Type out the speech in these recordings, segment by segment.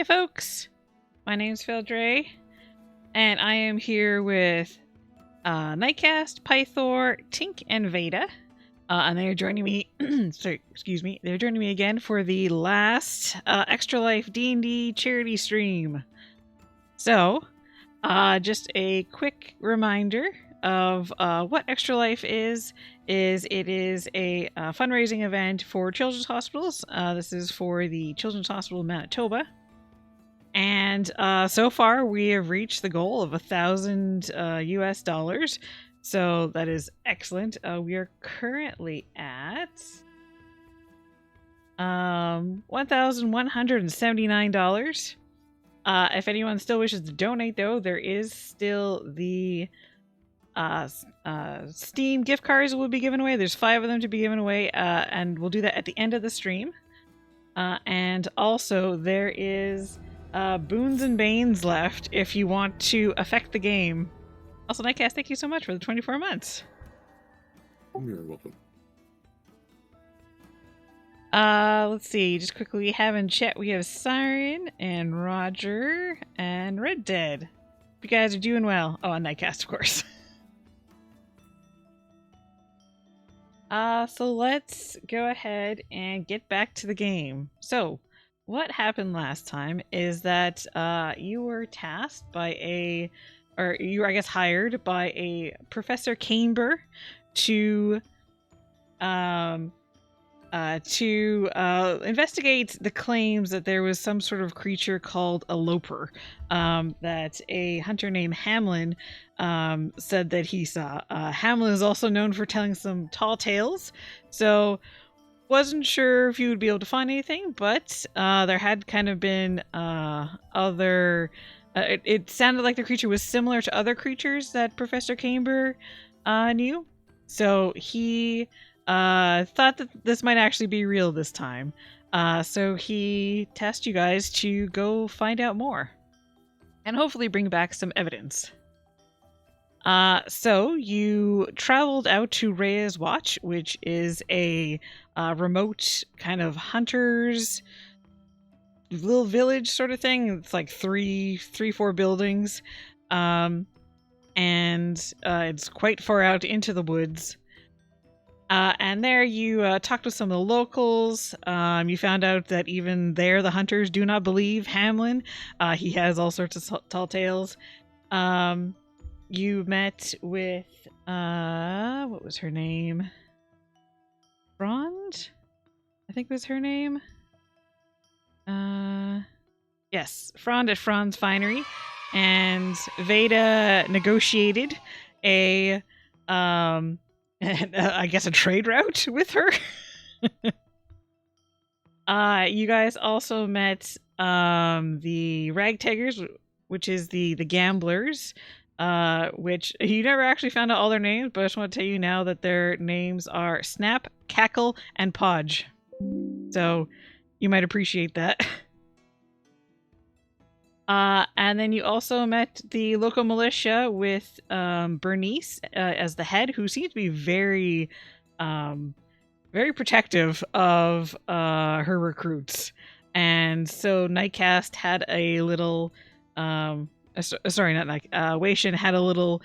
Hey folks, my name's Phildre, and I am here with Nightcaste, Pythor, Tink, and Vaeda. And they're joining me, they're joining me again for the last Extra Life D&D charity stream. So, just a quick reminder of what Extra Life is it is a fundraising event for children's hospitals. This is for the Children's Hospital of Manitoba. And so far, we have reached the goal of $1,000 US dollars. So that is excellent. We are currently at $1,179. If anyone still wishes to donate, though, there is still the Steam gift cards will be given away. There's 5 of them to be given away, and we'll do that at the end of the stream. And also, there is boons and banes left if you want to affect the game. Also, Nightcast, thank you so much for the 24 months. You're welcome. Let's see. Just quickly, we have in chat, we have Siren and Roger and Red Dead. You guys are doing well. Oh, and Nightcast, of course. So let's go ahead and get back to the game. So, what happened last time is that you were tasked by you were, I guess, hired by a Professor Camber to investigate the claims that there was some sort of creature called a Loper that a hunter named Hamlin said that he saw. Hamlin is also known for telling some tall tales, so wasn't sure if you would be able to find anything, but there had kind of been other... it sounded like the creature was similar to other creatures that Professor Camber knew, so he thought that this might actually be real this time. So he tasked you guys to go find out more and hopefully bring back some evidence. So you traveled out to Rhea's Watch, which is a remote kind of hunters little village sort of thing. It's like three, 4 buildings. And it's quite far out into the woods. And there you talked with some of the locals. You found out that even there, the hunters do not believe Hamlin. He has all sorts of tall tales. You met with, what was her name? Frond? I think was her name. Yes, Frond at Frond's Finery. And Vaeda negotiated a, I guess a trade route with her. You guys also met the Ragtaggers, which is the gamblers, which you never actually found out all their names, but I just want to tell you now that their names are Snap, Cackle, and Podge. So you might appreciate that. And then you also met the local militia with Bernice as the head, who seems to be very, very protective of her recruits. And so Nightcast had a little, Waishin had a little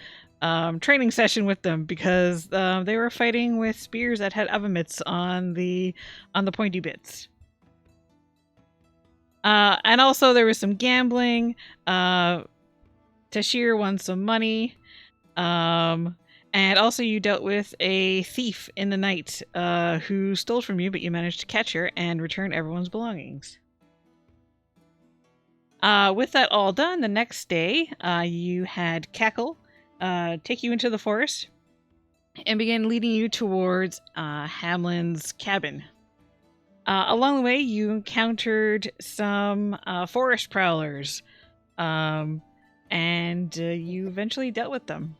training session with them because they were fighting with spears that had avamits on the pointy bits. And also there was some gambling. Tashir won some money. And also you dealt with a thief in the night who stole from you, but you managed to catch her and return everyone's belongings. With that all done, the next day you had Cackle take you into the forest and begin leading you towards Hamlin's cabin. Along the way, you encountered some forest prowlers, and you eventually dealt with them.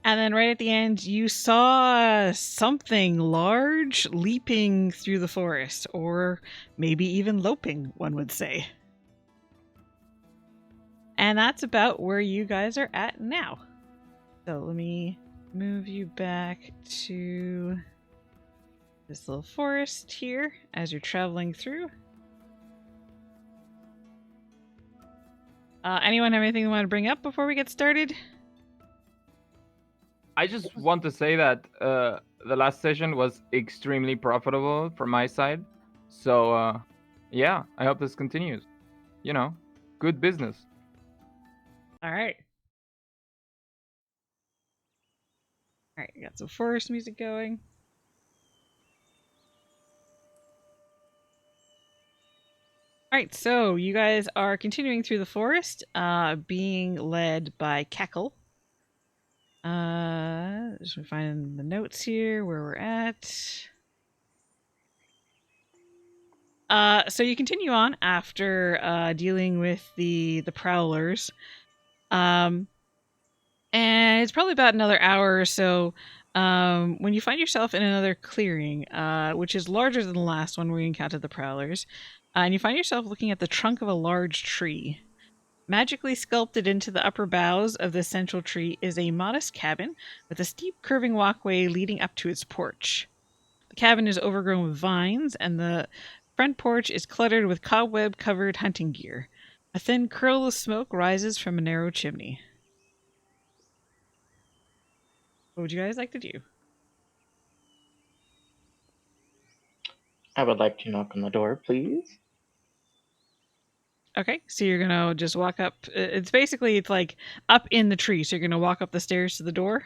And then right at the end, you saw something large leaping through the forest, or maybe even loping, one would say. And that's about where you guys are at now. So let me move you back to this little forest here as you're traveling through. Anyone have anything they want to bring up before we get started? I just want to say that the last session was extremely profitable from my side. So, yeah, I hope this continues. You know, good business. All right. All right, got some forest music going. All right, so you guys are continuing through the forest, being led by Cackle. Just find the notes here where we're at. So you continue on after dealing with the prowlers. And it's probably about another hour or so when you find yourself in another clearing, which is larger than the last one where you encountered the prowlers. And you find yourself looking at the trunk of a large tree. Magically sculpted into the upper boughs of the central tree is a modest cabin with a steep curving walkway leading up to its porch. The cabin is overgrown with vines, and the front porch is cluttered with cobweb-covered hunting gear. A thin curl of smoke rises from a narrow chimney. What would you guys like to do? I would like to knock on the door, please. Okay, so you're gonna just walk up. It's like up in the tree, so you're gonna walk up the stairs to the door.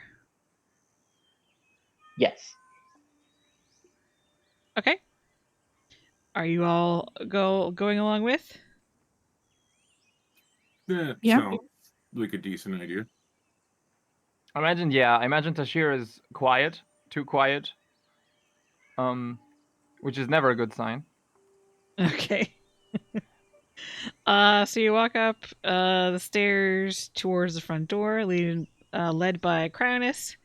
Yes. Okay. Are you all going along with? Yeah. Sounds like a decent idea. I imagine Tashir is quiet, too quiet. Which is never a good sign. Okay. So you walk up the stairs towards the front door, led by Cronus.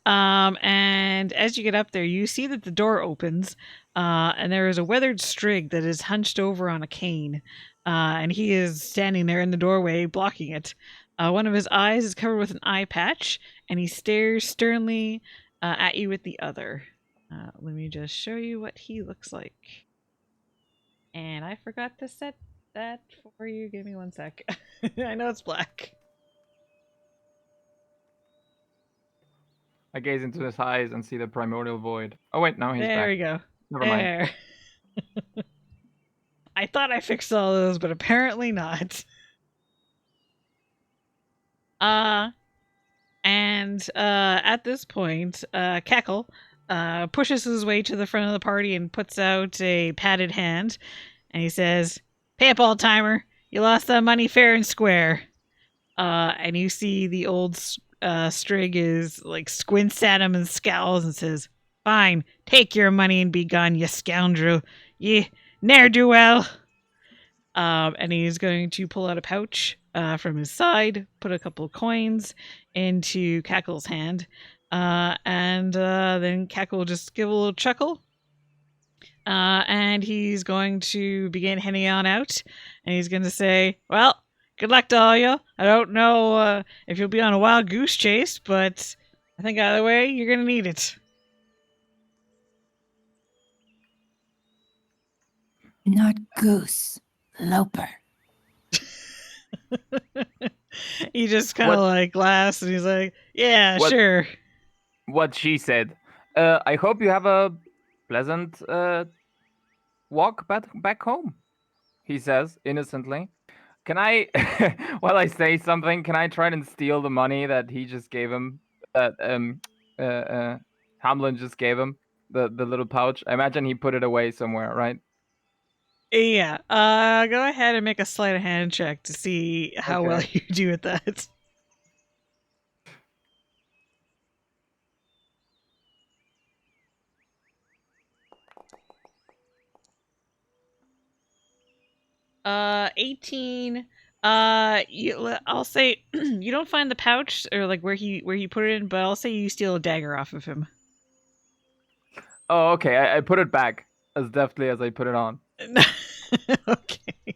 And as you get up there, you see that the door opens, and there is a weathered strig that is hunched over on a cane, and he is standing there in the doorway, blocking it. One of his eyes is covered with an eye patch, and he stares sternly at you with the other. Let me just show you what he looks like. And I forgot to set that for you. Give me one sec. I know it's black. I gaze into his eyes and see the primordial void. Oh wait, no, he's There back. we go. Never mind. There. I thought I fixed all those, but apparently not. And at this point, Cackle pushes his way to the front of the party and puts out a padded hand, and he says, "Pay up, old timer. You lost that money fair and square." And you see the old strig is like squints at him and scowls and says, "Fine, take your money and be gone, you scoundrel. Ye ne'er-do-well." And he's going to pull out a pouch from his side, put a couple of coins into Cackle's hand, and then Cackle will just give a little chuckle. And he's going to begin heading on out, and he's going to say, "Well, good luck to all you. I don't know if you'll be on a wild goose chase, but I think either way, you're going to need it." Not goose, loper. He just kind of like laughs, and he's like, "Yeah, What- sure." What she said. I hope you have a pleasant walk back home, he says innocently. Can I, while I say something, can I try and steal the money that he just gave him, that Hamlin just gave him, the little pouch? I imagine he put it away somewhere, right? Yeah. Go ahead and make a sleight of hand check to see how well you do at that. Uh, 18. I'll say you don't find the pouch or like where he put it in, but I'll say you steal a dagger off of him. Oh, okay. I put it back as deftly as I put it on. Okay.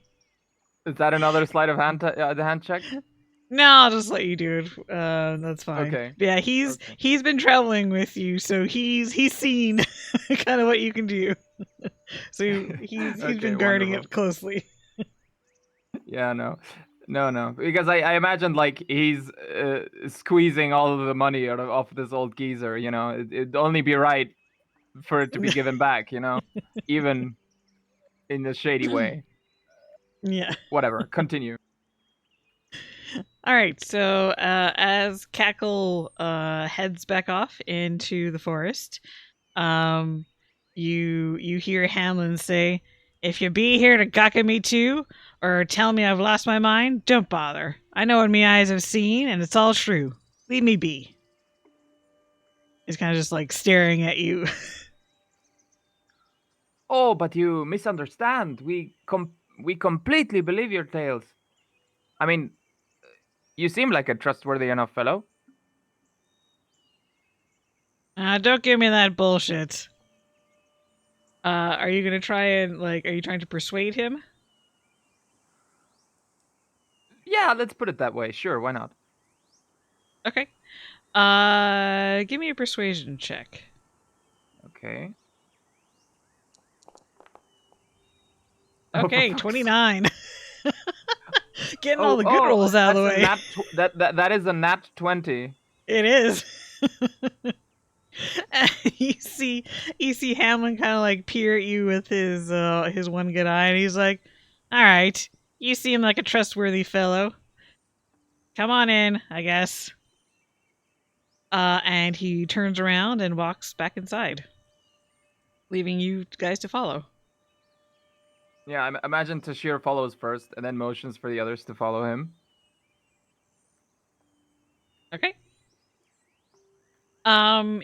Is that another sleight of hand hand check? No, I'll just let you do it. That's fine. Okay. Yeah, he's been traveling with you, so he's seen kind of what you can do. So he's Okay, been guarding wonderful. it closely. Yeah, no. No, because I imagined like he's squeezing all of the money out of this old geezer. You know, it'd only be right for it to be given back. You know, even in a shady way. Yeah. Whatever. Continue. All right. So as Cackle heads back off into the forest, you hear Hamlin say, "If you be here to gawk at me too, or tell me I've lost my mind, don't bother. I know what me eyes have seen, and it's all true. Leave me be." He's kind of just like staring at you. Oh, but you misunderstand. We completely believe your tales. I mean, you seem like a trustworthy enough fellow. Don't give me that bullshit. Are you gonna try and are you trying to persuade him? Yeah, let's put it that way. Sure, why not? Okay. Give me a persuasion check. Okay. Okay, 29. Getting all Oh, the good rolls out of the way. That is a nat 20. It is. you see Hamlin kind of like peer at you with his one good eye, and he's like, "All right, you seem like a trustworthy fellow. Come on in, I guess." And he turns around and walks back inside, leaving you guys to follow. Yeah, imagine Tashir follows first and then motions for the others to follow him. Okay.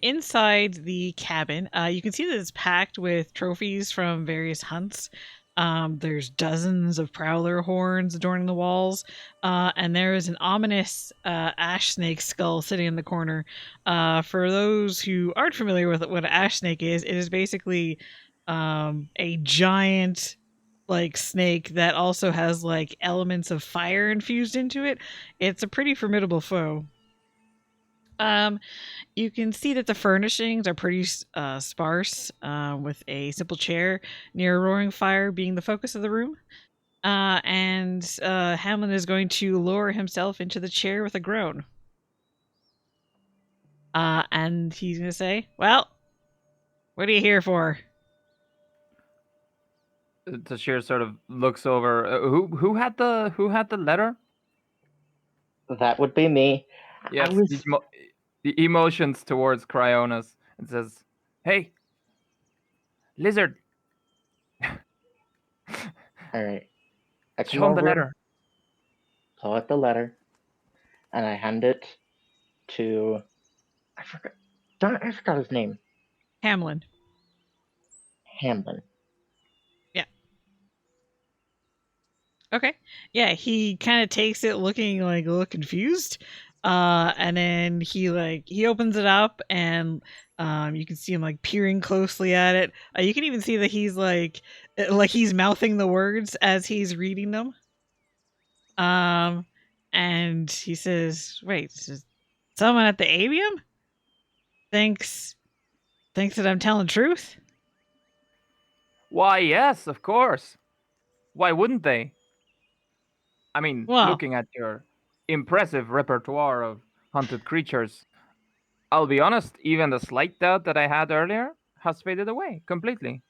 Inside the cabin, you can see that it's packed with trophies from various hunts. There's dozens of prowler horns adorning the walls, and there is an ominous ash snake skull sitting in the corner. For those who aren't familiar with what an ash snake is, it is basically a giant like snake that also has like elements of fire infused into it. It's a pretty formidable foe. You can see that the furnishings are pretty sparse, with a simple chair near a roaring fire being the focus of the room. And Hamlin is going to lower himself into the chair with a groan. And he's going to say, "Well, what are you here for?" Tashir sort of looks over. Who had the letter? That would be me. Yes, I was. the emotions towards Cryonis and says, "Hey, lizard, All right. I come show him the over, letter." pull out the letter, and I hand it to. I forgot his name. Hamlin. Hamlin. Yeah. Okay. Yeah, he kind of takes it looking like a little confused. And then he opens it up, and you can see him like peering closely at it. You can even see that he's like he's mouthing the words as he's reading them. And he says, "Wait, is someone at the avium thinks that I'm telling truth?" Why, yes, of course. Why wouldn't they? I mean, Well, looking at your impressive repertoire of hunted creatures, I'll be honest, even the slight doubt that I had earlier has faded away completely.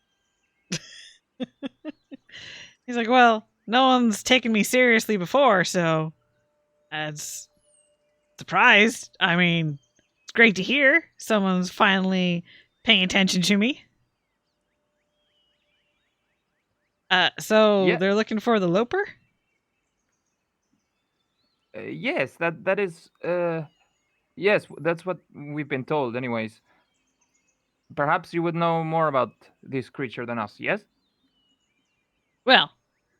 he's like, "Well, no one's taken me seriously before, so that's surprised. I mean, it's great to hear someone's finally paying attention to me." So Yeah, they're looking for the Loper? yes, that is, yes, that's what we've been told, anyways. Perhaps you would know more about this creature than us, yes? Well,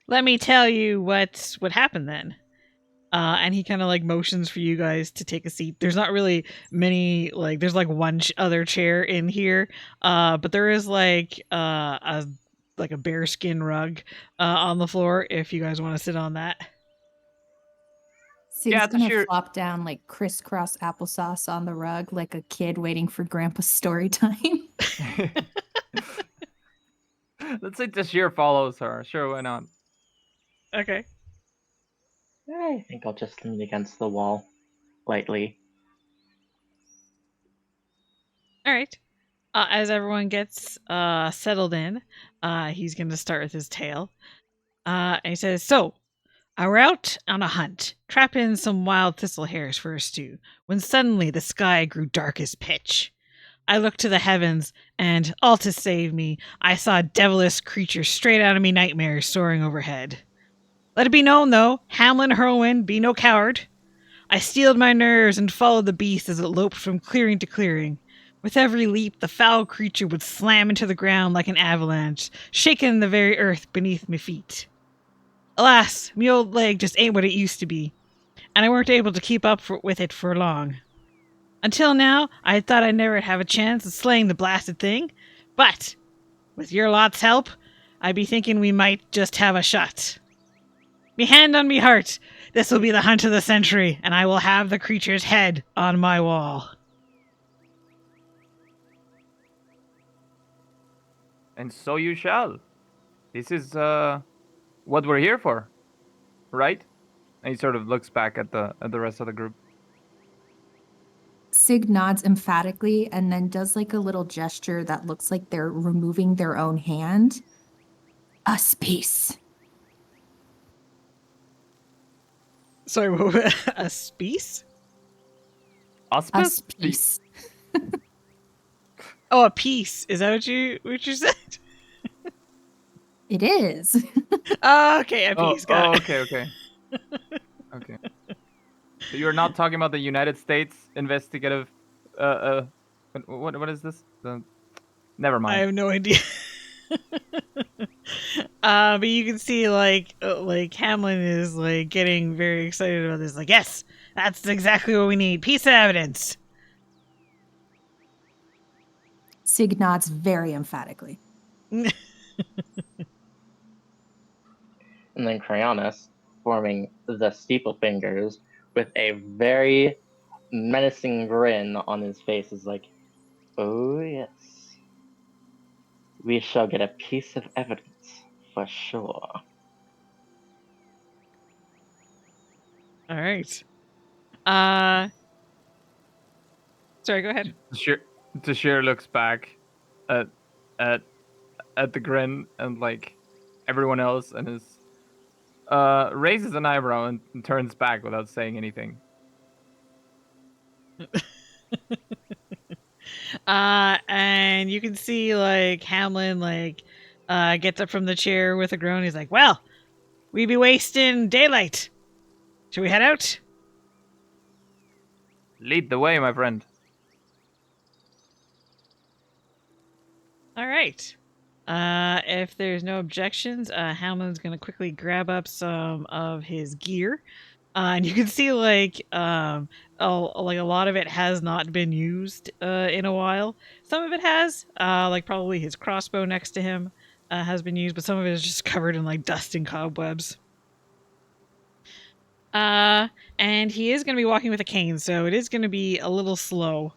let me tell you what happened then. And he kind of like motions for you guys to take a seat. There's not really many, like there's like one other chair in here, but there is like a bearskin rug on the floor if you guys want to sit on that. So Yeah, he's gonna Tashir- flop down like crisscross applesauce on the rug like a kid waiting for grandpa's story time. Let's say Tashir follows her. Sure, why not? Okay. I think I'll just lean against the wall, lightly. All right. As everyone gets settled in, he's going to start with his tale. And he says, "So, I were out on a hunt, trapping some wild thistle hairs for a stew, when suddenly the sky grew dark as pitch. I looked to the heavens, and, all to save me, I saw a devilish creature straight out of me nightmares soaring overhead. Let it be known, though, Hamlin Hurlwind be no coward. I steeled my nerves and followed the beast as it loped from clearing to clearing. With every leap, the foul creature would slam into the ground like an avalanche, shaking the very earth beneath me feet. Alas, me old leg just ain't what it used to be, and I weren't able to keep up with it for long. Until now, I had thought I'd never have a chance of slaying the blasted thing, but, with your lot's help, I be thinking we might just have a shot. Me hand on me heart, this will be the hunt of the century, and I will have the creature's head on my wall." And so you shall. This is what we're here for, right? And he sort of looks back at the rest of the group. Sig nods emphatically and then does like a little gesture that looks like they're removing their own hand. A space. Sorry, what? A space? A Auspice? space. Oh, a piece. Is that what you said? It is. Oh, okay, a piece. Got it. Okay. Okay. So you're not talking about the United States investigative what is this? Never I mind. have no idea. But you can see like Hamlin is like getting very excited about this. Like, yes, that's exactly what we need. Piece of evidence. Sig nods very emphatically. And then Cryonis, forming the steeple fingers with a very menacing grin on his face, is like, "Oh yes, we shall get a piece of evidence for sure." All right. Sorry, go ahead. Tashir looks back at the grin and like everyone else and is raises an eyebrow and turns back without saying anything. And you can see like Hamlin gets up from the chair with a groan. He's like, "Well, we be wasting daylight. Should we head out?" Lead the way, my friend. All right. If there's no objections, Hamlin's gonna quickly grab up some of his gear, and you can see a lot of it has not been used in a while. Some of it has, like probably his crossbow next to him has been used, but some of it is just covered in like dust and cobwebs. And he is gonna be walking with a cane, so it is gonna be a little slow,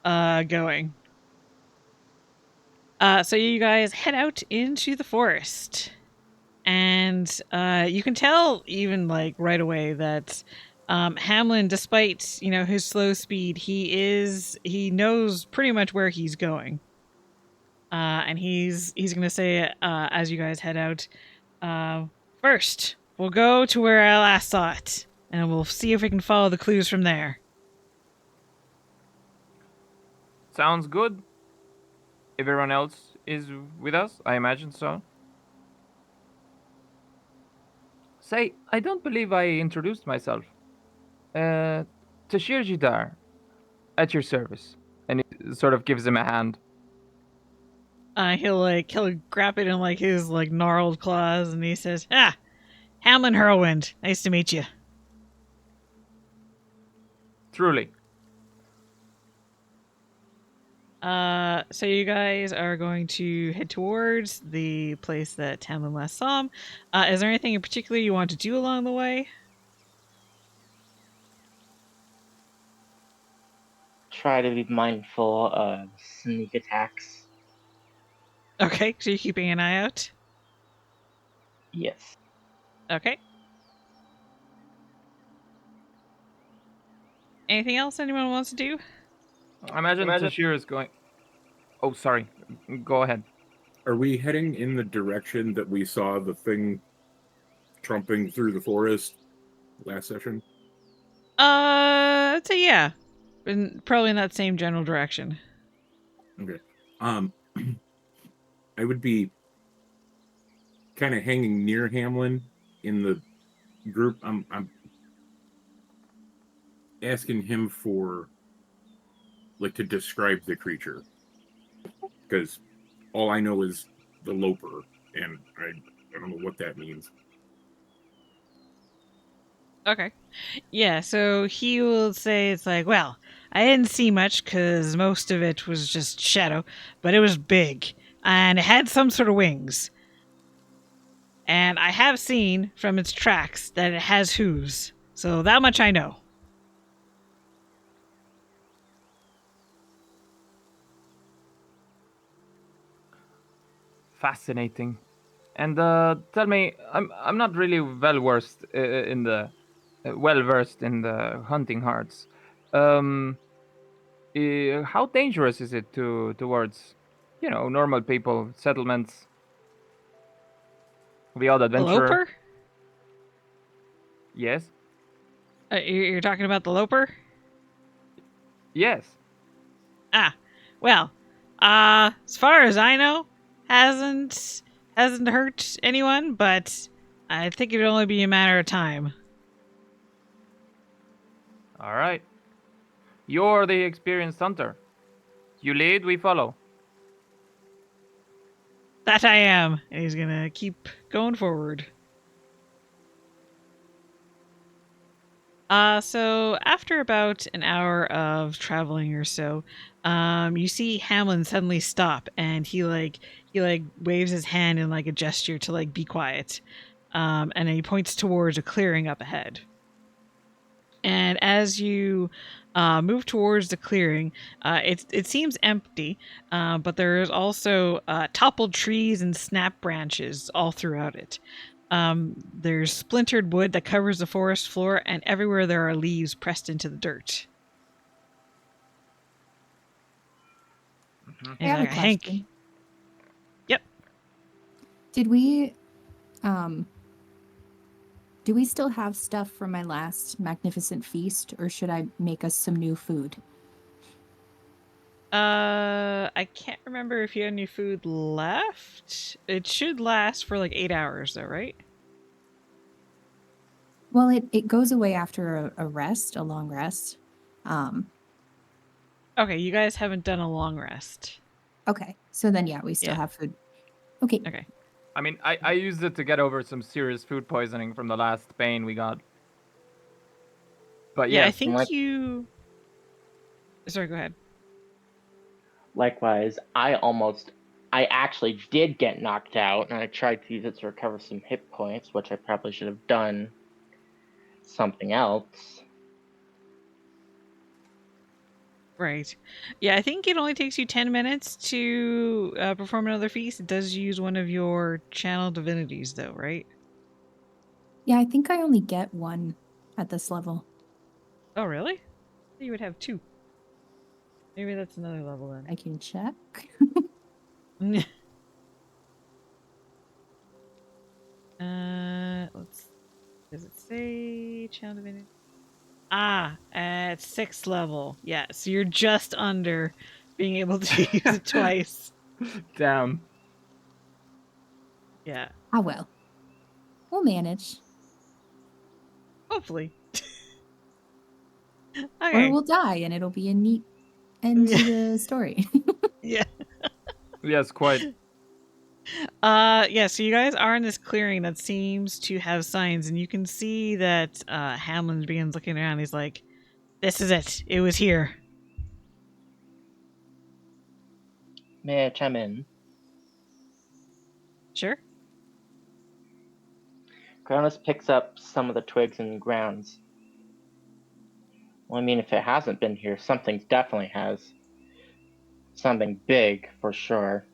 going. So you guys head out into the forest, and you can tell even like right away that Hamlin, despite his slow speed, he knows pretty much where he's going. And he's gonna say as you guys head out, first we'll go to where I last saw it, and we'll see if we can follow the clues from there. Sounds good. Everyone else is with us? I imagine so. Say, I don't believe I introduced myself. Tashir Jidar, at your service. And he sort of gives him a hand. He'll grab it in like his like gnarled claws, and he says, "Ah, Hamlin Hurlwind, nice to meet you." Truly. So you guys are going to head towards the place that Hamlin last saw him. Is there anything in particular you want to do along the way? Try to be mindful of sneak attacks. Okay, so you're keeping an eye out? Yes. Okay. Anything else anyone wants to do? I imagine Tashir is going. Oh, sorry. Go ahead. Are we heading in the direction that we saw the thing trumping through the forest last session? I'd say yeah. Probably in that same general direction. Okay. I would be kind of hanging near Hamlin in the group. I'm asking him for like to describe the creature because all I know is the Loper, and I don't know what that means. Okay. Yeah, so he will say it's like, well, I didn't see much because most of it was just shadow, but it was big and it had some sort of wings. And I have seen from its tracks that it has hooves, so that much I know. Fascinating. And tell me, I'm not really well versed in the hunting hearts. How dangerous is it towards, normal people, settlements, the odd The adventurer? Loper? Yes. You're talking about the Loper? Yes. Ah, well, as far as I know, hasn't hurt anyone, but I think it'd only be a matter of time. All right. You're the experienced hunter. You lead, we follow. That I am, and he's gonna keep going forward. So after about an hour of traveling or so, you see Hamlin suddenly stop, and he waves his hand in like a gesture to like be quiet, and then he points towards a clearing up ahead. And as you move towards the clearing, it seems empty, but there's also toppled trees and snap branches all throughout it. There's splintered wood that covers the forest floor, and everywhere there are leaves pressed into the dirt. Mm-hmm. I have a Hank. question. Yep. Did we do we still have stuff from my last magnificent feast, or should I make us some new food? I can't remember if you had any food left. It should last for like 8 hours, though, right? Well, it goes away after a rest, a long rest. Okay, you guys haven't done a long rest. Okay, so then yeah, we still Yeah. have food. Okay. Okay. I mean, I used it to get over some serious food poisoning from the last bane we got. But Yeah, I yes, think you. Sorry, go ahead. Likewise, I actually did get knocked out, and I tried to use it to recover some hit points, which I probably should have done something else. Right. Yeah, I think it only takes you 10 minutes to perform another feast. It does use one of your channel divinities, though, right? Yeah, I think I only get one at this level. Oh, really? You would have 2. Maybe that's another level then. I can check. Let's. Does it say channel divinity? Ah, at 6th level. Yeah, so you're just under being able to use it twice. damn. Yeah, Ah well. We'll manage. hopefully. Or Okay. we'll die and it'll be a neat end to the story. Yeah. Yes, quite. Yeah, so you guys are in this clearing that seems to have signs, and you can see that Hamlin begins looking around. He's like, this is it. It was here. May I chime in? Sure. Groundus picks up some of the twigs and grounds. Well, I mean, if it hasn't been here, something definitely has. Something big, for sure.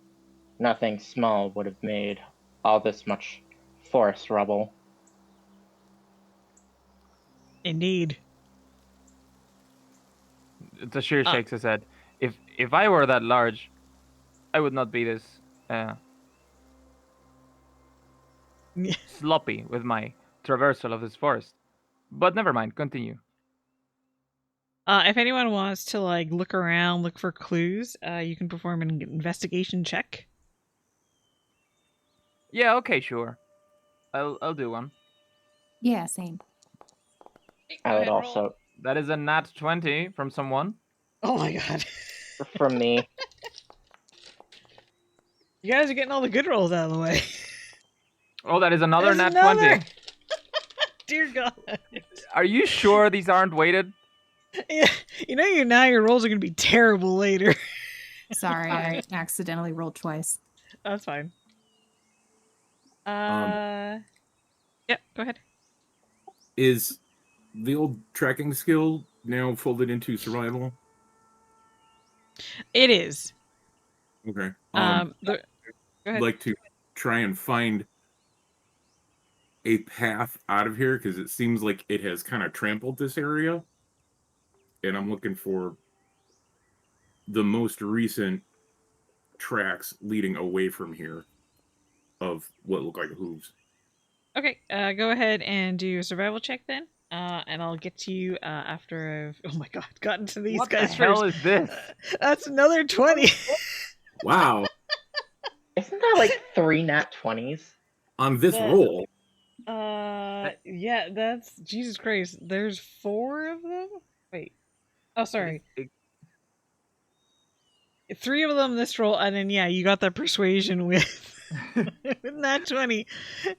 Nothing small would have made all this much forest rubble. Indeed. Tashir shakes his head. If I were that large, I would not be this sloppy with my traversal of this forest. But never mind, continue. If anyone wants to like look around, look for clues, you can perform an investigation check. Yeah, okay, sure. I'll do one. Yeah, same. I would also. That is a nat 20 from someone. Oh my god. From me. You guys are getting all the good rolls out of the way. Oh, that is another There's nat 20. another! Dear God. Are you sure these aren't weighted? Yeah, your rolls are gonna be terrible later. Sorry, I accidentally rolled twice. That's fine. Um, Yeah, go ahead. Is the old tracking skill now folded into survival? It is. Okay. Go I'd ahead. like to try and find a path out of here because it seems like it has kind of trampled this area, and I'm looking for the most recent tracks leading away from here of what look like hooves. Okay, go ahead and do a survival check then. And I'll get to you after I've, oh my god, gotten to these What guys the hell first. is this? That's another 20. Wow. Isn't that like 3 nat 20s? On this That- roll. Yeah, that's, Jesus Christ. There's 4 of them? Wait. Oh, sorry. 3 of them this roll, and then, yeah, you got that persuasion with nat 20.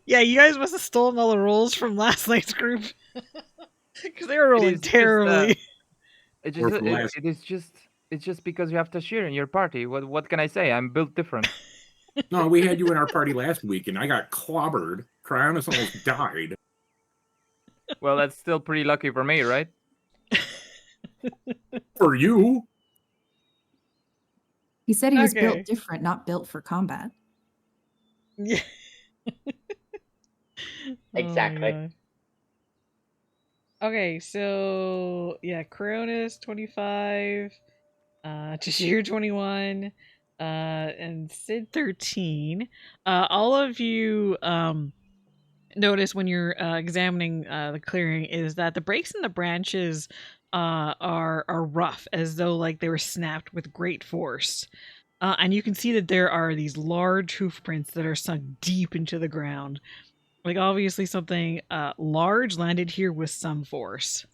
Yeah, you guys must have stolen all the rolls from last night's group. Because they were rolling terribly. It's just because you have Tashir in your party. What can I say? I'm built different. No, we had you in our party last week, and I got clobbered. Cryonis almost died. Well, that's still pretty lucky for me, right? For you? He said he was Okay. built different, not built for combat. Yeah. Exactly. Oh my God. Okay, so yeah, Corona's 25, Tashir 21, and Sid 13. All of you notice when you're examining the clearing is that the breaks in the branches are rough, as though like they were snapped with great force. And you can see that there are these large hoof prints that are sunk deep into the ground. Like, obviously something large landed here with some force.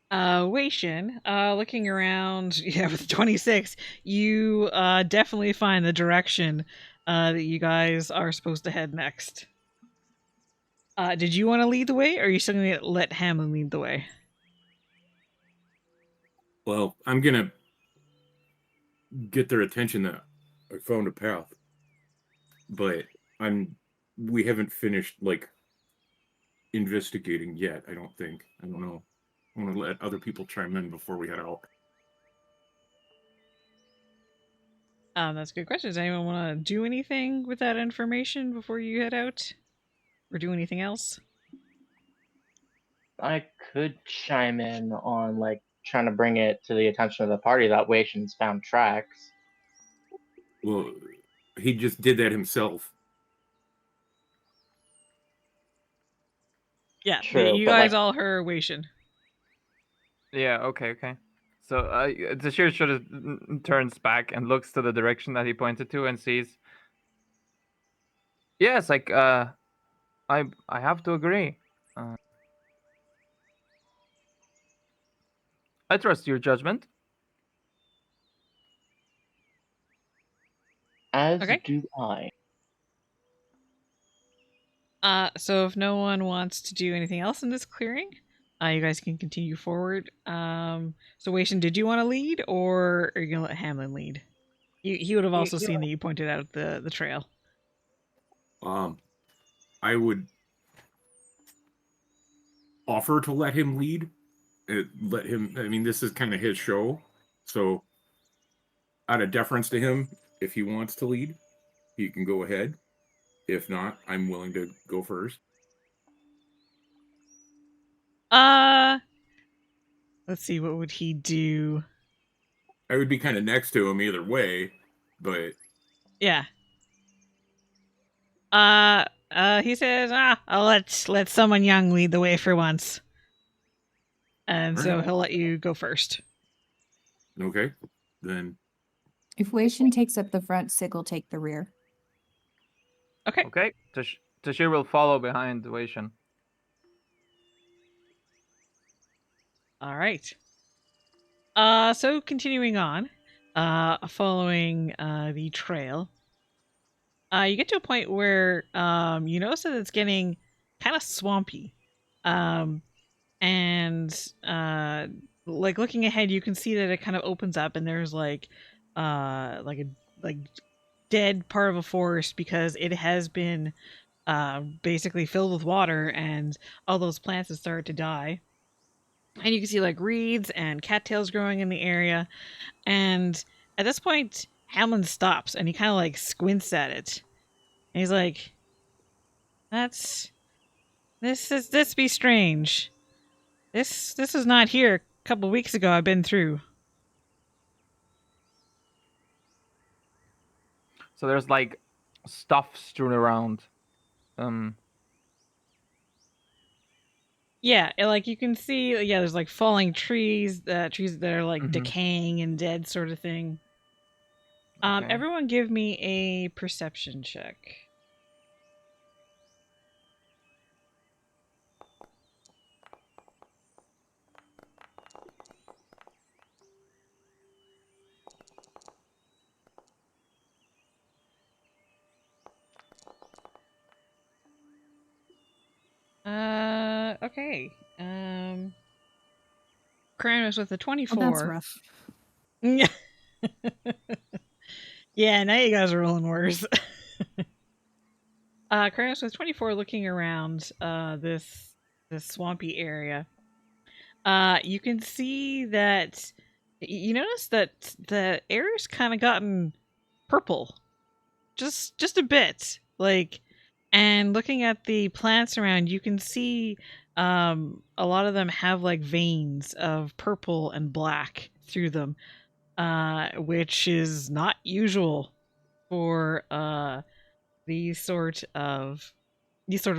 Waishin, looking around, yeah, with 26, you definitely find the direction that you guys are supposed to head next. Did you want to lead the way, or are you still going to let Hamlin lead the way? Well, I'm gonna get their attention that I found a path. But we haven't finished like investigating yet, I don't think. I don't know. I want to let other people chime in before we head out. That's a good question. Does anyone want to do anything with that information before you head out? Or do anything else? I could chime in on like trying to bring it to the attention of the party that Waishin's found tracks. Well, he just did that himself. Yeah, True, you but, guys like- all heard Waishin. Yeah, okay. So Tashir sort of turns back and looks to the direction that he pointed to and sees. Yes, like I have to agree. I trust your judgment. As Okay. do I. So if no one wants to do anything else in this clearing, you guys can continue forward. So Waishin, did you want to lead, or are you gonna let Hamlin lead? He would have also seen that you pointed out the trail. I would offer to let him lead. Let him. I mean, this is kind of his show, so out of deference to him, if he wants to lead, he can go ahead. If not, I'm willing to go first. Let's see, what would he do? I would be kind of next to him either way, but Yeah. He says, I'll let someone young lead the way for once. And so Alright. he'll let you go first. okay. Then If Wei Shen takes up the front, Sig will take the rear. Okay. Okay. Tashir will follow behind Wei Shen. All right. So continuing on, following the trail, you get to a point where you notice that it's getting kind of swampy, and like looking ahead, you can see that it kind of opens up, and there's like a dead part of a forest because it has been basically filled with water, and all those plants have started to die. And you can see like reeds and cattails growing in the area. And at this point, Hamlin stops and he kind of like squints at it. And he's like, this be strange. This was not here a couple weeks ago. I've been through. So there's like stuff strewn around. Yeah, like you can see, there's like falling trees that are like Mhm. decaying and dead, sort of thing. Okay. Everyone, give me a perception check. Okay. Kranos with a 24. Oh, that's rough. Yeah. Yeah, now you guys are rolling worse. Kranos with 24 looking around this swampy area. You can see that you notice that the air's kind of gotten purple. Just a bit. Like, and looking at the plants around, you can see a lot of them have like veins of purple and black through them, which is not usual for these sort of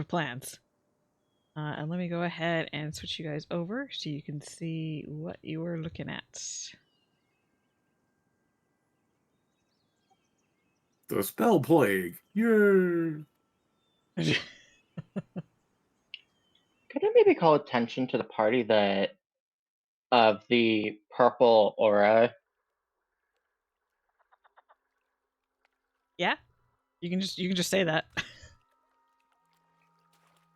plants. And let me go ahead and switch you guys over so you can see what you were looking at. the spell plague. Yay! Could I maybe call attention to the party that of the purple aura? Yeah, you can just say that.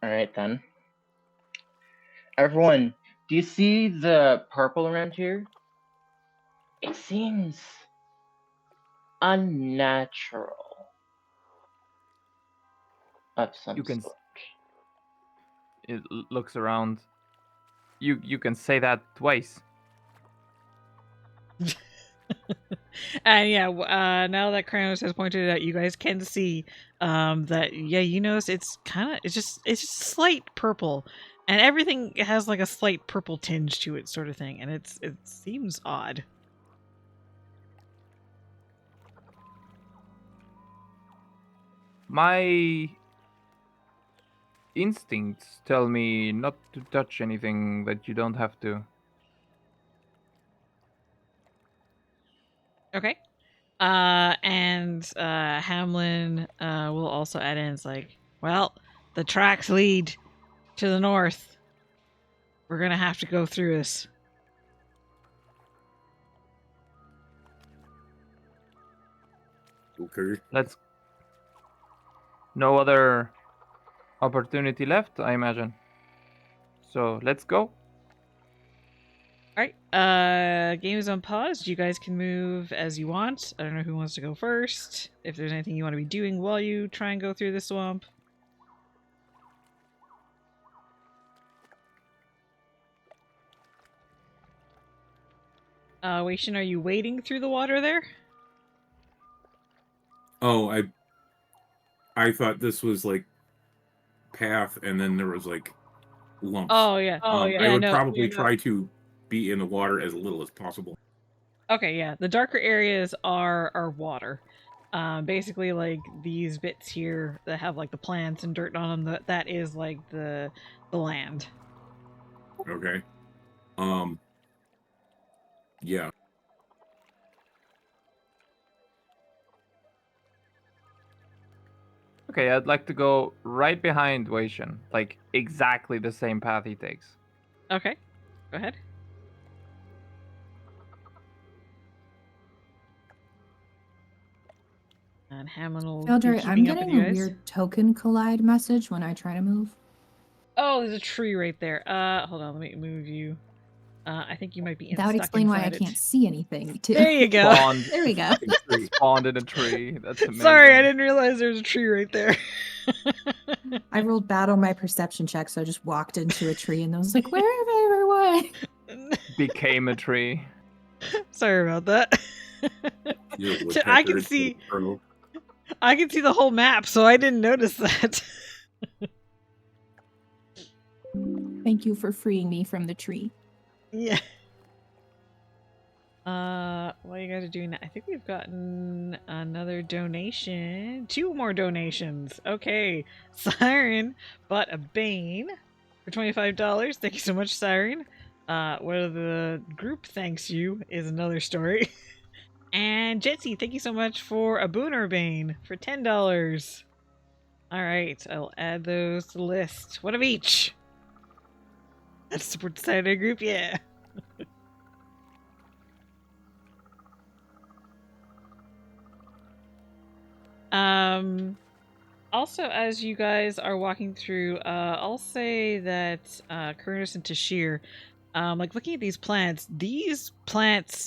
All right then. Everyone, do you see the purple around here? It seems unnatural of some You can sort. It looks around. You can say that twice. And yeah, now that Kranos has pointed it out, you guys can see that you notice it's just slight purple, and everything has like a slight purple tinge to it, sort of thing, and it seems odd. My instincts tell me not to touch anything that you don't have to. Okay. And Hamlin will also add in, it's like, well, the tracks lead to the north. We're gonna have to go through this. Okay. Let's. No other opportunity left, I imagine. So let's go. All right. Game is on pause. You guys can move as you want. I don't know who wants to go first. If there's anything you want to be doing while you try and go through the swamp. Wei Shen, are you wading through the water there? Oh, I thought this was like path, and then there was like lumps. Oh yeah. I would probably try to be in the water as little as possible. Okay, yeah. The darker areas are water. Basically, like these bits here that have like the plants and dirt on them. That is like the land. Okay. Yeah. Okay, I'd like to go right behind Wei Shen, like exactly the same path he takes. Okay, go ahead. And Hamlin will be Eldre, I'm keeping up with getting you a guys. weird token collide message when I try to move. Oh, there's a tree right there. Hold on, let me move you. I think you might be That would stuck explain why I inside can't it. see anything, too. There you go. Spawned, There we go. spawned in a tree. That's amazing. Sorry, I didn't realize there was a tree right there. I rolled bad on my perception check, so I just walked into a tree and I was like, where am I? Became a tree. Sorry about that. You're a I woodpecker can instead see. of a crow. I can see the whole map, so I didn't notice that. Thank you for freeing me from the tree. Yeah. While you guys are doing that, I think we've gotten another donation. 2 more donations. Okay. Siren bought a Bane for $25. Thank you so much, Siren. Whether the group thanks you is another story. And Jetsy, thank you so much for a Booner Bane for $10. Alright, I'll add those to the list. One of each. That's support the Saturday group, yeah. Also, as you guys are walking through, I'll say that Kurnis and Tashir, like looking at these plants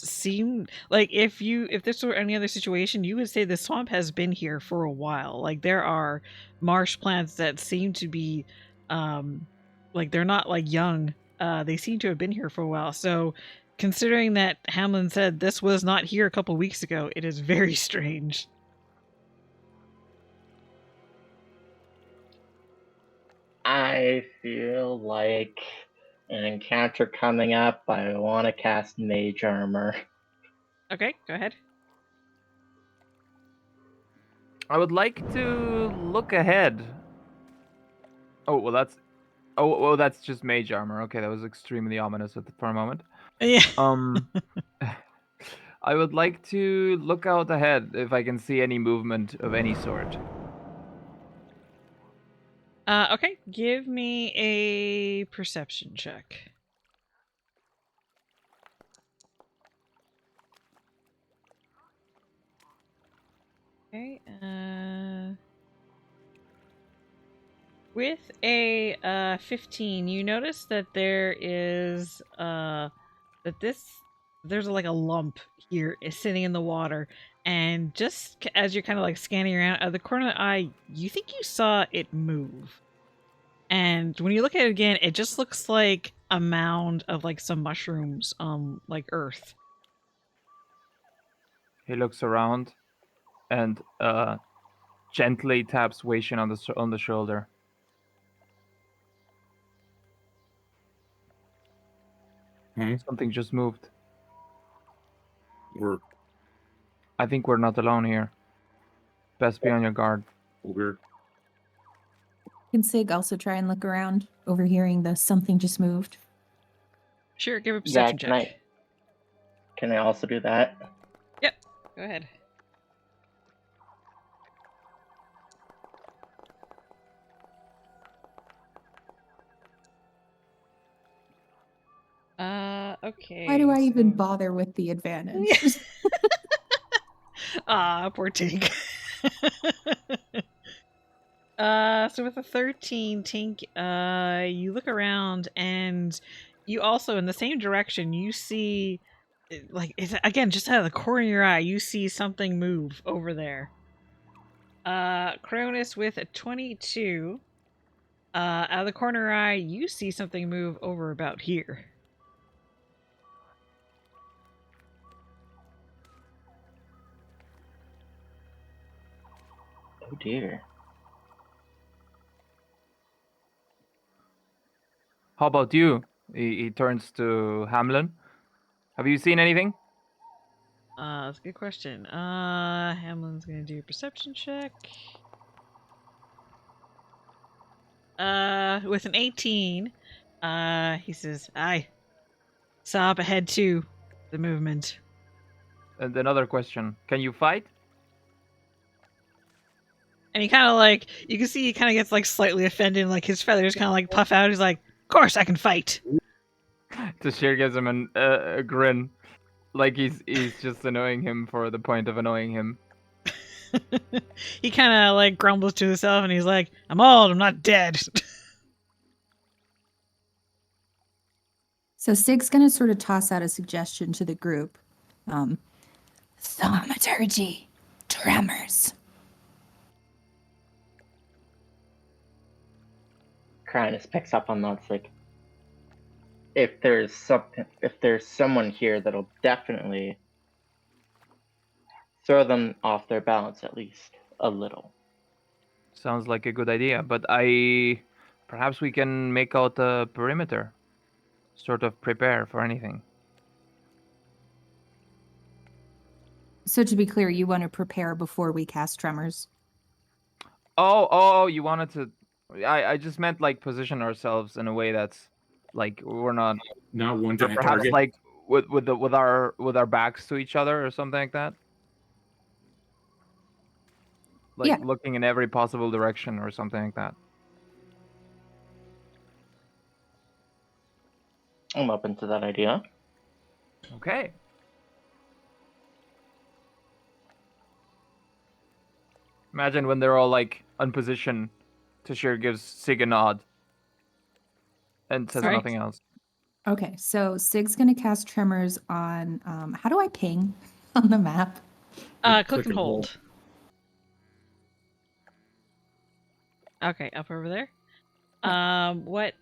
seem like if this were any other situation, you would say the swamp has been here for a while. Like there are marsh plants that seem to be, like they're not like young. They seem to have been here for a while. So, considering that Hamlin said this was not here a couple weeks ago, it is very strange. I feel like an encounter coming up. I want to cast Mage Armor. Okay, go ahead. I would like to look ahead. Oh well, that's just mage armor. Okay, that was extremely ominous for a moment. Yeah. I would like to look out ahead if I can see any movement of any sort. Okay, give me a perception check. Okay, with a 15, you notice that there is there's like a lump here is sitting in the water, and just as you're kind of like scanning around out of the corner of the eye, you think you saw it move. And when you look at it again, it just looks like a mound of like some mushrooms, like earth. He looks around and gently taps Wei Shen on the shoulder. Something just moved. I think we're not alone here. Best be on your guard. Can Sig also try and look around, overhearing the something just moved? Sure, give a perception Yeah, check. can I also do that? Yep, go ahead. Okay. Why do I even bother with the advantage? Poor Tink. So with a 13, Tink, you look around and you also, in the same direction, you see, like, it's, again, just out of the corner of your eye, you see something move over there. Cronus with a 22, out of the corner of your eye, you see something move over about here. Oh dear. How about you? He turns to Hamlin. Have you seen anything? That's a good question. Hamlin's gonna do a perception check. With an 18, he says, "I saw up ahead too, the movement." And another question: can you fight? And he kind of like, you can see he kind of gets like slightly offended, and like his feathers kind of like puff out. He's like, "Of course I can fight." Tashir gives him a grin, like he's just annoying him for the point of annoying him. He kind of like grumbles to himself, and he's like, "I'm old. I'm not dead." So Sig's going to sort of toss out a suggestion to the group. Thaumaturgy, tremors. Kranis picks up on that. It's like, if there's someone here that'll definitely throw them off their balance at least a little. Sounds like a good idea, but perhaps we can make out a perimeter, sort of prepare for anything. So to be clear, you want to prepare before we cast tremors? Oh, you wanted to. I just meant like position ourselves in a way that's like we're not Not one to perhaps target. like with our backs to each other or something like that. Like Yeah. looking in every possible direction or something like that. I'm open to that idea. Okay. Imagine when they're all like unpositioned, Tashir gives Sig a nod and says Sorry. nothing else. Okay, so Sig's going to cast tremors on, how do I ping on the map? Click and hold. Okay, up over there. What?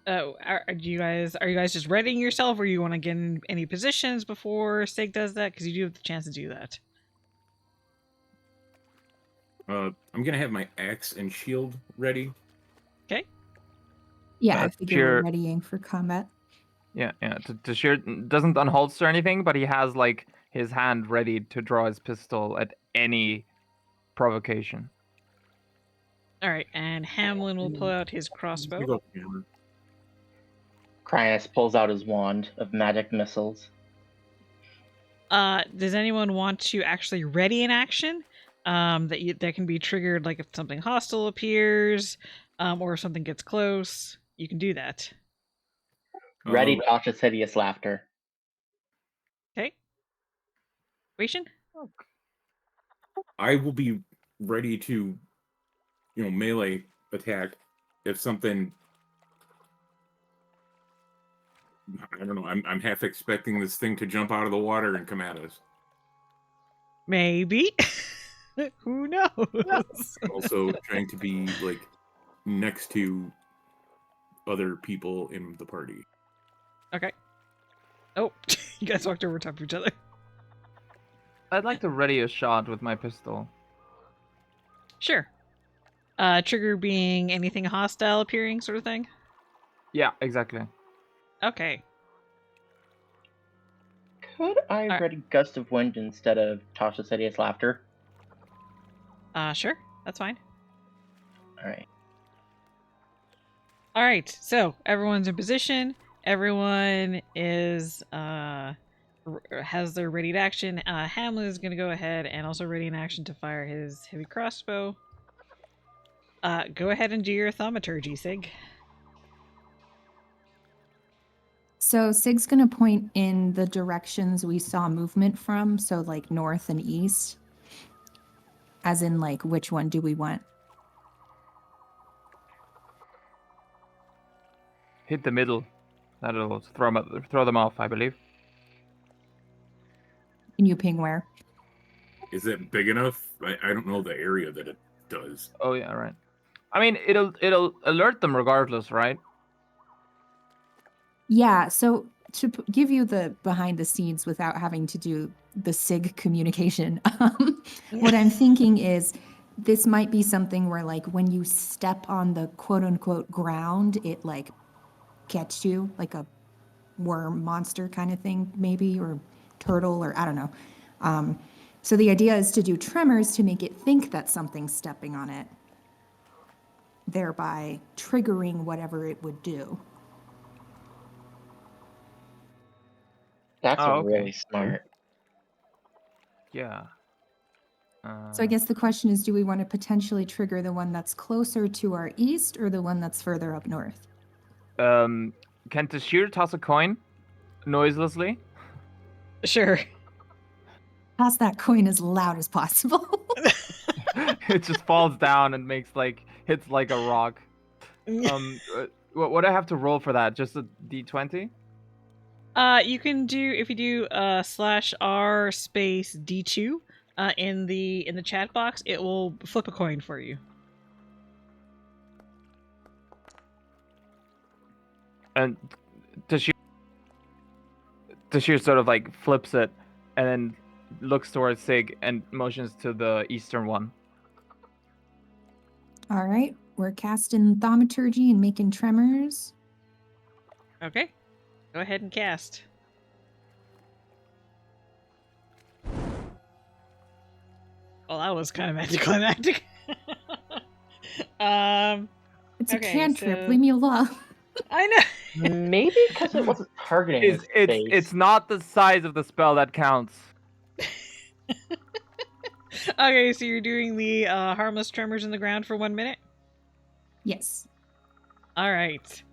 Are you guys just readying yourself, or you want to get in any positions before Sig does that? Because you do have the chance to do that. I'm gonna have my axe and shield ready. Okay. Yeah, I figure we're Sure. readying for combat. Yeah. Tashir doesn't unholster anything, but he has like his hand ready to draw his pistol at any provocation. All right, and Hamlin will pull out his You crossbow. go, Hammer. Kranis pulls out his wand of magic missiles. Does anyone want to actually ready an action? That can be triggered, like if something hostile appears, or if something gets close. You can do that. Ready Tasha's hideous laughter. Okay. Wation? I will be ready to, melee attack if something. I don't know. I'm half expecting this thing to jump out of the water and come at us. Maybe. Who knows? Also, trying to be like next to other people in the party. Okay. Oh, you guys walked over top of each other. I'd like to ready a shot with my pistol. Sure. Trigger being anything hostile appearing, sort of thing. Yeah, exactly. Okay. Could I ready Gust of Wind instead of Tasha's hideous laughter? Sure. That's fine. Alright. All right. So everyone's in position. Everyone is has their readied action. Hamlin is going to go ahead and also ready an action to fire his heavy crossbow. Go ahead and do your thaumaturgy, Sig. So Sig's going to point in the directions we saw movement from, so like north and east. As in, like, which one do we want? Hit the middle. That'll throw them off, I believe. Can you ping where? Is it big enough? I don't know the area that it does. Oh yeah, right. I mean, it'll alert them regardless, right? Yeah, so to give you the behind the scenes without having to do the SIG communication, what I'm thinking is this might be something where, like, when you step on the quote unquote ground, it like catch you like a worm monster kind of thing, maybe, or turtle, or I don't know. So the idea is to do tremors to make it think that something's stepping on it, thereby triggering whatever it would do. That's Oh, okay. really smart. Yeah. So I guess the question is, do we want to potentially trigger the one that's closer to our east or the one that's further up north? Can Tashir toss a coin noiselessly? Sure. Toss that coin as loud as possible. It just falls down and hits like a rock. What do I have to roll for that? Just a d20? You can do, if you do /r space D2 in the chat box, it will flip a coin for you. And Tashir sort of like flips it and then looks towards Sig and motions to the eastern one. All right, we're casting thaumaturgy and making tremors. Okay. Go ahead and cast. Well, that was kind of anticlimactic. It's a Okay, cantrip. so- Leave me alone. I know. Maybe because it wasn't targeting his face. It's not the size of the spell that counts. Okay, so you're doing the harmless tremors in the ground for 1 minute? Yes. All right.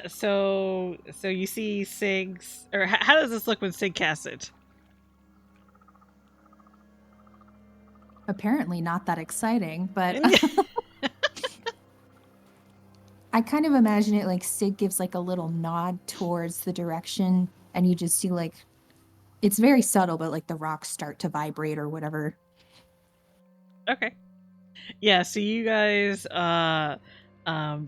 So you see Sig's, or how does this look when Sig casts it? Apparently not that exciting, but I kind of imagine it like Sig gives like a little nod towards the direction, and you just see like, it's very subtle, but like the rocks start to vibrate or whatever. Okay. Yeah, so you guys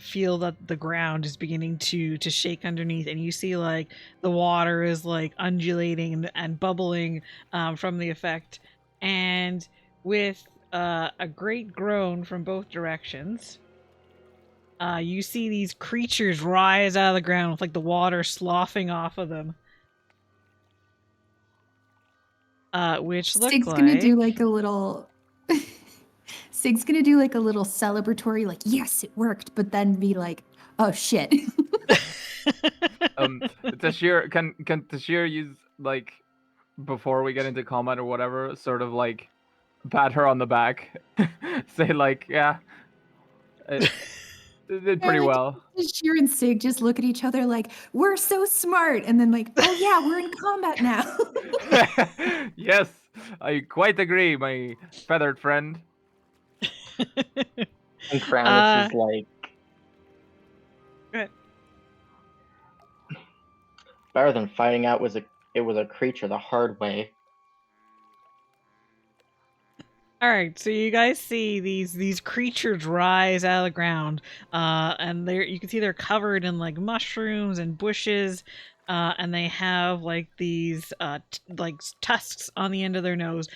feel that the ground is beginning to shake underneath, and you see like the water is like undulating and bubbling from the effect, and with a great groan from both directions, you see these creatures rise out of the ground with like the water sloughing off of them, which look Sig's like gonna do like a little Sig's gonna do like a little celebratory, like, yes, it worked, but then be like, oh shit. Tashir can Tashir use like before we get into combat or whatever, sort of like pat her on the back, say like, yeah, it did pretty like, well. Sheer and Sig just look at each other like, we're so smart, and then like, oh yeah, we're in combat now. Yes, I quite agree, my feathered friend. And Kranitz is like, Go ahead. better than finding out it was a creature the hard way. All right, so you guys see these creatures rise out of the ground, and you can see they're covered in like mushrooms and bushes, and they have like these like tusks on the end of their nose.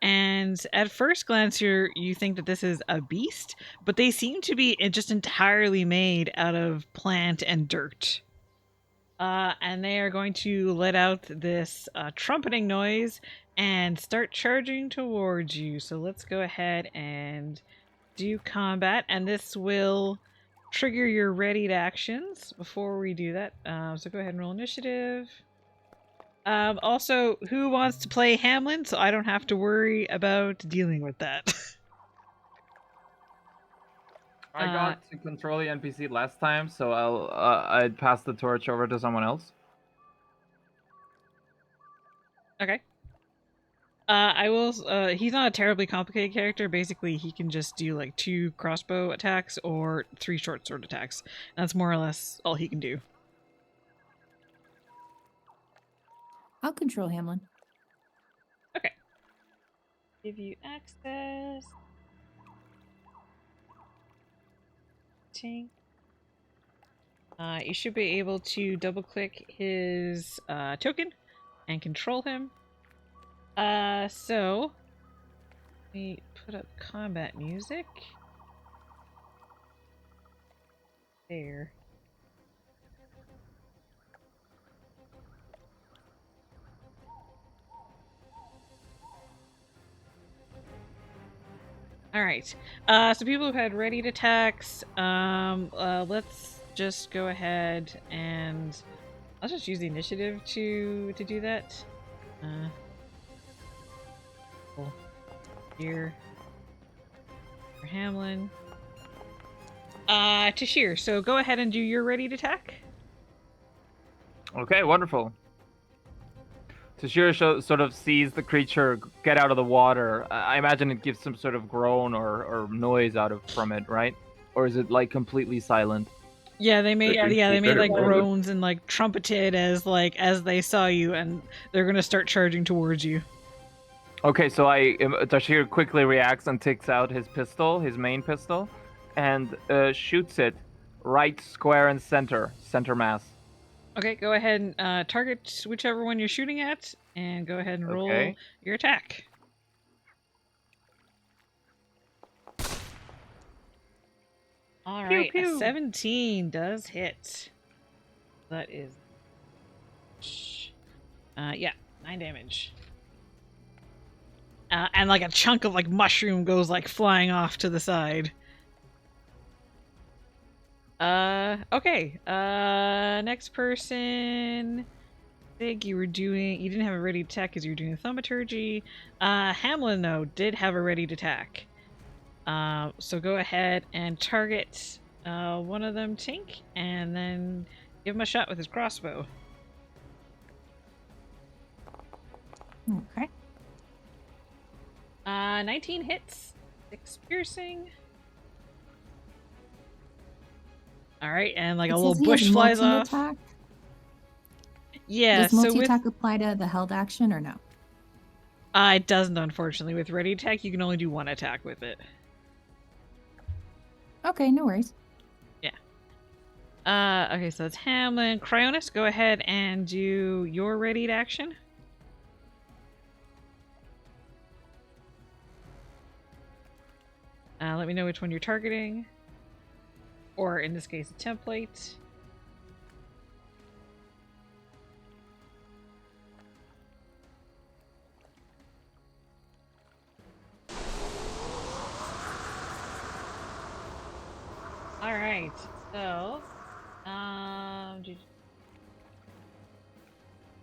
And at first glance, you think that this is a beast, but they seem to be just entirely made out of plant and dirt. And they are going to let out this trumpeting noise and start charging towards you. So let's go ahead and do combat, and this will trigger your readied actions. Before we do that, so go ahead and roll initiative. Also, who wants to play Hamlin, so I don't have to worry about dealing with that? I got to control the NPC last time, so I'd pass the torch over to someone else. Okay. I will. He's not a terribly complicated character. Basically, he can just do like 2 crossbow attacks or 3 short sword attacks. That's more or less all he can do. I'll control Hamlin. Okay. Give you access. Tink. You should be able to double click his token and control him. So let me put up combat music. There. All right. So people who've had ready to attacks, let's just go ahead and I'll just use the initiative to do that. Cool. Here for Hamlin. Tashir, so go ahead and do your ready to attack. Okay, wonderful. Tashira sort of sees the creature get out of the water. I imagine it gives some sort of groan or noise from it, right? Or is it like completely silent? Yeah, they made They like probably. groans and like trumpeted as they saw you, and they're gonna start charging towards you. Okay, so Tashir quickly reacts and takes out his pistol, his main pistol, and shoots it right square in center mass. Okay, go ahead and target whichever one you're shooting at, and go ahead and roll Okay. your attack. All right, Pew, a pew. 17 does hit. That is, yeah, 9 damage. And like a chunk of like mushroom goes like flying off to the side. Okay. Next person. I think you didn't have a ready to attack because you were doing thaumaturgy. Hamlin though did have a ready to attack. So go ahead and target one of them, Tink, and then give him a shot with his crossbow. Okay. 19 hits, 6 piercing. All right, and like It a says little he bush has flies off. multi-attack. Yeah, Does so with multi-attack apply to the held action or no? it doesn't, unfortunately. With ready attack, you can only do 1 attack with it. Okay, no worries. Okay, so it's Hamlin. Cryonis, go ahead and do your ready to action. Let me know which one you're targeting. Or in this case, a template. Alright, so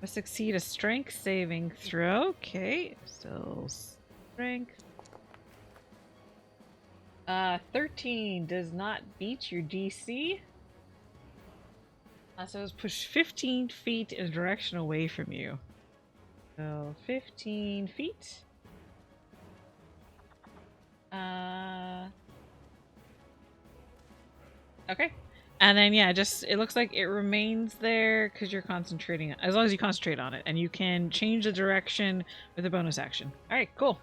must succeed a strength saving throw. Okay, so strength. 13 does not beat your DC. So it's pushed 15 feet in a direction away from you. So 15 feet. Okay. And then yeah, it looks like it remains there because you're concentrating, as long as you concentrate on it, and you can change the direction with a bonus action. All right, cool.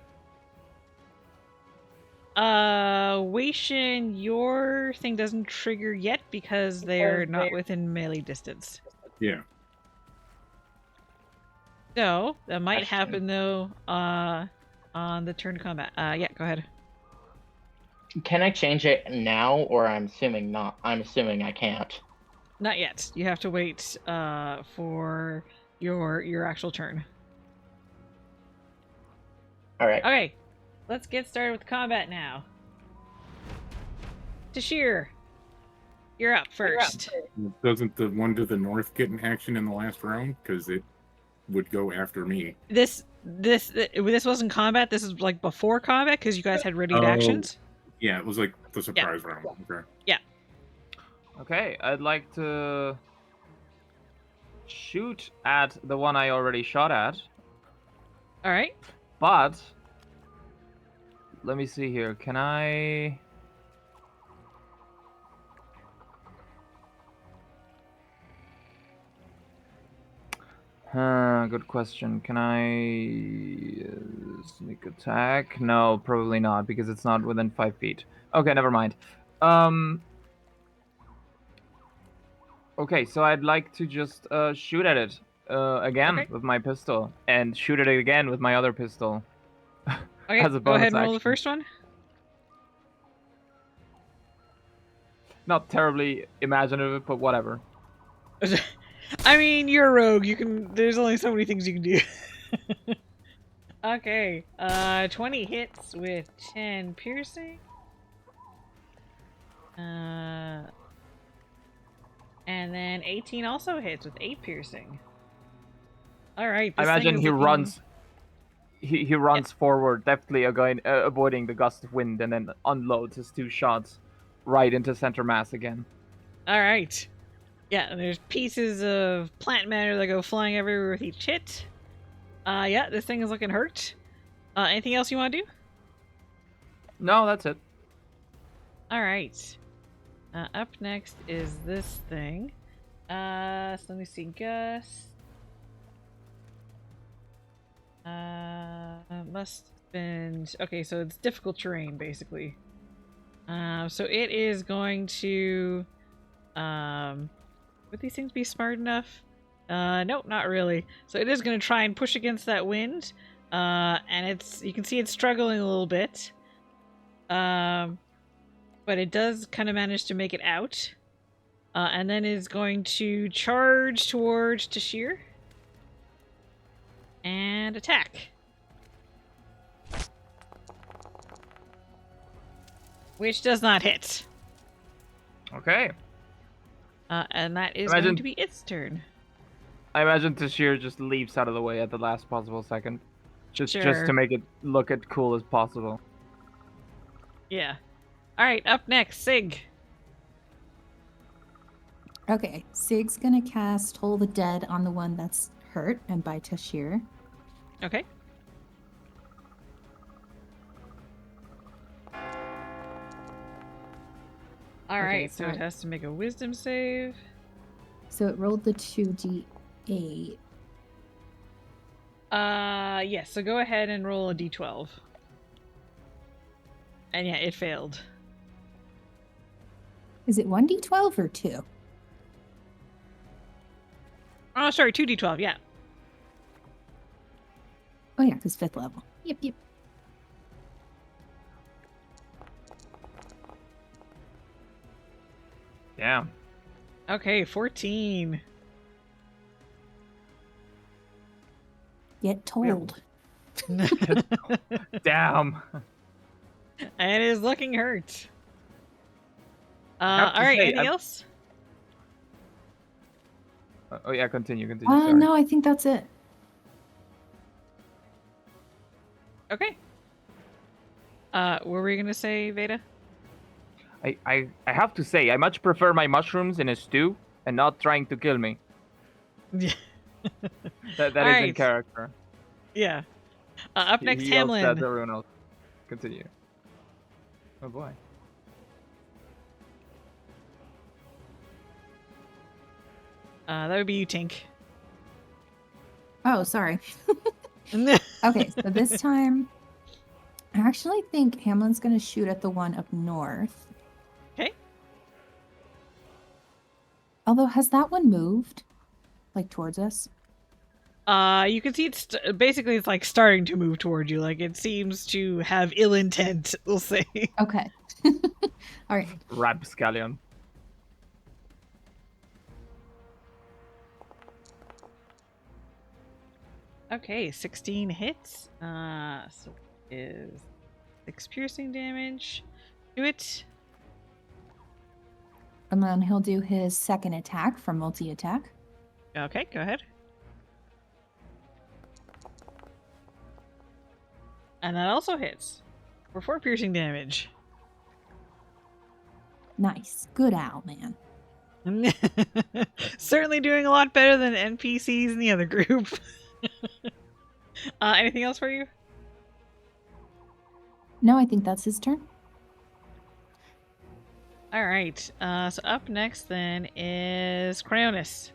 Waishin, your thing doesn't trigger yet because they're not within melee distance. Yeah. So that might happen though. On the turn combat. Yeah, go ahead. Can I change it now, or I'm assuming not? I'm assuming I can't. Not yet. You have to wait for your actual turn. All right. Okay, let's get started with combat now. Tashir, you're up first. Doesn't the one to the north get an action in the last round? Because it would go after me. This wasn't combat. This is like before combat because you guys had ready Oh. actions. Yeah, it was like the surprise round. Okay. Okay, I'd like to shoot at the one I already shot at. All right. But let me see here. Can I? Good question. Can I sneak attack? No, probably not because it's not within 5 feet. Okay, never mind. Okay, so I'd like to just shoot at it again with my pistol and shoot at it again with my other pistol. Okay, As a go ahead bonus and roll the action. first one. Not terribly imaginative, but whatever. I mean, you're a rogue. There's only so many things you can do. Okay, 20 hits with 10 piercing. And then 18 also hits with 8 piercing. Alright, I this thing imagine is he looking... runs. He runs forward, deftly avoiding the gust of wind, and then unloads his 2 shots right into center mass again. Alright. Yeah, and there's pieces of plant matter that go flying everywhere with each hit. Yeah, this thing is looking hurt. Anything else you want to do? No, that's it. Alright. Up next is this thing. So let me see. Gus. Must have been... Okay, so it's difficult terrain, basically. So it is going to... Would these things be smart enough? Nope, not really. So it is going to try and push against that wind. And you can see it's struggling a little bit. But it does kind of manage to make it out. And then is going to charge towards Tashir. And attack. Which does not hit. Okay. And that is Imagine- going to be its turn. I imagine Tashir just leaps out of the way at the last possible second. Just Sure. to make it look as cool as possible. Yeah. Alright, up next, Sig. Okay, Sig's gonna cast Toll the Dead on the one that's hurt and by Tashir. Okay. Alright, so it has to make a wisdom save. So it rolled the 2d8. Yes, so go ahead and roll a d12. And yeah, it failed. Is it 1d12 or 2? Oh, sorry, 2d12, yeah. Oh yeah, because 5th level. Yep. Yeah. Okay, 14. Get told. Damn. And it is looking hurt. have to Alright, say, anything else? Oh yeah, continue. Sorry. No, I think that's it. Okay. What were you gonna say, Vaeda? I have to say, I much prefer my mushrooms in a stew and not trying to kill me. Yeah. That is in Alright. character. Yeah. Up next, He yells Hamlin. that to everyone else. Continue. Oh boy. That would be you, Tink. Oh, sorry. Okay, so this time, I actually think Hamlin's going to shoot at the one up north. Okay. Although, has that one moved? Like, towards us? You can see it's basically it's like starting to move toward you. Like it seems to have ill intent. We'll say. Okay. All right. Rapscallion. Okay, 16 hits. So is 6 piercing damage. Do it. And then he'll do his second attack from multi-attack. Okay, go ahead. And that also hits for 4 piercing damage. Nice. Good owl, man. Certainly doing a lot better than NPCs in the other group. Anything else for you? No, I think that's his turn. All right. So up next then is Cryonis.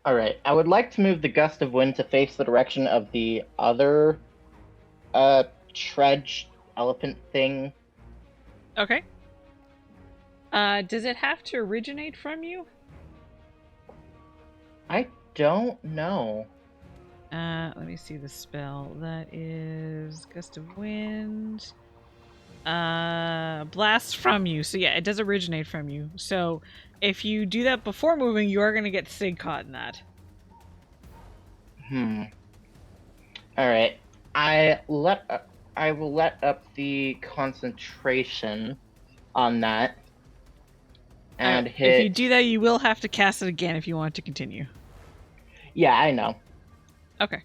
All right. I would like to move the gust of wind to face the direction of the other trudge elephant thing. Okay. Does it have to originate from you? I don't know. Let me see the spell. That is Gust of Wind. Blast from you. So yeah, it does originate from you. So if you do that before moving, you are going to get Sig caught in that. All right. I will let up the concentration on that, and hit. If you do that, you will have to cast it again if you want to continue. Yeah, I know. Okay.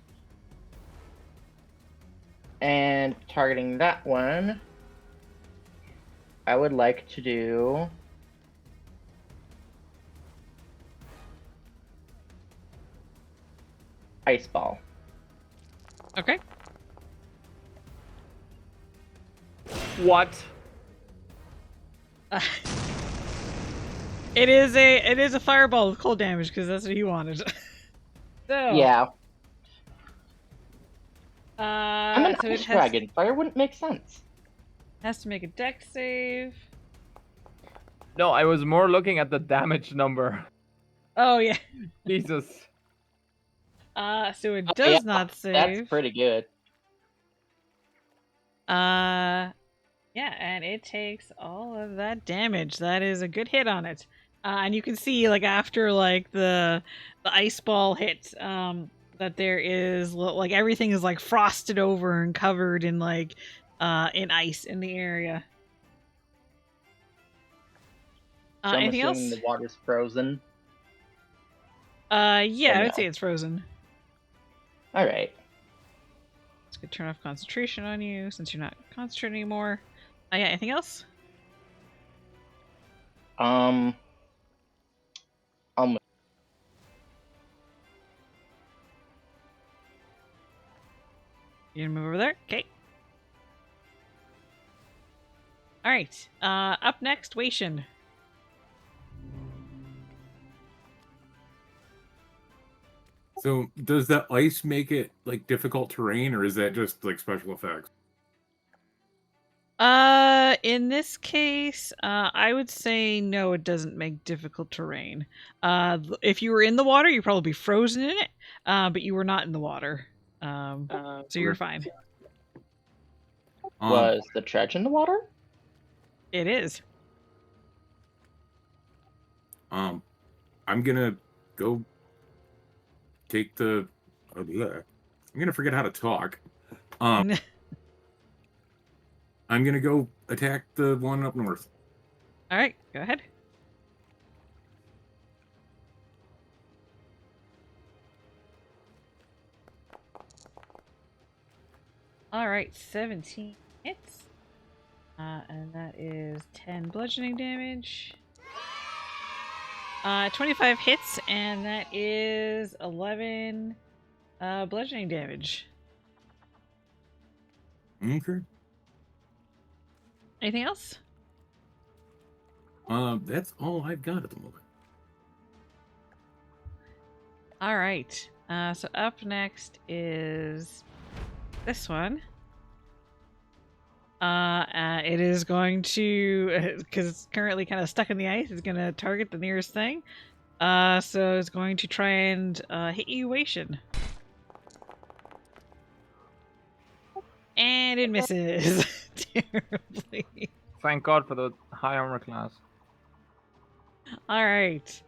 And targeting that one, I would like to do Ice Ball. Okay. What? It is a fireball with cold damage because that's what he wanted. So Yeah. I'm I'm an ice dragon. Fire wouldn't make sense. Has to make a dex save. No, I was more looking at the damage number. Oh yeah. Jesus. So it does not save. That's pretty good. Yeah, and it takes all of that damage. That is a good hit on it. And you can see, like, after like the ice ball hits, that there is like everything is like frosted over and covered in like in ice in the area. So I'm Anything else? assuming the water's frozen. Yeah, Or I would no? say it's frozen. All right. It's gonna turn off concentration on you since you're not concentrating anymore. Yeah, anything else? I'll move. You gonna move over there? Okay. Alright. Up next, Waishin. So does that ice make it like difficult terrain, or is that just like special effects? In this case, I would say no, it doesn't make difficult terrain. If you were in the water, you'd probably be frozen in it, but you were not in the water. So you're fine. Was the dredge in the water? It is. I'm gonna go take the. I'm gonna forget how to talk. I'm gonna go attack the one up north. Alright, go ahead. Alright, 17 hits. And that is 10 bludgeoning damage. 25 hits, and that is 11 bludgeoning damage. Okay. Anything else? That's all I've got at the moment. Alright. So up next is this one. It is going to, because it's currently kind of stuck in the ice, it's going to target the nearest thing. So it's going to try and hit you, Waishin. And it misses terribly. Thank God for the high armor class. Alright.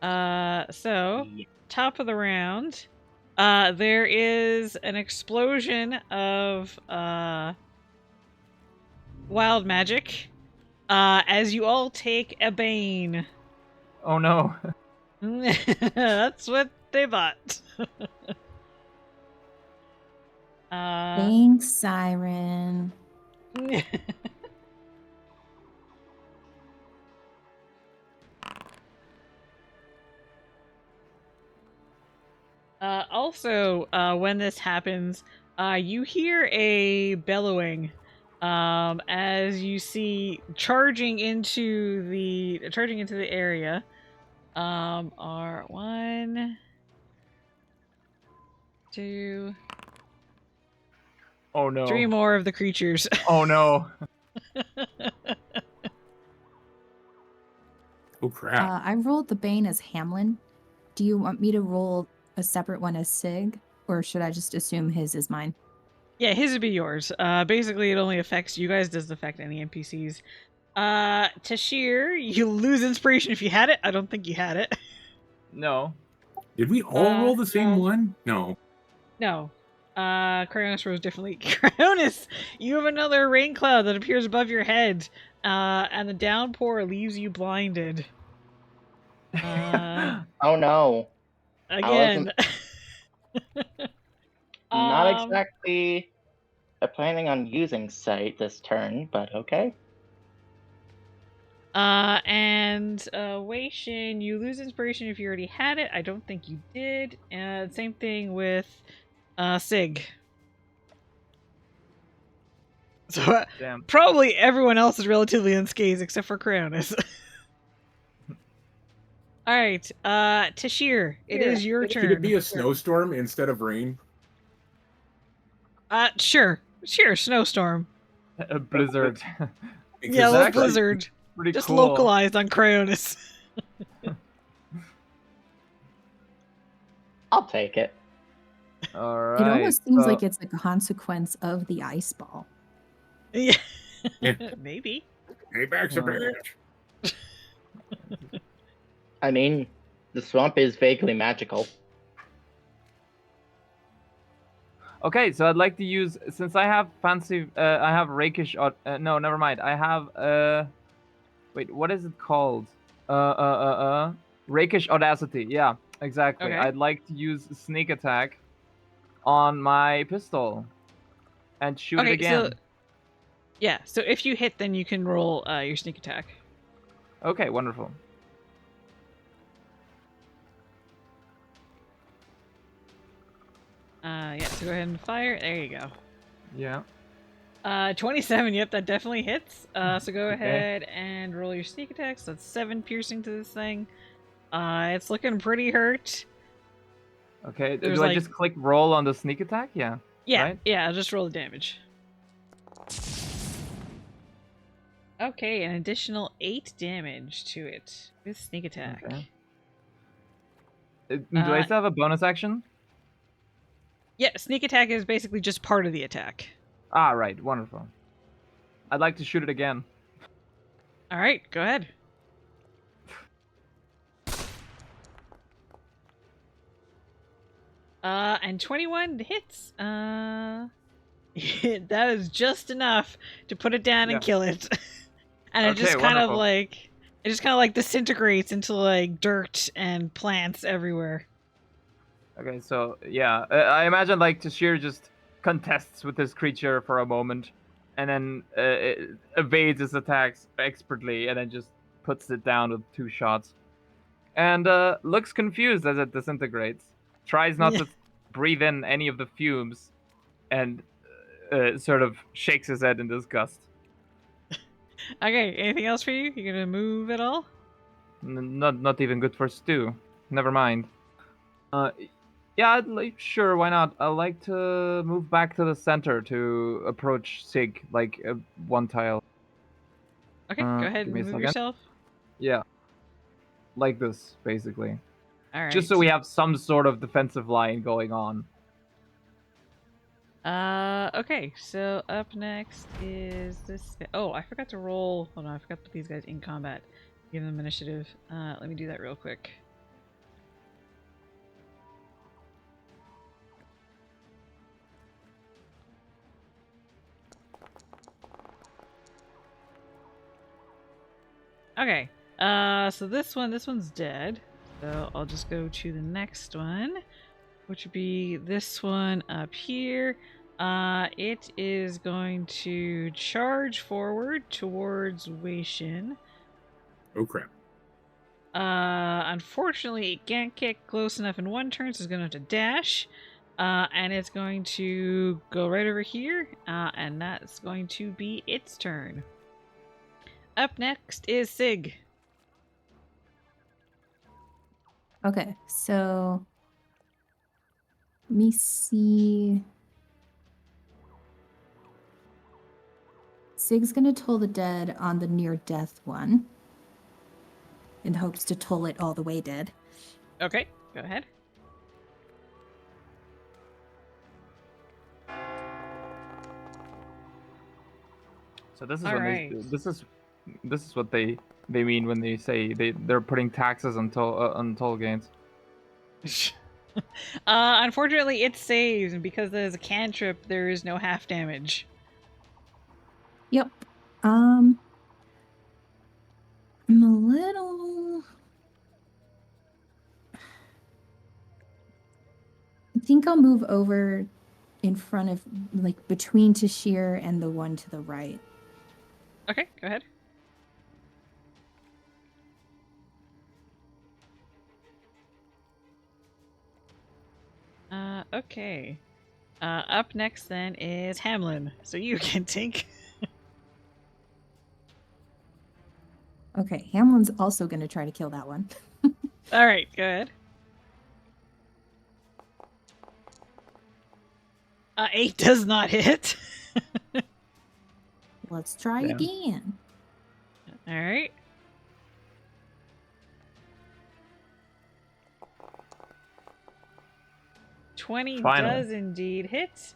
So, top of the round, there is an explosion of wild magic as you all take a bane. Oh no. That's what they bought. Thanks, Siren. Also, when this happens, you hear a bellowing as you see charging into the area are 1, 2, Oh no. 3 more of the creatures. Oh no. Oh crap! I rolled the Bane as Hamlin. Do you want me to roll a separate one as Sig? Or should I just assume his is mine? Yeah, his would be yours. Basically, it only affects you guys. Doesn't affect any NPCs. Tashir, you lose inspiration if you had it. I don't think you had it. No. Did we all roll the same no. one? No. No. Cryonis rose differently. Cryonis, you have another rain cloud that appears above your head, and the downpour leaves you blinded. Oh no. Again. Not exactly planning on using sight this turn, but okay. And Wei Shin, you lose inspiration if you already had it. I don't think you did. And same thing with Sig. So Damn. probably everyone else is relatively unscathed except for Cryonis. All right, Tashir, it is your turn. Could it be a snowstorm instead of rain? Sure, snowstorm. A blizzard. Because Yeah, a It's little actually blizzard. Pretty Just cool. localized on Cryonis. I'll take it. All right. It almost seems so- like it's a consequence of the ice ball. Yeah. Yeah. Maybe. Payback's a bitch. I mean, the swamp is vaguely magical. Okay, so I'd like to use, since I have fancy, I have rakish. No, never mind. I have wait, what is it called? Rakish audacity. Yeah, exactly. Okay. I'd like to use sneak attack on my pistol and shoot it again. So if you hit, then you can roll your sneak attack. Okay, wonderful. So go ahead and fire. There you go. Yeah. 27. Yep, that definitely hits. So go Okay. ahead and roll your sneak attack. So that's 7 piercing to this thing. It's looking pretty hurt. Okay. There's Do I like- just click roll on the sneak attack? Yeah. Yeah, Right? yeah. I'll just roll the damage. Okay, an additional 8 damage to it with sneak attack. Okay. Do I still have a bonus action? Yeah, sneak attack is basically just part of the attack. Ah, right. Wonderful. I'd like to shoot it again. All right, go ahead. And 21 hits. That is just enough to put it down Yeah. and kill it. And it Okay, just kind of wonderful. like disintegrates into like dirt and plants everywhere. Okay, so yeah, I imagine like Tashir just contests with this creature for a moment, and then it evades its attacks expertly, and then just puts it down with 2 shots, and looks confused as it disintegrates. Tries not Yeah. to breathe in any of the fumes, and sort of shakes his head in disgust. Okay, anything else for you? You gonna move at all? Not even good for stew. Never mind. Yeah, sure, why not? I'd like to move back to the center to approach Sig, like one tile. Okay, go ahead give and me a move second. yourself. Yeah, like this, basically. All right. Just so we have some sort of defensive line going on. Okay, so up next is this guy. Oh, I forgot to roll. Hold on, I forgot to put these guys in combat. Give them initiative. Let me do that real quick. Okay, so this one's dead. So I'll just go to the next one, which would be this one up here. It is going to charge forward towards Wei Shin. Oh crap. Unfortunately, it can't get close enough in one turn, so it's going to have to dash. And it's going to go right over here, and that's going to be its turn. Up next is Sig. Okay, so let me see. Sig's gonna toll the dead on the near death one in hopes to toll it all the way dead. Okay, go ahead. So this is All when right. this is what they mean when they say they're putting taxes on toll gates. Unfortunately, it saves, and because there's a cantrip, there is no half damage. Yep. I'm a little. I think I'll move over in front of, like, between Tashir and the one to the right. Okay, go ahead. Okay. Up next then is Hamlin. So you can Tink. Okay, Hamlin's also going to try to kill that one. All right, go ahead. 8 does not hit. Let's try Yeah. again. All right. $20 Finally. does indeed hit.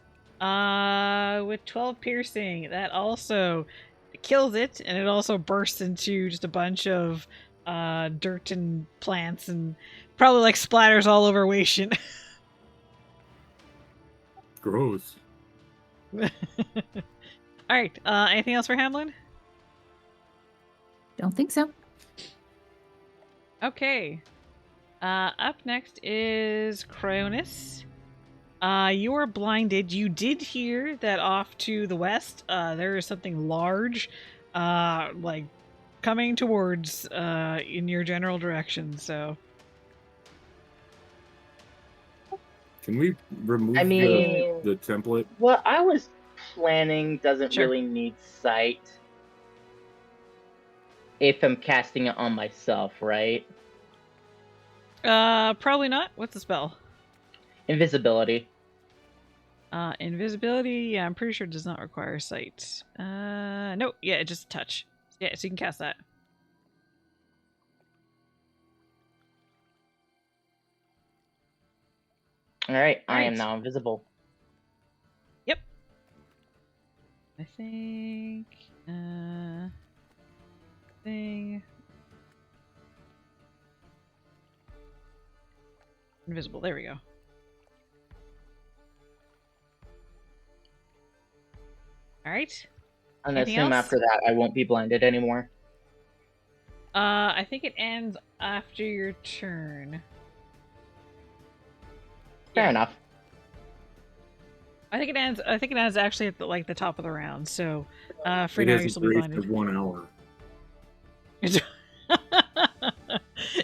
With 12 piercing, that also kills it, and it also bursts into just a bunch of dirt and plants, and probably like splatters all over Waitian. Gross. All right. Anything else for Hamlin? Don't think so. Okay. Up next is Cronus. You are blinded. You did hear that off to the west, there is something large, like coming towards in your general direction. So Can we remove I mean- the template? What I was planning doesn't Sure. really need sight. If I'm casting it on myself, right? probably not. What's the spell? Invisibility. Invisibility. Yeah, I'm pretty sure it does not require sight. No. Yeah, just a touch. Yeah, so you can cast that. Alright, I am Right. now invisible. I think. Thing. Invisible. There we go. All right. And Anything assume else? after that I won't be blinded anymore. I think it ends after your turn. Fair Yeah. enough. I think it ends. I think it ends actually at the top of the round. So, for It now, has you'll a still be duration blinded. of 1 hour.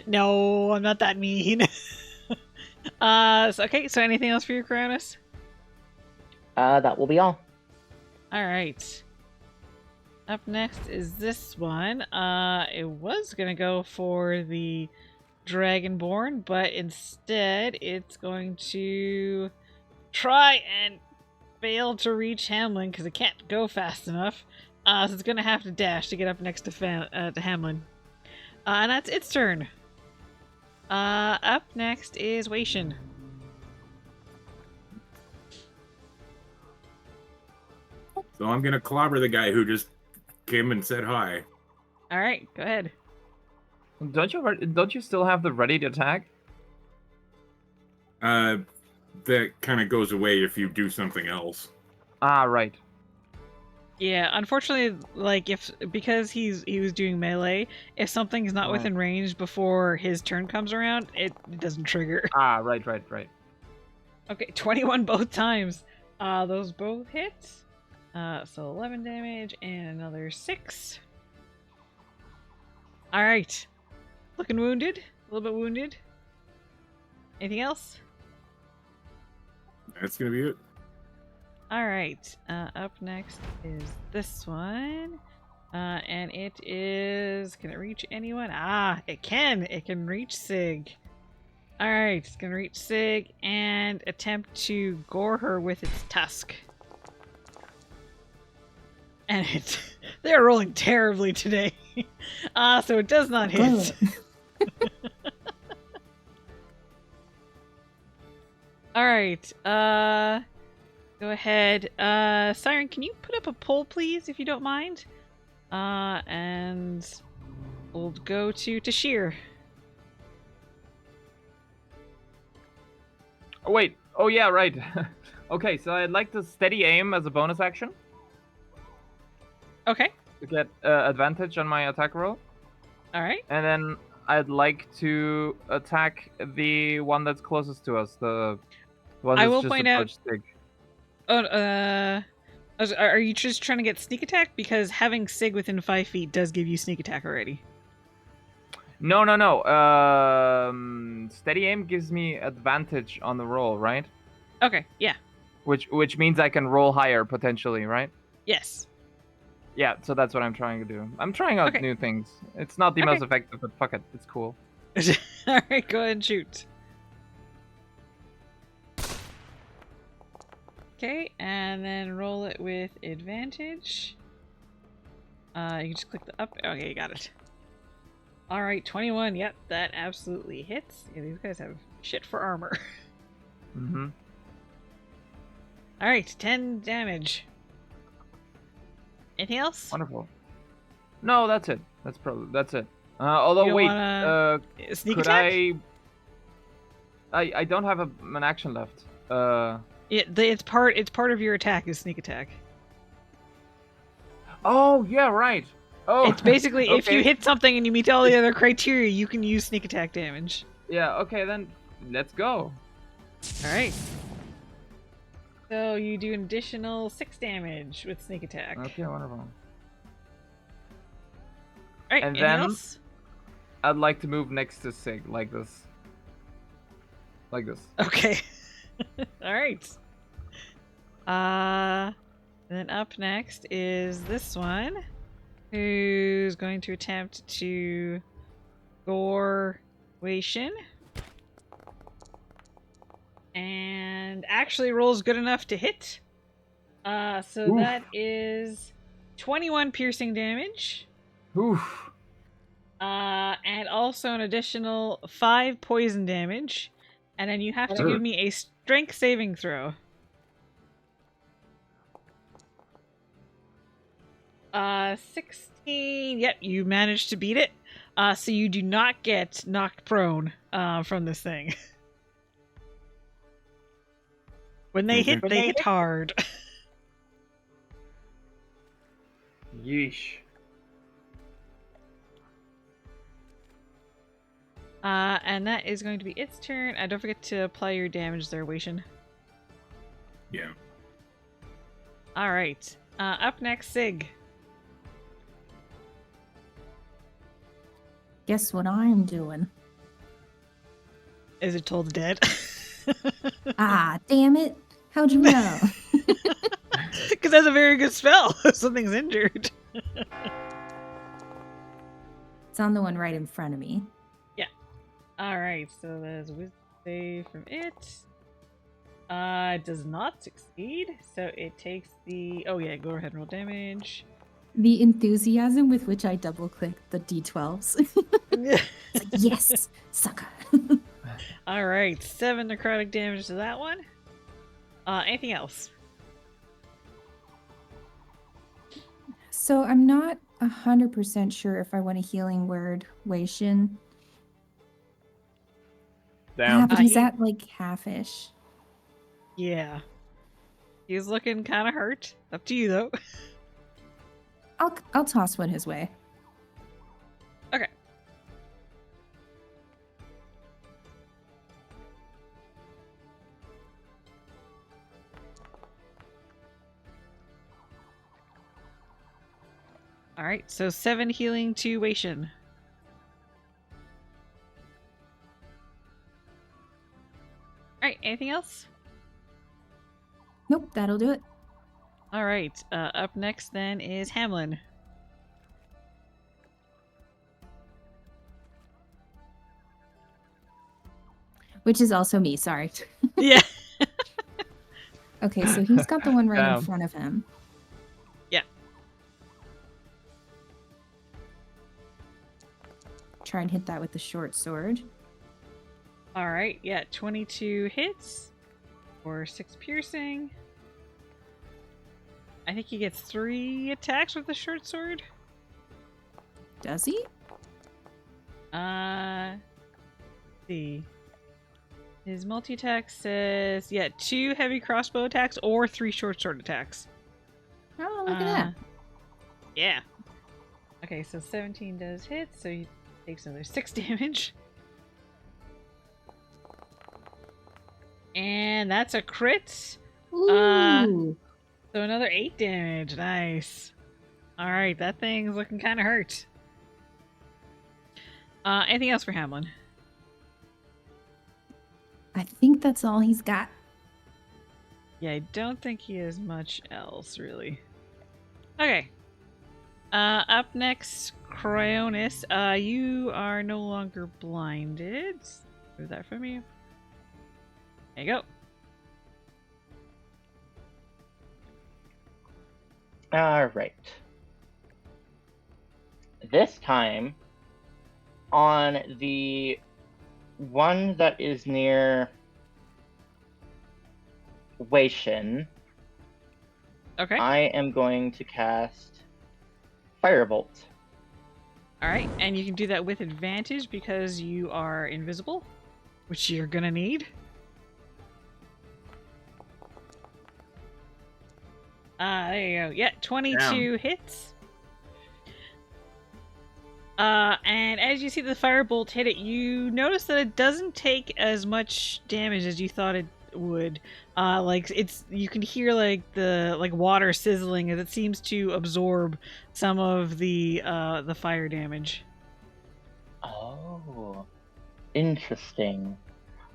No, I'm not that mean. Okay. So, anything else for your Cronus? That will be all. All right. Up next is this one. It was gonna go for the Dragonborn, but instead it's going to try and fail to reach Hamlin because it can't go fast enough. So it's gonna have to dash to get up next to Hamlin. And that's its turn. Up next is Waitian. So I'm gonna clobber the guy who just came and said hi. All right, go ahead. Don't you still have the ready to attack? That kind of goes away if you do something else. Ah, right. Yeah, unfortunately, like because he was doing melee, if something's not Right. within range before his turn comes around, it doesn't trigger. Ah, right. Okay, 21 both times. Those both hits. So 11 damage and another 6. All right, looking wounded, a little bit wounded. Anything else? That's gonna be it. All right. Up next is this one. And it is... Can it reach anyone? Ah, it can. It can reach Sig. All right. It's going to reach Sig and attempt to gore her with its tusk. And it... They're rolling terribly today. So it does not hit. Good. All right. Go ahead. Siren, can you put up a poll, please, if you don't mind? And we'll go to Tashir. Oh, wait. Oh, yeah, right. Okay, so I'd like to steady aim as a bonus action Okay. to get advantage on my attack roll. All right. And then I'd like to attack the one that's closest to us. The one I that's will just point out- approached Stig. Oh, are you just trying to get sneak attack? Because having Sig within 5 feet does give you sneak attack already. No. Steady aim gives me advantage on the roll, right? Okay. Yeah. Which means I can roll higher potentially, right? Yes. Yeah, so that's what I'm trying to do. I'm trying out Okay. new things. It's not the Okay. most effective, but fuck it, it's cool. All right. Go ahead and shoot. Okay, and then roll it with advantage. You can just click the up. Okay, you got it. All right, 21. Yep, that absolutely hits. Yeah, these guys have shit for armor. Mm-hmm. All right, 10 damage. Anything else? Wonderful. No, that's it. That's it. Although You wait, wanna sneak could attack? I don't have an action left. It's part of your attack is sneak attack. Oh yeah, right. Oh, It's basically if you okay. hit something and you meet all the other criteria, you can use sneak attack damage. Yeah. Okay, then let's go. All right. So you do an additional 6 damage with sneak attack. Okay, wonderful. All right. And anything then- else? I'd like to move next to Sig, like this. Like this. Okay. All right. Then up next is this one, who's going to attempt to gore Wei-Shin. And actually rolls good enough to hit. So Oof. that is 21 piercing damage. Oof. And also an additional 5 poison damage. And then you have to Sure. give me a strength saving throw. 16. Yep, you managed to beat it. So you do not get knocked prone from this thing. When they hit, they hit hard. Yeesh. And that is going to be its turn. Don't forget to apply your damage there, Wei-Shin. Yeah. All right. Up next, Sig. Guess what I'm doing? Is it told dead? Ah, damn it. How'd you know? Because that's a very good spell. If something's injured. It's on the one right in front of me. All right. So there's wisdom save from it. It does not succeed. So it takes the. Oh yeah, go ahead and roll damage. The enthusiasm with which I double clicked the D12s. It's like, yes, sucker. All right, 7 necrotic damage to that one. Anything else? So I'm not 100% sure if I want a healing word, Wei-Shin. Yeah, Damn. but he's he- at like half-ish. Yeah. He's looking kind of hurt. Up to you, though. I'll toss one his way. Okay. All right, so 7 healing to Wei-Shin. All right, anything else? Nope, that'll do it. All right, up next then is Hamlin. Which is also me, sorry. Yeah. Okay, so he's got the one right in Damn. front of him. Yeah. Try and hit that with the short sword. All right, yeah, 22 hits for 6 piercing. I think he gets 3 attacks with the short sword. Does he? Let's see. His multi-attack says, yeah, 2 heavy crossbow attacks or 3 short sword attacks. Oh, look at that. Yeah. Okay, so 17 does hit, so he takes another 6 damage. And that's a crit. Ooh. So another 8 damage. Nice. Alright, that thing's looking kind of hurt. Anything else for Hamlin? I think that's all he's got. Yeah, I don't think he has much else, really. Okay. Up next, Cryonis. You are no longer blinded. Move that from you. There you go. Alright. This time, on the one that is near Weishin, Okay. I am going to cast Firebolt. Alright, and you can do that with advantage because you are invisible, which you're gonna need. There you go. Yeah, 22 hits. And as you see the firebolt hit it, you notice that it doesn't take as much damage as you thought it would. You can hear the water sizzling as it seems to absorb some of the fire damage. Oh, interesting.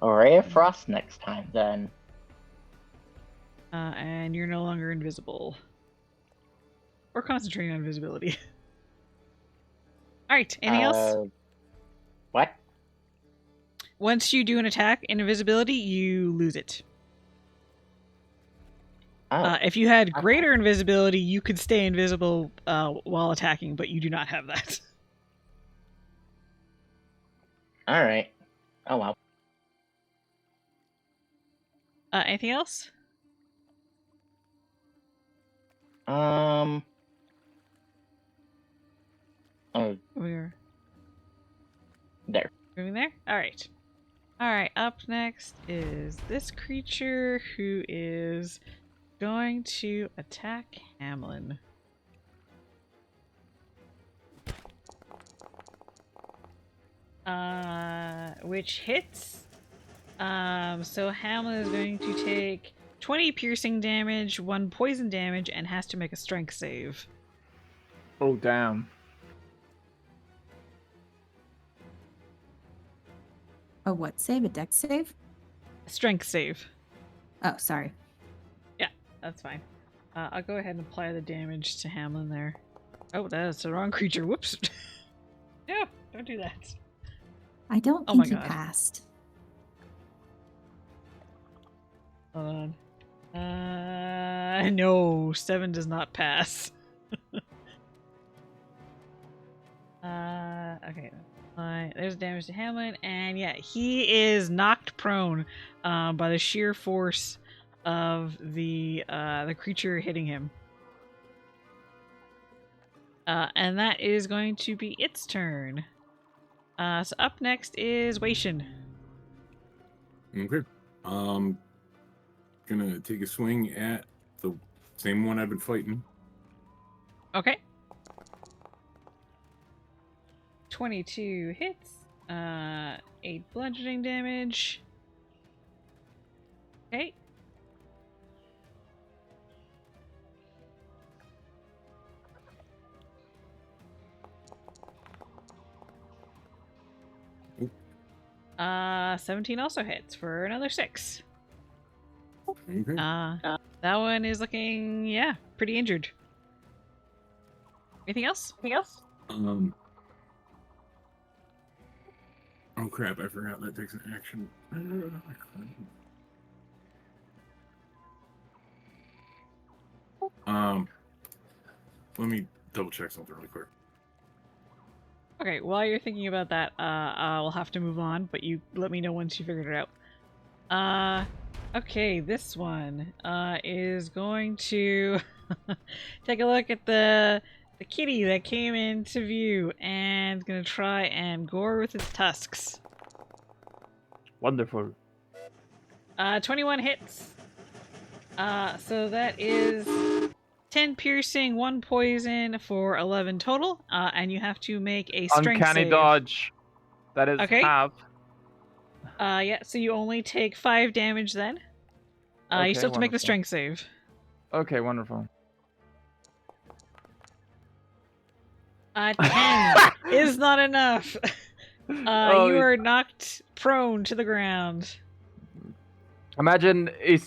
A Ray of Frost next time, then. And you're no longer invisible. Or concentrating on invisibility. Alright, anything else? What? Once you do an attack in invisibility, you lose it. Oh, If you had okay. greater invisibility, you could stay invisible while attacking, but you do not have that. Alright. Oh well. Anything else? Oh, We're there. moving there? Alright. Alright, up next is this creature who is going to attack Hamlin. Which hits. So Hamlin is going to take 20 piercing damage, 1 poison damage, and has to make a strength save. Oh, damn. A what save? A dex save? A strength save. Oh, sorry. Yeah, that's fine. I'll go ahead and apply the damage to Hamlin there. Oh, that's the wrong creature. Whoops. No, don't do that. I don't Oh my think you God. passed. Hold on. No, 7 does not pass. Okay. There's damage to Hamlin, and yeah, he is knocked prone by the sheer force of the creature hitting him. And that is going to be its turn. So up next is Weishin. Okay. Gonna take a swing at the same one I've been fighting. Okay. 22 hits. 8 bludgeoning damage. Okay. Oop. 17 also hits for another 6. Okay. That one is looking, yeah, pretty injured. Anything else? Oh crap, I forgot that takes an action. Let me double check something really quick. Okay, while you're thinking about that, I'll have to move on, but you let me know once you figured it out. Okay, this one is going to take a look at the kitty that came into view and gonna try and gore with its tusks. Wonderful. 21 hits. So that is 10 piercing, 1 poison for 11 total. And you have to make a strength Uncanny save. dodge. That is Okay. half. Yeah, so you only take 5 damage then. Okay, you still have to make the wonderful. strength save. Okay, wonderful. 10 is not enough. Oh, You are knocked prone to the ground. Imagine it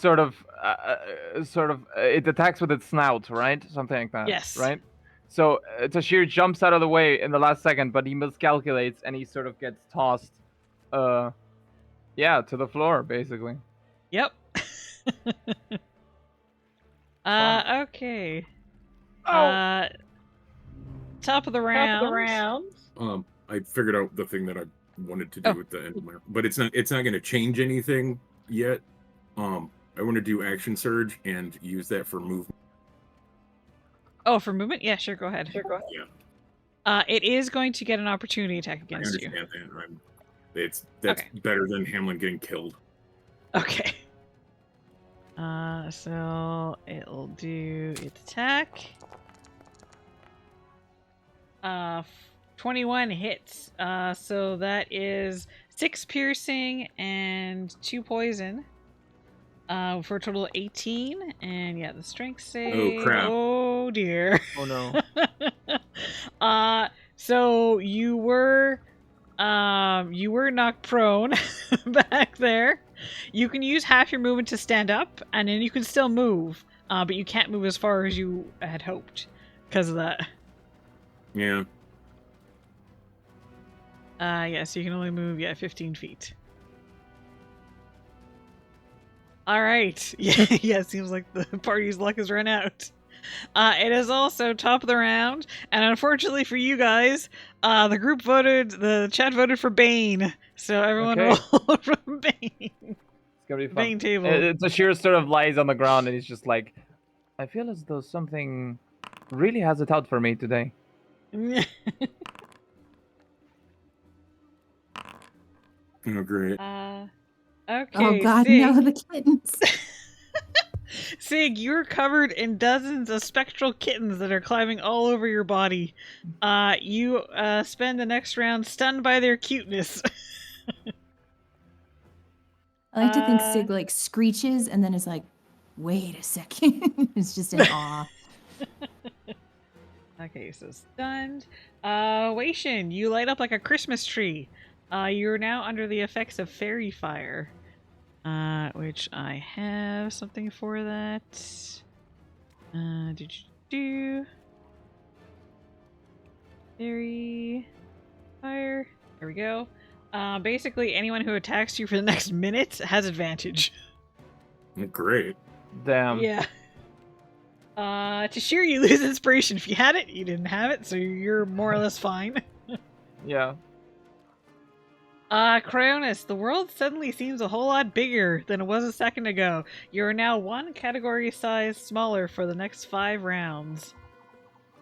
it attacks with its snout, right? Something like that. Yes. Right. So Tashir jumps out of the way in the last second, but he miscalculates and he sort of gets tossed, to the floor basically. Yep. Fun. Okay. Oh. Top of the round. I figured out the thing that I wanted to do at the end of my, but it's not going to change anything yet. I want to do action surge and use that for movement. Oh, for movement? Yeah, sure, go ahead. Yeah. It is going to get an opportunity attack against you. I understand that. That's better than Hamlin getting killed. Okay. So it'll do its attack. 21 hits. So that is 6 piercing and 2 poison. For a total of 18. And yeah, the strength save. Oh crap. Oh dear. Oh no. So you were knocked prone back there. You can use half your movement to stand up, and then you can still move, but you can't move as far as you had hoped because of that. Yeah. So you can only move 15 feet. All right. Yeah. It seems like the party's luck has run out. It is also top of the round, and unfortunately for you guys, the chat voted for Bane, so everyone rolled from Bane. It's gonna be fun. Bane table. Tashir sort of lies on the ground and he's just like, I feel as though something really has it out for me today. Oh great. Okay. Oh God, Sig. no, the kittens. Sig, you're covered in dozens of spectral kittens that are climbing all over your body. You spend the next round stunned by their cuteness. I like to think Sig like screeches and then is like, wait a second. It's just in awe. Okay, so stunned. Waishin, you light up like a Christmas tree. You're now under the effects of fairy fire. Which I have something for that. Fairy fire. There we go. Basically, anyone who attacks you for the next minute has advantage. Great. Damn. Yeah. Tashir, you lose inspiration. If you had it, you didn't have it, so you're more or less fine. Yeah. Cryonis, the world suddenly seems a whole lot bigger than it was a second ago. You're now 1 category size smaller for the next 5 rounds.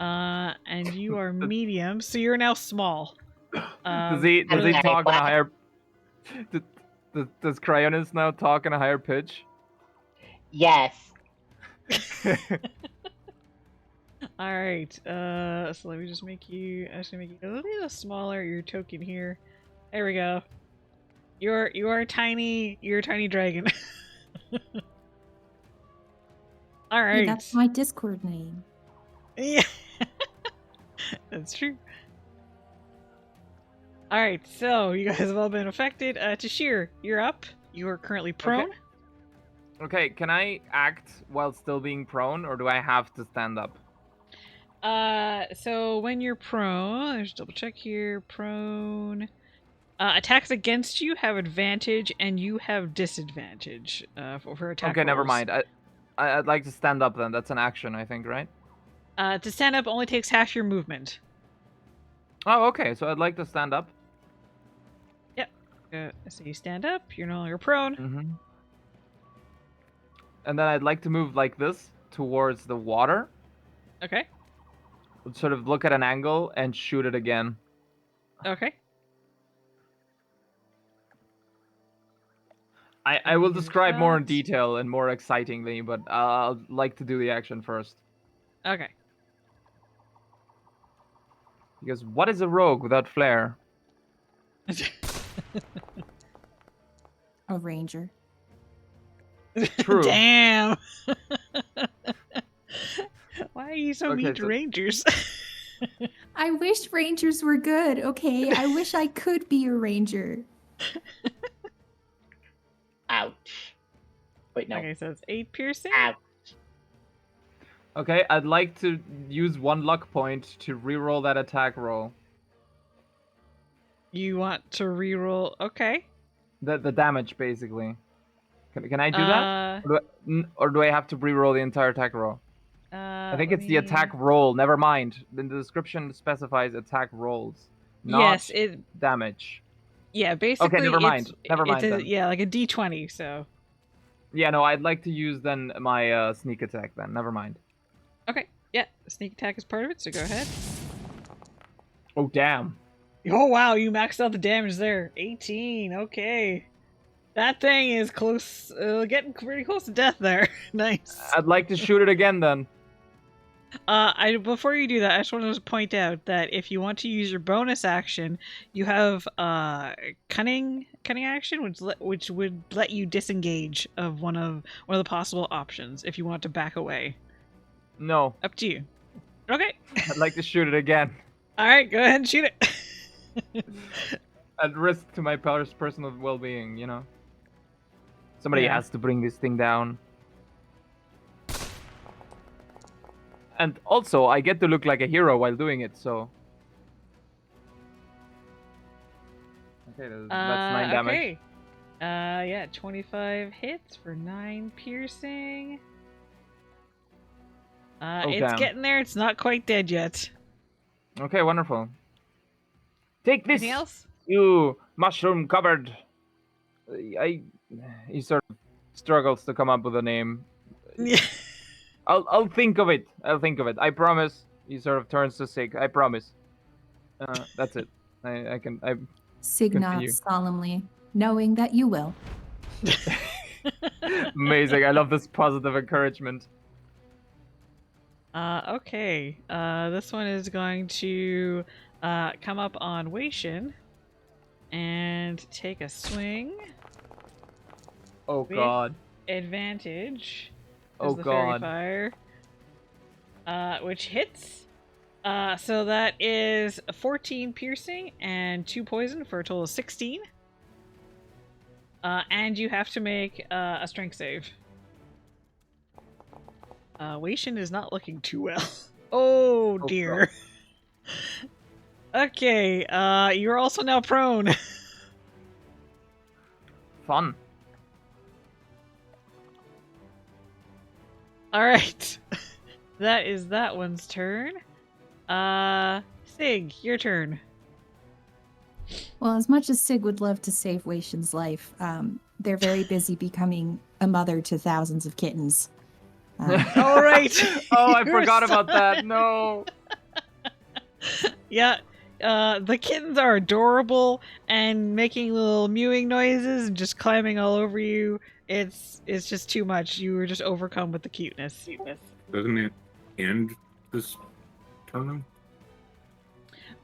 And you are medium, so you're now small. Does he talk in a higher... Does Cryonis now talk in a higher pitch? Yes. Alright, so let me just make you a little smaller, your token here. There we go. You're a tiny dragon. Alright. Hey, that's my Discord name. Yeah. That's true. Alright, so you guys have all been affected. Tashir, you're up. You are currently prone. Okay, can I act while still being prone, or do I have to stand up? So when you're prone, let's double check here. Prone. Attacks against you have advantage, and you have disadvantage for attack. Okay, never rolls. mind. I'd like to stand up then. That's an action, I think, right? To stand up only takes half your movement. Oh, okay. So I'd like to stand up. Yep. So you stand up. You're no longer prone. Mm-hmm. And then I'd like to move like this towards the water. Okay. Sort of look at an angle and shoot it again. I will describe more in shots. detail and more excitingly, but I'll like to do the action first. Okay. Because what is a rogue without flair? A ranger. True. Damn. Why are you so Okay, mean to so- rangers? I wish rangers were good, okay? I wish I could be a ranger. Ouch. Wait, no. Okay, so it's 8 piercing. Ouch. Okay, I'd like to use 1 luck point to reroll that attack roll. You want to reroll? Okay. The damage, basically. Can I do that? Or do I have to reroll the entire attack roll? I think it's the attack roll. Never mind. The description specifies attack rolls, not Yes, it. damage. Yeah, basically. never mind. Never mind It's then. yeah, like a D20. So. Yeah, no, I'd like to use then my sneak attack then. Never mind. Okay. Yeah, sneak attack is part of it. So go ahead. Oh, damn. Oh wow, you maxed out the damage there. 18. Okay. That thing is close, getting pretty close to death there. Nice. I'd like to shoot it again then. Before you do that, I just wanted to point out that if you want to use your bonus action, you have cunning action, which would let you disengage of one of the possible options if you want to back away. No, Up to you. Okay. I'd like to shoot it again. All right, go ahead and shoot it. At risk to my personal well-being, you know. Somebody Yeah. has to bring this thing down. And also, I get to look like a hero while doing it, so... Okay, that's 9 damage. Okay. Yeah, 25 hits for 9 piercing. It's damn. getting there. It's not quite dead yet. Okay, wonderful. Take this, Anything else? you mushroom cupboard. He sort of struggles to come up with a name. Yeah. I'll think of it. I promise. He sort of turns to Sig. I promise. That's it. I Sig Continue. nods solemnly, knowing that you will. Amazing. I love this positive encouragement. Okay. This one is going to come up on Waishin and take a swing. Oh With god. Advantage. Oh Is the fairy god. fire. Which hits. So that is 14 piercing and 2 poison for a total of 16. And you have to make a strength save. Waishin is not looking too well. Oh dear. Okay, you're also now prone. Fun. Alright. That is that one's turn. Sig, your turn. Well, as much as Sig would love to save Waishin's life, they're very busy becoming a mother to thousands of kittens. Alright. Oh, I forgot about that. No. Yeah, the kittens are adorable and making little mewing noises and just climbing all over you. It's just too much. You were just overcome with the cuteness. Doesn't it end this turn?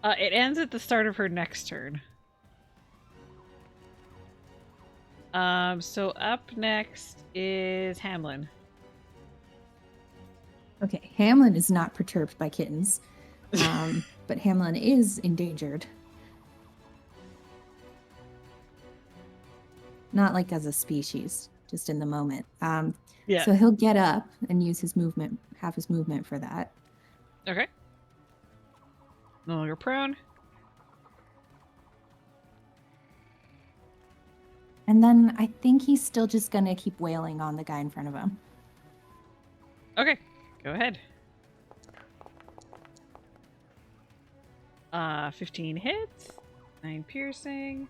It ends at the start of her next turn. So up next is Hamlin. Okay, Hamlin is not perturbed by kittens, but Hamlin is endangered. Not like as a species, just in the moment. Yeah. So he'll get up and use his movement, have his movement for that. Okay. No longer prone. And then I think he's still just gonna keep wailing on the guy in front of him. Okay, go ahead. 15 hits, 9 piercing.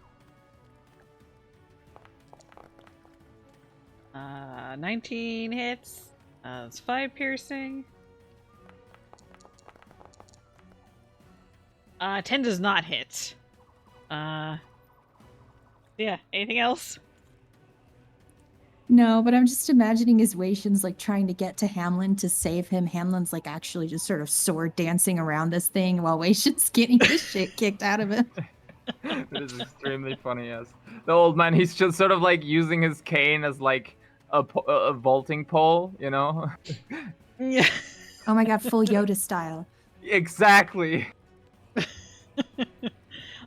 19 hits. That's 5 piercing. 10 does not hit. Yeah, anything else? No, but I'm just imagining as Waitian's like trying to get to Hamlin to save him. Hamlin's like actually just sort of sword dancing around this thing while Waitian's getting the shit kicked out of him. That is extremely funny. Yes, the old man. He's just sort of like using his cane as like a vaulting pole. You know. Yeah. Oh my god, full Yoda style. Exactly.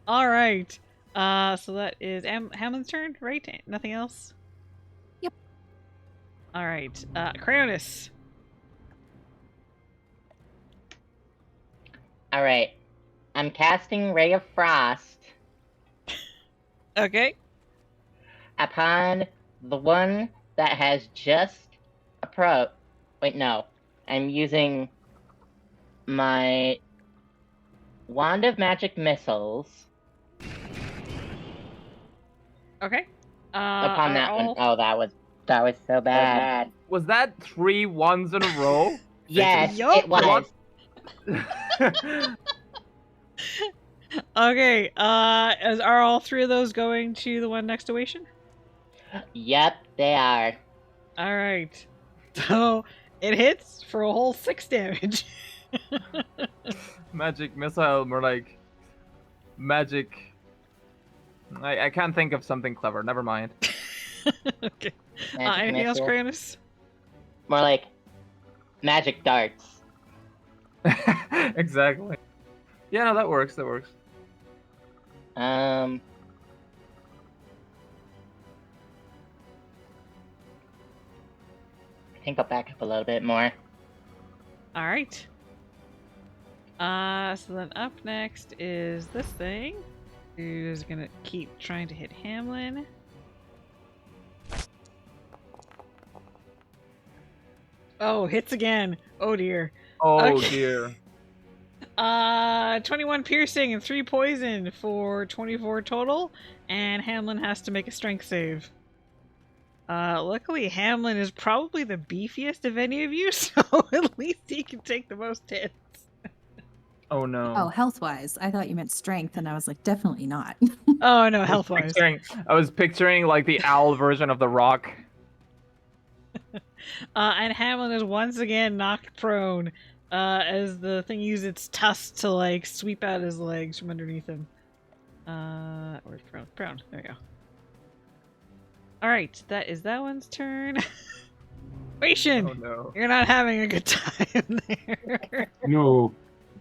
All right. So that is Hamlin's turn, right? Nothing else. Yep. All right. Cryonis. All right. I'm casting Ray of Frost Okay. upon the one that has just approached. Wait, no. I'm using my Wand of Magic Missiles Okay. upon are that all... one. Oh, that was so bad. Was that 3 ones in a row? Yes, Yup. it was. Okay. Are all 3 of those going to the one next to Waitian? Yep, they are. All right. So it hits for a whole 6 damage. Magic missile, more like magic. I can't think of something clever. Never mind. Okay. Magic Anything else, missile. Cryonis? More like magic darts. Exactly. Yeah, no, that works. That works. I think I'll back up a little bit more. All right. So then up next is this thing, who's gonna keep trying to hit Hamlin. Oh, hits again. Oh dear. Oh Okay. dear. 21 piercing and 3 poison for 24 total, and Hamlin has to make a strength save. Luckily Hamlin is probably the beefiest of any of you, so at least he can take the most hits. Oh no. Oh, health wise. I thought you meant strength, and I was like, definitely not. Oh no, health wise. I was picturing like the owl version of the rock. And Hamlin is once again knocked prone as the thing uses its tusks to like sweep out his legs from underneath him. Where's prone? Prone. There we go. All right, that is that one's turn. Waitian, Oh no. you're not having a good time there. No,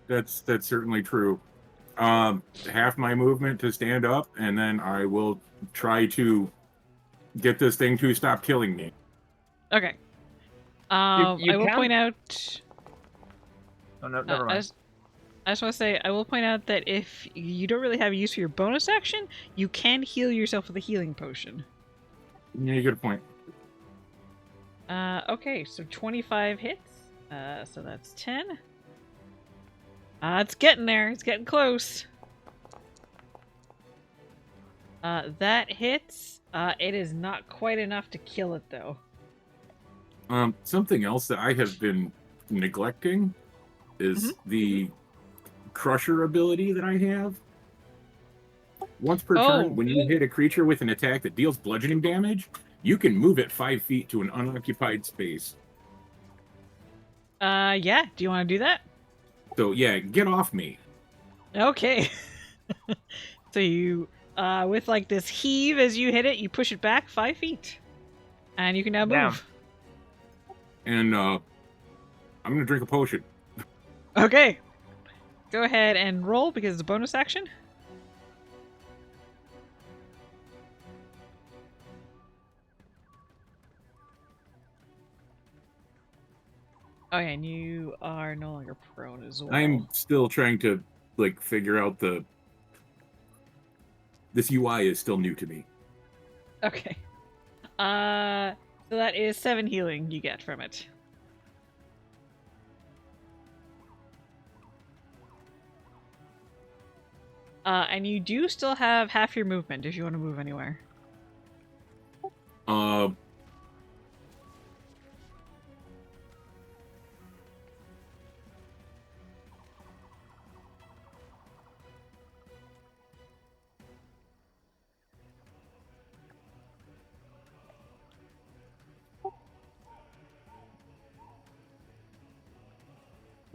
that's certainly true. Half my movement to stand up, and then I will try to get this thing to stop killing me. Okay. You I will can- point out. Oh no, never mind. I just want to say, I will point out that if you don't really have use for your bonus action, you can heal yourself with a healing potion. Yeah, you get a point. Okay, so 25 hits. So that's 10. It's getting there. It's getting close. That hits. It is not quite enough to kill it, though. Something else that I have been neglecting is the Crusher ability that I have. Once per turn, when you hit a creature with an attack that deals bludgeoning damage, you can move it 5 feet to an unoccupied space. Yeah. Do you want to do that? So yeah, get off me. Okay. So you, with like this heave as you hit it, you push it back 5 feet. And you can now move. And I'm gonna drink a potion. Okay. Go ahead and roll because it's a bonus action. Oh yeah, and you are no longer prone as well. I'm still trying to like figure out this UI is still new to me. Okay. So that is 7 healing you get from it. And you do still have half your movement if you want to move anywhere.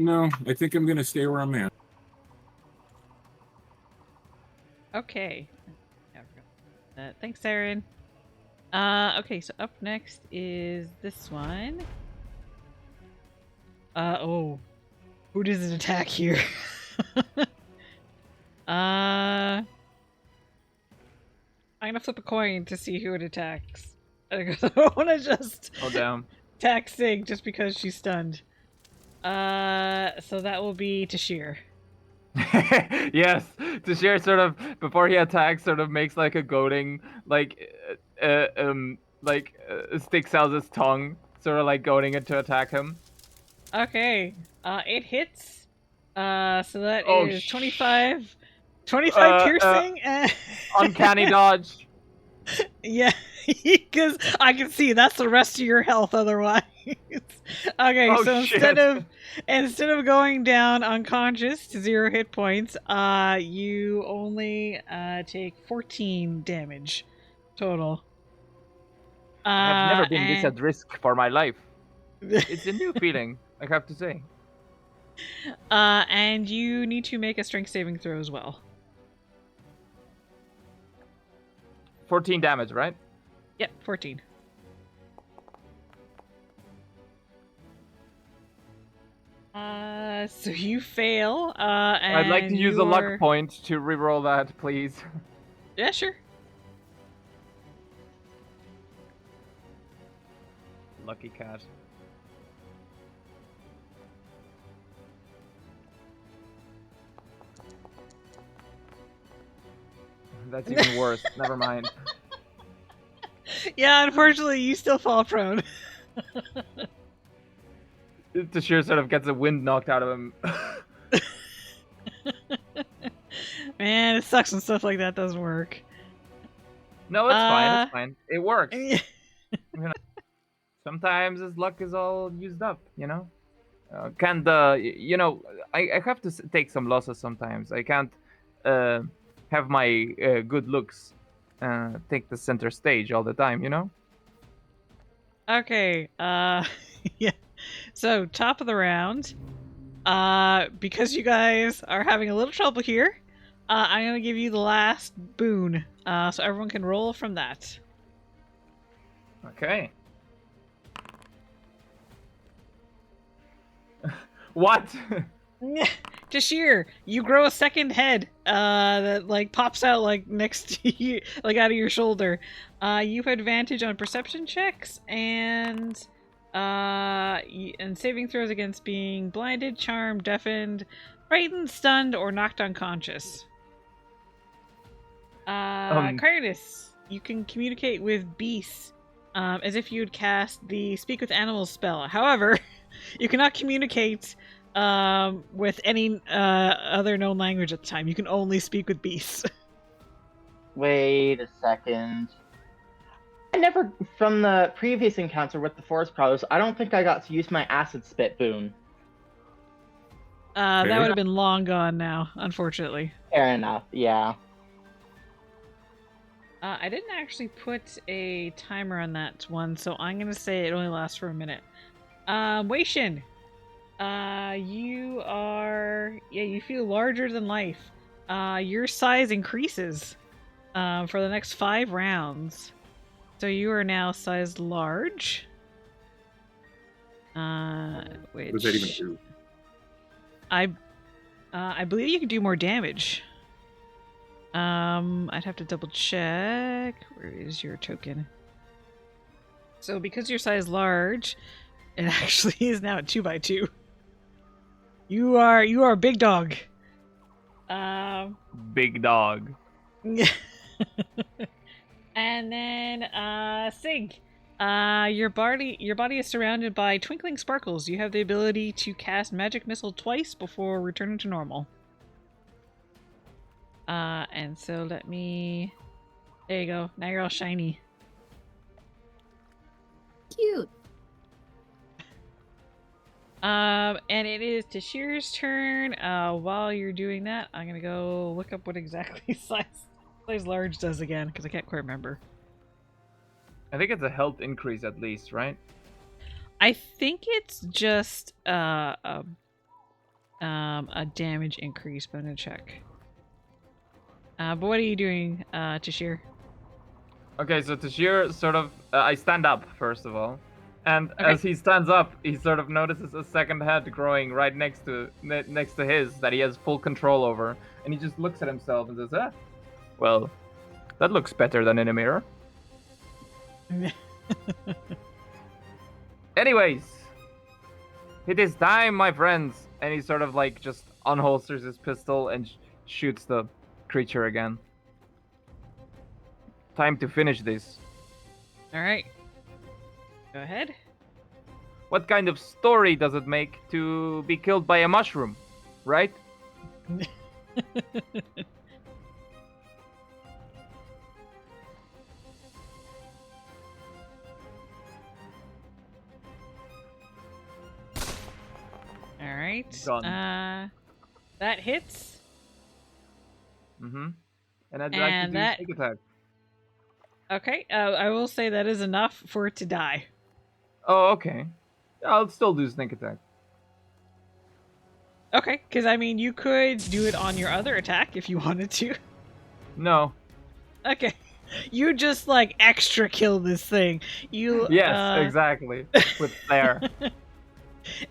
No, I think I'm gonna stay where I'm at. Okay. Yeah, I forgot that. Thanks, Aaron. Okay, so up next is this one. Oh. Who does it attack here? I'm gonna flip a coin to see who it attacks. I don't wanna just Oh damn. attack Sig just because she's stunned. So that will be Tashir. Yes, Tashir sort of before he attacks, sort of makes like a goading, sticks out his tongue, sort of like goading it to attack him. Okay. It hits. So that Oh, is 25. 25 piercing. Uncanny dodge. Yeah, because I can see that's the rest of your health otherwise. Okay, Oh, so shit. instead of going down unconscious to 0 hit points, you only take 14 damage total. I've never been this and- at risk for my life. It's a new feeling, I have to say. and you need to make a strength saving throw as well. 14 damage, right? Yep, 14. So you fail. I'd like to use a luck point to reroll that, please. Yeah, sure. Lucky cat. That's even worse. Never mind. Yeah, unfortunately, you still fall prone. Tashir sort of gets the wind knocked out of him. Man, it sucks when stuff like that doesn't work. No, it's fine. It's fine. It works. Yeah. Sometimes his luck is all used up, you know? I have to take some losses sometimes. I can't have my good looks take the center stage all the time, you know? Okay, yeah. So, top of the round. Because you guys are having a little trouble here, I'm gonna give you the last boon. So everyone can roll from that. Okay. What? Tashir, you grow a second head that like pops out like next to you, like out of your shoulder. You have advantage on perception checks and saving throws against being blinded, charmed, deafened, frightened, stunned, or knocked unconscious. Curtis, you can communicate with beasts as if you had cast the Speak with Animals spell. However, you cannot communicate with any other known language at the time. You can only speak with beasts. Wait a second. I never, from the previous encounter with the Forest Prowlers, I don't think I got to use my Acid Spit boon. That would have been long gone now, unfortunately. Fair enough, yeah. I didn't actually put a timer on that one, so I'm gonna say it only lasts for a minute. Wei-Shin, you feel larger than life. Your size increases for the next 5 rounds. So you are now sized large. Which What does that even do? I believe you can do more damage. I'd have to double check. Where is your token? So because your size large, it actually is now at 2x2. You are a big dog. Big dog. And then Sig. Your body is surrounded by twinkling sparkles. You have the ability to cast magic missile twice before returning to normal. And so let me... There you go. Now you're all shiny. Cute. And it is Tashir's turn. While you're doing that, I'm gonna go look up what exactly size large does again, because I can't quite remember. I think it's a health increase at least, right? I think it's just a damage increase, but I'm gonna check. But what are you doing, Tashir? Okay, so Tashir sort of, I stand up first of all, and Okay. as he stands up, he sort of notices a second head growing right next to his that he has full control over, and he just looks at himself and says, "Ah, well, that looks better than in a mirror." Anyways, it is time, my friends, and he sort of like just unholsters his pistol and shoots the creature again. Time to finish this. All right. Go ahead. What kind of story does it make to be killed by a mushroom, right? All right. Done. That hits. Mm-hmm. And I'd like to And do that- sneak attack. Okay. I will say that is enough for it to die. Oh, okay. I'll still do sneak attack. Okay, because I mean, you could do it on your other attack if you wanted to. No. Okay. You just like extra kill this thing. You Yes, exactly. With flair.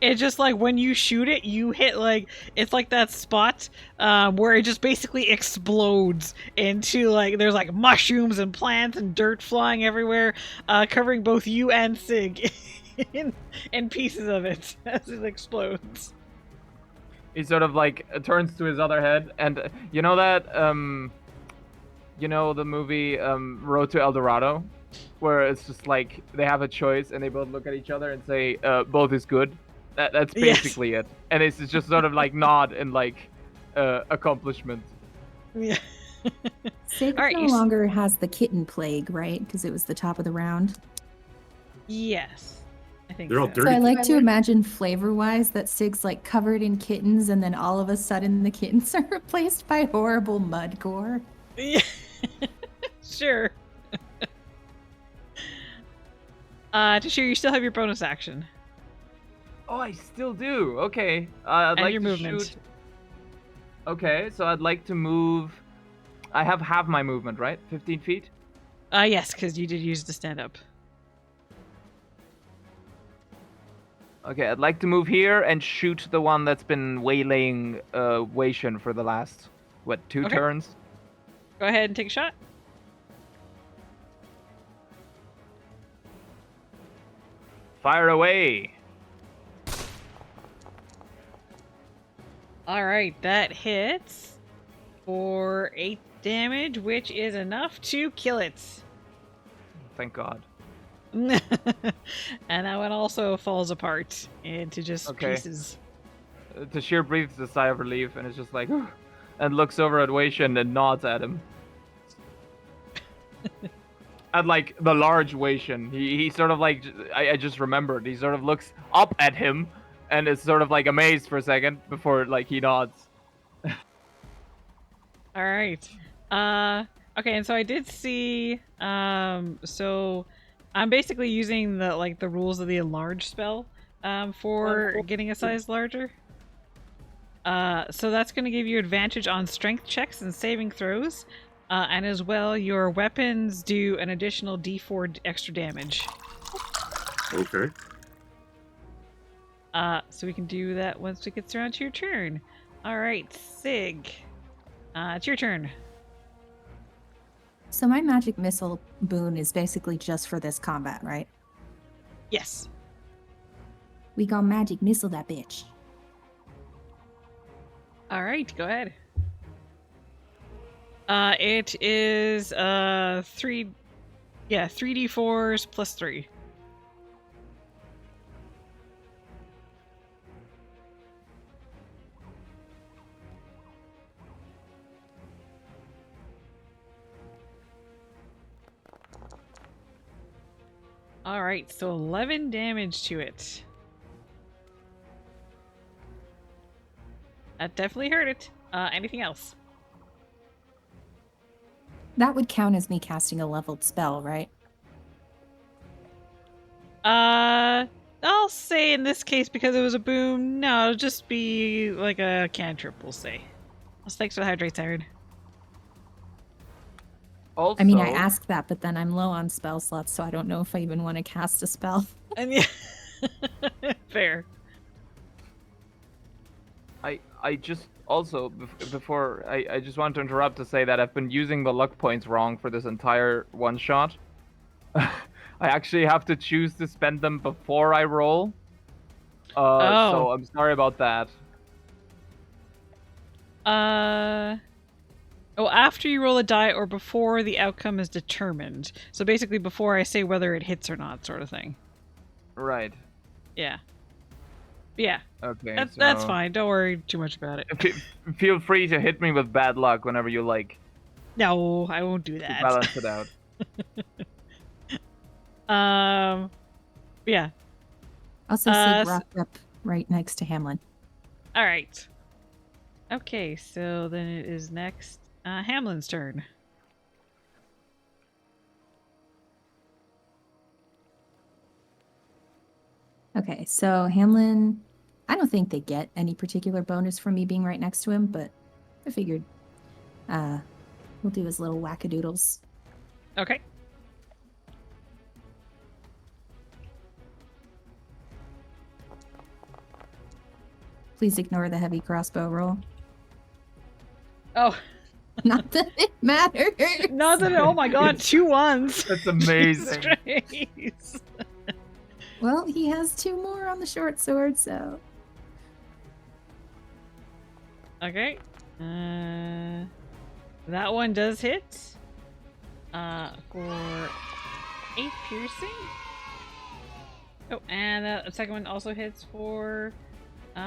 It's just like when you shoot it, you hit like it's like that spot where it just basically explodes into like there's like mushrooms and plants and dirt flying everywhere, covering both you and Sig in pieces of it as it explodes. He sort of like turns to his other head, and you know that you know the movie Road to El Dorado, where it's just like they have a choice and they both look at each other and say both is good. That's Yes. basically it, and it's just sort of like nod and like accomplishment. Yeah. Sig All right, no you s- longer has the kitten plague, right? Because it was the top of the round. Yes. I think They're all so. dirty. So I like to imagine flavor-wise that Sig's like covered in kittens, and then all of a sudden the kittens are replaced by horrible mud gore. Yeah. Sure. Tashir, you still have your bonus action. Oh, I still do. Okay, I'd And like your to movement. shoot. Okay, so I'd like to move. I have half my movement, right? 15 feet. Yes, because you did use the stand up. Okay, I'd like to move here and shoot the one that's been waylaying Waishin for the last, what, 2 Okay. turns? Go ahead and take a shot. Fire away! All right, that hits for 8 damage, which is enough to kill it. Thank God. And that one also falls apart into just Okay. pieces. Tashir breathes a sigh of relief and is just like, and looks over at Waishin and nods at him. At like the large Waishin. He sort of like, I just remembered, he sort of looks up at him and is sort of like amazed for a second before like he nods. All right. Okay, and so I did see so I'm basically using the rules of the enlarge spell for getting a size larger. So that's going to give you advantage on strength checks and saving throws. And as well, your weapons do an additional d4 extra damage. Okay. So we can do that once it gets around to your turn. All right, Sig. It's your turn. So my magic missile boon is basically just for this combat, right? Yes. We got magic missile that bitch. All right, go ahead. It is 3d4s plus 3. All right, so 11 damage to it. That definitely hurt it. Anything else? That would count as me casting a leveled spell, right? I'll say in this case, because it was a boom, no, it'll just be like a cantrip, we'll say. Thanks for the hydrate, Siren. Also, I mean, I ask that, but then I'm low on spell slots, so I don't know if I even want to cast a spell. And yeah, fair. I just also before I just want to interrupt to say that I've been using the luck points wrong for this entire one shot. I actually have to choose to spend them before I roll. So I'm sorry about that. Oh, after you roll a die or before the outcome is determined. So basically before I say whether it hits or not, sort of thing. Right. Yeah. Yeah. Okay. That's fine. Don't worry too much about it. Feel free to hit me with bad luck whenever you like. No, I won't do To that. balance it out. Yeah. Also, Sig rocked up right next to Hamlin. All right. Okay, so then it is next Hamlin's turn. Okay, so Hamlin, I don't think they get any particular bonus from me being right next to him, but I figured we'll do his little wackadoodles. Okay. Please ignore the heavy crossbow roll. Oh. Not that it matters. Not that oh my god, 2 ones. That's amazing. Well, he has 2 more on the short sword, so. Okay. That one does hit. For 8 piercing. Oh, and the second one also hits for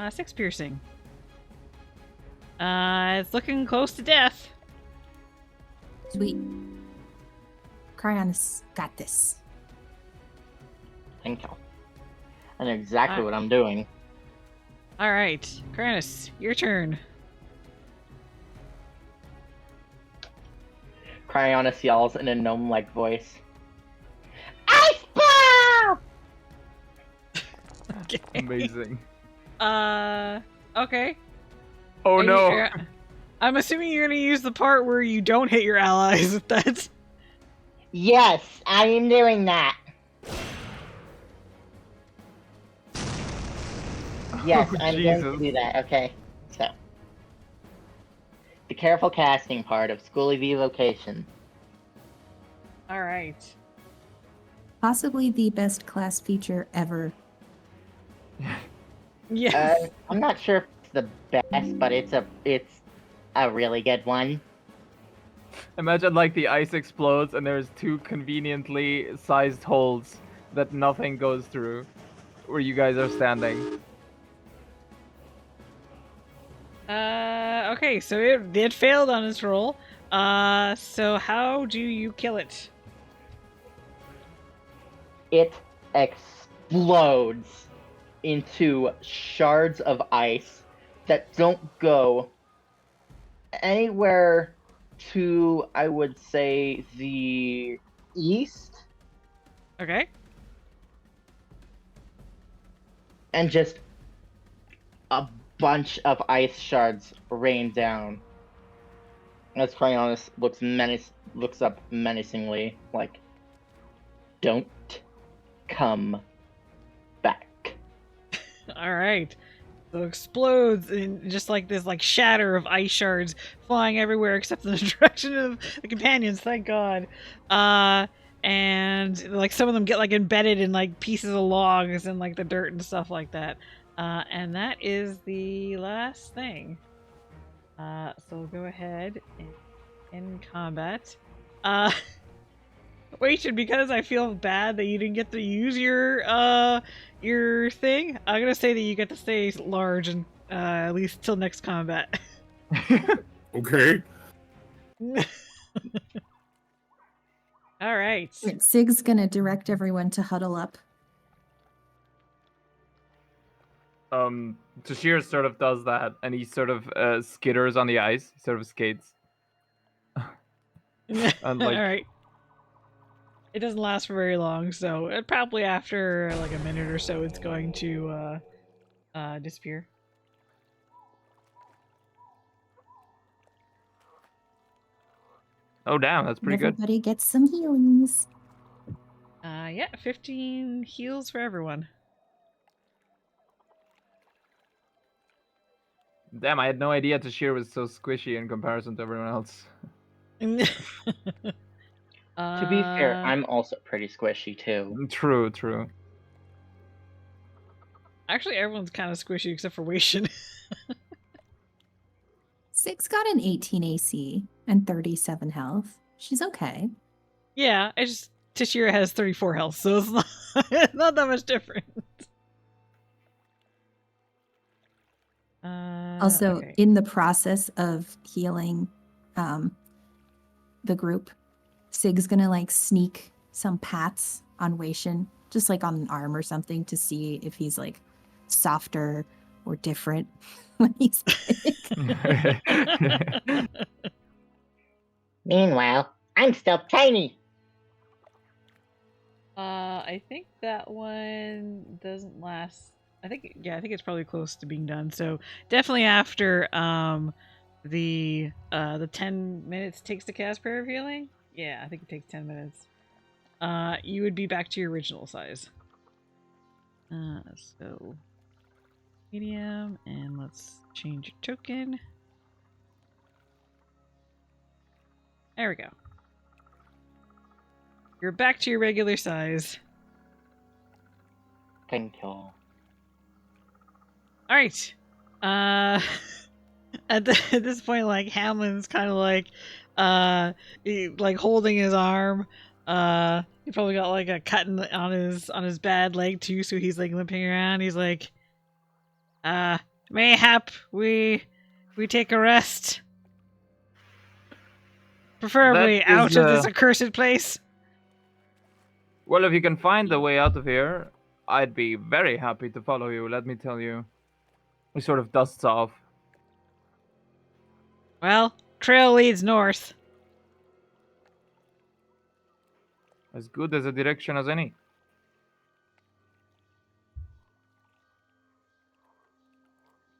6 piercing. It's looking close to death. Sweet. Cryonis got this. Thank you. I know exactly what I'm doing. All right, Kranus, your turn. Cryonis yells in a gnome-like voice. Ice ball! Okay. Amazing. Okay. Oh no. I'm assuming you're gonna use the part where you don't hit your allies. If that's. Yes, I am doing that. Yes, Oh, I'm going to Jesus. do that. Okay, so the careful casting part of School of Evocation. All right. Possibly the best class feature ever. Yes. I'm not sure if it's the best, but it's a really good one. Imagine like the ice explodes and there's 2 conveniently sized holes that nothing goes through where you guys are standing. Okay, so it failed on its roll. So how do you kill it? It explodes into shards of ice that don't go anywhere to, I would say, the east, Okay. and just a bunch of ice shards rain down. As Cryonis looks up menacingly, like, don't come back. All right. So it explodes in just like this like shatter of ice shards flying everywhere except in the direction of the companions, thank God. And like some of them get like embedded in like pieces of logs and like the dirt and stuff like that. And that is the last thing. So we'll go ahead and end combat. Wait, and because I feel bad that you didn't get to use your thing, I'm gonna say that you get to stay large and at least till next combat. Okay. All right. Sig's gonna direct everyone to huddle up. Tashir sort of does that and he sort of skitters on the ice, he sort of skates. And like All right. It doesn't last for very long, so probably after like a minute or so, it's going to disappear. Oh damn, that's pretty good. Everybody gets some healings. Yeah, 15 heals for everyone. Damn, I had no idea Tashir was so squishy in comparison to everyone else. To be fair, I'm also pretty squishy too. True, true. Actually, everyone's kind of squishy except for Waishin. Six got an 18 AC and 37 health. She's okay. Yeah, it's just Tashira has 34 health, so it's not, not that much different. Also, okay. in the process of healing the group, Sig's gonna like sneak some pats on Waishin, just like on an arm or something, to see if he's like softer or different when he's big. Meanwhile, I'm still tiny. I think that one doesn't last. I think it's probably close to being done. So definitely after the 10 minutes it takes to cast Prayer of Healing. Yeah, I think it takes 10 minutes. You would be back to your original size. So medium, and let's change your token. There we go. You're back to your regular size. Thank you. All right. At this point, like Hamlin's kind of like, like holding his arm. He probably got like a cut on his bad leg too, so he's like limping around. He's like, mayhap we take a rest, preferably That out is, of this accursed place. Well, if you can find the way out of here, I'd be very happy to follow you, let me tell you. He sort of dusts off. Well, trail leads north. As good as a direction as any.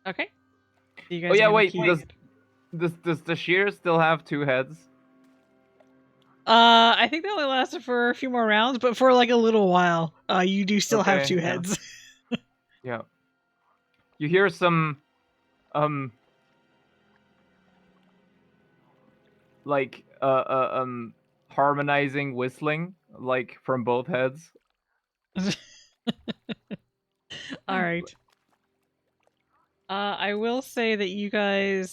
Okay. So you guys Oh are yeah, gonna wait, keep- does the shear still have 2 heads? I think they only lasted for a few more rounds, but for like a little while. You do still have Okay, 2 yeah. heads. Yeah. You hear some, like, harmonizing whistling, like, from both heads. All right. I will say that you guys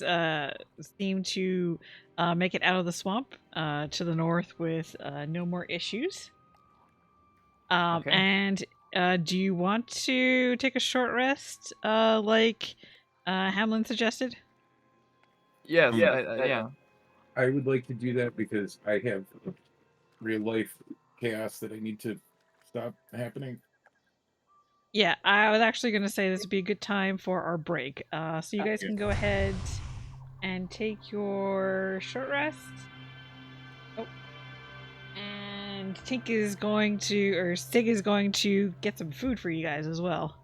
seem to make it out of the swamp to the north with no more issues. Okay. And do you want to take a short rest, like Hamlin suggested? Yes, Yeah. yeah. I would like to do that because I have real life chaos that I need to stop happening. Yeah, I was actually going to say this would be a good time for our break. So you guys can go ahead and take your short rest. Oh. And Tink is going to, or Stig is going to get some food for you guys as well.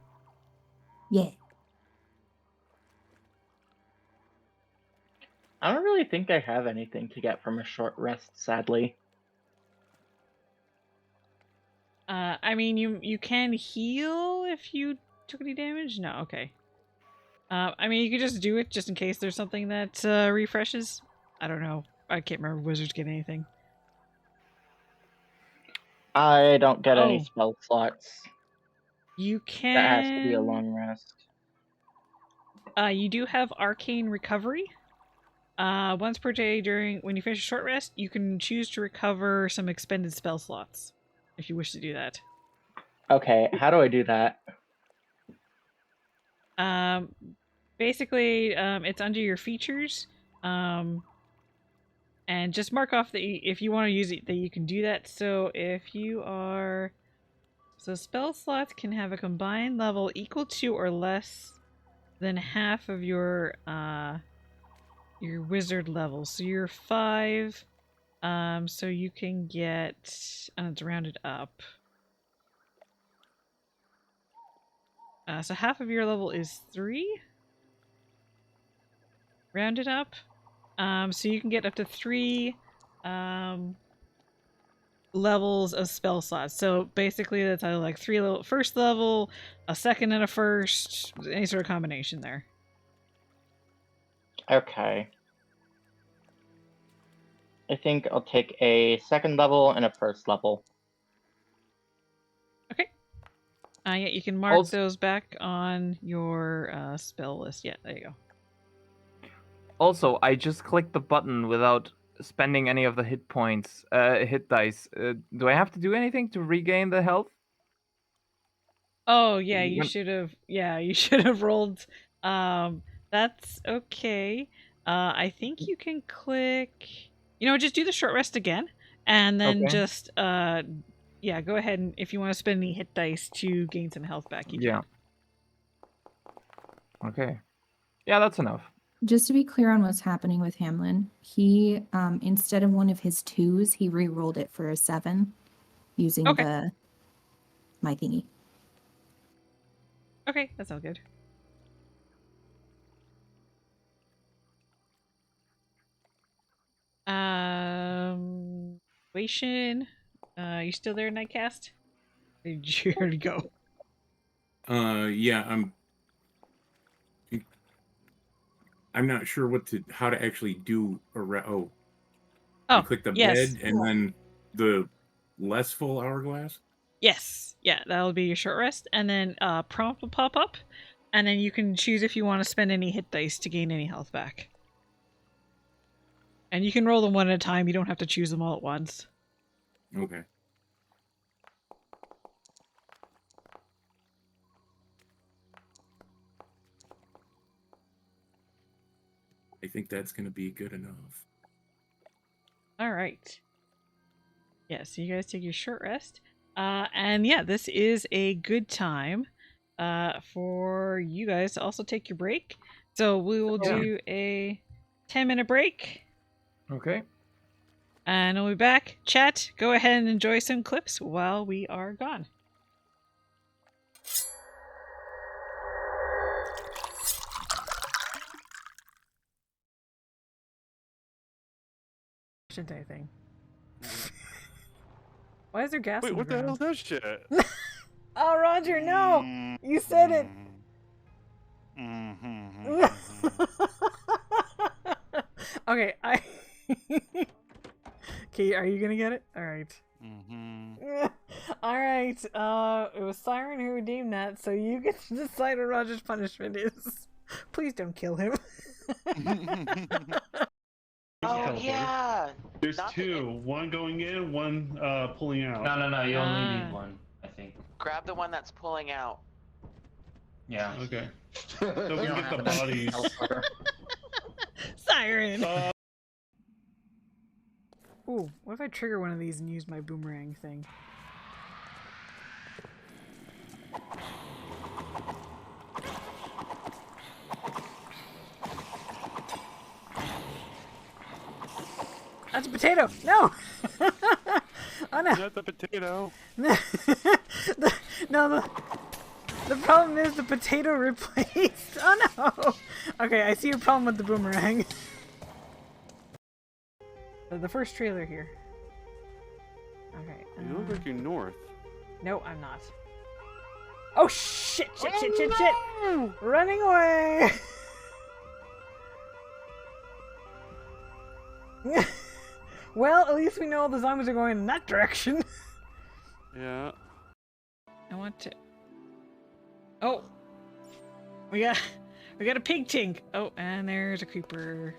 Yeah. I don't really think I have anything to get from a short rest, sadly. I mean, you can heal if you took any damage. No, okay. I mean, you could just do it just in case there's something that refreshes. I don't know. I can't remember if wizards get anything. I don't get any Oh. spell slots. You can. That has to be a long rest. You do have arcane recovery. Once per day when you finish a short rest, you can choose to recover some expended spell slots, if you wish to do that. Okay, how do I do that? Basically, it's under your features. And just mark off that if you want to use it, that you can do that. So if you are, so spell slots can have a combined level equal to or less than half of your wizard level. So you're 5. So you can get, and it's rounded up. So half of your level is 3. Rounded up. So you can get up to 3 levels of spell slots. So basically that's either like 3 level, first level, a second and a first, any sort of combination there. Okay. I think I'll take a second level and a first level. Okay. Yeah, you can mark Also- those back on your spell list. Yeah, there you go. Also, I just clicked the button without spending any of the hit points, hit dice. Do I have to do anything to regain the health? Oh yeah, you When- should have. Yeah, you should have rolled. That's okay. I think you can click. Just do the short rest again, and then Okay. just yeah, go ahead and if you want to spend any hit dice to gain some health back, you Yeah. Okay. Yeah, that's enough. Just to be clear on what's happening with Hamlin, he instead of one of his 2s, he re-rolled it for a 7 using Okay. my thingy. Okay, that sounds good. Wation, you still there, Nightcast? Or did you already go? Yeah, I'm not sure how to actually do a you Oh, click the yes. bed and then the less full hourglass. Yes. Yeah, that'll be your short rest. And then prompt will pop up. And then you can choose if you want to spend any hit dice to gain any health back. And you can roll them one at a time. You don't have to choose them all at once. Okay. I think that's going to be good enough. All right. Yeah, so you guys take your short rest. And yeah, this is a good time for you guys to also take your break. So we will do a 10-minute break. Okay. And we'll be back. Chat, go ahead and enjoy some clips while we are gone. Shouldn't anything. Why is there gas Wait, on what the the hell ground? is that shit? Oh, Roger, no! You said it! Okay, Okay, are you gonna get it? Alright. Alright, it was Siren who redeemed that, so you get to decide what Roger's punishment is. Please don't kill him. Oh yeah. There's Not the- two. One going in, one pulling out. No. You only Ah. need one, I think. Grab the one that's pulling out. Yeah. Okay. So we You can don't get the have enough bodies. elsewhere. Siren! Ooh, what if I trigger one of these and use my boomerang thing? That's a potato! No! Oh no! Not the potato. No, the problem is the potato replaced. Oh no! Okay, I see your problem with the boomerang. The first trailer here. Okay. You look like you're north. No, I'm not. Oh shit! Shit! Running away! Well, at least we know the zombies are going in that direction. Yeah. I want to. Oh, we got a pig Tink. Oh, and there's a creeper.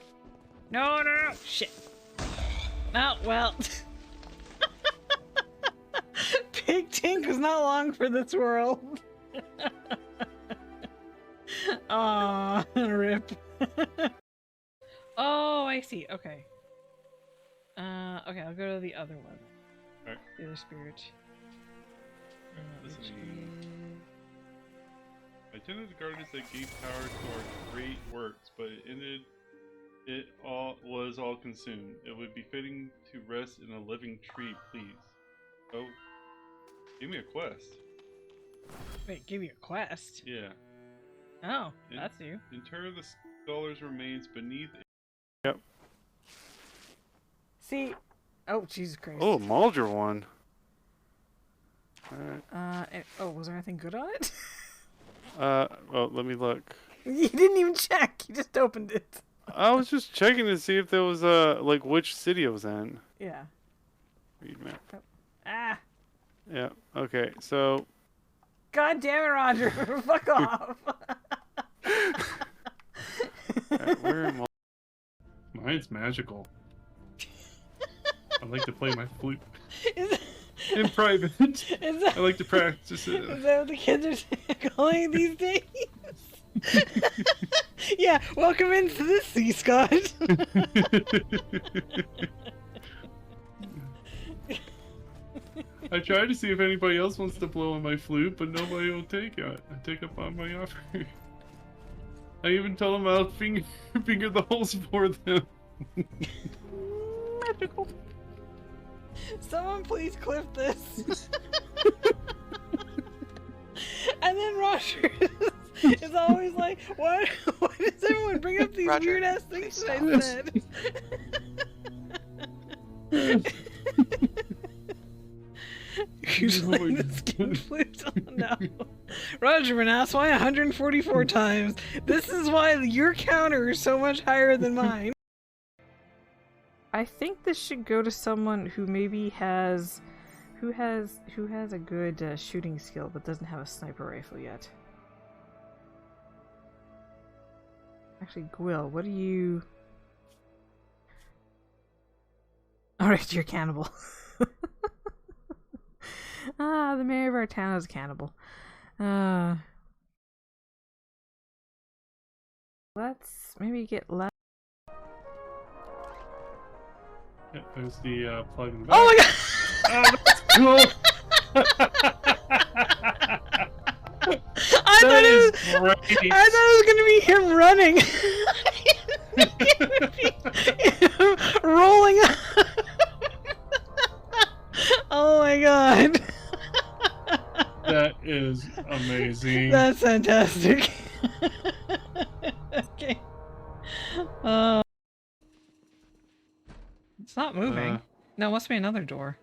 No, shit. Oh well. Pig Tink was not long for this world. Aw, rip. Oh, I see. Okay. Okay, I'll go to the other one. Alright. The other spirit. Which Listen to me. is... I attended the gardens that gave power to our great works, but it ended It was all consumed. It would be fitting to rest in a living tree, please. Oh, give me a quest. Wait, give you a quest? Yeah. Oh, In- that's you. Inter the scholar's remains beneath. See? Oh, Jesus Christ. Oh, Mulder one. Alright. Was there anything good on it? Well, let me look. You didn't even check. You just opened it. I was just checking to see if there was like which city it was in. Yeah. Read map. Ah. Yeah. Okay. So. God damn it, Roger. Fuck off. Where am I? Mine's magical. I like to play my flute Is, in private. is, that, I like to practice is it. that what the kids are calling these days? Yeah, welcome into the sea, Scott. I tried to see if anybody else wants to blow on my flute, but nobody will take it. I take up on my offer. I even tell them I'll finger the holes for them. Magical. Someone please clip this. And then Roger is always like, why does everyone bring up these Roger, weird ass things please that I said? Who's playing the skin flute? Oh no. Roger been asked why 144 times. This is why your counter is so much higher than mine. I think this should go to someone who maybe has who has a good shooting skill but doesn't have a sniper rifle yet. Actually, Gwill, what do you... Alright, you're a cannibal. The mayor of our town is a cannibal. Let's maybe get left. Yeah, there's the plug and Oh my god! Oh, that's cool! I thought it was gonna be him running. Him rolling up. Oh my god. That is amazing. That's fantastic. Okay. It's not moving. No, it must be another door.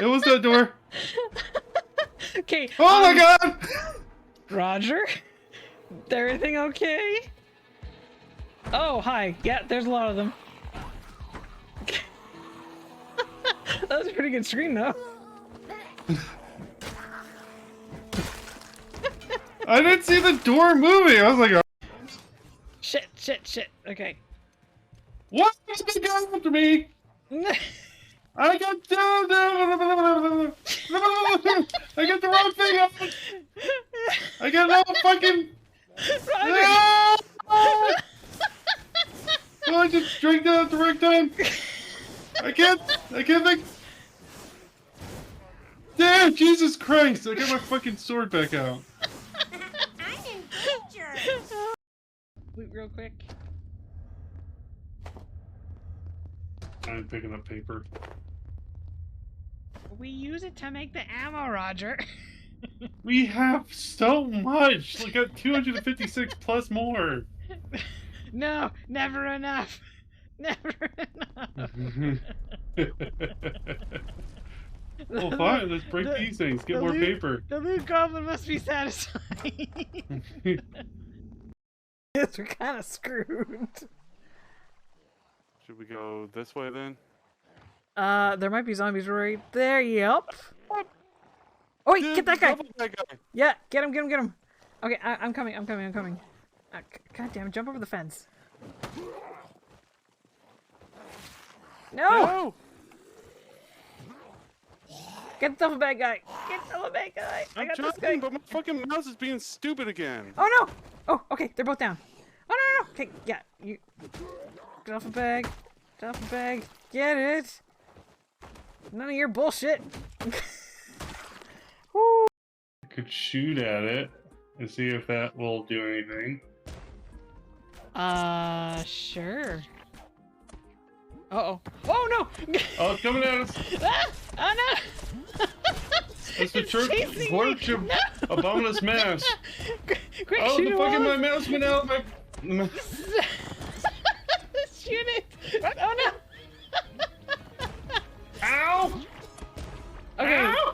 It was that door. Okay. Oh my god! Roger? Everything okay? Oh, hi. Yeah, there's a lot of them. That was a pretty good screen, though. I didn't see the door moving. I was like, Shit. Okay. what? Somebody got after me! I got I got the wrong thing on. I got no fucking. Oh, I just drank that at the right time. I can't think. Damn, Jesus Christ! I got my fucking sword back out. I'm in danger. Loot real quick. I'm picking up paper. We use it to make the ammo, Roger. We have so much. We got 256 plus more. No, never enough. Never enough. Well, fine. Let's break these things. Get more paper. The loot goblin must be satisfied. Yes, we're kind of screwed. Should we go this way then? There might be zombies right there. Yep. Oh wait, get that guy. That guy. Yeah, get him. Okay, I'm coming. God damn it, jump over the fence. No! Get the duffel bag guy. I got this guy. But my fucking mouse is being stupid again. Oh no! Oh, okay, they're both down. Oh no. Okay, yeah, you. Duffel bag. Get it. None of your bullshit. I could shoot at it. and see if that will do anything. Sure. Uh-oh. Oh, no! Oh, it's coming at us! Ah! Oh, no! It's the church chasing me. worship No. abominous mass. Quick, Oh, shoot the him fucking off. my mouse went out. My... Shoot it! Oh, no! Ow! Okay. Ow!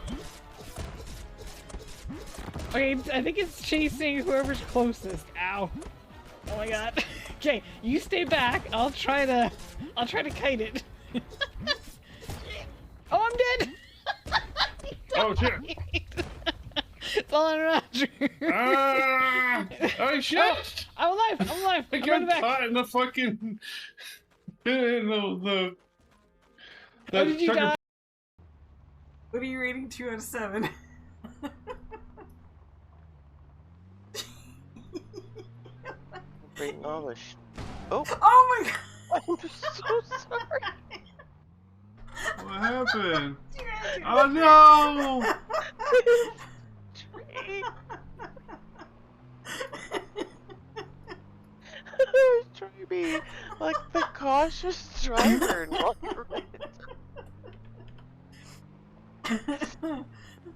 Okay, I think it's chasing whoever's closest. Ow. Oh my god. Okay, you stay back. I'll try to kite it. Oh, I'm dead! Oh, shit. It's all on Roger. Ah! Oh, shit! Oh, I'm alive! I'm alive! I I'm got running back. caught in the fucking... Oh, did you sucker- die? What are you rating 2 out of 7? Great Loper. Oh! Oh my god! I'm so sorry. What happened? Oh, no! Tree. I was trying to be like the cautious driver and not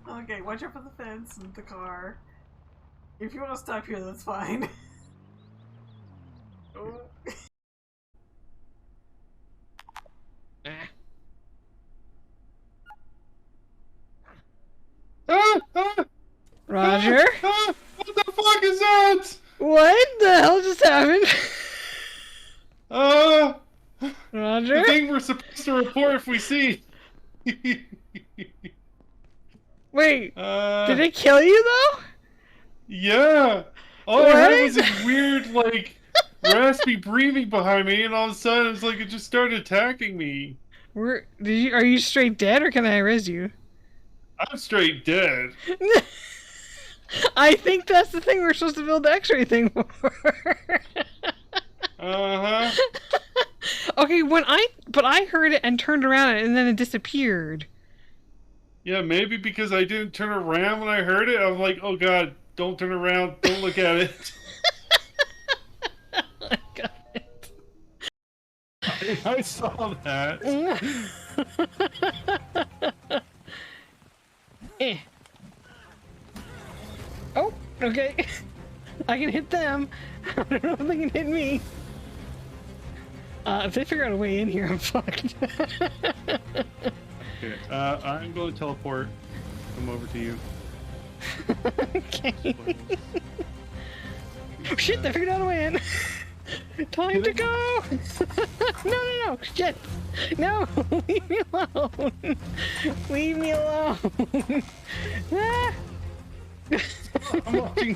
Okay, watch out for the fence and the car. If you want to stop here, that's fine. Oh. Ah, ah, Roger? ah, what the fuck is that? What the hell just happened? Roger? The thing we're supposed to report if we see. Wait, did it kill you though? Yeah. All I What? heard was this weird, like, raspy breathing behind me, and all of a sudden it's like it just started attacking me. Are you straight dead or can I res you? I'm straight dead. I think that's the thing we're supposed to build the X-ray thing for. Uh-huh. Okay, but I heard it and turned around and then it disappeared. Yeah, maybe because I didn't turn around when I heard it. I'm like, oh god, don't turn around, don't look at it. I got it. I saw that. Eh. Oh, okay. I can hit them. I don't know if they can hit me. If they figure out a way in here, I'm fucked. Okay, I'm going to teleport. Come over to you. Okay. Oh, shit, they figured out a way in. Time to go! No, shit! No, leave me alone! Leave me alone! Ah. I'm watching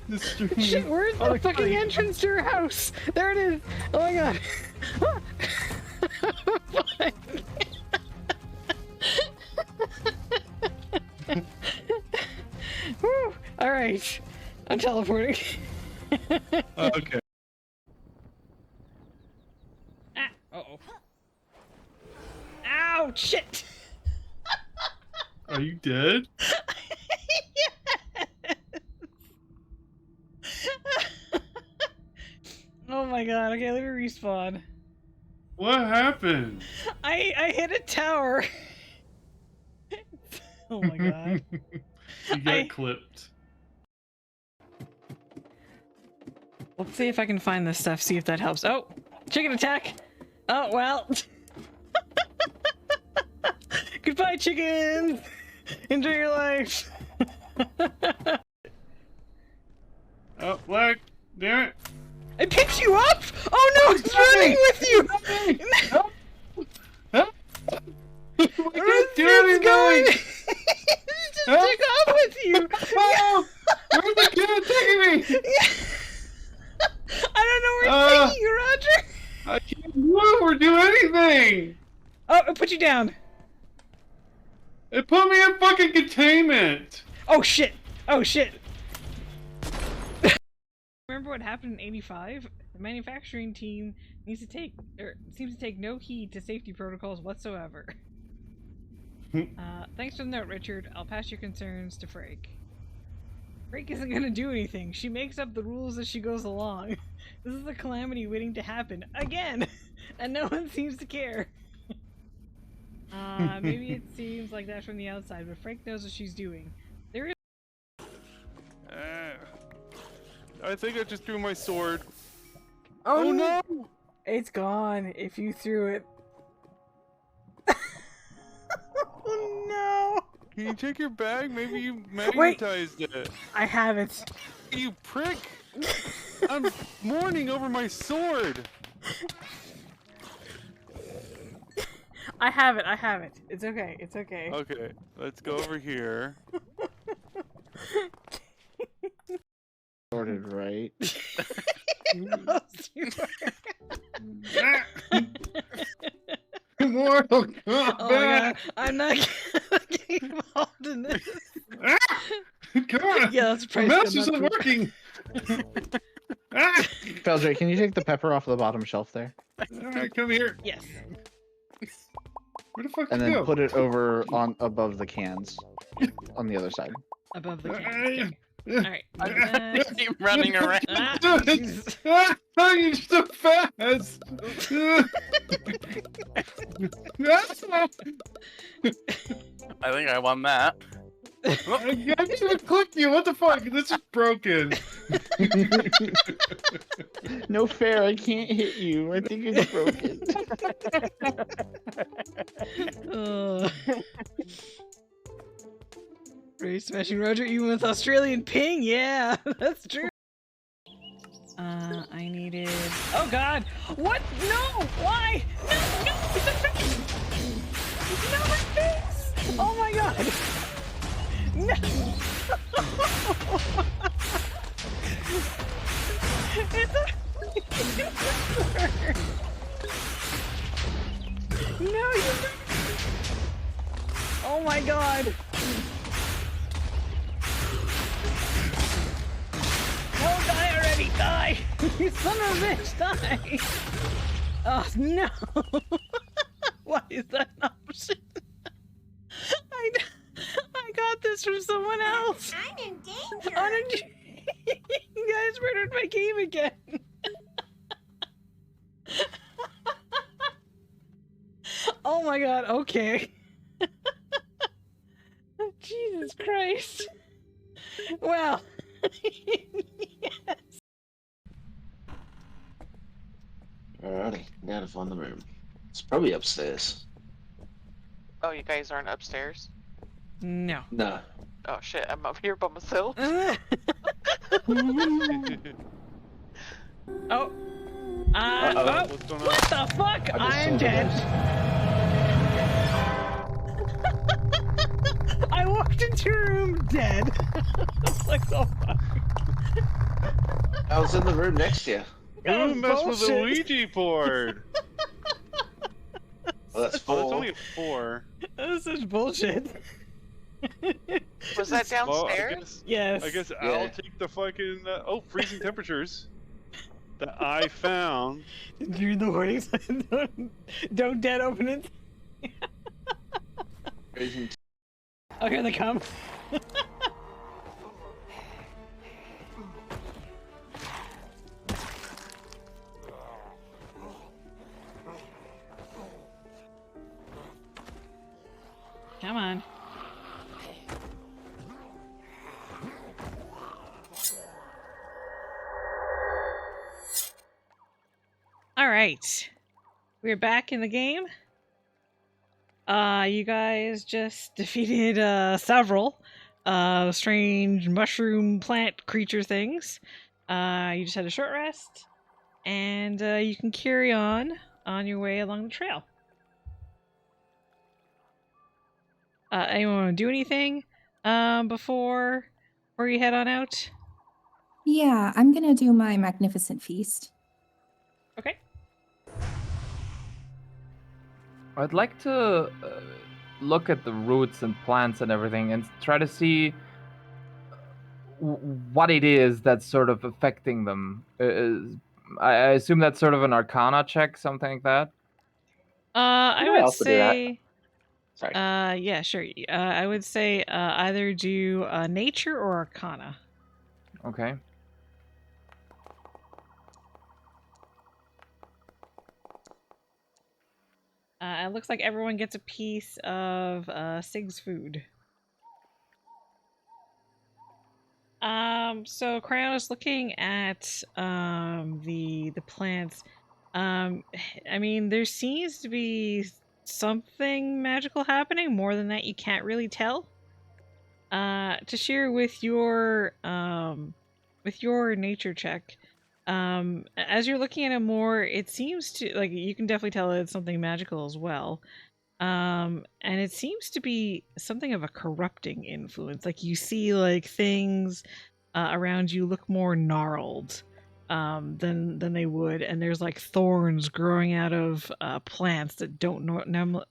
the stream. Shit, where's the fucking entrance to your house? There it is! Oh my god! Fuck. Woo! Alright, I'm teleporting. Okay. Ah, uh-oh. Ow, shit! Are you dead? Oh my god, okay, let me respawn. What happened? I hit a tower. Oh my god. You got clipped. Let's see if I can find this stuff, see if that helps. Oh, chicken attack! Oh, well. Goodbye, chickens! Enjoy your life! Oh, Black, damn it. It picks you up? Oh no, it's running with you! It's going! Just took off with you! Oh! Where's the kid taking me? I don't know where it's taking you, Roger! I can't move or do anything! Oh, it put you down. It put me in fucking containment! Oh shit! Oh shit! Remember what happened in '85? The manufacturing team seems to take no heed to safety protocols whatsoever. Thanks for the note, Richard. I'll pass your concerns to Frank. Freak isn't gonna do anything. She makes up the rules as she goes along. This is a calamity waiting to happen again, and no one seems to care. Maybe it seems like that from the outside, but Frank knows what she's doing. There is. I think I just threw my sword. Oh no! It's gone if you threw it. Oh no! Can you take your bag? Maybe you magnetized it. I have it. You prick! I'm mourning over my sword. I have it. It's okay. Okay, let's go over here. Sorted right. Mortal Kombat! Oh my god, I'm not getting involved in this. Come on! Yeah, let's The mouse isn't working! Feldray, can you take the pepper off the bottom shelf there? Alright, come here. Yes. Where the fuck And you then go? put it over on above the cans. On the other side. Above the can. Alright. Keep running around. Jesus. You're so fast! I think I won that. I can't even click you. What the fuck? This is broken. No fair, I can't hit you. I think it's broken. Ray smashing Roger even with Australian ping, yeah, that's true. I needed. Oh god! What? No! Why? No! No! It's a face! No, my face! Oh my god! No! It's a. No, you. Oh my god! Oh, die already! Die! You son of a bitch, die! Oh no! Why is that an option? I got this from someone else! I'm in danger! Oh, no, you guys murdered my game again! Oh my god, okay. Jesus Christ. Well, yes. Alrighty, gotta find the room. It's probably upstairs. Oh, you guys aren't upstairs? No. No. Oh shit, I'm up here by myself. Oh. Oh. What's going on? What the fuck? I'm dead. I walked into a room dead. It's like, oh fuck. I was in the room next to you. Who messed with the Ouija board? Well, that's Oh, that's 4. only a 4. This is bullshit. Was that downstairs? Well, Yes. I guess I'll take the fucking freezing temperatures that I found. Did you read the warning sign? Don't dead open it. Freezing Oh, here they come. Come on. All right. We're back in the game. You guys just defeated several strange mushroom plant creature things. You just had a short rest, and you can carry on your way along the trail. Anyone want to do anything before you head on out? Yeah, I'm gonna do my magnificent feast. Okay. I'd like to look at the roots and plants and everything and try to see what it is that's sort of affecting them. I assume that's sort of an Arcana check, something like that. I I would also do that. say. Sorry. Yeah, sure. I would say either do Nature or Arcana. Okay. It looks like everyone gets a piece of Sig's food. So Crayon is looking at the plants. I mean, there seems to be something magical happening. More than that, you can't really tell. To share with your nature check, as you're looking at it more, it seems to like you can definitely tell it's something magical as well. And it seems to be something of a corrupting influence. Like you see, like things around you look more gnarled than they would, and there's like thorns growing out of plants that don't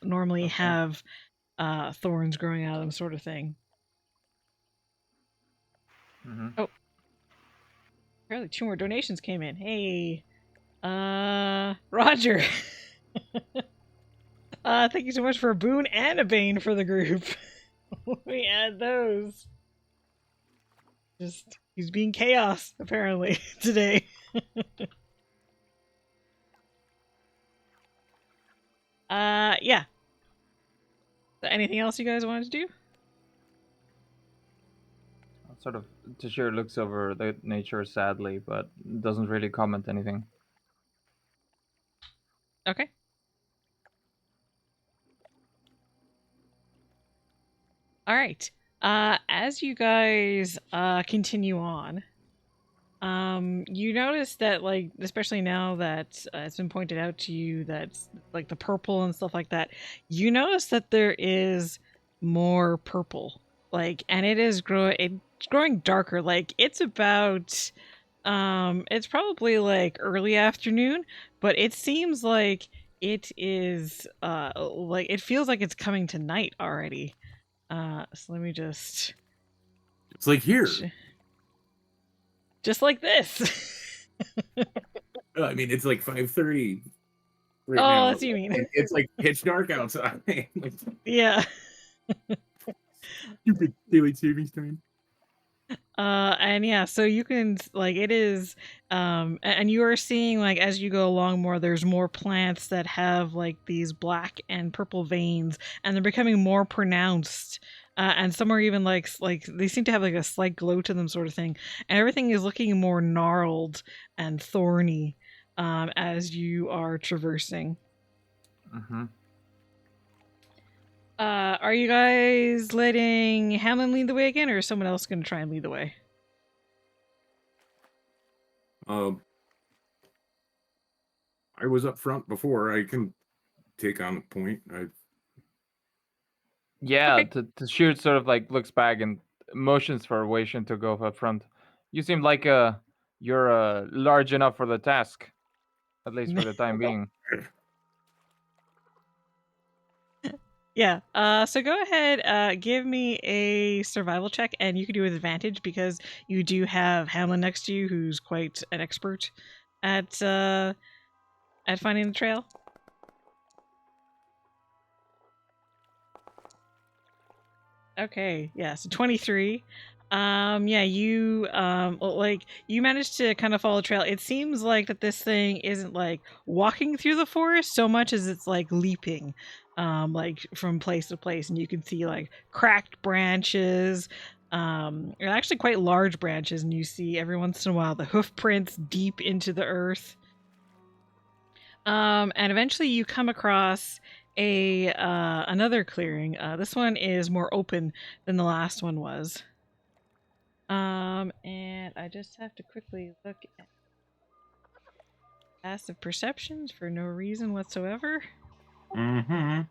normally have thorns growing out of them, sort of thing. Mm-hmm. Oh, apparently 2 more donations came in. Hey, Roger. Thank you so much for a boon and a bane for the group. We add those. Just he's being chaos apparently today. Yeah. So anything else you guys wanted to do? Sort of, Tashir looks over the nature sadly, but doesn't really comment anything. Okay. All right. As you guys continue on, you notice that, like, especially now that it's been pointed out to you that, like, the purple and stuff like that, you notice that there is more purple, like, and it's growing darker. Like, it's about, it's probably like early afternoon, but it seems like it is, like, it feels like it's coming to night already. So let me just. It's like here. Just like this. I mean, it's like 5:30 right Oh, now. that's what you mean. It's like pitch dark outside. Yeah. Stupid daylight savings time. And yeah, so you can, like, it is, and you are seeing, like, as you go along more, there's more plants that have, like, these black and purple veins, and they're becoming more pronounced. And some are even like they seem to have like a slight glow to them, sort of thing. And everything is looking more gnarled and thorny as you are traversing. Mm-hmm. Are you guys letting Hamlin lead the way again, or is someone else going to try and lead the way? I was up front before. I can take on the point. Yeah, Okay. Tashir sort of like looks back and motions for Waishin to go up front. You seem like you're large enough for the task, at least for the time being. Yeah. So go ahead. Give me a survival check, and you can do it with advantage because you do have Hamlin next to you, who's quite an expert at finding the trail. Okay. Yeah. So 23. Yeah. You like you managed to kind of follow the trail. It seems like that this thing isn't like walking through the forest so much as it's like leaping. Like from place to place, and you can see like cracked branches, and actually quite large branches, and you see every once in a while the hoof prints deep into the earth. And eventually you come across another clearing. This one is more open than the last one was. And I just have to quickly look at passive perceptions for no reason whatsoever. Mm-hmm.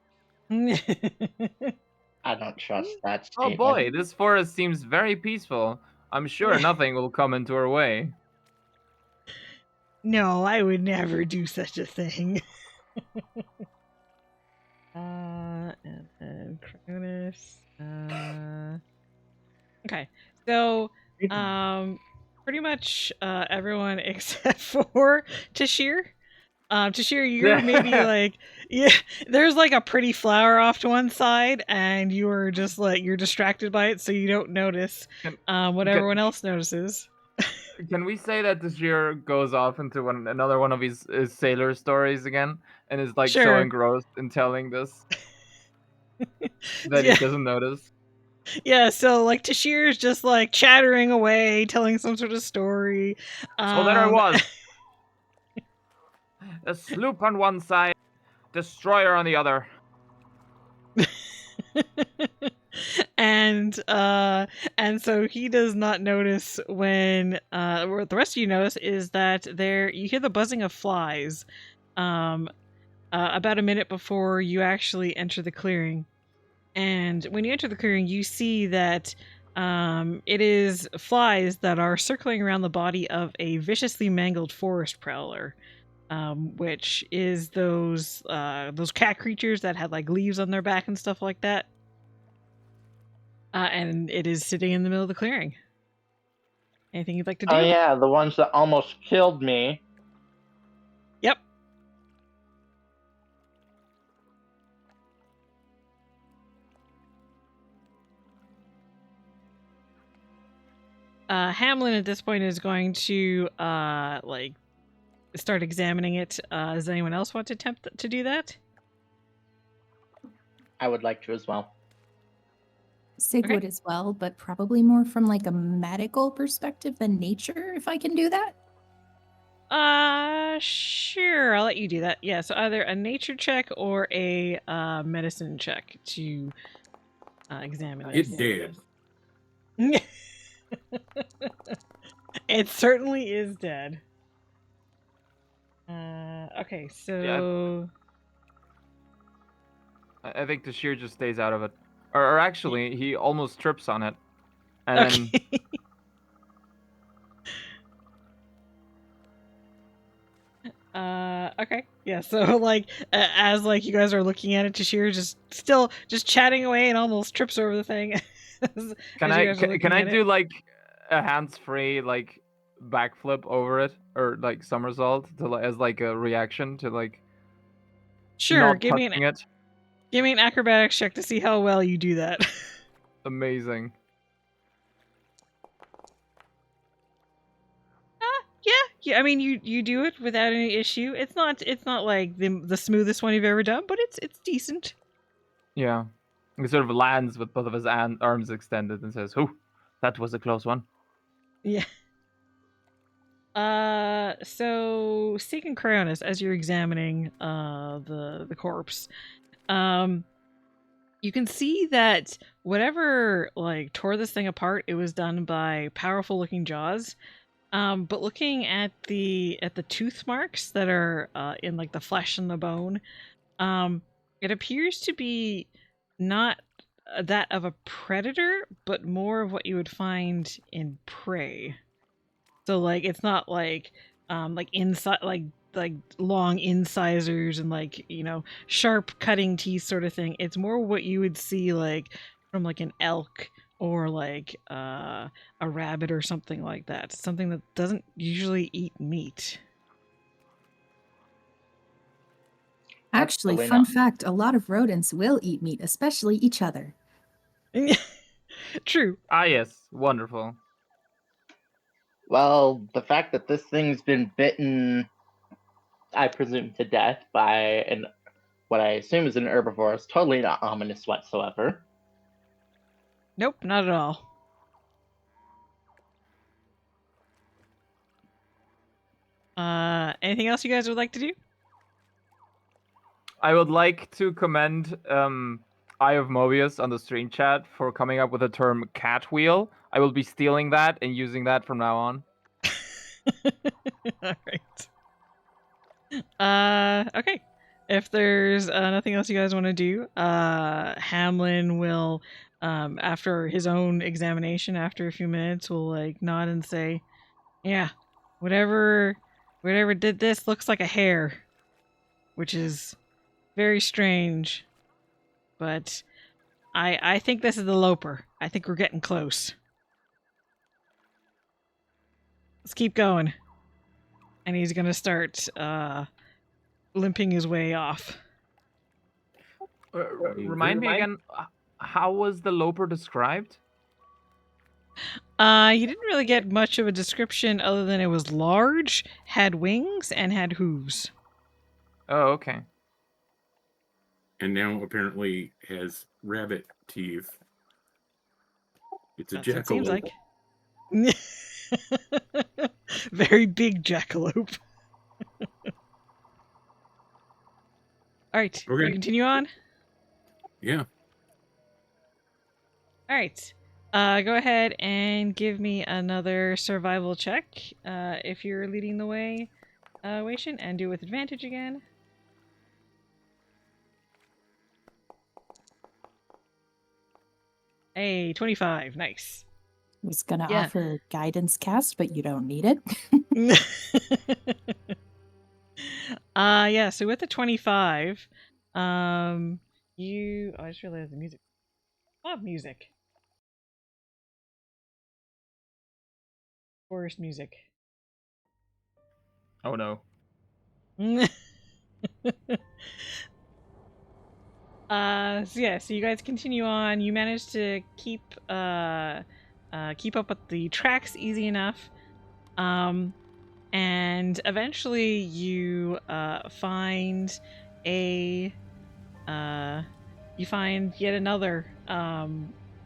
I don't trust that Oh statement. boy, this forest seems very peaceful. I'm sure nothing will come into our way. No, I would never do such a thing. And then Cronus. Okay, so pretty much everyone except for Tashir. Tashir, you're maybe like, yeah, there's like a pretty flower off to one side, and you're just like, you're distracted by it, so you don't notice what everyone else notices. Can we say that this year goes off into another one of his sailor stories again, and is like so Sure. engrossed in telling this that Yeah. he doesn't notice? Yeah, so like Tashir's just like chattering away, telling some sort of story. So there I was. A sloop on one side, destroyer on the other. and so he does not notice when what the rest of you notice is that you hear the buzzing of flies about a minute before you actually enter the clearing. And when you enter the clearing, you see that it is flies that are circling around the body of a viciously mangled forest prowler, which is those cat creatures that had like leaves on their back and stuff like that. And it is sitting in the middle of the clearing. Anything you'd like to do? Oh yeah, the ones that almost killed me. Yep. Hamlin at this point is going to like start examining it. Does anyone else want to attempt to do that? I would like to as well. Sig would as well, but probably more from like a medical perspective than nature, if I can do that. Sure, I'll let you do that. Yeah, so either a nature check or a medicine check to examine it. It's dead. It certainly is dead. Okay, so I think the shear just stays out of it. Or actually, he almost trips on it. And okay. Yeah, so like as like you guys are looking at it, Tashir just chatting away and almost trips over the thing. Can I do like a hands-free like backflip over it, or like somersault as like a reaction to like Sure, not give me touching it? Give me an acrobatics check to see how well you do that. Amazing. Yeah. I mean, you do it without any issue. It's not like the smoothest one you've ever done, but it's decent. Yeah. He sort of lands with both of his arms extended and says, "Whew, that was a close one." Yeah. So Sig and Cryonis, as you're examining the corpse, you can see that whatever like tore this thing apart, it was done by powerful looking jaws. But looking at the tooth marks that are in like the flesh and the bone, it appears to be not that of a predator, but more of what you would find in prey. So like it's not like inside like long incisors and like, you know, sharp cutting teeth sort of thing. It's more what you would see like from like an elk or like a rabbit or something like that. Something that doesn't usually eat meat. Actually, fun fact, a lot of rodents will eat meat, especially each other. True. Ah, yes. Wonderful. Well, the fact that this thing's been bitten, I presume, to death by what I assume is an herbivore is totally not ominous whatsoever. Nope, not at all. Anything else you guys would like to do? I would like to commend Eye of Mobius on the stream chat for coming up with the term cat wheel. I will be stealing that and using that from now on. All right. Okay. If there's nothing else you guys want to do, Hamlin will, after his own examination, after a few minutes, will like nod and say, "Yeah, whatever did this looks like a hare, which is very strange, but I think this is the Loper. I think we're getting close. Let's keep going." And he's gonna start limping his way off. Remind me again, how was the Loper described? You didn't really get much of a description other than it was large, had wings, and had hooves. Oh, okay. And now apparently has rabbit teeth. It's a That's what it seems jackalope. like. Very big jackalope. All right, Okay. we continue on. Yeah. All right. Go ahead and give me another survival check if you're leading the way, Waishin, and do it with advantage again. Hey, 25. Nice. I was gonna Yeah. offer guidance cast, but you don't need it. Yeah, so with the 25, I just realized the music. Love music. Forest music. Oh no. So you guys continue on. You manage to keep up with the tracks easy enough. And eventually you find yet another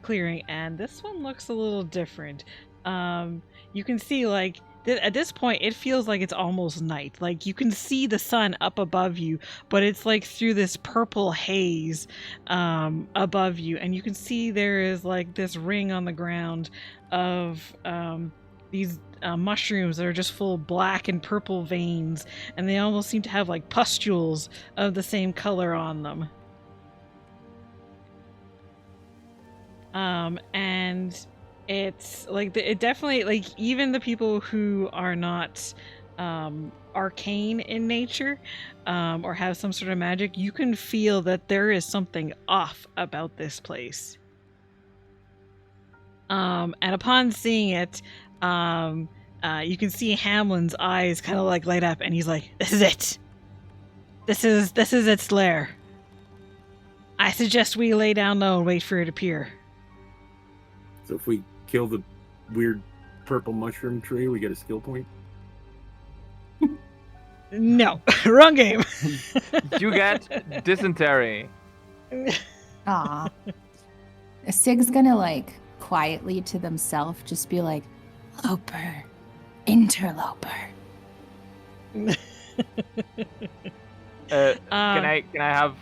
clearing, and this one looks a little different. You can see like at this point it feels like it's almost night. Like you can see the sun up above you, but it's like through this purple haze above you, and you can see there is like this ring on the ground of these mushrooms that are just full of black and purple veins, and they almost seem to have like pustules of the same color on them. And it's like it definitely, like, even the people who are not arcane in nature or have some sort of magic, you can feel that there is something off about this place. And upon seeing it, you can see Hamlin's eyes kind of like light up, and he's like, "This is it. This is its lair. I suggest we lay down low and wait for it to appear." So if we kill the weird purple mushroom tree, we get a skill point? No. Wrong game. You get dysentery. Aw. Sig's gonna like quietly to themselves just be like, "Loper, interloper." Can I have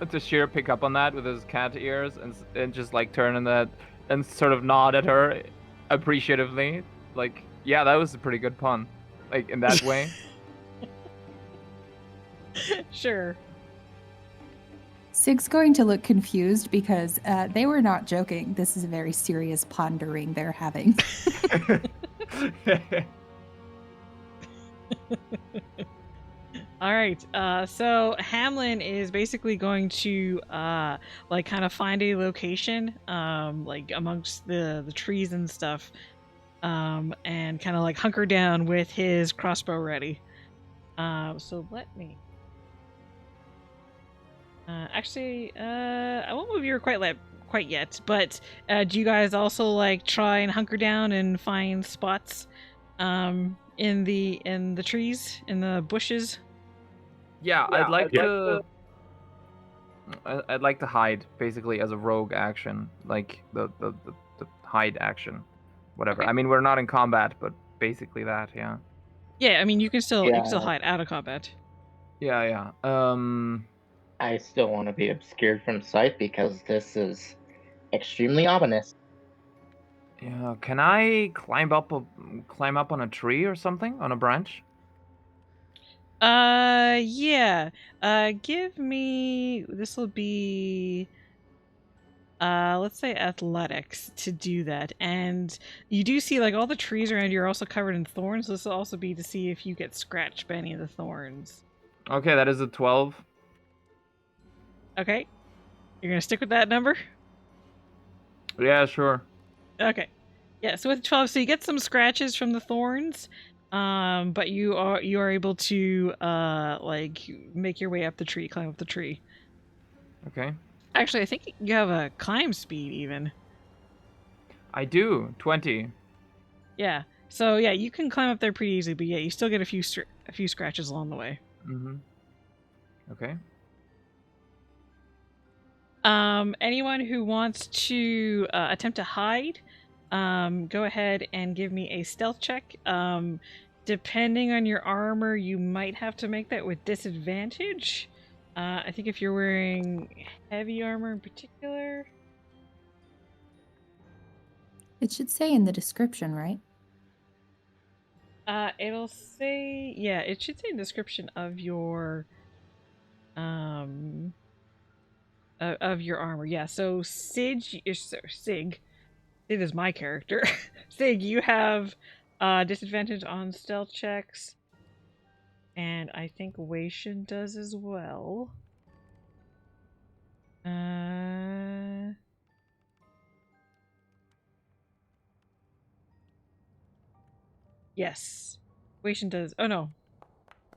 Tashir pick up on that with his cat ears and just like turn in that and sort of nod at her appreciatively, like, yeah, that was a pretty good pun, like in that way. Sure. Sig's going to look confused because they were not joking. This is a very serious pondering they're having. All right. So Hamlin is basically going to like kind of find a location like amongst the trees and stuff, and kind of like hunker down with his crossbow ready. So let me actually I won't move you quite yet, but do you guys also like try and hunker down and find spots in the trees, in the bushes? Yeah, I'd like to hide, basically, as a rogue action, like the hide action, whatever. Okay. I mean, we're not in combat, but basically that, yeah. Yeah, I mean you can still hide out of combat. Yeah. I still want to be obscured from sight because this is extremely ominous. Yeah, can I climb up on a tree or something, on a branch? Yeah. Give me, this will be let's say athletics to do that. And you do see like all the trees around you are also covered in thorns, so this will also be to see if you get scratched by any of the thorns. Okay, that is a 12. Okay. You're gonna stick with that number? Yeah, sure. Okay. Yeah, so with 12, so you get some scratches from the thorns, but you are able to like make your way up the tree, climb up the tree. Okay. Actually, I think you have a climb speed even. I do. 20. Yeah. So yeah, you can climb up there pretty easily, but yeah, you still get a few scratches along the way. Mm-hmm. Okay. Anyone who wants to attempt to hide, go ahead and give me a stealth check. Depending on your armor, you might have to make that with disadvantage. I think if you're wearing heavy armor in particular. It should say in the description, right? It'll say, yeah, it should say in the description of your of your armor. Yeah, so Sig is my character. Sig, you have disadvantage on stealth checks. And I think Waishin does as well. Yes. Waishin does. Oh no.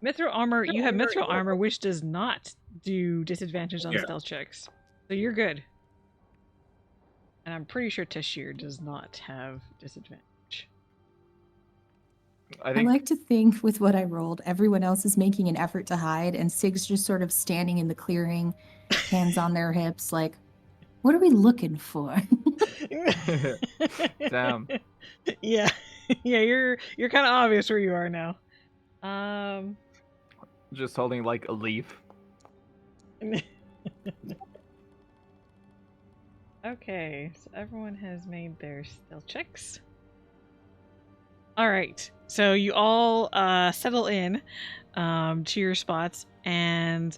Mithril armor, you have mithril armor, which does not do disadvantage on stealth checks. So you're good. And I'm pretty sure Tashir does not have disadvantage. I like to think with what I rolled, everyone else is making an effort to hide, and Sig's just sort of standing in the clearing, hands on their hips, like, what are we looking for? Damn. Yeah. Yeah, you're kind of obvious where you are now. Just holding like a leaf. Okay, so everyone has made their stealth checks. Alright, so you all settle in to your spots, and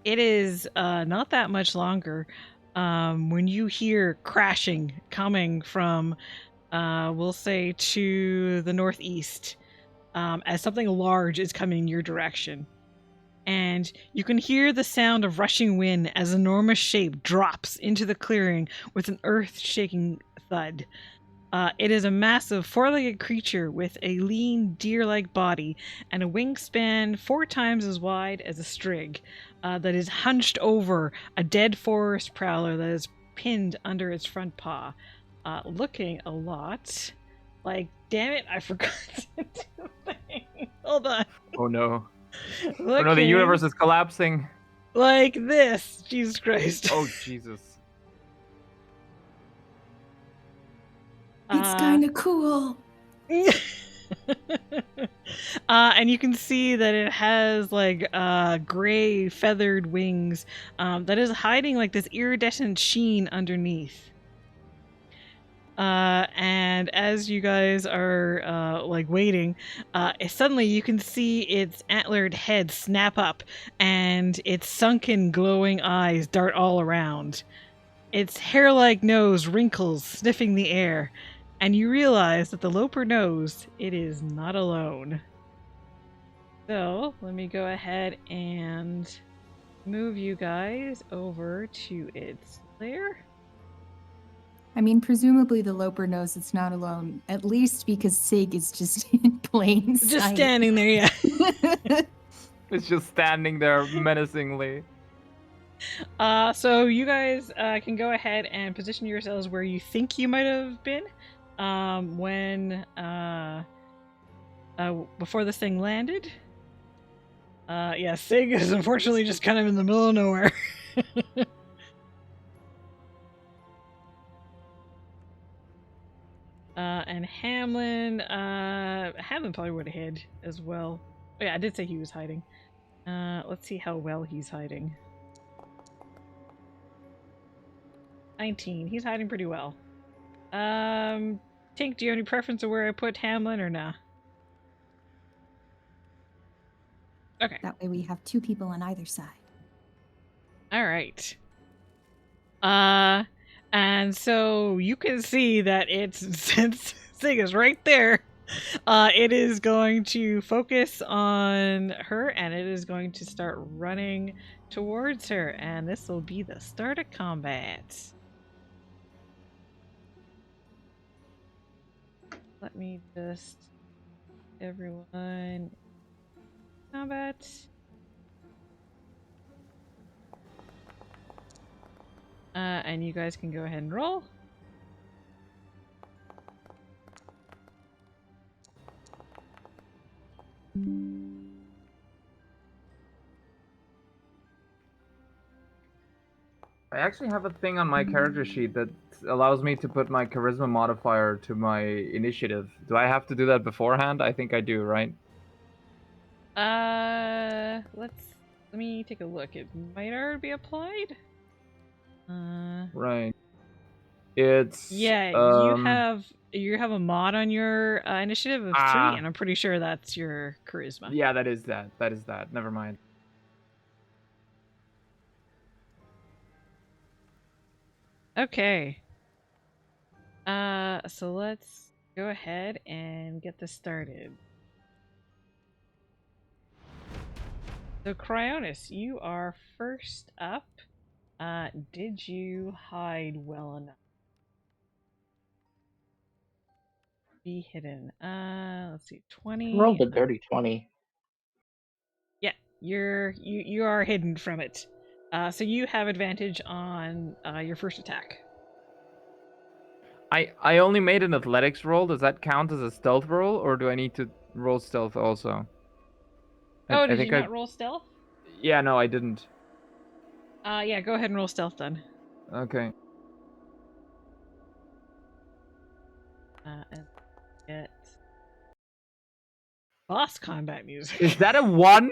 it is not that much longer when you hear crashing coming from, we'll say, to the northeast, as something large is coming your direction. And you can hear the sound of rushing wind as an enormous shape drops into the clearing with an earth-shaking thud. It is a massive four-legged creature with a lean, deer-like body and a wingspan 4 times as wide as a strig that is hunched over a dead forest prowler that is pinned under its front paw, looking a lot like... Damn it, I forgot to do things. Hold on. Oh no. Looking Oh no, the universe is collapsing. like this. Jesus Christ. Oh Jesus. It's kind of cool. And you can see that it has like gray feathered wings that is hiding like this iridescent sheen underneath. And as you guys are like waiting, suddenly you can see its antlered head snap up and its sunken glowing eyes dart all around. Its hair-like nose wrinkles, sniffing the air, and you realize that the Loper knows it is not alone. So, let me go ahead and move you guys over to its lair. I mean, presumably the Loper knows it's not alone, at least because Sig is just in plain sight. Just standing there, yeah. It's just standing there menacingly. So you guys can go ahead and position yourselves where you think you might have been when before this thing landed. Yeah, Sig is unfortunately just kind of in the middle of nowhere. And Hamlin probably would have hid as well. Oh yeah, I did say he was hiding. Let's see how well he's hiding. 19. He's hiding pretty well. Tink, do you have any preference of where I put Hamlin or nah? Okay. That way we have 2 people on either side. Alright. And so you can see that since Sig is right there, it is going to focus on her and it is going to start running towards her, and this will be the start of combat. Let me just... everyone... combat. And you guys can go ahead and roll. actually have a thing on my character sheet that allows me to put my charisma modifier to my initiative. Do I have to do that beforehand? I think I do, right? Let me take a look. It might already be applied. Right. It's Yeah, you have a mod on your initiative of 3, and I'm pretty sure that's your charisma. Yeah, that is that. That is that. Never mind. Okay. So let's go ahead and get this started. So Cryonis, you are first up. Did you hide well enough? Be hidden. Let's see, 20. Rolled a dirty 20. Yeah, you are hidden from it. So you have advantage on your first attack. I only made an athletics roll. Does that count as a stealth roll, or do I need to roll stealth also? Oh, did you not roll stealth? Yeah, no, I didn't. Yeah, go ahead and roll stealth then. Okay. And get boss combat music. Is that a 1?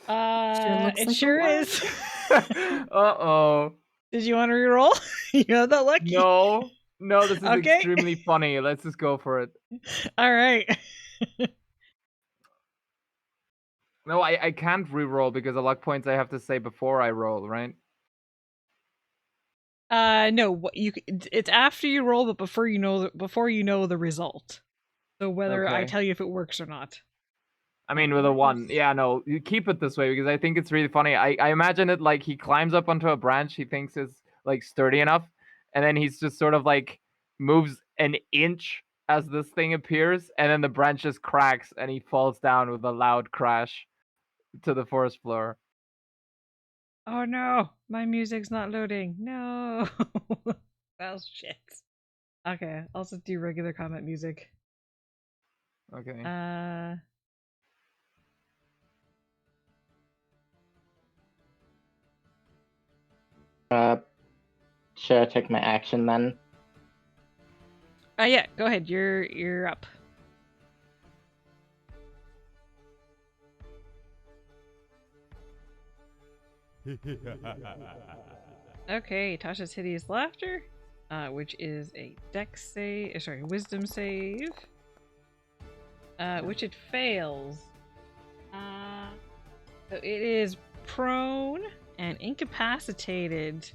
It sure is. Uh-oh. Did you want to reroll? You're not that lucky. No, this is Okay. extremely funny. Let's just go for it. All right. No, I can't reroll because the luck points I have to say before I roll, right? No. It's after you roll, but before you know the result. So whether I Okay. tell you if it works or not. I mean, with a 1. Yeah, no, you keep it this way because I think it's really funny. I imagine it like he climbs up onto a branch he thinks is like sturdy enough, and then he's just sort of like moves an inch as this thing appears, and then the branch just cracks and he falls down with a loud crash to the forest floor. Oh no, my music's not loading. No. Well, shit. Okay, I'll just do regular combat music. Okay. Should I take my action then? Yeah, go ahead. You're up. Okay, Tasha's hideous laughter, which is a dex save. Sorry, wisdom save, which it fails. So it is prone and incapacitated,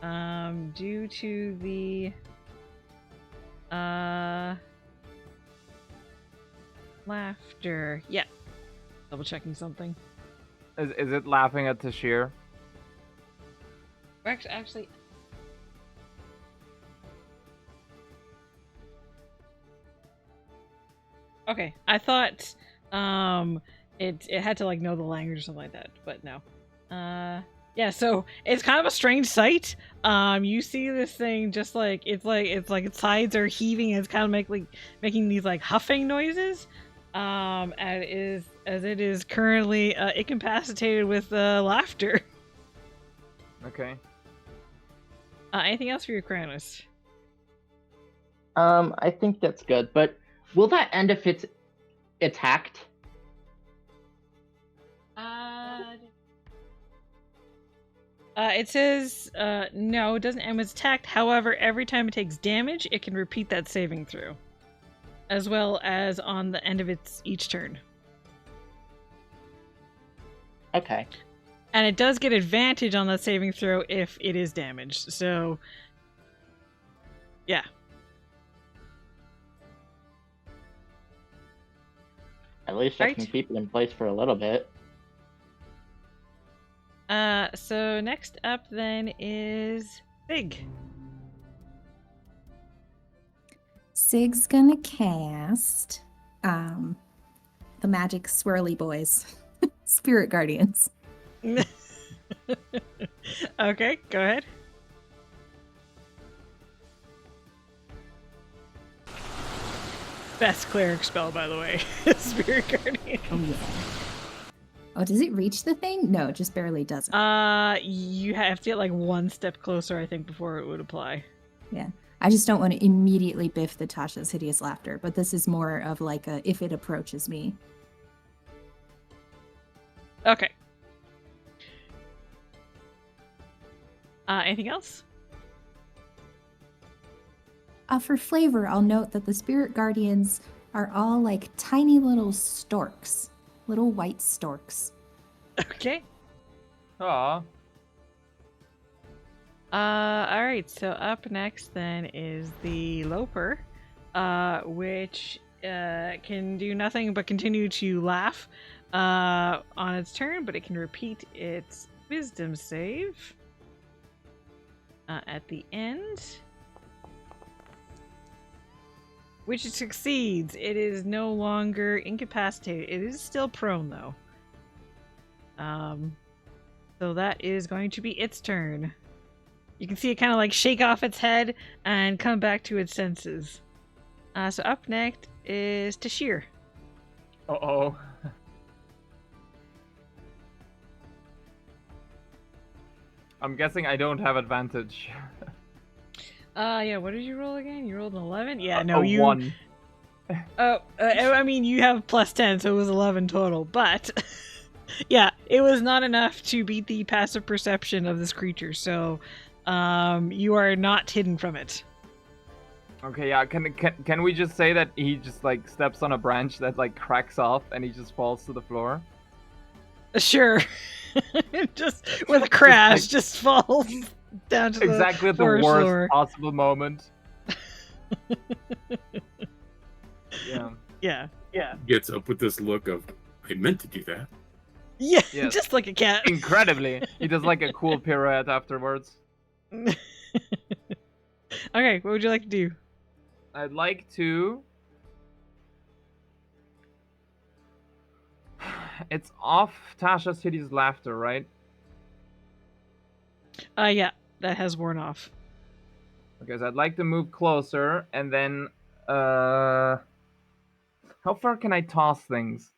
due to the laughter. Yeah, double checking something. Is it laughing at Tashir? Actually, okay. I thought it had to like know the language or something like that, but no. Yeah. So it's kind of a strange sight. You see this thing just like it's like its sides are heaving. And it's kind of making these like huffing noises. As it is currently incapacitated with laughter. Okay. Anything else for your Kranos? I think that's good, but will that end if it's attacked? It says no, it doesn't end when it's attacked. However, every time it takes damage, it can repeat that saving throw, as well as on the end of each turn. Okay. And it does get advantage on that saving throw if it is damaged. So, yeah. At least I can keep it in place for a little bit. So next up then is Sig. Sig's gonna cast the magic swirly boys. Spirit Guardians. Okay, go ahead. Best cleric spell, by the way. Spirit Guardian. Oh Oh, does it reach the thing? No, it just barely doesn't. You have to get like one step closer, I think, before it would apply. Yeah. I just don't want to immediately biff the Tasha's hideous laughter, but this is more of like a if it approaches me. Okay. Anything else? For flavor, I'll note that the spirit guardians are all like tiny little storks. Little white storks. Okay. Aw. Alright, so up next then is the Loper, which can do nothing but continue to laugh on its turn, but it can repeat its wisdom save at the end. Which it succeeds. It is no longer incapacitated. It is still prone, though. So that is going to be its turn. You can see it kind of like shake off its head and come back to its senses. So up next is Tashir. Uh-oh. I'm guessing I don't have advantage. Yeah, what did you roll again? You rolled an 11? Yeah, no, you... 1. I mean, you have plus 10, so it was 11 total, but... yeah, it was not enough to beat the passive perception of this creature, so... you are not hidden from it. Okay, yeah, can we just say that he just, like, steps on a branch that, like, cracks off and he just falls to the floor? Sure. Just with a crash, just falls down to exactly at the forest worst floor. possible moment. Yeah. Gets up with this look of, I meant to do that. Yeah, Yes. just like a cat. Incredibly. He does, like, a cool pirouette afterwards. Okay, what would you like to do? I'd like to... It's off Tasha's hideous laughter, right? Yeah, that has worn off. Okay, so I'd like to move closer, and then, how far can I toss things?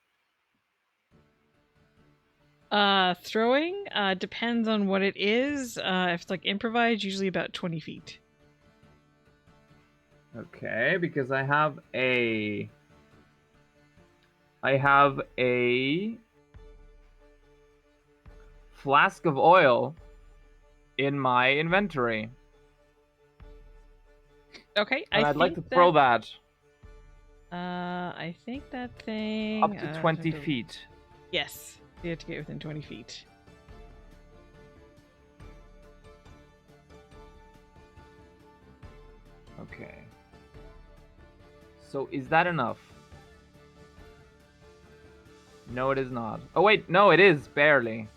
Throwing, depends on what it is. If it's like improvised, usually about 20 feet. Okay, because I have a flask of oil in my inventory. Okay, And I'd like to throw that I think that thing... up to 20 feet. Yes, you have to get within 20 feet. Okay. So is that enough? No, it is not. Oh wait, no, it is barely.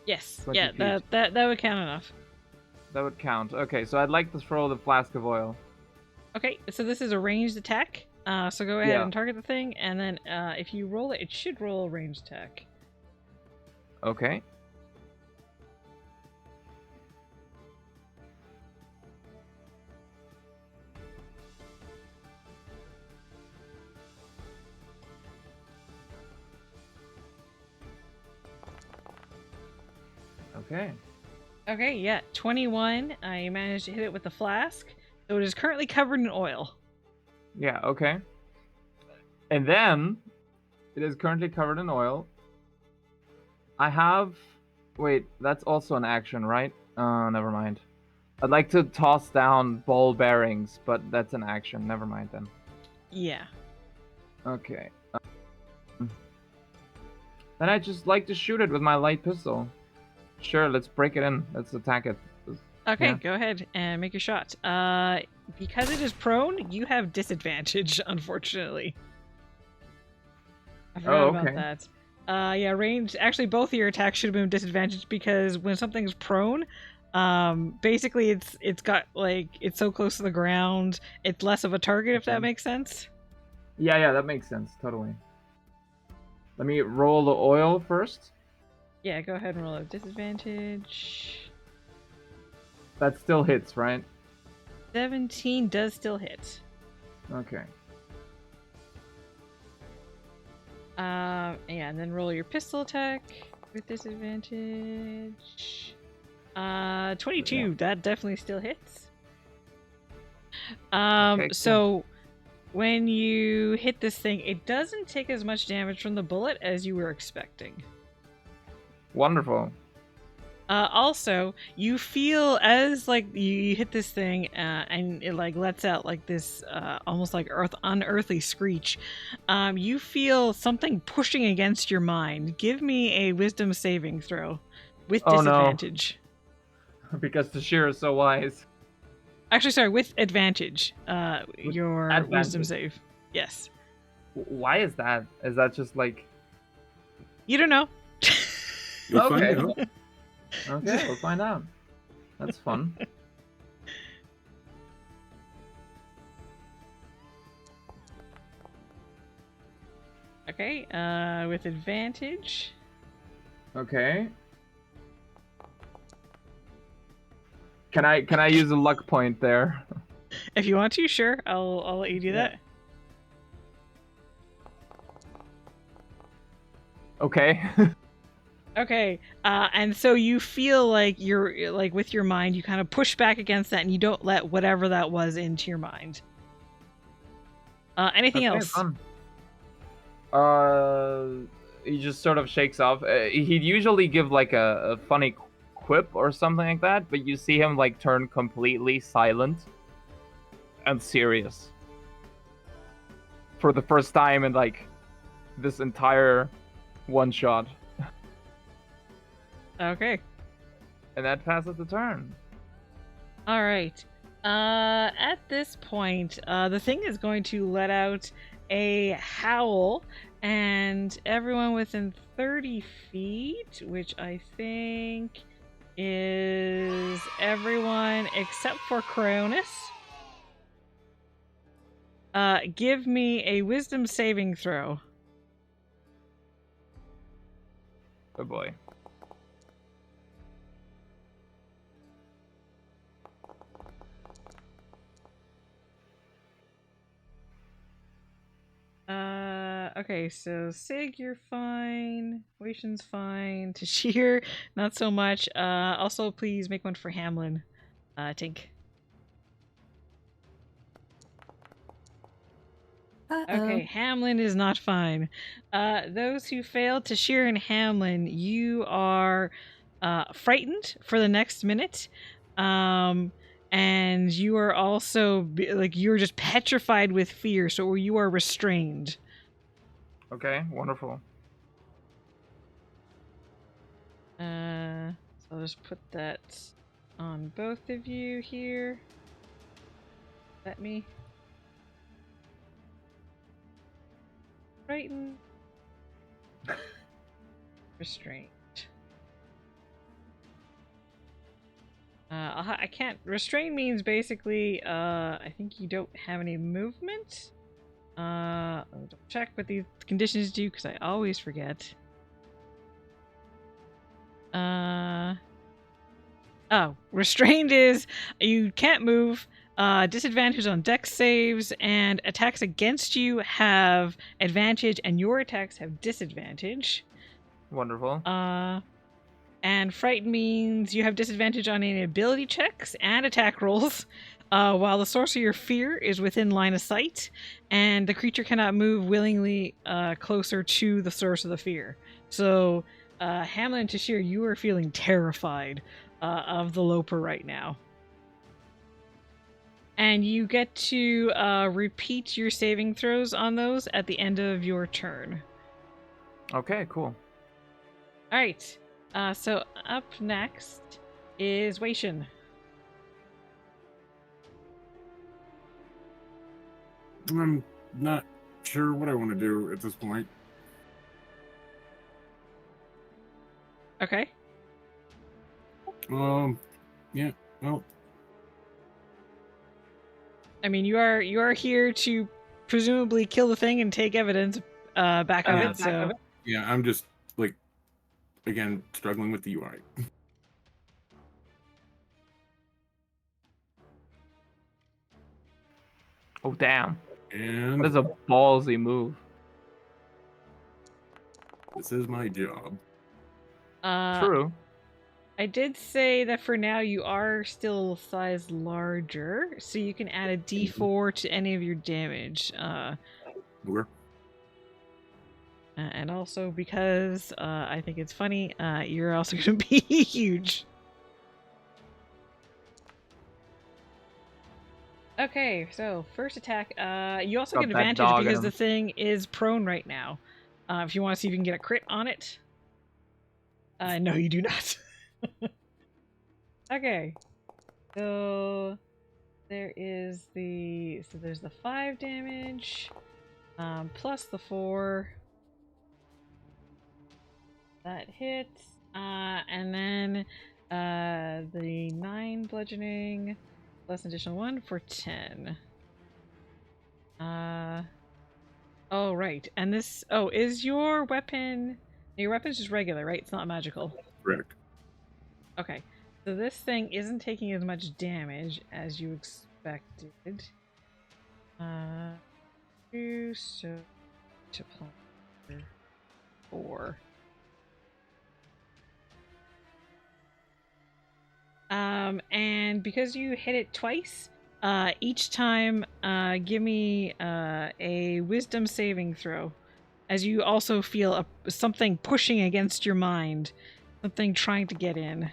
Yes, 20 yeah, feet. that would count enough. That would count. Okay, so I'd like to throw the flask of oil. Okay, so this is a ranged attack. So go ahead Yeah. and target the thing, and then if you roll it, it should roll a ranged attack. Okay. Okay. Okay, yeah, 21. You managed to hit it with the flask, so it is currently covered in oil. Yeah, okay. And then, it is currently covered in oil. I have... Wait, that's also an action, right? Never mind. I'd like to toss down ball bearings, but that's an action. Never mind then. Yeah. Okay. Then I'd just like to shoot it with my light pistol. Sure, let's break it in. Let's attack it. Okay, Yeah. go ahead and make your shot. Because it is prone, you have disadvantage, unfortunately. I forgot about okay. that. Yeah, range. Actually, both of your attacks should have been disadvantaged because when something's prone, basically it's got like it's so close to the ground, it's less of a target. If that Okay. makes sense. Yeah, that makes sense. Totally. Let me roll the oil first. Yeah, go ahead and roll a disadvantage. That still hits, right? 17 does still hit. Okay. Yeah, and then roll your pistol attack with disadvantage. 22. Yeah. That definitely still hits. Okay, cool. So when you hit this thing, it doesn't take as much damage from the bullet as you were expecting. Wonderful. Also, you feel as like you hit this thing, and it like lets out like this almost like unearthly screech. You feel something pushing against your mind. Give me a wisdom saving throw with Oh, no. disadvantage. Because Tashir is so wise. Actually, sorry, with advantage. Your wisdom advantage? save. Yes. Why is that? Is that just like... You don't know. You'll find Okay. out. Okay, we'll find out. That's fun. Okay. With advantage. Okay. Can I use a luck point there? If you want to, sure. I'll let you do that. Okay. Okay, and so you feel like you're like with your mind, you kind of push back against that, and you don't let whatever that was into your mind. Anything Okay, else? fun. He just sort of shakes off. He'd usually give like a funny quip or something like that, but you see him like turn completely silent and serious for the first time in like this entire one shot. Okay. And that passes the turn. All right. At this point, the thing is going to let out a howl, and everyone within 30 feet, which I think is everyone except for Cronus. Give me a wisdom saving throw. Oh boy. Okay, so Sig, you're fine. Wation's fine. Tashir, not so much. Also, please make one for Hamlin. Tink. Okay, Hamlin is not fine. Those who failed, Tashir and Hamlin, you are frightened for the next minute. And you are also like you're just petrified with fear, so you are restrained. Okay, wonderful. So I'll just put that on both of you here. Let me. Frightened. Restrained. I can't. Restrain means basically, I think you don't have any movement. I'll check what these conditions do because I always forget. Oh, restrained is you can't move. Disadvantage on dex saves, and attacks against you have advantage, and your attacks have disadvantage. Wonderful. And fright means you have disadvantage on any ability checks and attack rolls, while the source of your fear is within line of sight, and the creature cannot move willingly closer to the source of the fear. So, Hamlin and Tashir, you are feeling terrified of the Loper right now. And you get to repeat your saving throws on those at the end of your turn. Okay, cool. All right. So up next is Waishin. I'm not sure what I want to do at this point. Okay. Yeah. Well, I mean, you are here to presumably kill the thing and take evidence back of it. So yeah, I'm just like again struggling with the UI. Oh damn. And That is a ballsy move. This is my job. True. I did say that for now you are still size larger, so you can add a D4 to any of your damage. Okay. And also because I think it's funny, you're also going to be huge. Okay, so first attack. You also Got get that advantage dog in because him. the thing is prone right now. If you want to see if you can get a crit on it. No, you do not. Okay. So there's the 5 damage, plus the 4. That hits. And then the 9 bludgeoning plus an additional 1 for 10. Oh right. And this is your weapon just regular, right? It's not magical. Correct. Okay. So this thing isn't taking as much damage as you expected. 2, so to plus 4. And because you hit it twice, each time, give me a wisdom saving throw, as you also feel something pushing against your mind, something trying to get in.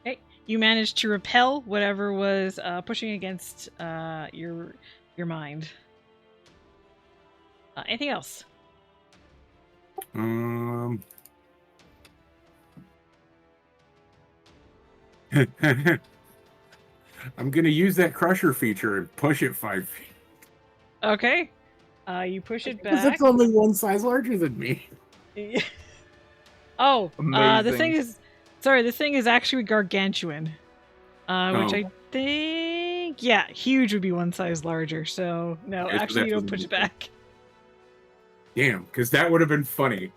Okay, you managed to repel whatever was pushing against your mind. Anything else? I'm gonna use that crusher feature and push it 5 feet. Okay. You push it Because back. it's only one size larger than me. Oh, the Amazing. thing is actually gargantuan. Which I think, yeah, huge would be one size larger. So no, Okay, so actually, that you don't doesn't push do it back. Damn, because that would have been funny.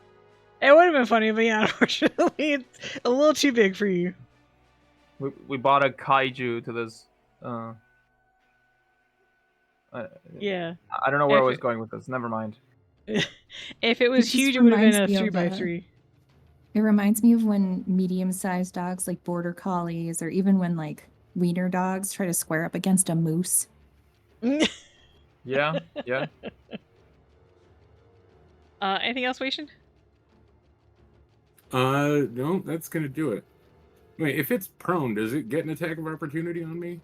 It would have been funny, but yeah, unfortunately, it's a little too big for you. We bought a kaiju to this. Yeah. I don't know where If I was it- going with this. Never mind. If it was just huge, it would have been reminds a me of, 3x3. It reminds me of when medium-sized dogs like border collies, or even when like wiener dogs try to square up against a moose. Yeah. Anything else, Waishin? No, that's gonna do it. Wait, if it's prone, does it get an attack of opportunity on me?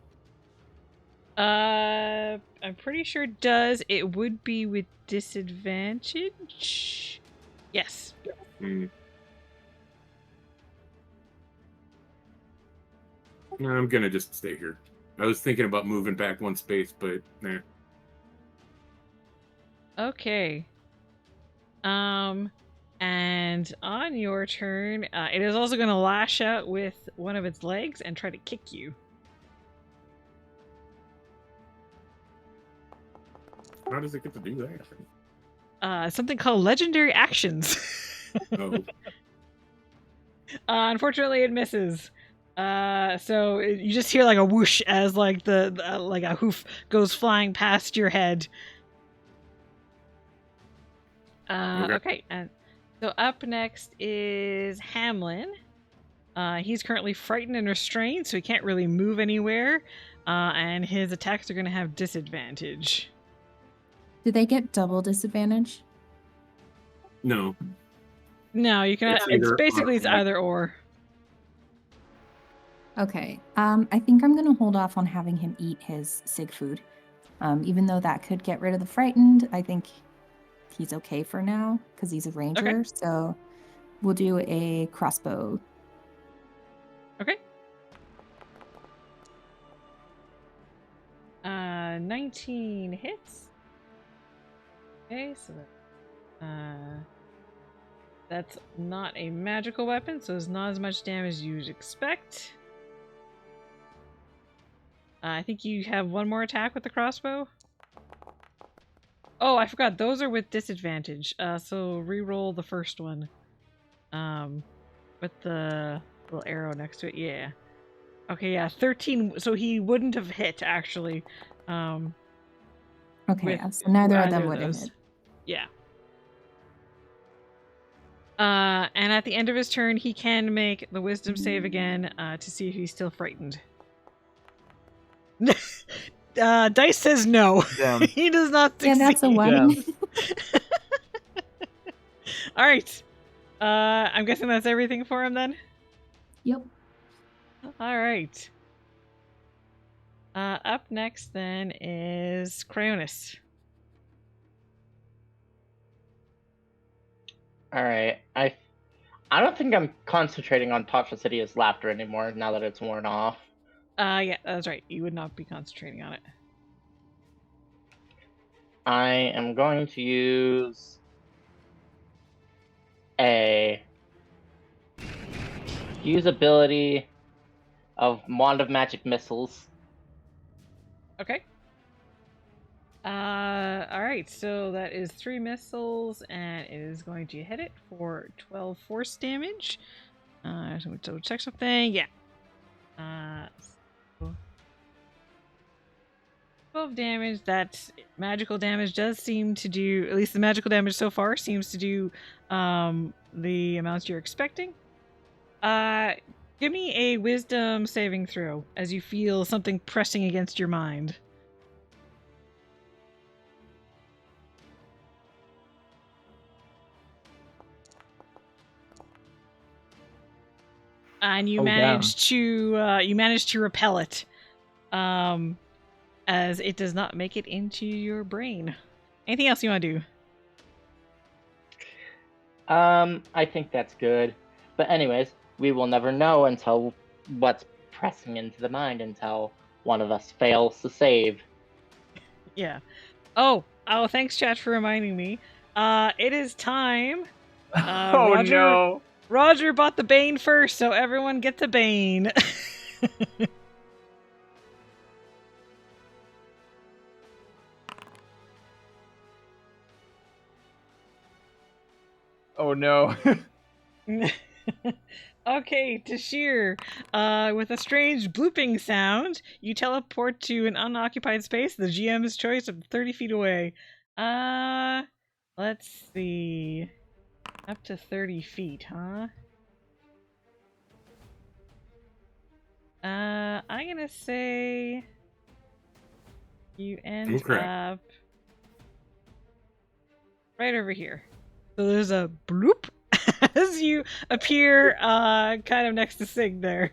I'm pretty sure it does. It would be with disadvantage. Yes. I'm gonna just stay here. I was thinking about moving back one space, but nah. Okay. And on your turn, it is also going to lash out with one of its legs and try to kick you. How does it get to do that? Something called legendary actions. Oh. Unfortunately, it misses. So you just hear like a whoosh as like the like a hoof goes flying past your head. Okay, and so up next is Hamlin. He's currently frightened and restrained, so he can't really move anywhere. And his attacks are going to have disadvantage. Do they get double disadvantage? No. No, you can. It's basically it's either or. Okay. I think I'm gonna hold off on having him eat his sig food. Even though that could get rid of the frightened, I think he's okay for now because he's a ranger. Okay. So we'll do a crossbow. Okay. 19 hits. Okay, so that's not a magical weapon, so it's not as much damage as you'd expect. I think you have one more attack with the crossbow. Oh, I forgot. Those are with disadvantage. So re-roll the first one. With the little arrow next to it. Yeah. Okay, yeah. 13. So he wouldn't have hit, actually. Okay, with yeah, so neither of either them would have those. hit. Yeah. And at the end of his turn, he can make the wisdom save again to see if he's still frightened. Dice says no. Damn. He does not succeed. Yeah, that's a 1. All right. I'm guessing that's everything for him then? Yep. All right. Up next then is Cryonis. All right. I don't think I'm concentrating on Toxicity's laughter anymore now that it's worn off. Yeah, that's right. You would not be concentrating on it. I am going to use a usability of Wand of Magic Missiles. Okay. Alright, so that is 3 missiles, and it is going to hit it for 12 force damage. So check something. Yeah. So 12 damage. That magical damage does seem to do, at least the magical damage so far, seems to do the amounts you're expecting. Give me a wisdom saving throw as you feel something pressing against your mind. And you manage to repel it, as it does not make it into your brain. Anything else you want to do? I think that's good. But anyways, we will never know until what's pressing into the mind until one of us fails to save. Yeah. Oh, thanks, chat, for reminding me. It is time. Oh, Roger, no. Roger bought the Bane first, so everyone gets a Bane. Oh, no. Okay, Tashir, with a strange blooping sound, you teleport to an unoccupied space, the GM's choice of 30 feet away. Let's see. Up to 30 feet, huh? I'm gonna say you end up right over here. So there's a bloop as you appear kind of next to Sig there.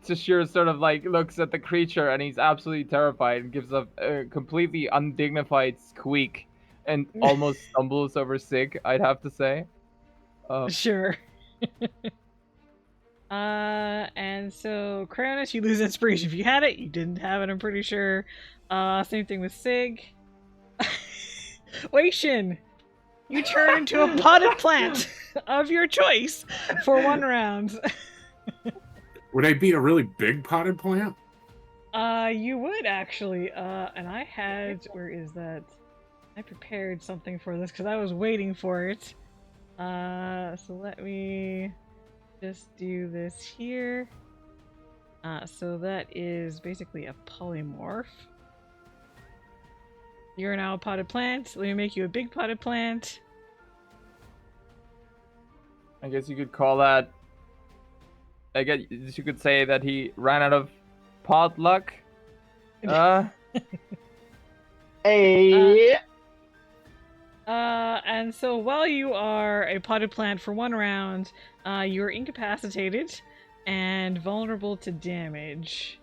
Tashir sort of like looks at the creature and he's absolutely terrified and gives a completely undignified squeak and almost stumbles over Sig, I'd have to say. Sure. And so Cryonis, you lose inspiration if you had it. You didn't have it, I'm pretty sure. Same thing with Sig. Waishin, you turn into a potted plant of your choice for 1 round. Would I be a really big potted plant? You would actually. And I had, where is that? I prepared something for this because I was waiting for it. So let me just do this here. So that is basically a polymorph. You're now a potted plant. Let me make you a big potted plant. I guess you could call that. I guess you could say that he ran out of pot luck. Hey. And so while you are a potted plant for 1 round, you're incapacitated and vulnerable to damage.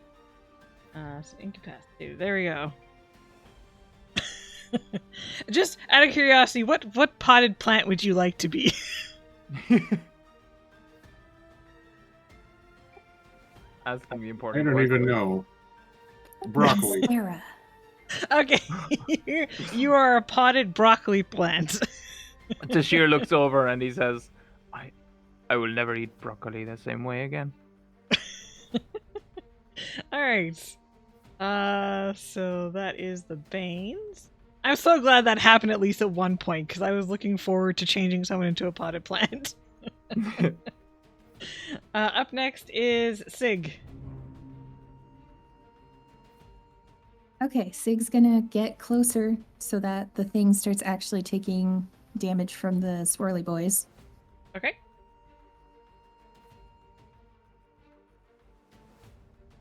So incapacitated. There we go. Just out of curiosity, what potted plant would you like to be? Asking the I important don't even know. Broccoli. Sarah. Okay, you are a potted broccoli plant. Tashir looks over and he says, I will never eat broccoli the same way again. Alright. So that is the Banes. I'm so glad that happened at least at one point, because I was looking forward to changing someone into a potted plant. Up next is Sig. Okay, Sig's gonna get closer so that the thing starts actually taking damage from the swirly boys. Okay.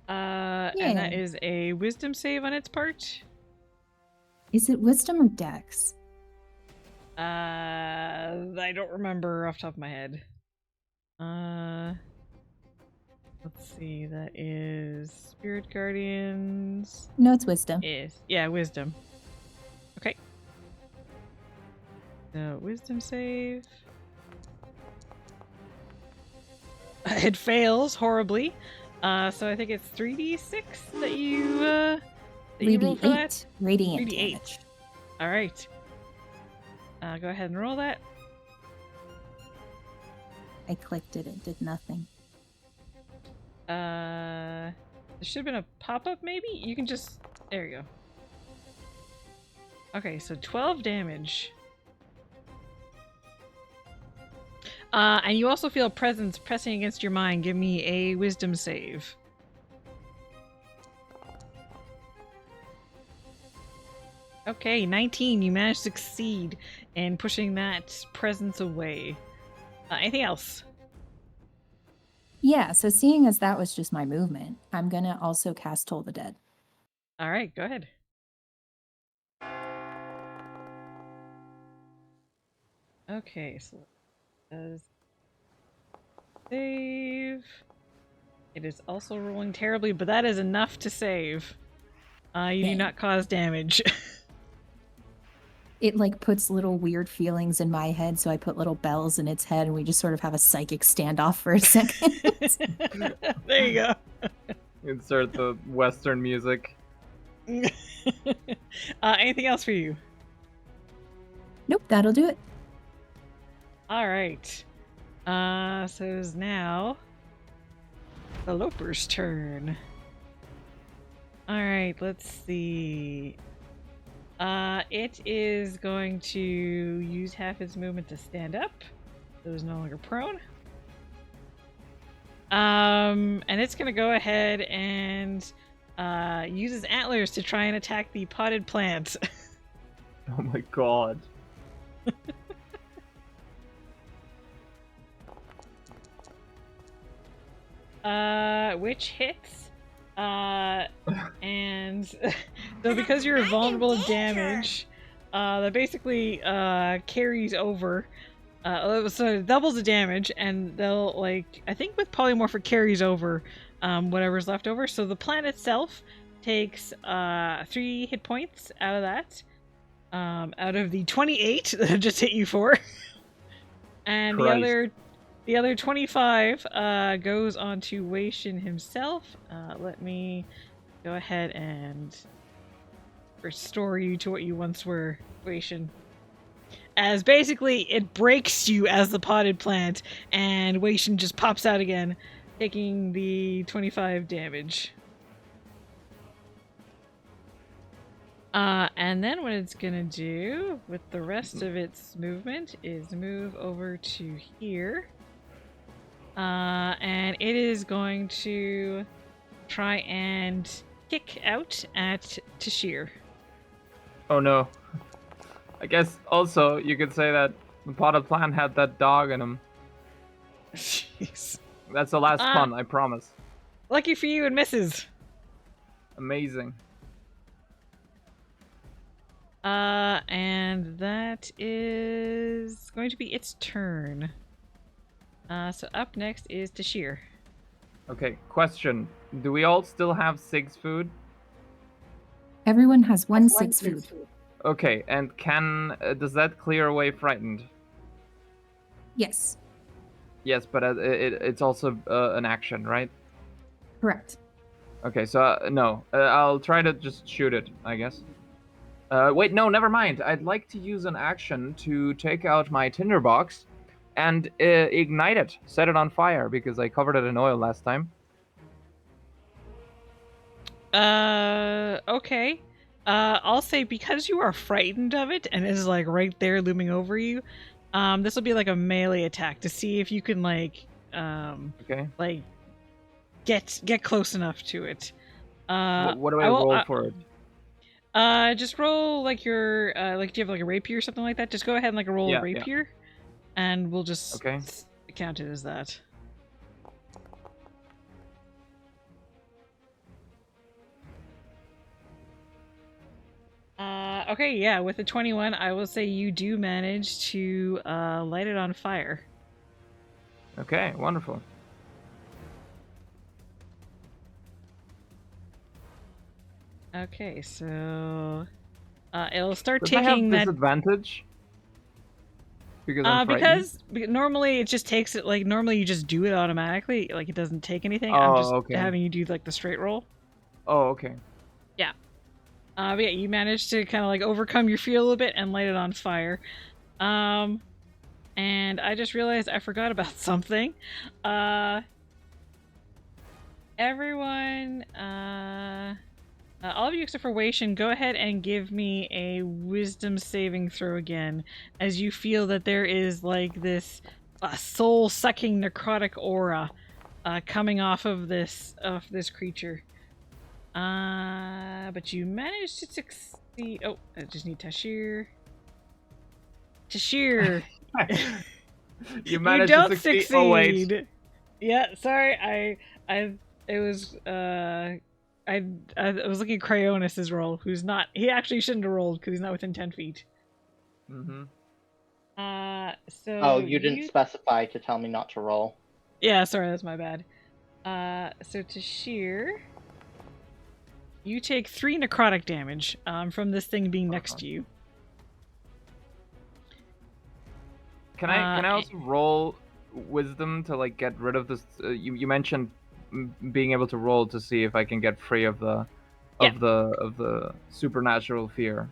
And that Yeah. is a wisdom save on its part. Is it wisdom or dex? I don't remember off the top of my head. Let's see. That is Spirit Guardians. No, it's wisdom. Yeah, wisdom. Okay. So wisdom save. It fails horribly. So I think it's 3d6 that you roll for that. 3d8 radiant 3d8. damage. All right. Go ahead and roll that. I clicked it. It did nothing. There should have been a pop-up, maybe? You can just... There you go. Okay, so 12 damage. And you also feel a presence pressing against your mind. Give me a wisdom save. Okay, 19. You managed to succeed in pushing that presence away. Anything else? Yeah, so seeing as that was just my movement, I'm gonna also cast Toll the Dead. All right, go ahead. Okay, so does save. It is also rolling terribly, but that is enough to save. You do not cause damage. It like puts little weird feelings in my head, so I put little bells in its head and we just sort of have a psychic standoff for a second. There you go. Insert the Western music. Anything else for you? Nope, that'll do it. All right. So it is now the Loper's turn. All right, let's see. It is going to use half its movement to stand up. So it's no longer prone. And it's gonna go ahead and use its antlers to try and attack the potted plant. Oh my god. Which hits. And so because you're vulnerable to damage, that basically carries over. So it doubles the damage, and they'll like I think with polymorph it carries over whatever's left over. So the plant itself takes 3 hit points out of that, out of the 28 that I just hit you for, and Christ. the other 25 goes on to Wei Shin himself. Let me go ahead and restore you to what you once were, Wei Shin. As basically it breaks you as the potted plant, and Wei Shin just pops out again, taking the 25 damage. And then what it's gonna do with the rest of its movement is move over to here. And it is going to try and kick out at Tashir. Oh no. I guess also you could say that the potted plant had that dog in him. Jeez. That's the last pun, I promise. Lucky for you, it misses. Amazing. And that is going to be its turn. So up next is Tashir. Okay, question. Do we all still have Sig's food? Everyone has one Sig's food. Okay, and does that clear away frightened? Yes, Yes, but it's also an action, right? correct. Okay, so no. I'll try to just shoot it, I guess. Wait, no, never mind. I'd like to use an action to take out my tinderbox and ignite it, set it on fire, because I covered it in oil last time. Okay. I'll say because you are frightened of it and it is like right there looming over you, this will be like a melee attack to see if you can like like get close enough to it. What do I roll for it? Just roll like your like do you have like a rapier or something like that? Just go ahead and like roll a Yeah, rapier, and we'll just Okay. count it as that. Okay, yeah, with a 21, I will say you do manage to light it on fire. Okay, wonderful. Okay, so it'll start Does I have taking that disadvantage? Because I'm frightened? because normally it just takes it like normally you just do it automatically, like it doesn't take anything. I'm Oh, just okay. having you do like the straight roll. Oh, okay. Yeah. But yeah, you managed to kind of like overcome your fear a little bit and light it on fire. And I just realized I forgot about something. Everyone, all of you except for Waishin, go ahead and give me a wisdom saving throw again, as you feel that there is like this soul-sucking necrotic aura coming off of this creature. But you managed to succeed. Oh, I just need Tashir. Tashir, You managed don't to succeed. succeed. Oh, wait. Yeah, sorry. It was I was looking at Cryonis's roll, who's not. He actually shouldn't have rolled because he's not within 10 feet. Mm-hmm. So. Oh, you didn't specify to tell me not to roll. Yeah, sorry, that's my bad. So Tashir, you take 3 necrotic damage from this thing being next to you. Can I also roll wisdom to like get rid of this? You mentioned being able to roll to see if I can get free of the supernatural fear.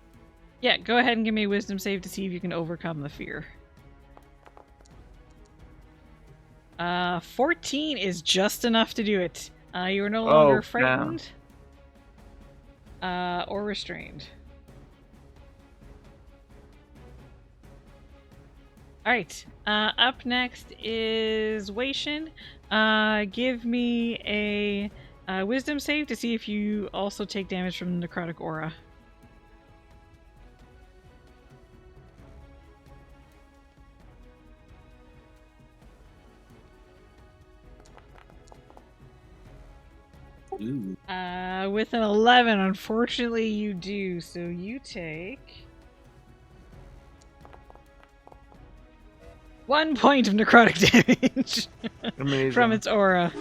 Yeah, go ahead and give me a wisdom save to see if you can overcome the fear. 14 is just enough to do it. You are no longer frightened or restrained. Alright, up next is Waishin. Give me a wisdom save to see if you also take damage from the necrotic aura. Ooh. With an 11, unfortunately you do, so you take 1 point of necrotic damage from its aura.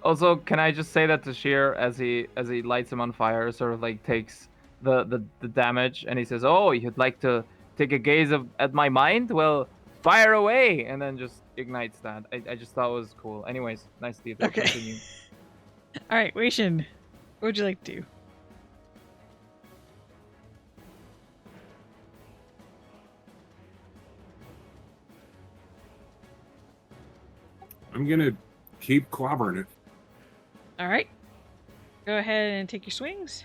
Also, can I just say that Tashir, as he lights him on fire, sort of like takes the damage, and he says, "Oh, you'd like to take a gaze at my mind? Well, fire away!" And then just ignites that. I just thought it was cool. Anyways, nice detail. Okay. Continue. All right, Waishin, what would you like to do? I'm gonna keep clobbering it. All right, go ahead and take your swings.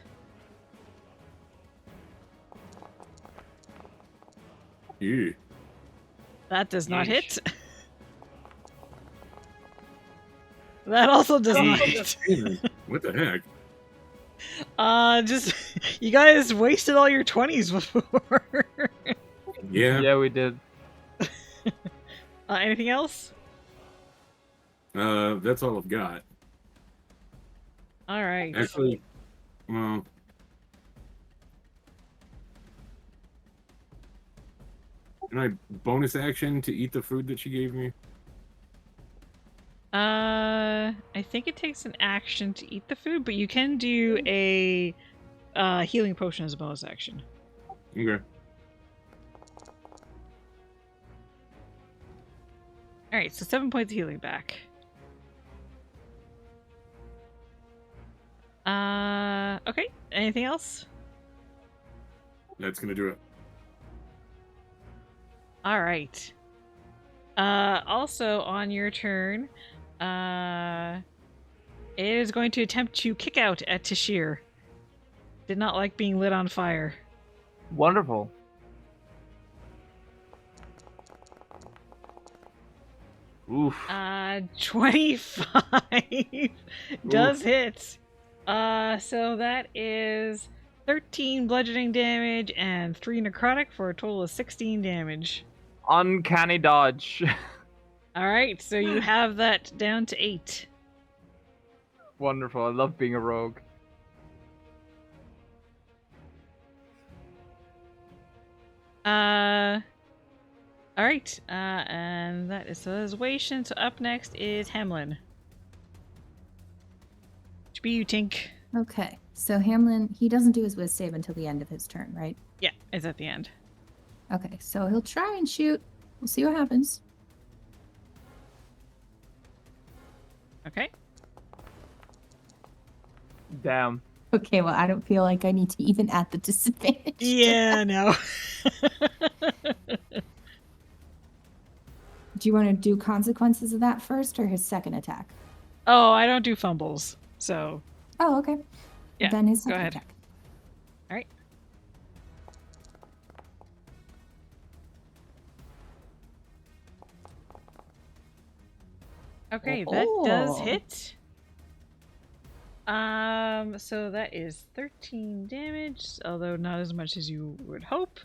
Yeah. That does not hit. That also does not hit. What the heck? Just you guys wasted all your 20s before. Yeah, we did. Anything else? That's all I've got. All right. Actually, well, can I bonus action to eat the food that she gave me? I think it takes an action to eat the food, but you can do a healing potion as a bonus action. Okay. All right, so 7 points of healing back. Okay. Anything else? That's gonna do it. All right. Also on your turn, it is going to attempt to kick out at Tashir. Did not like being lit on fire. Wonderful. Oof. 25 does hit. So that is 13 bludgeoning damage and 3 necrotic for a total of 16 damage. Uncanny dodge. Alright, so you have that down to 8. Wonderful. I love being a rogue. Alright, and that is Wation. So up next is Hamlin. Should be you, Tink. Okay, so Hamlin, he doesn't do his whiz save until the end of his turn, right? Yeah, it's at the end. Okay, so he'll try and shoot. We'll see what happens. Okay. Damn. Okay, well, I don't feel like I need to even add the disadvantage. Yeah, no. Do you want to do consequences of that first or his second attack? Oh, I don't do fumbles, so. Oh, okay. Yeah, Then his go second ahead. attack. Alright. Okay, that does Oh. hit. So that is 13 damage, although not as much as you would hope.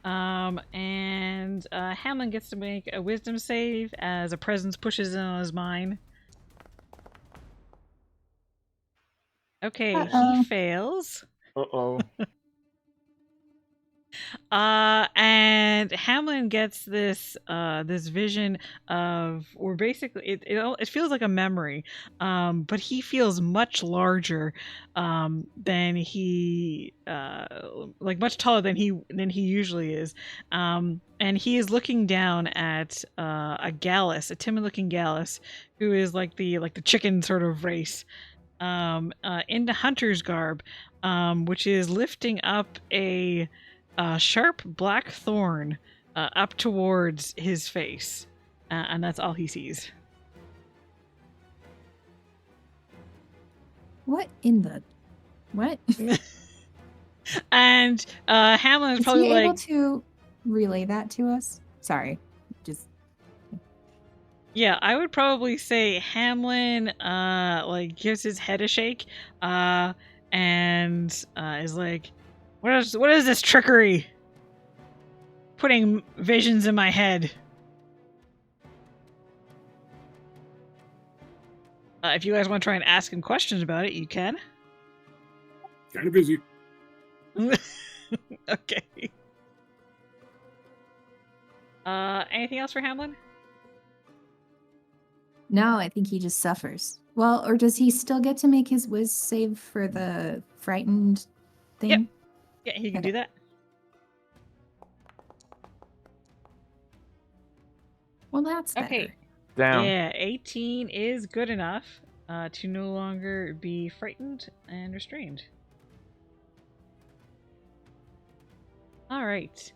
And Hamlin gets to make a wisdom save as a presence pushes in on his mind. Okay, he fails. Uh-oh. And Hamlin gets this this vision of, or basically it feels like a memory, but he feels much larger than he like much taller than he usually is, and he is looking down at a Gallus, a timid looking Gallus, who is like the chicken sort of race, into hunter's garb, which is lifting up a sharp black thorn up towards his face, and that's all he sees. What in the... What? And Hamlin is Is probably he able like, to relay that to us? Sorry. Just... yeah, I would probably say Hamlin like gives his head a shake, and is like, what is this trickery? Putting visions in my head. If you guys want to try and ask him questions about it, you can. Kind of busy. Okay. Anything else for Hamlin? No, I think he just suffers. Well, or does he still get to make his whiz save for the frightened thing? Yep. Yeah, he can do that. Well, that's better. Okay. Damn. Yeah, 18 is good enough to no longer be frightened and restrained. All right.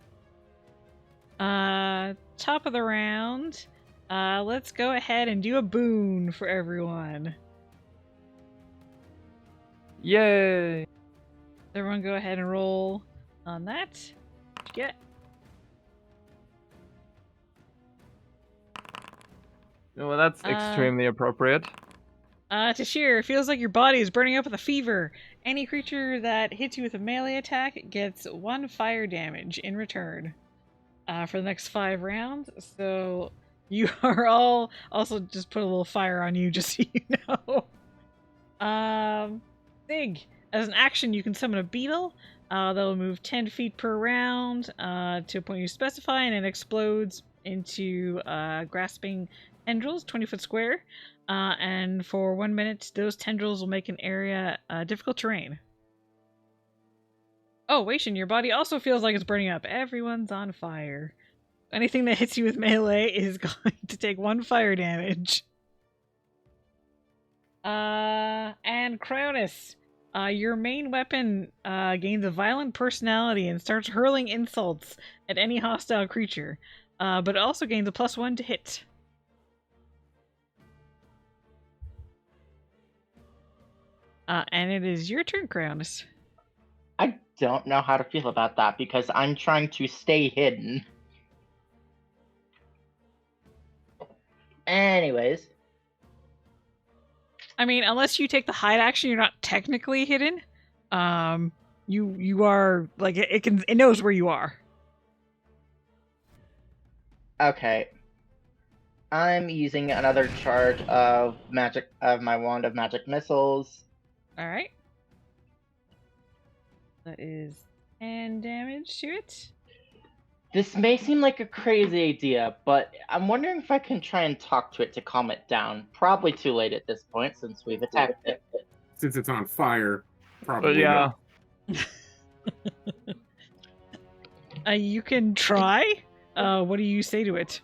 Top of the round. Let's go ahead and do a boon for everyone. Yay! Everyone go ahead and roll on that. What'd you get? Well, that's extremely appropriate. Tashir, it feels like your body is burning up with a fever. Any creature that hits you with a melee attack gets 1 fire damage in return for the next 5 rounds. So you are all also just put a little fire on you, just so you know. Sig, as an action, you can summon a beetle. That will move 10 feet per round to a point you specify, and it explodes into grasping tendrils, 20-foot square. And for 1 minute, those tendrils will make an area difficult terrain. Oh, Waishin, your body also feels like it's burning up. Everyone's on fire. Anything that hits you with melee is going to take 1 fire damage. And Cronus, your main weapon gains a violent personality and starts hurling insults at any hostile creature, but it also gains a +1 to hit. And it is your turn, Cronus. I don't know how to feel about that because I'm trying to stay hidden. Anyways. I mean, unless you take the hide action, you're not technically hidden. You are like it knows where you are. Okay. I'm using another charge of my wand of magic missiles. All right. That is 10 damage to it. This may seem like a crazy idea, but I'm wondering if I can try and talk to it to calm it down. Probably too late at this point since we've attacked it. Since it's on fire, probably yeah. not. You can try. What do you say to it?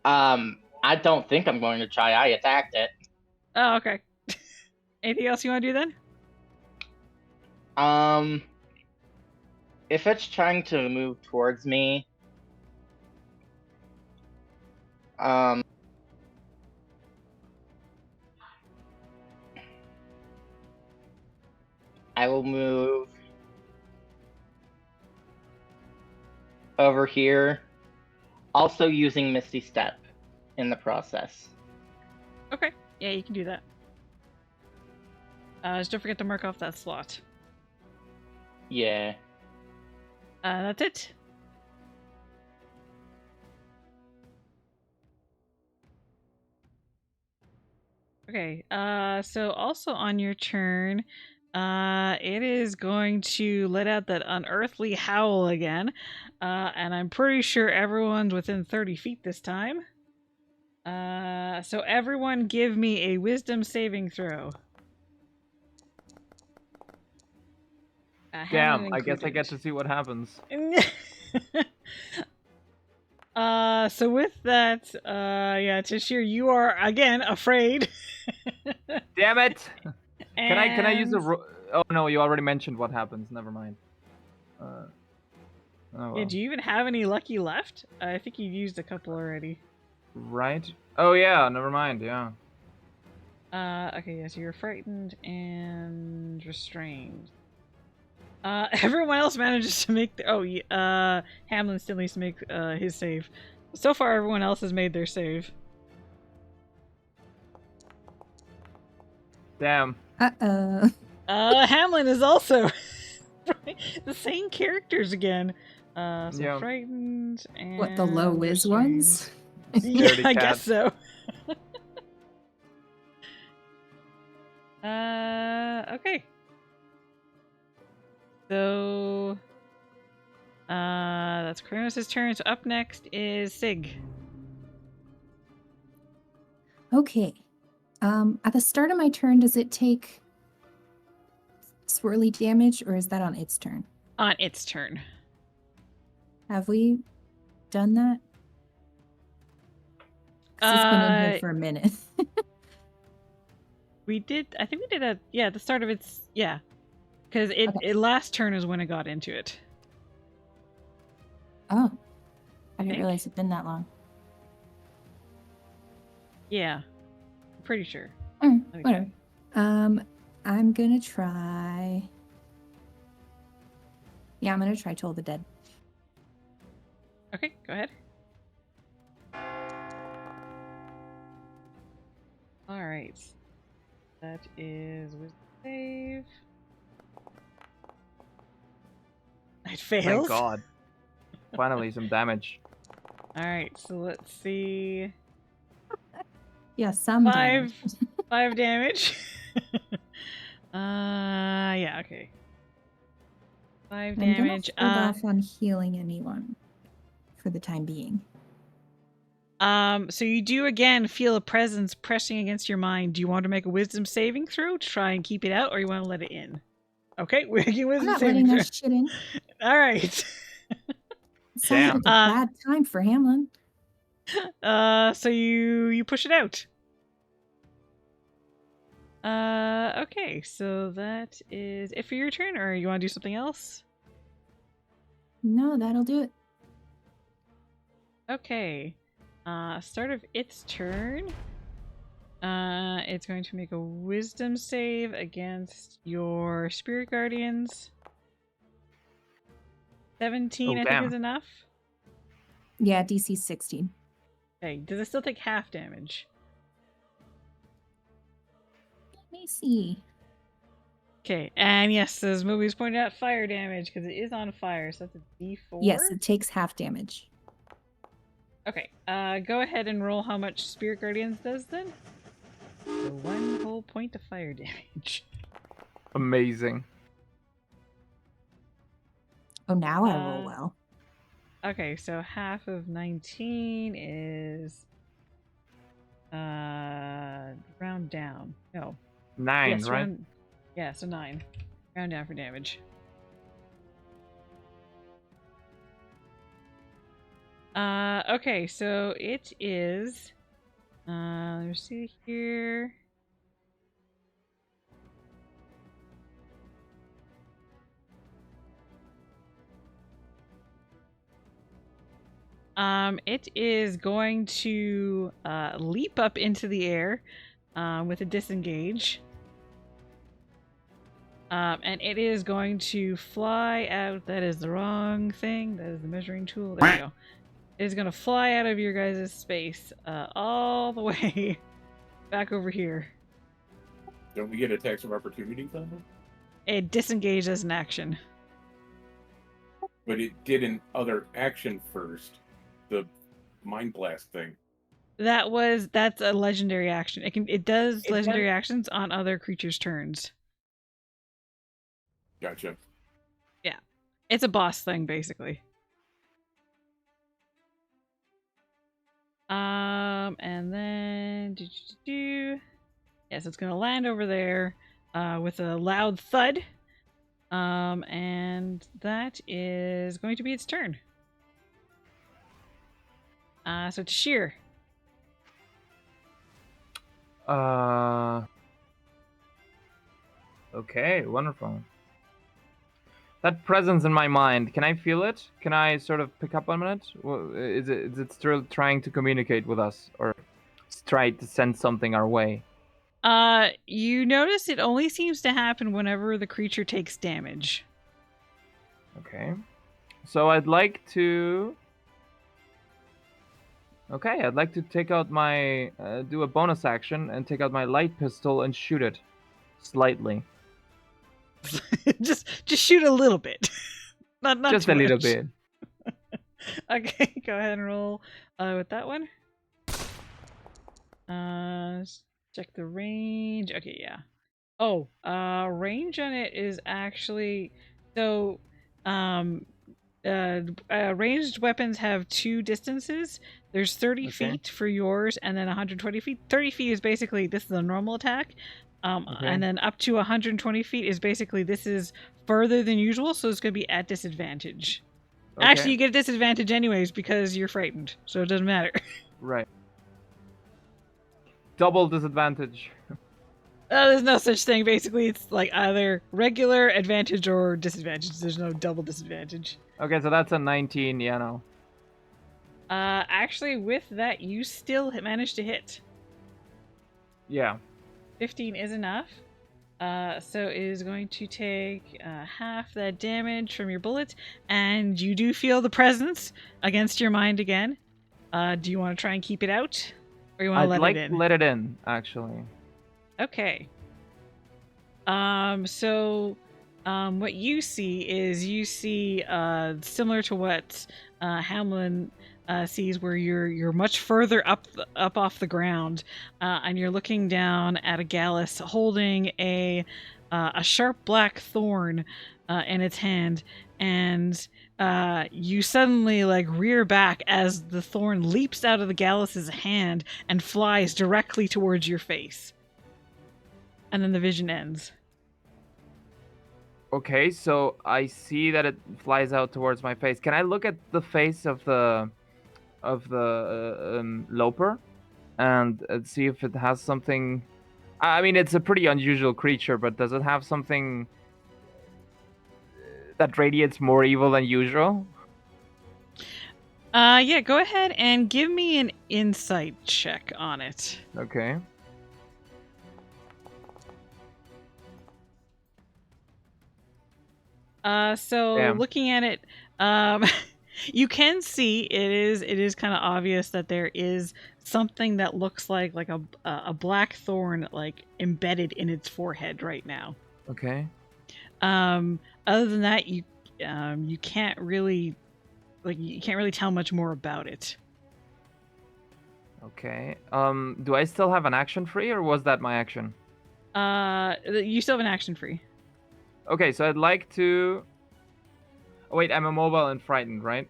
I don't think I'm going to try. I attacked it. Oh, okay. Anything else you want to do then? If it's trying to move towards me, I will move over here, also using Misty Step in the process. Okay. Yeah, you can do that. Just don't forget to mark off that slot. Yeah. That's it. Okay, so also on your turn, it is going to let out that unearthly howl again, and I'm pretty sure everyone's within 30 feet this time. So everyone give me a wisdom saving throw. Damn, I guess I get to see what happens. So with that, yeah, Tashir, you are again afraid. Damn it! Can I use a? And- Oh no, you already mentioned what happens. Never mind. Oh, well. Yeah, do you even have any lucky left? I think you've used a couple already. Right. Oh yeah, never mind. Yeah. Okay, yeah, so you're frightened and restrained. Everyone else manages to make Hamlin still needs to make his save. So far, everyone else has made their save. Damn. Uh-oh. Hamlin is also the same characters again. So Yeah. frightened and What, the low whiz restrained. ones? Yeah, Scaredy I cat. guess so. Okay. So, that's Kronos' turn. So up next is Sig. Okay. At the start of my turn, does it take swirly damage, or is that on its turn? On its turn. Have we done that? 'Cause it's been in here Uh, for a minute. We did, I think we did at the start of its, yeah. Because it last turn is when it got into it. Oh. I didn't think. realize it'd been that long. Yeah. I'm pretty sure. Alright, Let me whatever. I'm gonna try... Yeah, I'm gonna try Toll the Dead. Okay, go ahead. Alright. That is with save. It fails. Thank God. Finally, some damage. Alright, so let's see. Yeah, some damage. 5 damage. Yeah, okay. 5 I'm damage. gonna hold off on healing anyone for the time being. So you do again feel a presence pressing against your mind. Do you want to make a wisdom saving throw to try and keep it out, or you want to let it in? Okay, we're making a I'm wisdom not saving letting throw. that shit in. All right. It sounds like a bad time for Hamlin. So you push it out. Okay, so that is it for your turn, or you want to do something else? No, that'll do it. Okay. Start of its turn. It's going to make a wisdom save against your spirit guardians. 17, I think, is enough. Yeah, DC 16. Okay, does it still take half damage? Let me see. Okay, and yes, as movies pointed out, fire damage because it is on fire, so that's a D4. Yes, it takes half damage. Okay, go ahead and roll how much Spirit Guardians does then. So 1 whole point of fire damage. Amazing. Oh, now I roll well. Okay, so half of 19 is round down. No. 9, yes, right? So 9. Round down for damage. Okay, so it is let me see here. It is going to leap up into the air with a disengage. And it is going to fly out. That is the wrong thing. That is the measuring tool. There we go. It is going to fly out of your guys' space all the way back over here. Don't we get attacks of opportunity from them? It disengaged as an action. But it did an other action first. The Mind Blast thing. That's a legendary action. It does legendary actions on other creatures' turns. Gotcha. Yeah. It's a boss thing, basically. And then yes, it's gonna land over there with a loud thud. And that is going to be its turn. So Tashir. Okay, wonderful. That presence in my mind, can I feel it? Can I sort of pick up on it? Is it still trying to communicate with us, or try to send something our way? You notice it only seems to happen whenever the creature takes damage. Okay. So I'd like to... Okay, I'd like to take out my... do a bonus action and take out my light pistol and shoot it. Slightly. just shoot a little bit. not just too a little much. bit. Okay, go ahead and roll with that one. Check the range. Okay, yeah. Oh, range on it is actually so ranged weapons have 2 distances. There's 30 feet for yours and then 120 feet. 30 feet is basically this is a normal attack. And then up to 120 feet is basically this is further than usual, so it's going to be at disadvantage. Okay. Actually, you get a disadvantage anyways because you're frightened, so it doesn't matter. Right. Double disadvantage. There's no such thing. Basically, it's like either regular advantage or disadvantage. There's no double disadvantage. Okay, so that's a 19, yeah, no. Actually, with that, you still managed to hit. Yeah. 15 is enough. So it is going to take half that damage from your bullets, and you do feel the presence against your mind again. Do you want to try and keep it out, or you want to let it in? Let it in, actually. Okay. So what you see is similar to what Hamlin sees, where you're much further up off the ground, and you're looking down at a Gallus holding a sharp black thorn in its hand, and you suddenly rear back as the thorn leaps out of the Gallus's hand and flies directly towards your face. And then the vision ends. Okay, so I see that it flies out towards my face. Can I look at the face of the Loper and see if it has something? I mean, it's a pretty unusual creature, but does it have something that radiates more evil than usual? Yeah, go ahead and give me an insight check on it. Okay. Looking at it, you can see it is kind of obvious that there is something that looks like a black thorn embedded in its forehead right now. Okay. Other than that, you can't really tell much more about it. Okay. Do I still have an action free, or was that my action? You still have an action free. Okay, so I'd like to. Oh, wait, I'm immobile and frightened, right?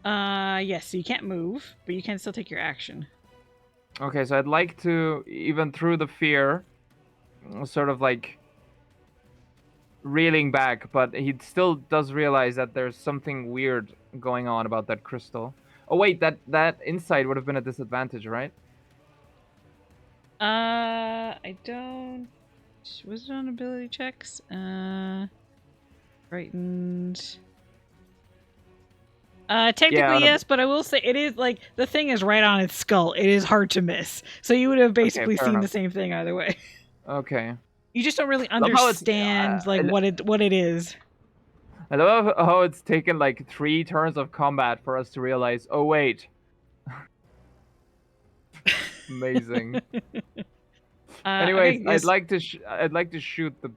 Yes. So you can't move, but you can still take your action. Okay, so I'd like to, even through the fear, sort of like reeling back, but he still does realize that there's something weird going on about that crystal. Oh wait, that insight would have been a disadvantage, right? I don't. Was it on ability checks? Frightened. Technically yes, but I will say it is like the thing is right on its skull. It is hard to miss. So you would have basically fair seen enough. the same thing either way. Okay. You just don't really Love how it's- understand like what it is. I love how it's taken like 3 turns of combat for us to realize. Oh wait. Amazing. Anyways, okay, yes. I'd like to shoot the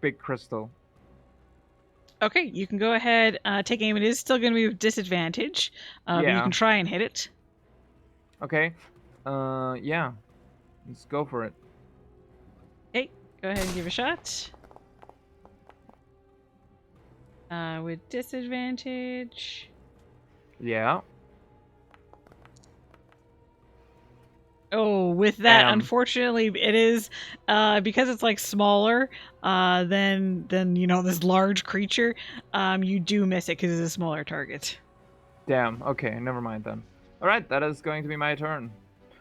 big crystal. Okay, you can go ahead, take aim. It is still going to be with disadvantage, but you Yeah. can try and hit it. Okay. Yeah. Let's go for it. Okay, go ahead and give a shot. With disadvantage. Yeah. Oh, with that, unfortunately, it is because it's like smaller than this large creature. You do miss it because it's a smaller target. Damn. Okay, never mind then. All right, that is going to be my turn.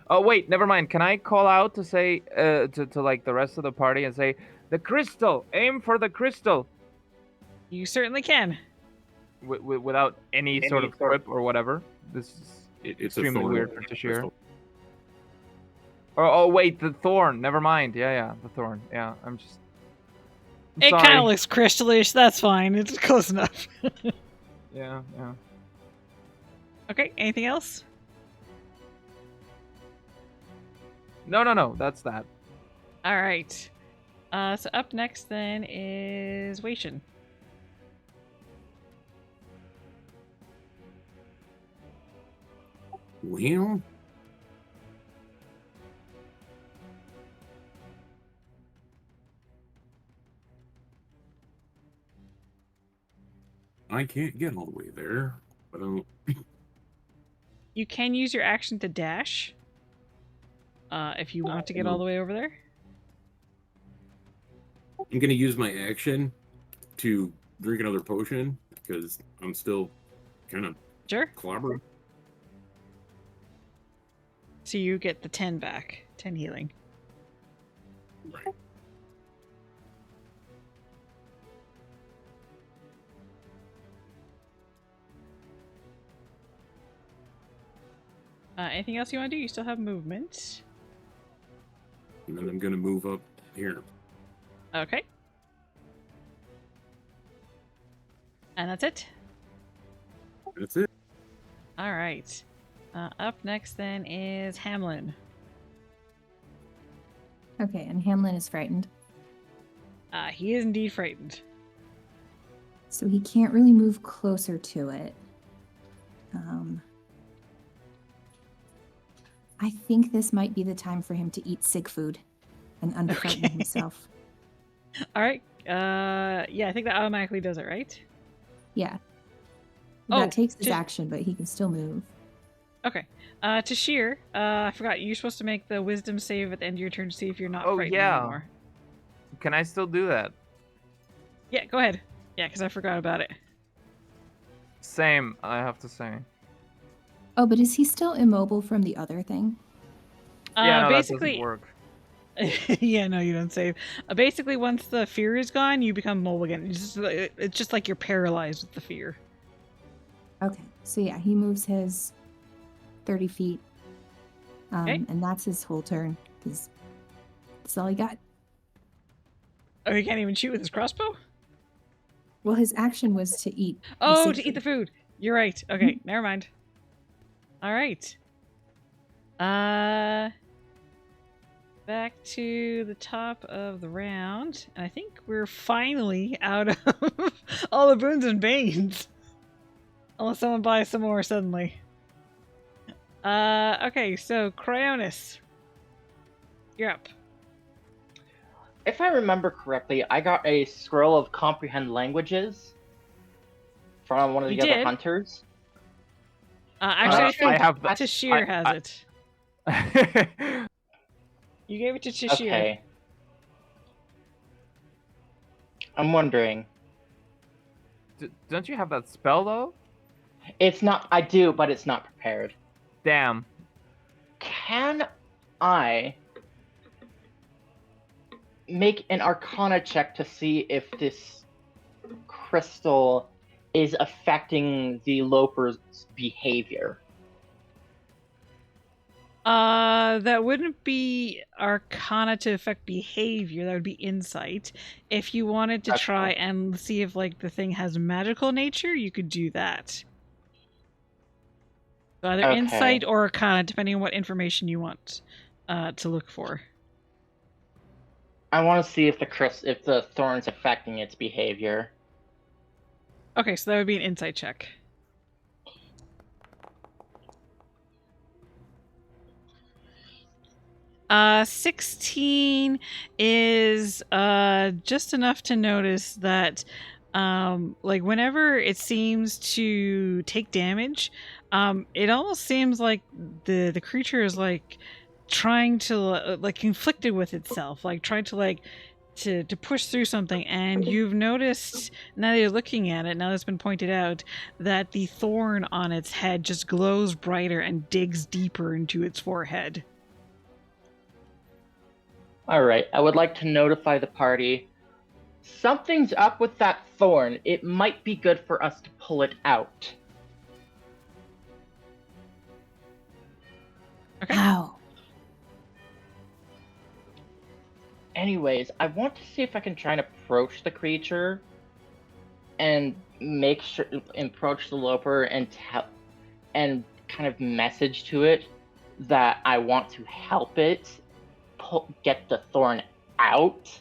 Oh wait, never mind. Can I call out to say to like the rest of the party and say the crystal? Aim for the crystal. You certainly can. Without any sort of quip or whatever. This is It's a extremely thorn weird for Tashir. crystal. Oh wait, the thorn. Never mind. Yeah, the thorn. Yeah, I'm It sorry. kind of looks crystalish. That's fine. It's close enough. Yeah. Okay. Anything else? No. That's that. All right. So up next then is Waishin. Well, I can't get all the way there, but You can use your action to dash. If you want to get all the way over there. I'm gonna use my action to drink another potion because I'm still kind of clobbering. So you get the 10 back. 10 healing. Right. Anything else you want to do? You still have movement. And then I'm gonna move up here. Okay. And that's it? That's it. Alright. Up next then is Hamlin. Okay, and Hamlin is frightened. He is indeed frightened. So he can't really move closer to it. I think this might be the time for him to eat sig food and unfrighten himself. Alright. Yeah, I think that automatically does it, right? Yeah. Oh, That takes his action, but he can still move. Okay. Tashir, I forgot, you're supposed to make the wisdom save at the end of your turn to see if you're not Oh frightened yeah. anymore. Can I still do that? Yeah, go ahead. Yeah, because I forgot about it. Same, I have to say. Oh, but is he still immobile from the other thing? Yeah, no, basically, that doesn't work. yeah, no, you don't save. Basically, once the fear is gone, you become mobile again. It's just like you're paralyzed with the fear. Okay, so yeah, he moves his 30 feet. And that's his whole turn, because that's all he got. Oh, he can't even shoot with his crossbow? Well, his action was to eat. Oh, to eat the food. You're right. Okay, never mind. All right. back to the top of the round. And I think we're finally out of all the boons and banes. Unless someone buys some more suddenly. Okay, so Cryonis. You're up. If I remember correctly, I got a scroll of comprehend languages from one of the You other did? hunters. Actually, I think I have the- Tashir has I- it. You gave it to Tashir. Okay. I'm wondering. Don't you have that spell though? It's not. I do, but it's not prepared. Damn. Can I make an Arcana check to see if this crystal is affecting the Loper's behavior? That wouldn't be Arcana to affect behavior. That would be insight. If you wanted to That's try cool. and see if like the thing has magical nature, you could do that. So either Okay. insight or Arcana, depending on what information you want to look for. I want to see if the thorn's affecting its behavior. Okay, so that would be an insight check. Uh, 16 is just enough to notice that like whenever it seems to take damage, it almost seems like the creature is like trying to like conflicted with itself, like trying to like to push through something. And you've noticed, now that you're looking at it, now that's been pointed out, that the thorn on its head just glows brighter and digs deeper into its forehead. Alright, I would like to notify the party. Something's up with that thorn. It might be good for us to pull it out. Okay. How? Anyways, I want to see if I can try and approach the creature and approach the Loper and kind of message to it that I want to help it get the thorn out.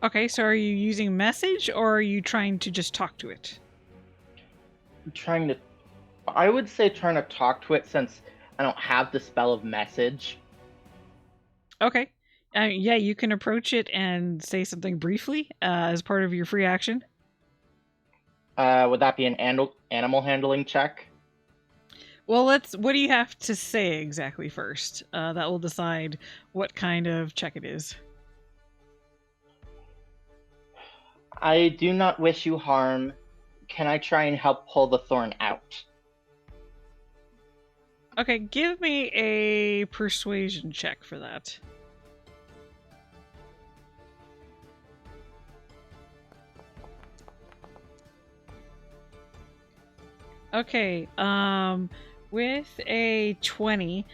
Okay, so are you using message or are you trying to just talk to it? I would say trying to talk to it since I don't have the spell of message. Okay. Yeah, you can approach it and say something briefly as part of your free action. Would that be an animal handling check? Well, what do you have to say exactly first? That will decide what kind of check it is. I do not wish you harm. Can I try and help pull the thorn out? Okay, give me a persuasion check for that. Okay, with a 20,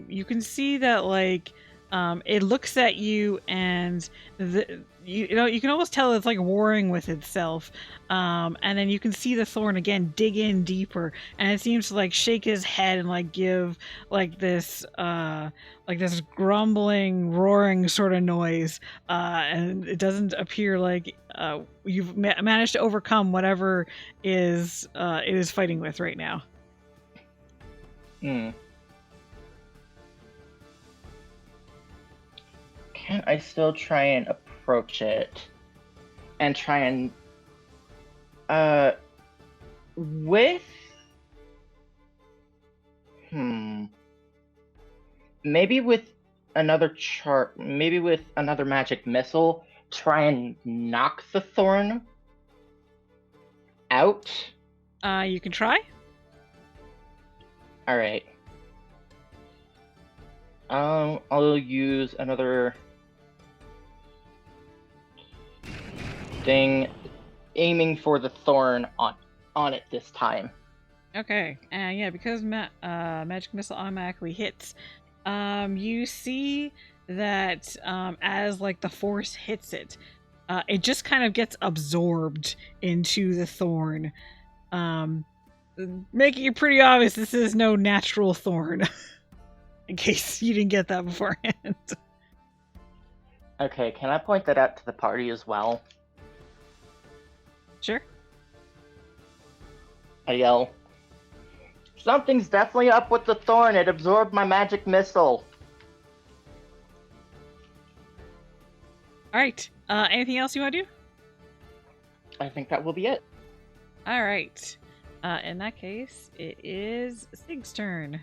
you can see that like it looks at you and you can almost tell it's like warring with itself, and then you can see the thorn again dig in deeper, and it seems to like shake his head and like give like this grumbling, roaring sort of noise, and it doesn't appear like you've managed to overcome whatever it is fighting with right now. Can I still try and approach it and try and maybe with another magic missile, try and knock the thorn out? You can try. Alright. I'll use another thing, aiming for the thorn on it this time. Okay, yeah, because magic missile automatically hits, you see that as like the force hits it, it just kind of gets absorbed into the thorn, making it pretty obvious this is no natural thorn. in case you didn't get that beforehand. Okay, can I point that out to the party as well? Sure. I yell, something's definitely up with the thorn. It absorbed my magic missile. All right. Anything else you want to do? I think that will be it. All right. In that case, it is Sig's turn.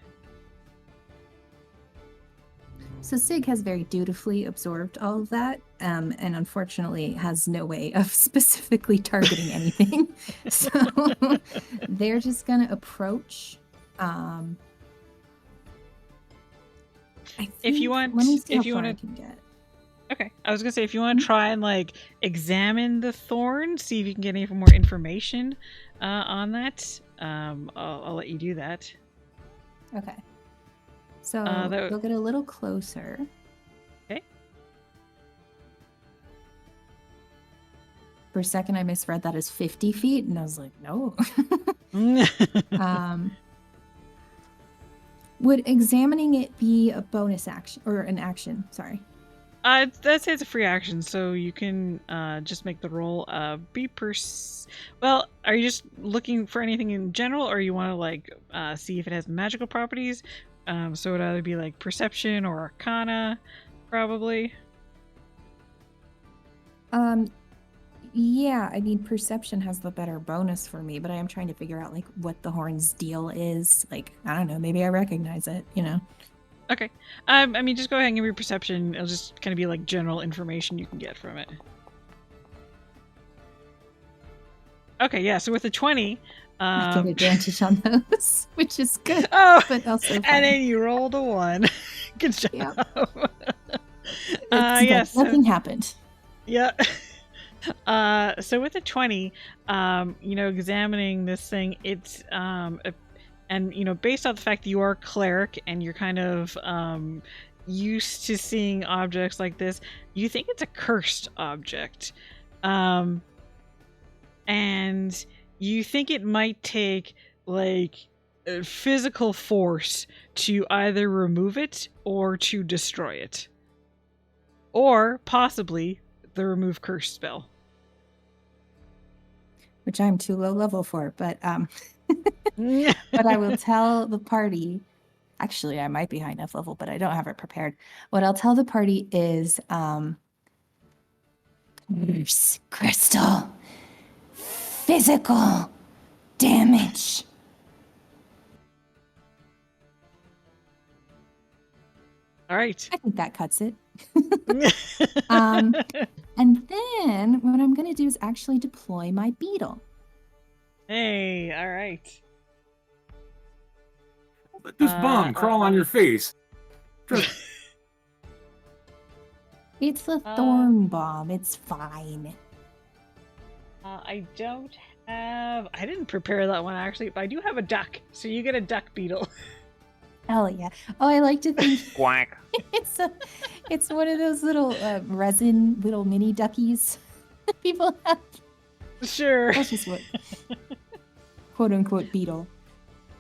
So Sig has very dutifully absorbed all of that, and unfortunately has no way of specifically targeting anything. So they're just gonna approach. I If you think- want, let me see if how you far want I can get. Okay, I was gonna say if you want to try and like examine the thorn, see if you can get any more information on that. I'll let you do that. Okay. So that- they'll get a little closer. Okay. For a second, I misread that as 50 feet, and I was like, no. Would examining it be a bonus action or an action? Sorry. I'd say it's a free action, so you can just make the roll. Well, are you just looking for anything in general, or you want to like see if it has magical properties? So it would either be like perception or arcana, probably. Yeah, I mean, perception has the better bonus for me, but I am trying to figure out like what the horn's deal is. Like, I don't know, maybe I recognize it, you know? Okay. I mean, just go ahead and give me perception. It'll just kind of be like general information you can get from it. Okay, yeah. So with a 20, I get advantage on those, which is good. Oh, but also fine. and then you rolled a 1. Good job. Yep. Yes. Nothing happened. Yeah. So with a 20, examining this thing, it's and based on the fact that you are a cleric and you're kind of used to seeing objects like this, you think it's a cursed object, and you think it might take like a physical force to either remove it or to destroy it, or possibly the remove curse spell, Which I'm too low level for, but but I will tell the party. Actually, I might be high enough level, but I don't have it prepared. What I'll tell the party is curse crystal physical damage. All right. I think that cuts it. And then what I'm going to do is actually deploy my beetle. Hey, all right. Let this bomb crawl on your face. It's a thorn bomb. It's fine. I don't have... I didn't prepare that one, actually, but I do have a duck, so you get a duck beetle. Hell yeah. Oh, I like to think Quack. it's one of those little resin little mini duckies that people have. Sure. That's just what quote unquote beetle.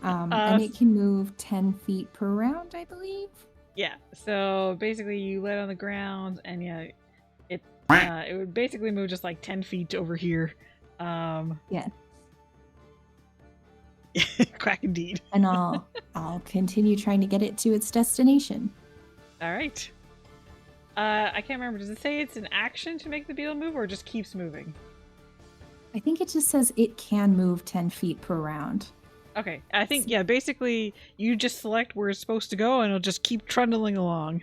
And it can move 10 feet per round, I believe. Yeah, so basically you lay it on the ground, and yeah, it would basically move just like 10 feet over here. Yeah. Quack indeed. And I'll continue trying to get it to its destination. All right. I can't remember. Does it say it's an action to make the beetle move, or it just keeps moving? I think it just says it can move 10 feet per round. Okay, I think, yeah, basically you just select where it's supposed to go, and it'll just keep trundling along.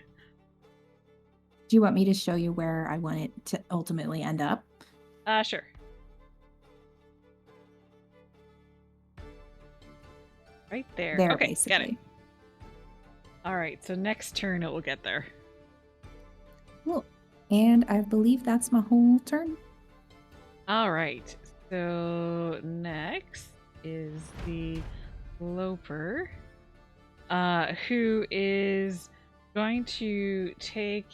Do you want me to show you where I want it to ultimately end up? Sure. Right there. There, okay, basically. got it. All right, so next turn it will get there. Cool. And I believe that's my whole turn. All right, so next is the Loper, who is going to take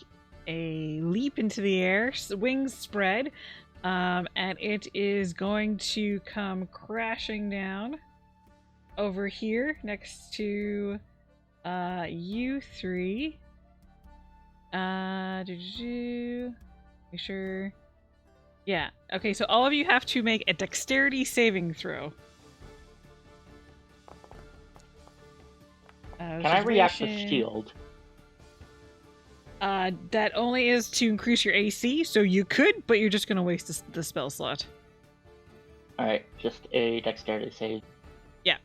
a leap into the air, wings spread, and it is going to come crashing down over here next to You three. Make sure. Yeah. Okay, so all of you have to make a dexterity saving throw. Can I react with shield? That only is to increase your AC, so you could, but you're just gonna waste the spell slot. Alright, just a dexterity save. Yeah.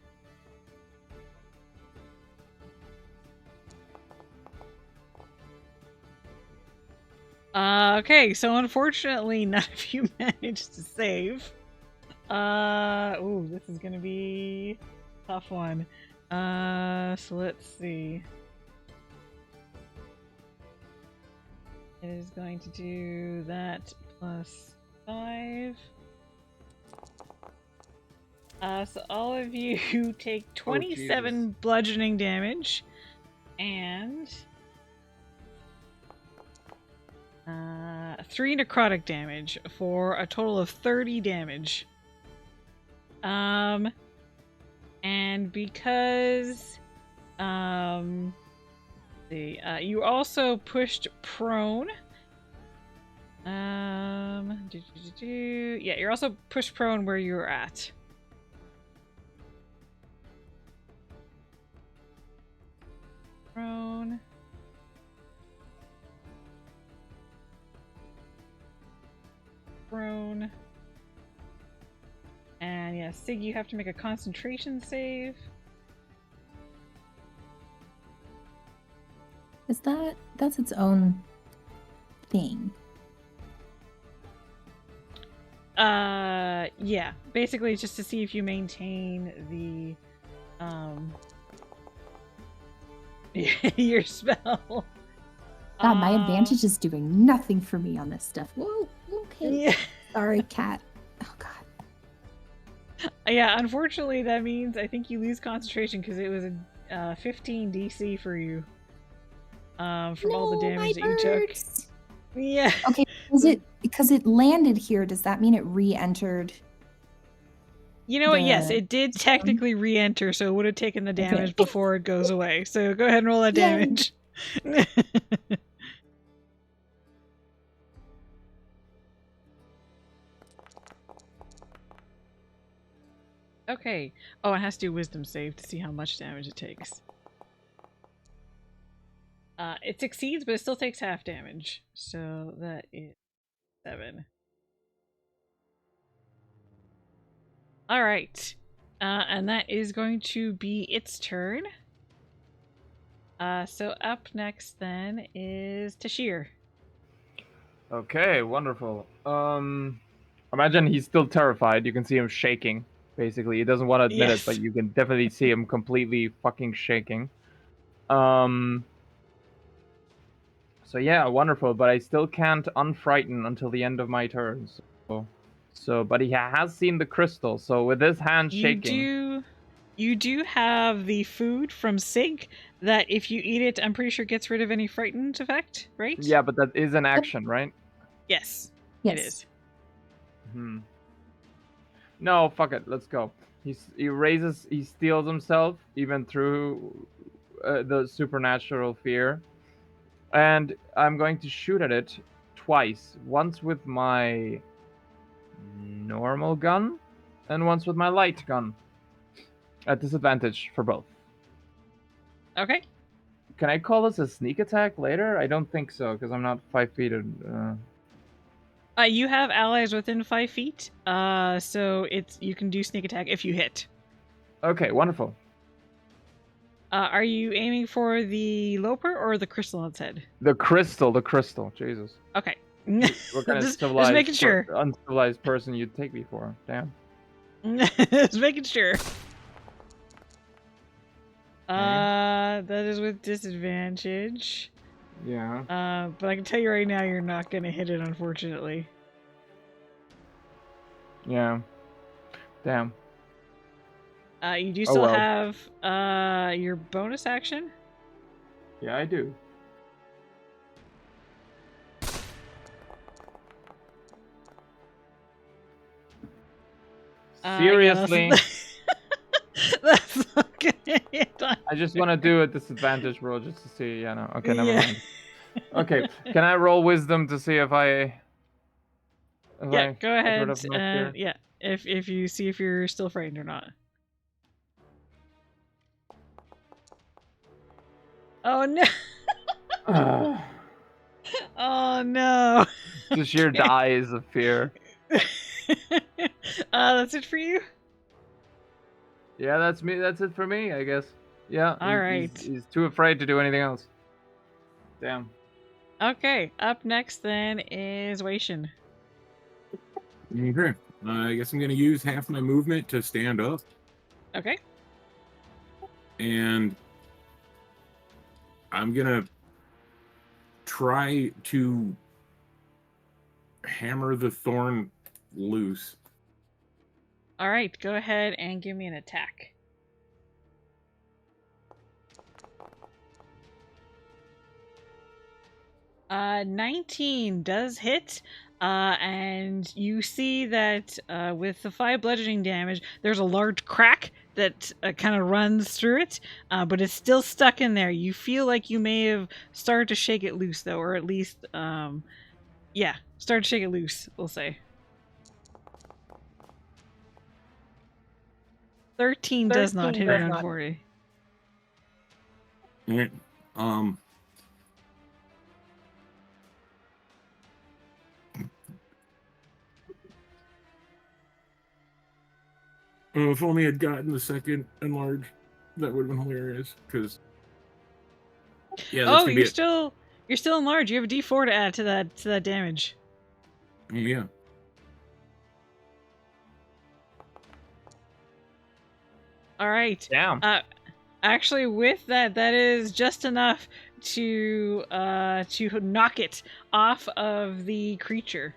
Okay, so unfortunately, none of you managed to save. Ooh, this is gonna be a tough one. So let's see. It is going to do that plus 5. So all of you take 27 bludgeoning damage and 3 necrotic damage for a total of 30 damage. And because you also pushed prone. Yeah, you're also pushed prone where you were at. Prone. Prone. And yeah, Sig, you have to make a concentration save. Is that's its own thing? Yeah. Basically, it's just to see if you maintain the, your spell. God, my advantage is doing nothing for me on this stuff. Whoa, okay. Yeah. Sorry, cat. Oh, God. Yeah, unfortunately, that means I think you lose concentration because it was a 15 DC for you. From all the damage that you took. Yeah. Okay, because it landed here, does that mean it re-entered? You know what? Yes, it did technically re-enter, so it would have taken the damage before it goes away. So go ahead and roll that damage. Okay. Oh, it has to do wisdom save to see how much damage it takes. It succeeds, but it still takes half damage. So that is 7. Alright. And that is going to be its turn. So up next then is Tashir. Okay, wonderful. Imagine he's still terrified. You can see him shaking, basically. He doesn't want to admit it, but you can definitely see him completely fucking shaking. So yeah, wonderful, but I still can't unfrighten until the end of my turn. But he has seen the crystal, so with his hand shaking... You do have the food from Sig that if you eat it, I'm pretty sure gets rid of any frightened effect, right? Yeah, but that is an action, right? Yes, it is. No, fuck it, let's go. He steals himself, even through the supernatural fear. And I'm going to shoot at it twice. Once with my normal gun, and once with my light gun. At disadvantage for both. Okay. Can I call this a sneak attack later? I don't think so, because I'm not 5 feet. You have allies within 5 feet, so you can do sneak attack if you hit. Okay, wonderful. Are you aiming for the Loper or the crystal on its head? The crystal, Jesus. Okay. What kind of just making sure. Uncivilized person you'd take me for? Damn. Just making sure. That is with disadvantage. Yeah. But I can tell you right now, you're not gonna hit it, unfortunately. Yeah. Damn. You do still have your bonus action. Yeah, I do. Seriously? That's not gonna hit. I I just want to do a disadvantage roll just to see. Yeah, no. Okay, never Yeah. mind. Okay, can I roll wisdom to see if I Yeah, go get ahead. rid of my fear? Yeah, if you see if you're still frightened or not. Oh no! Oh no! The sheer Okay. dies of fear. That's it for you. Yeah, that's me. That's it for me, I guess. Yeah. All right. He's too afraid to do anything else. Damn. Okay. Up next then is Waishin. Okay. I guess I'm going to use half my movement to stand up. Okay. And I'm going to try to hammer the thorn loose. All right. Go ahead and give me an attack. 19 does hit, and you see that with the 5 bludgeoning damage, there's a large crack that kind of runs through it, but it's still stuck in there. You feel like you may have started to shake it loose, though, or at least, yeah, start to shake it loose, we'll say. 13 does not hit it, unfortunately. All right. If only I'd gotten the second enlarge, that would have been hilarious. Because yeah, that's gonna be you're still enlarged. You have a D4 to add to that damage. Yeah. All right. Damn. Actually, with that is just enough to knock it off of the creature.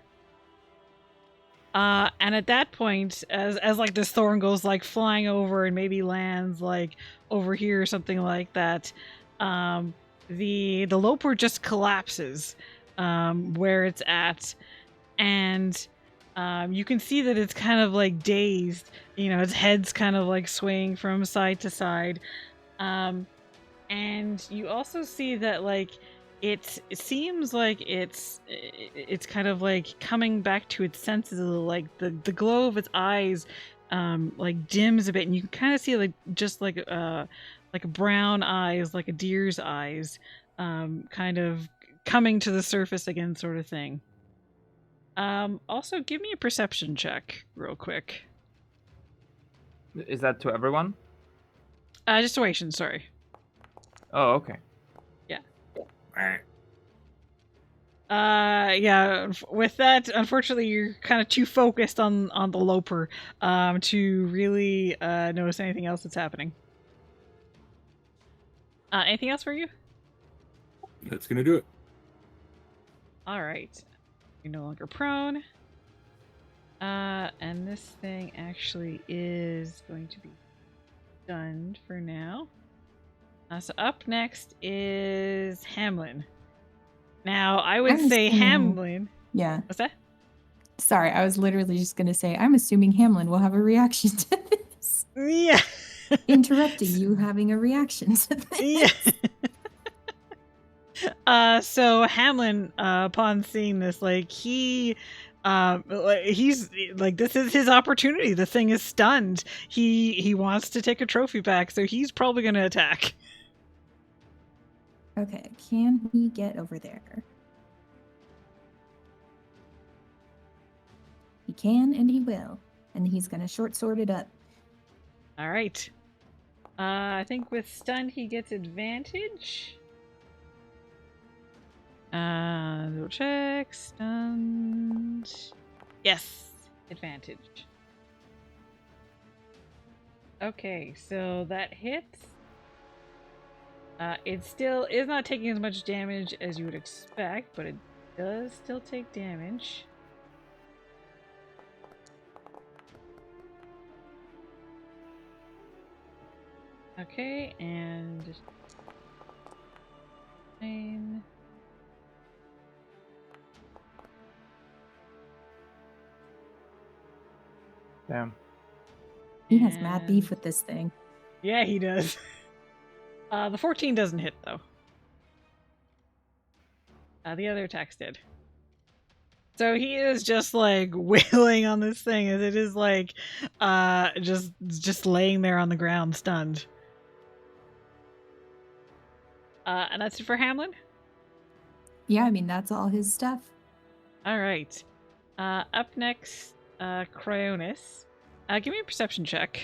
And at that point, as like this thorn goes like flying over and maybe lands like over here or something like that, the Loper just collapses where it's at, and you can see that it's kind of like dazed. You know, its head's kind of like swaying from side to side, and you also see that like it seems like it's kind of like coming back to its senses. Like the glow of its eyes like dims a bit, and you can kind of see like just like brown eyes, like a deer's eyes, kind of coming to the surface again, sort of thing. Also give me a perception check real quick. Is that to everyone? Just Waishin, sorry. Oh, okay. Yeah. Alright. Yeah, with that, unfortunately, you're kind of too focused on the Loper to really notice anything else that's happening. Anything else for you? That's gonna do it. All right. You're no longer prone. And this thing actually is going to be stunned for now. So up next is Hamlin. Now, I would say Hamlin. Yeah. What's that? Sorry, I was literally just going to say, I'm assuming Hamlin will have a reaction to this. Yeah. Interrupting you having a reaction to this. Yeah. So Hamlin, upon seeing this, like he's like, this is his opportunity. The thing is stunned. He wants to take a trophy back, so he's probably going to attack. Okay, can he get over there? He can, and he will. And he's going to short sword it up. All right. I think with stunned, he gets advantage. Double check. Stunned. Yes, advantage. Okay, so that hits. It still is not taking as much damage as you would expect, but it does still take damage. Okay, and 9. Damn. He has mad beef with this thing. Yeah, he does. The 14 doesn't hit, though. The other attacks did. So he is just like wailing on this thing as it is like just laying there on the ground stunned. And that's it for Hamlin? Yeah, I mean, that's all his stuff. Alright. Up next, Cryonis. Give me a perception check.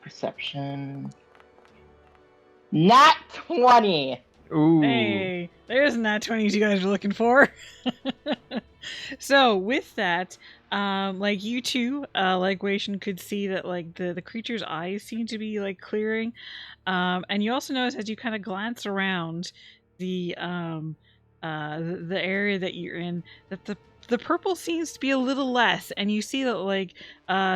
Perception. Nat 20! Ooh. Hey, there's not 20s you guys are looking for. So with that, like you two, like Waitian could see that like the creature's eyes seem to be like clearing. And you also notice as you kind of glance around the area that you're in that the purple seems to be a little less, and you see that like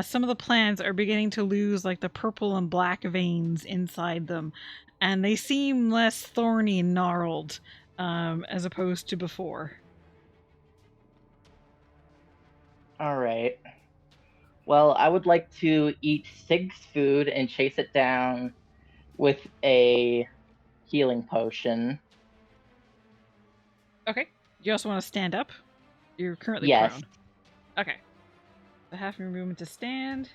some of the plants are beginning to lose like the purple and black veins inside them, and they seem less thorny and gnarled as opposed to before. Alright. Well, I would like to eat Sig's food and chase it down with a healing potion. Okay. You also want to stand up? You're currently Yes. prone. Okay. So half your movement to stand.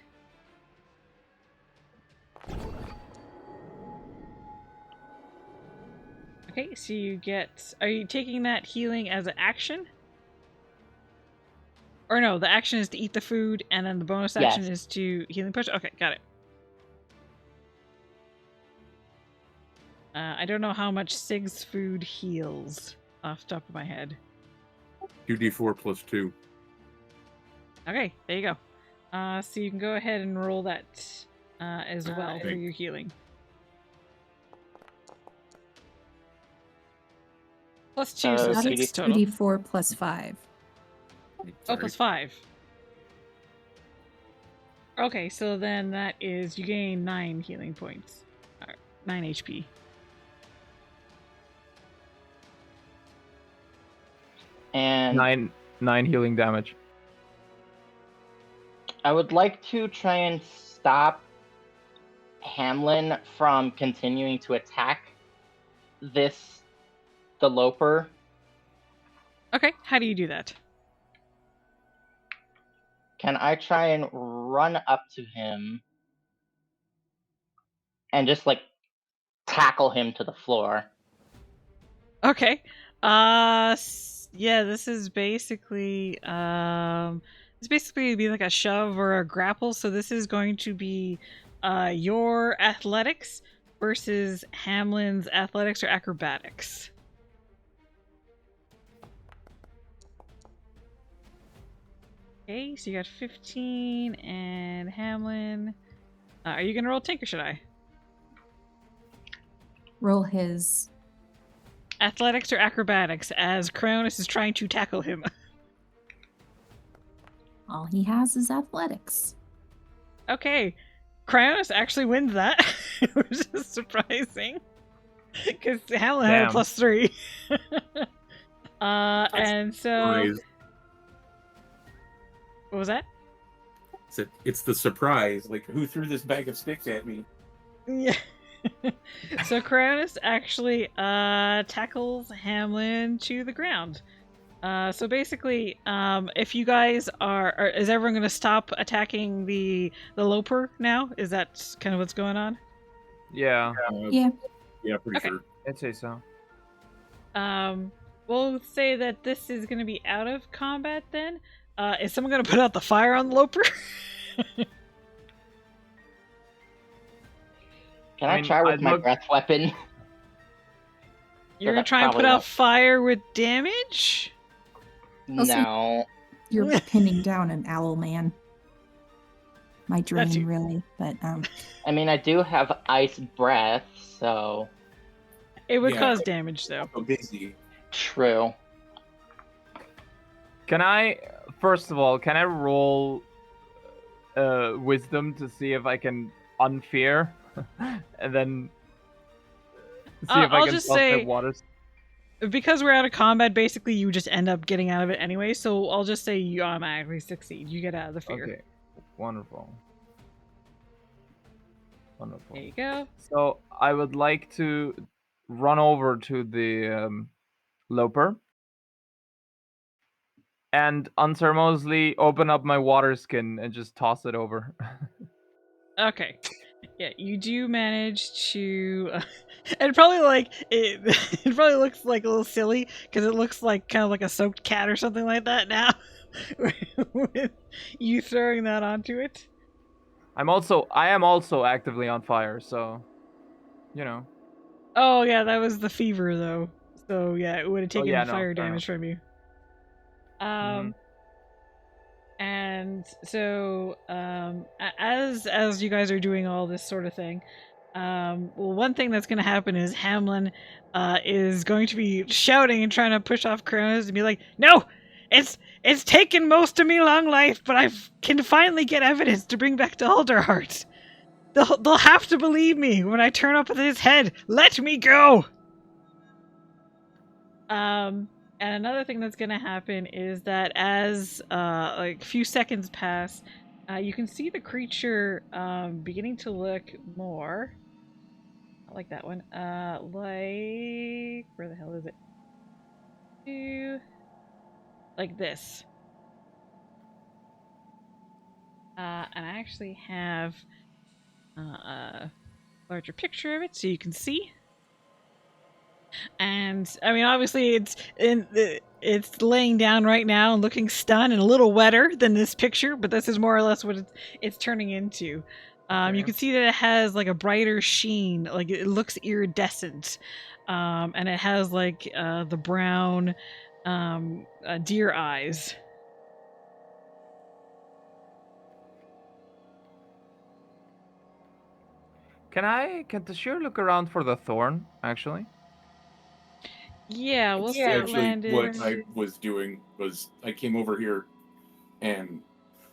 Okay, so you get... Are you taking that healing as an action? Or no, the action is to eat the food, and then the bonus action Yes. is to healing push? Okay, got it. I don't know how much Sig's food heals off the top of my head. 2d4 plus 2. Okay, there you go. So you can go ahead and roll that as well for your healing. Plus 2, so Uh, 6 That's total. 2d4 plus 5. Oh, plus 5. Okay, so then that is, you gain 9 healing points. 9 HP. And 9 healing damage. I would like to try and stop Hamlin from continuing to attack the Loper. Okay, how do you do that? Can I try and run up to him and just like tackle him to the floor? Okay. Yeah, this is basically be like a shove or a grapple, so this is going to be your athletics versus Hamlin's athletics or acrobatics. Okay, so you got 15 and Hamlin. Are you gonna roll Tink or should I? Roll his. Athletics or acrobatics as Cronus is trying to tackle him. All he has is athletics. Okay, Cronus actually wins that, which is surprising. Because Hamlin had a Damn. plus 3. And so... Surprise. What was that? It's the surprise. Like, who threw this bag of sticks at me? Yeah. So Cronus actually tackles Hamlin to the ground. So basically, if you guys is everyone going to stop attacking the Loper now? Is that kind of what's going on? Yeah. Yeah. Yeah, pretty Okay. sure. I'd say so. We'll say that this is going to be out of combat then. Is someone going to put out the fire on the Loper? Can I try with my breath weapon? You're going to that's try and put probably out not- fire with damage? Also- No. You're pinning down an owl man. My That's dream, you. really, but I mean, I do have ice breath, so It would Yeah. cause damage though. I'm busy. true. Can I, first of all, can I roll wisdom to see if I can unfear? And then see if I I'll can just trust their say- waters? because we're out of combat, basically you just end up getting out of it anyway. So I'll just say you automatically succeed. You get out of the fear. Okay, wonderful. Wonderful. There you go. So I would like to run over to the Loper and unceremoniously open up my water skin and just toss it over. Okay. Yeah, you do manage to. And probably like it. It probably looks like a little silly because it looks like kind of like a soaked cat or something like that now. With you throwing that onto it. I am also actively on fire, so you know. Oh yeah, that was the fever though. So yeah, it would have taken yeah, no, fire fair damage from you. And so as you guys are doing all this sort of thing, well, one thing that's going to happen is Hamlin is going to be shouting and trying to push off Kronos and be like, "No, it's taken most of me long life, but I can finally get evidence to bring back to Alderheart. They'll have to believe me when I turn up with his head. Let me go." And another thing that's going to happen is that as like a few seconds pass, you can see the creature beginning to look more. I like that one. Like, where the hell is it? Like this. And I actually have a larger picture of it so you can see. And I mean, obviously, it's laying down right now and looking stunned and a little wetter than this picture, but this is more or less what it's turning into. You can see that it has like a brighter sheen, like it looks iridescent, and it has like the brown deer eyes. Can Tashir look around for the thorn, actually? Yeah, we'll see. Actually, what I was doing was I came over here and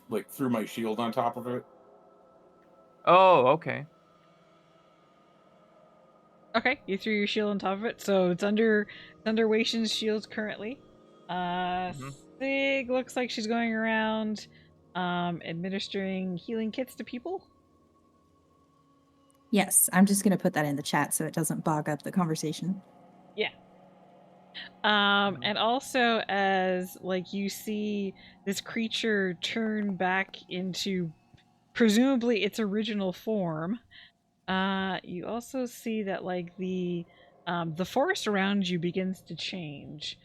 like threw my shield on top of it. Oh, okay. Okay, you threw your shield on top of it, so it's under Wei Shin's shields currently. Sig looks like she's going around administering healing kits to people. Yes, I'm just gonna put that in the chat so it doesn't bog up the conversation. Yeah. And also as like you see this creature turn back into presumably its original form, you also see that like the forest around you begins to change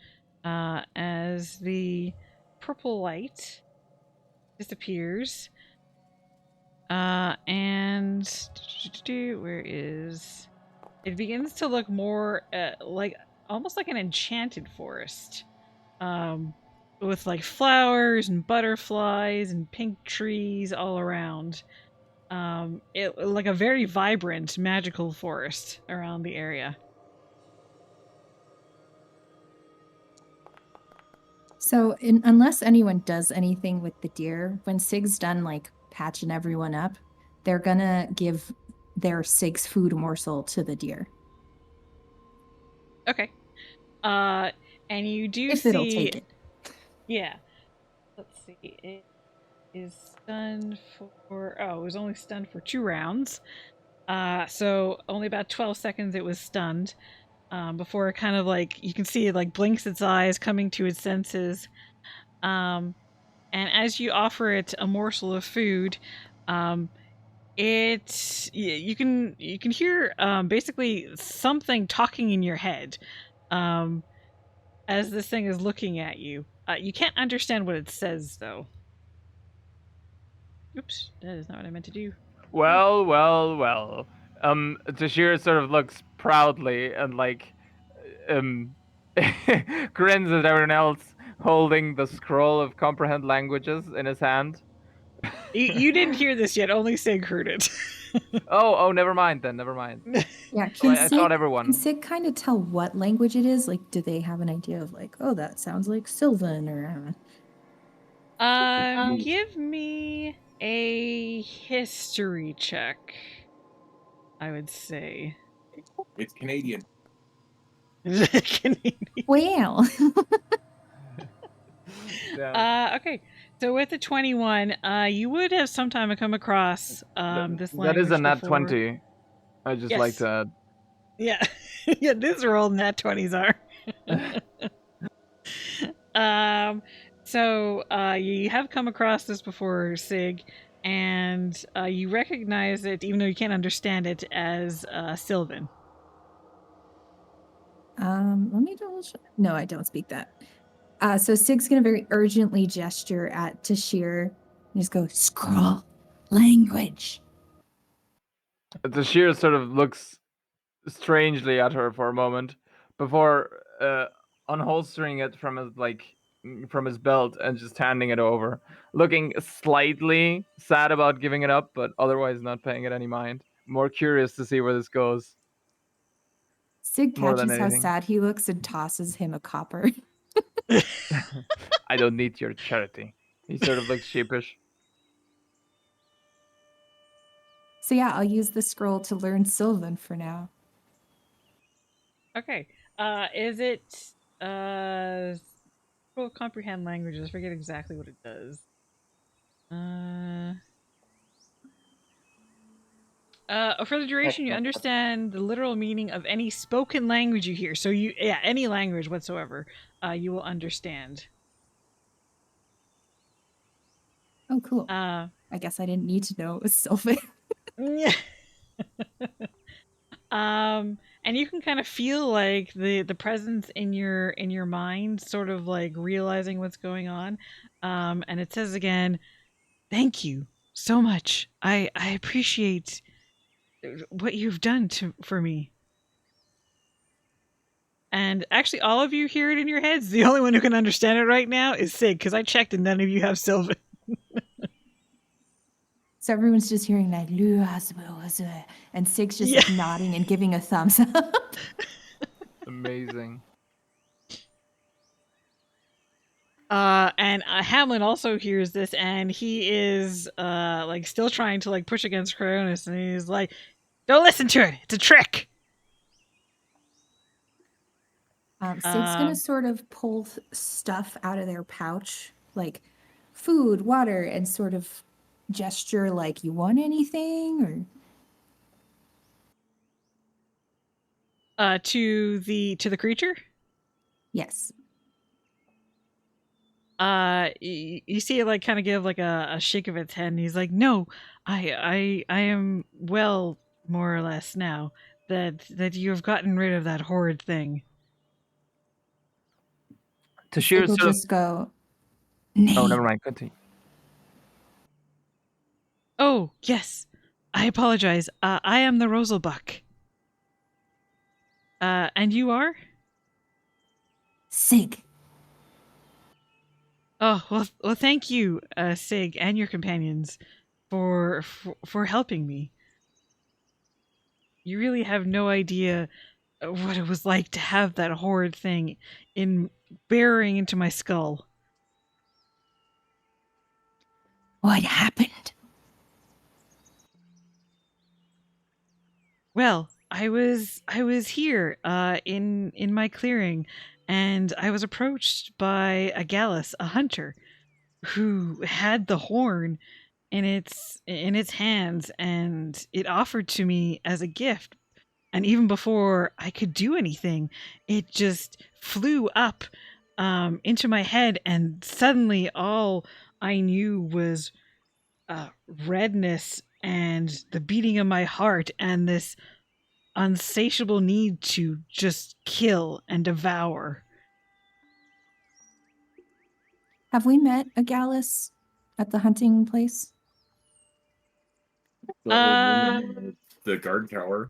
as the purple light disappears. And where is it? Begins to look more like almost like an enchanted forest, with like flowers and butterflies and pink trees all around. It like a very vibrant, magical forest around the area. So, unless anyone does anything with the deer, when Sig's done like patching everyone up, they're gonna give their Sig's food morsel to the deer. Okay. And you do if see it'll take it. Yeah. Let's see. It is stunned for it was only stunned for 2 rounds. So only about 12 seconds it was stunned. Before it kind of like you can see it like blinks its eyes, coming to its senses. And as you offer it a morsel of food, you can hear basically something talking in your head as this thing is looking at you. You can't understand what it says though. Oops, that is not what I meant to do. Well. Tashir sort of looks proudly and like grins at everyone else, holding the scroll of comprehend languages in his hand. You didn't hear this yet. Only Sig heard it. Oh, never mind then. Never mind. Yeah, I thought everyone. Can Sig kind of tell what language it is? Like, do they have an idea of like, oh, that sounds like Sylvan or? Give me a history check. I would say it's Canadian. Well. Okay. So with the 21, you would have sometime come across this language That is a nat before. 20. I just like Yes. to add. Yeah. Yeah, these are all nat 20s are. So you have come across this before, Sig, and you recognize it, even though you can't understand it, as Sylvan. Let me double check. No, I don't speak that. So Sig's gonna very urgently gesture at Tashir and just go, scroll language. Tashir sort of looks strangely at her for a moment before unholstering it from his belt and just handing it over, looking slightly sad about giving it up, but otherwise not paying it any mind. More curious to see where this goes. Sig More than catches how anything. sad he looks and tosses him a copper. I don't need your charity. He sort of looks sheepish. So yeah, I'll use the scroll to learn Sylvan for now. Okay. Is it scroll comprehend languages? I forget exactly what it does. For the duration, you understand the literal meaning of any spoken language you hear. So any language whatsoever, you will understand. Oh, cool. I guess I didn't need to know it was Sylvan. Yeah. And you can kind of feel like the presence in your mind, sort of like realizing what's going on. And it says again, "Thank you so much. I appreciate what you've done for me." And actually, all of you hear it in your heads. The only one who can understand it right now is Sig, because I checked and none of you have Sylvan. So everyone's just hearing like, and Sig's just nodding and giving a thumbs up. Amazing. And Hamlin also hears this, and he is like still trying to like push against Cronus, and he's like, "Don't listen to it. It's a trick." Sig's gonna sort of pull stuff out of their pouch, like food, water, and sort of gesture like, "You want anything?" Or to the creature. Yes. You see it like kind of give like a shake of its head, and he's like, "No, I am well, more or less now that you have gotten rid of that horrid thing." Tashir will sort just go. Oh, never mind. Continue. Oh yes, I apologize. I am the Rosalbuck. And you are? Sig. Oh well, thank you, Sig, and your companions for helping me. You really have no idea what it was like to have that horrid thing burying into my skull. What happened? Well, I was here in my clearing, and I was approached by a Gallus, a hunter, who had the horn in its hands, and it offered to me as a gift. And even before I could do anything, it just flew up into my head, and suddenly all I knew was redness and the beating of my heart and this unsatiable need to just kill and devour. Have we met a Gallus at the hunting place? The guard tower.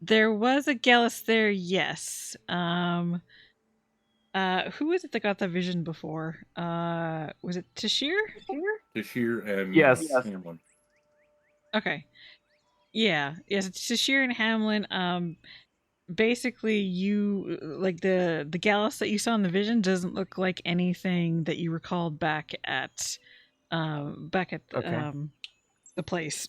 There was a Gallus there, yes. Who was it that got the vision before? Was it Tashir? Tashir and yes. Hamlin. Okay. Yeah. Yes, Tashir and Hamlin. Basically, you like the Gallus that you saw in the vision doesn't look like anything that you recalled back at the place.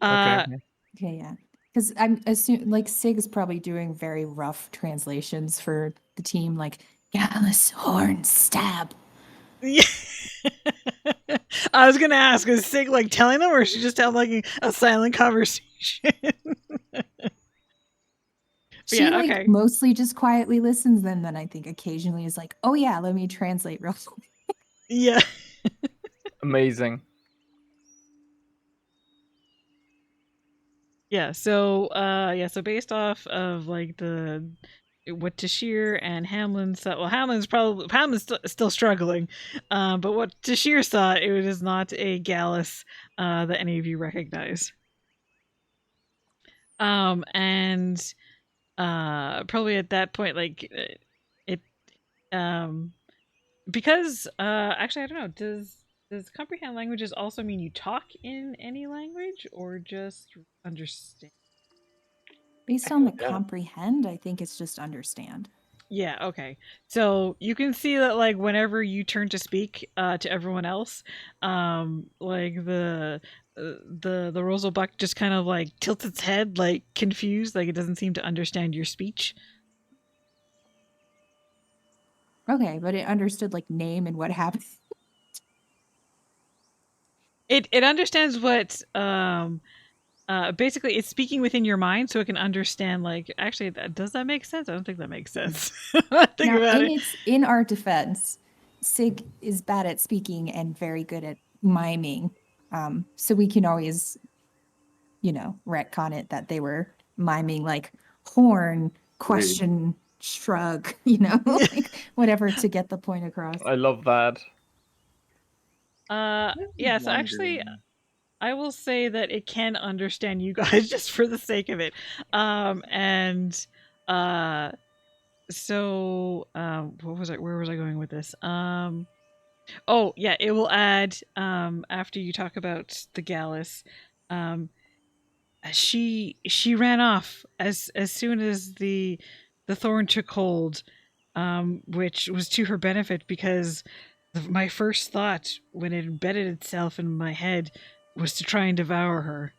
Okay, yeah. Because I'm assuming, like, Sig is probably doing very rough translations for the team, like, Gallus, horn, stab. Yeah. I was gonna ask, is Sig like telling them, or is she just having like a silent conversation? She yeah, like okay. mostly just quietly listens, then I think occasionally is like, oh yeah, let me translate real quick. Yeah. Amazing. Yeah, so so based off of like what Tashir and Hamlin thought, well, Hamlin's still struggling, but what Tashir saw, it is not a Gallus that any of you recognize. And probably at that point, like it, because actually I don't know, does comprehend languages also mean you talk in any language or just understand? Based on the comprehend, I think it's just understand. Yeah, okay. So you can see that like whenever you turn to speak to everyone else, like the Rosalbuck just kind of like tilts its head like confused, like it doesn't seem to understand your speech. Okay, but it understood like name and what happened. It understands what basically it's speaking within your mind, so it can understand like actually does that make sense? I don't think that makes sense. Think now, about it. In our defense, Sig is bad at speaking and very good at miming. So we can always, retcon it that they were miming like horn, question, shrug, like whatever to get the point across. I love that. Yeah, so actually I will say that it can understand you guys just for the sake of it. Where was I going with this? Oh yeah, it will add after you talk about the Gallus. She ran off as soon as the thorn took hold, which was to her benefit because my first thought when it embedded itself in my head was to try and devour her.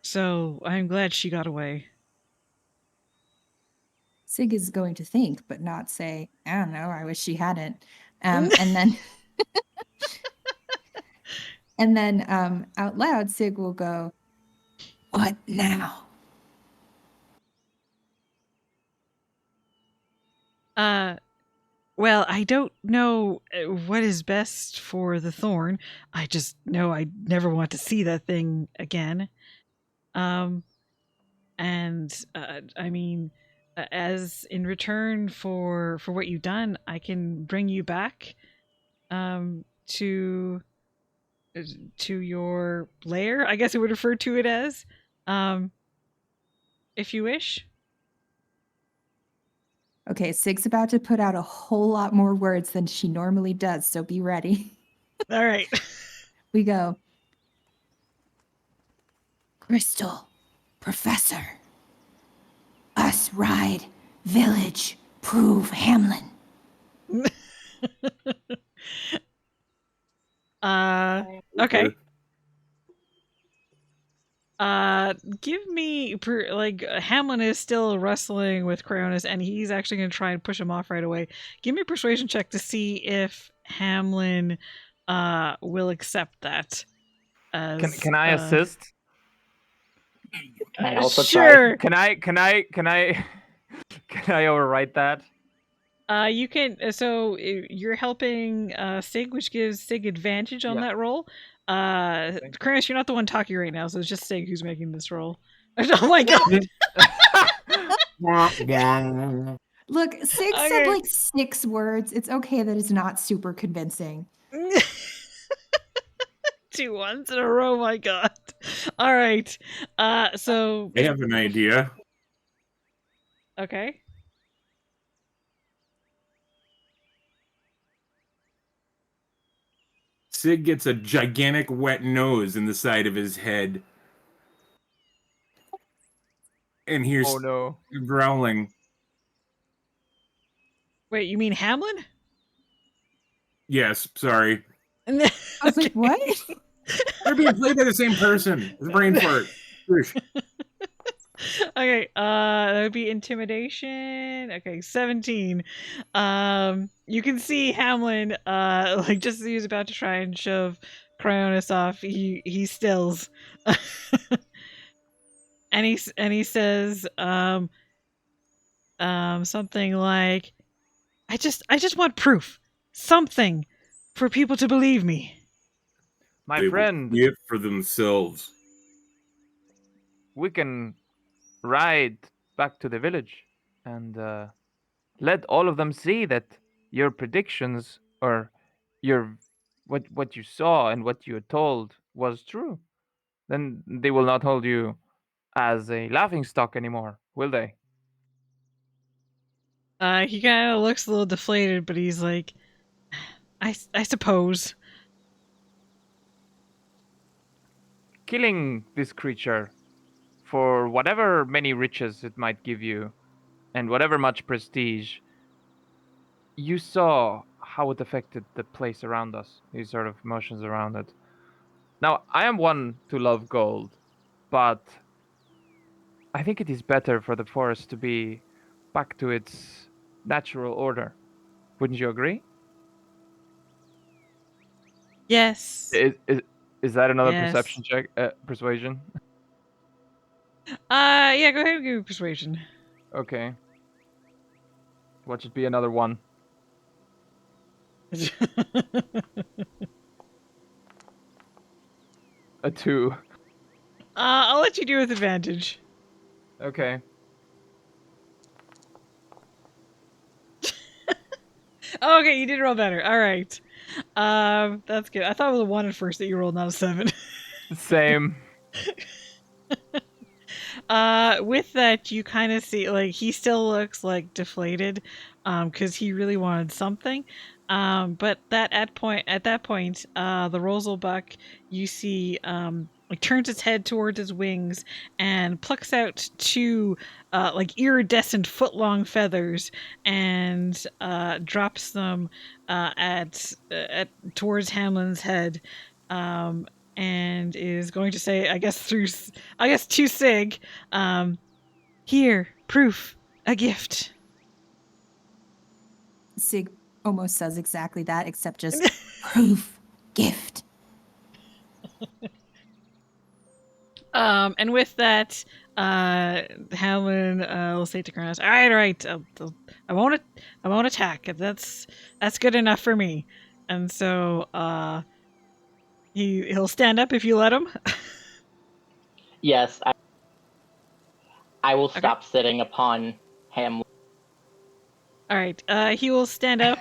So I'm glad she got away. Sig is going to think, but not say, I don't know, I wish she hadn't. And then out loud, Sig will go, what now? Well, I don't know what is best for the thorn. I just know I never want to see that thing again. I mean, as in return for what you've done, I can bring you back to your lair. I guess I would refer to it as, if you wish. Okay, Sig's about to put out a whole lot more words than she normally does, so be ready. All right. We go. Crystal, Professor. Us ride, village, prove Hamlin. Okay. Give me Hamlin is still wrestling with Cryonis, and he's actually going to try and push him off right away. Give me a persuasion check to see if Hamlin will accept that. Can I assist? Can I also sure. try? Can I overwrite that? You can. So you're helping Sig, which gives Sig advantage on that roll. Chris, you're not the one talking right now, so it's just Sig who's making this roll. Oh my god! Look, Sig said like 6 words. It's okay that it's not super convincing. 2 ones in a row. My god! All right. So I have an idea. Okay. Sig gets a gigantic wet nose in the side of his head. And here's growling. Wait, you mean Hamlin? Yes, sorry. I was like, what? They're being played by the same person. It's a brain fart. Okay, that would be intimidation. Okay, 17. You can see Hamlin, like just as he was about to try and shove Cryonis off, he stills. and he says, something like, I just want proof. Something for people to believe me. My They friend, will see it for themselves. we can ride back to the village and let all of them see that your predictions or your what you saw and what you were told was true. Then they will not hold you as a laughing stock anymore, will they? He kind of looks a little deflated, but he's like, I suppose. Killing this creature for whatever many riches it might give you and whatever much prestige, you saw how it affected the place around us, these sort of emotions around it. Now, I am one to love gold, but I think it is better for the forest to be back to its natural order. Wouldn't you agree? Yes. Is that another Yes. perception check? Persuasion? Yeah, go ahead and give me persuasion. Okay. Watch it be another one. A 2. I'll let you do with advantage. Okay. Oh, okay, you did roll better. All right. That's good. I thought it was a 1 at first that you rolled, not a 7. Same. With that, you kind of see, like, he still looks, like, deflated, because he really wanted something. But at that point, the Rosalbuck, you see, like, turns its head towards its wings and plucks out 2, like, iridescent foot-long feathers and, drops them, at towards Hamlin's head. And is going to say, I guess to Sig, here, proof, a gift. Sig almost says exactly that, except just proof, gift. And with that, Hamlin will say to Kronos, all right, I won't attack. That's good enough for me. And so, he'll stand up if you let him. Yes, I will stop sitting upon Hamlin. All right, he will stand up.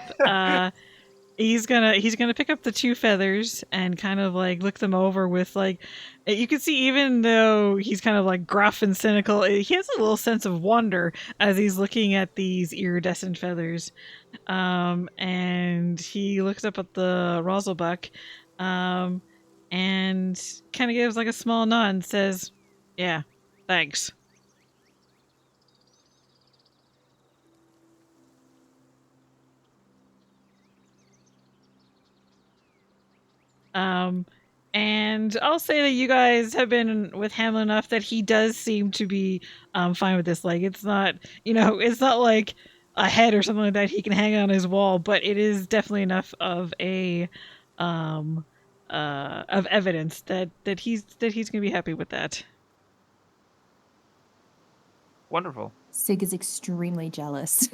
He's gonna pick up the 2 feathers and kind of like look them over with, like, you can see, even though he's kind of like gruff and cynical, he has a little sense of wonder as he's looking at these iridescent feathers. And he looks up at the Rosalbuck, and kind of gives like a small nod and says, "Yeah, thanks." And I'll say that you guys have been with Hamlin enough that he does seem to be fine with this. Like, it's not, it's not like a head or something like that he can hang on his wall, but it is definitely enough of a of evidence that he's gonna be happy with that. Wonderful. Sig is extremely jealous.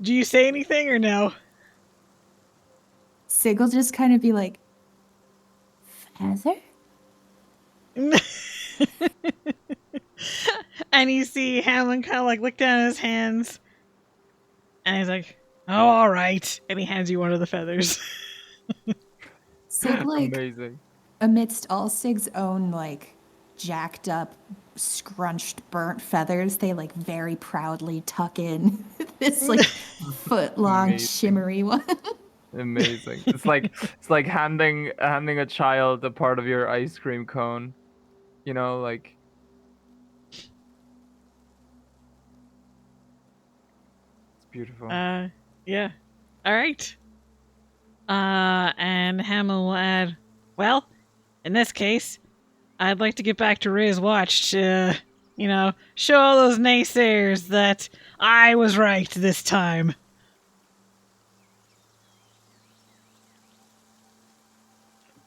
Do you say anything or no? Sig will just kind of be like, feather? And you see Hamlin kind of like look down at his hands, and he's like, "Oh, all right," and he hands you one of the feathers. Sig, like, amazing. Amidst all Sig's own, like, jacked up, scrunched, burnt feathers, they, like, very proudly tuck in this, like, foot-long, shimmery one. Amazing. It's like handing a child a part of your ice cream cone. Like, it's beautiful. Yeah. All right. And Hamlin will add, well, In this case, I'd like to get back to Ray's watch to, show all those naysayers that I was right this time.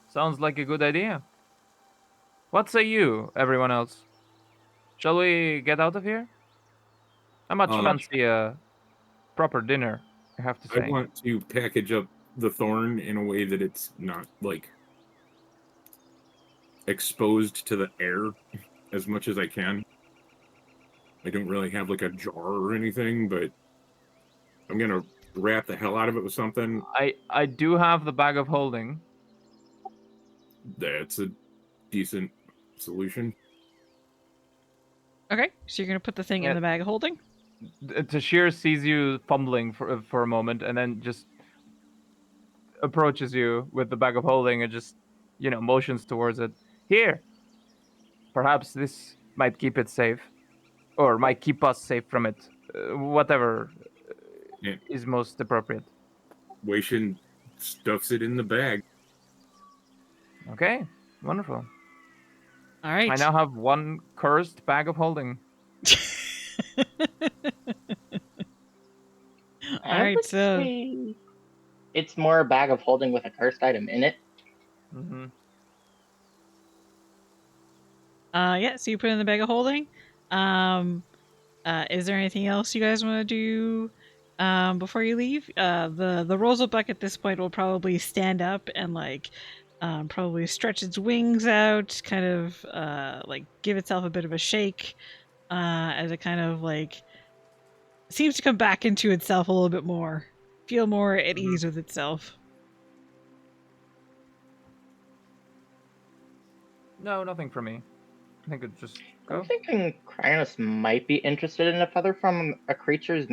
Sounds like a good idea. What say you, everyone else? Shall we get out of here? I much fancy a proper dinner, I have to I say. want to package up the thorn in a way that it's not, like, exposed to the air as much as I can. I don't really have, like, a jar or anything, but I'm gonna wrap the hell out of it with something. I do have the bag of holding. That's a decent solution. Okay, so you're going to put the thing in the bag of holding? Tashir sees you fumbling for a moment and then just approaches you with the bag of holding and just, motions towards it. Here! Perhaps this might keep it safe. Or might keep us safe from it. Whatever is most appropriate. Waishin stuffs it in the bag. Okay, wonderful. All right. I now have one cursed bag of holding. I would say it's more a bag of holding with a cursed item in it. Mm-hmm. Yeah, so you put it in the bag of holding. Is there anything else you guys want to do before you leave? The Rosalbuck at this point will probably stand up and probably stretch its wings out, kind of give itself a bit of a shake as it kind of seems to come back into itself a little bit more, feel more at ease with itself. No, nothing for me. I think it just go. I'm thinking Krynos might be interested in a feather from a creature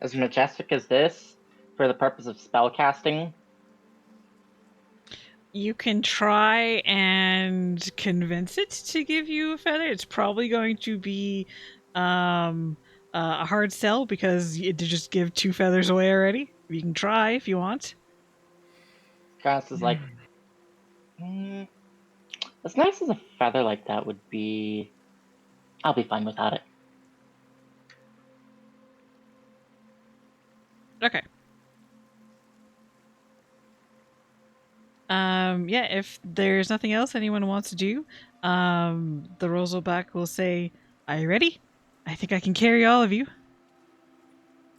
as majestic as this for the purpose of spell casting. You can try and convince it to give you a feather. It's probably going to be a hard sell because it did just give 2 feathers away already. You can try if you want. Krynos is like, as nice as a feather like that would be, I'll be fine without it. Okay. Yeah, if there's nothing else anyone wants to do, the Rosalback will say, "Are you ready? I think I can carry all of you."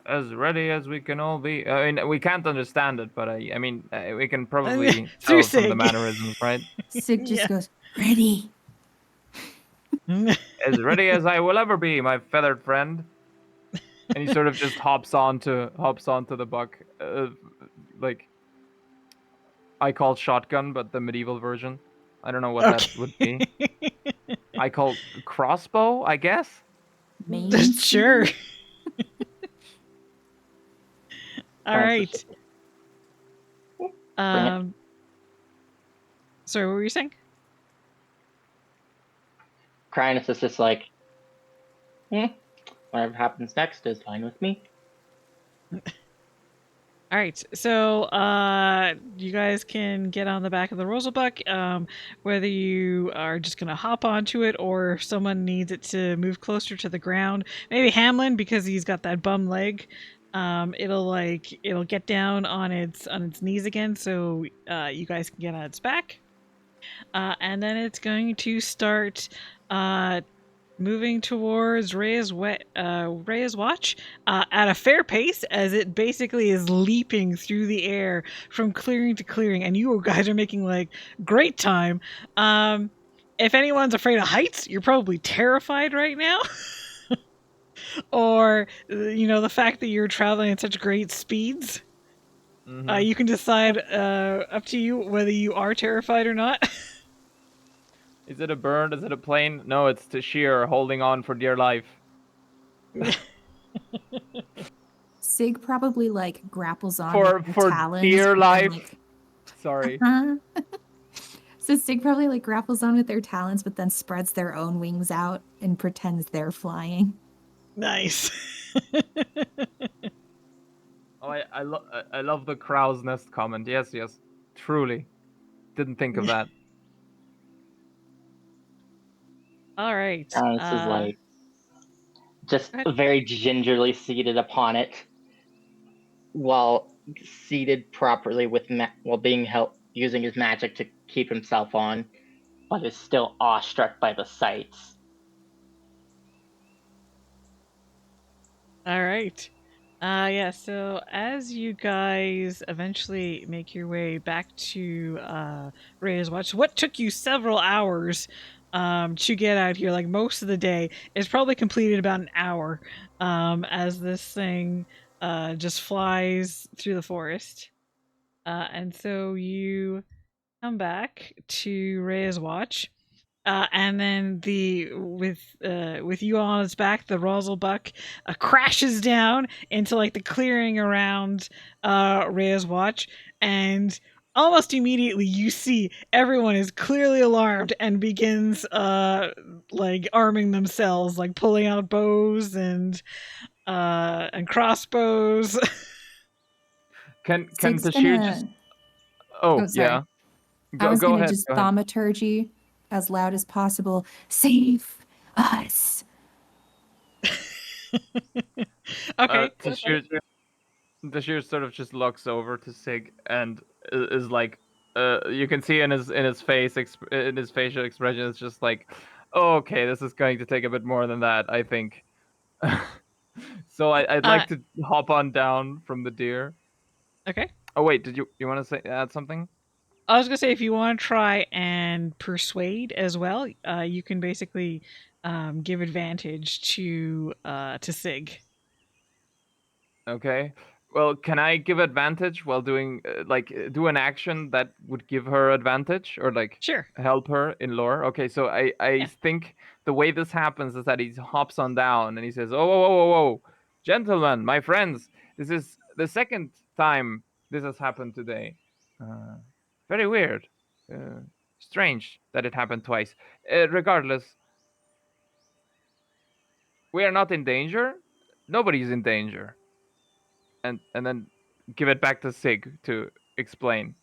As ready as we can all be. I mean, we can't understand it, but we can probably tell from the mannerisms, right? Sig just goes, ready. As ready as I will ever be, my feathered friend. And he sort of just hops onto the buck, I call shotgun, but the medieval version. I don't know what that would be. I call crossbow, I guess. Sure. All right. Sorry, what were you saying? Krynos is just like, whatever happens next is fine with me. All right, so you guys can get on the back of the Rosalbuck, whether you are just gonna hop onto it or if someone needs it to move closer to the ground. Maybe Hamlin, because he's got that bum leg. It'll get down on its knees again, so you guys can get on its back, and then it's going to start moving towards Rhea's watch at a fair pace, as it basically is leaping through the air from clearing to clearing, and you guys are making great time. If anyone's afraid of heights, you're probably terrified right now. Or the fact that you're traveling at such great speeds. Mm-hmm. You can decide, up to you, whether you are terrified or not. Is it a bird? Is it a plane? No, it's Tashir holding on for dear life. Sig probably grapples on for with her talons dear and life. then, Sorry. So Sig probably grapples on with their talons, but then spreads their own wings out and pretends they're flying. Nice. Oh, I love the crow's nest comment. Yes, truly. Didn't think of that. All right. This is like just very gingerly seated upon it, while seated properly with while being using his magic to keep himself on, but is still awestruck by the sights. All right. Yeah, so as you guys eventually make your way back to Reyes Watch, what took you several hours to get out here, like most of the day, is probably completed about an hour as this thing just flies through the forest. And so you come back to Reyes Watch. And then with you on its back, the Rosalbuck crashes down into like the clearing around Rhea's watch, and almost immediately you see everyone is clearly alarmed and begins like arming themselves, like pulling out bows and crossbows. Can Sig's the sheer just? Oh, sorry. yeah. I was Go gonna ahead. just Go ahead. thaumaturgy as loud as possible. Save us. Okay. The sheer sort of just looks over to Sig and is like, you can see in his face, in his facial expression, it's just like, oh, okay, this is going to take a bit more than that, I think. So I'd like to hop on down from the deer. Okay. Oh wait, did you want to add something? I was gonna say, if you want to try and persuade as well, you can basically give advantage to Sig. Okay. Well, can I give advantage while doing do an action that would give her advantage or sure help her in lore? Okay, so I think the way this happens is that he hops on down and he says, "Oh, gentlemen, my friends, this is the second time this has happened today. Very weird, strange that it happened twice. Regardless, we are not in danger. Nobody's in danger." And then give it back to Sig to explain.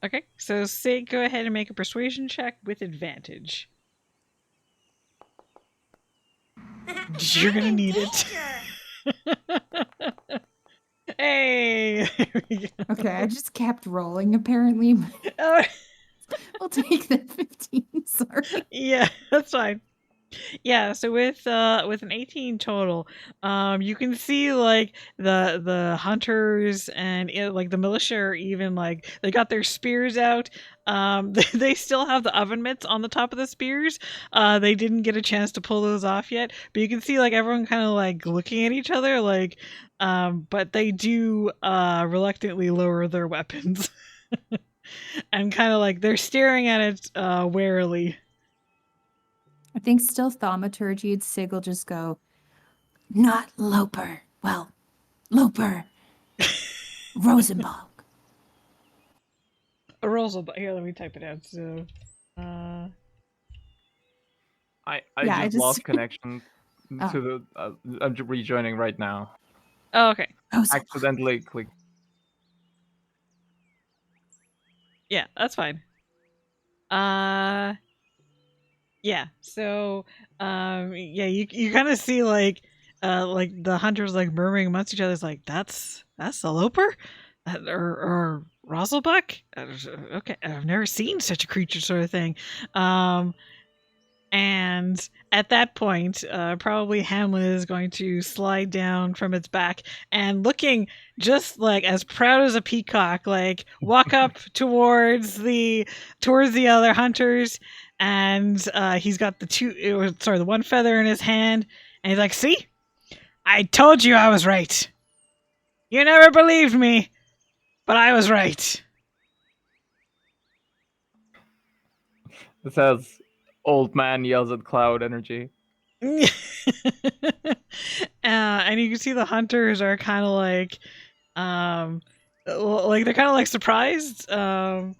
Okay, so Sig, go ahead and make a persuasion check with advantage. You're gonna need it. Hey! Okay, I just kept rolling apparently. We'll take the 15, sorry. Yeah, that's fine. Yeah, so with an 18 total, you can see like the hunters and like the militia are even like they got their spears out. They still have the oven mitts on the top of the spears. They didn't get a chance to pull those off yet, but you can see like everyone kind of like looking at each other, like, but they do reluctantly lower their weapons, and kind of like they're staring at it warily. I think still thaumaturgy, Sig will just go, not Loper. Well, Loper. Rosenbach. A Rosenbach. Here, let me type it out. So, I just lost connection to the. I'm rejoining right now. Oh, okay. Accidentally clicked. Yeah, that's fine. Yeah. So, yeah, you kind of see like the hunters like murmuring amongst each other. It's like that's the Loper, or Rosalbuck. Okay, I've never seen such a creature, sort of thing. And at that point, probably Hamlin is going to slide down from its back and, looking just like as proud as a peacock, like walk up towards the other hunters, and he's got the one feather in his hand, and he's like, "See, I told you I was right. You never believed me, but I was right." This has old man yells at cloud energy. And you can see the hunters are kind of like they're kind of like surprised. And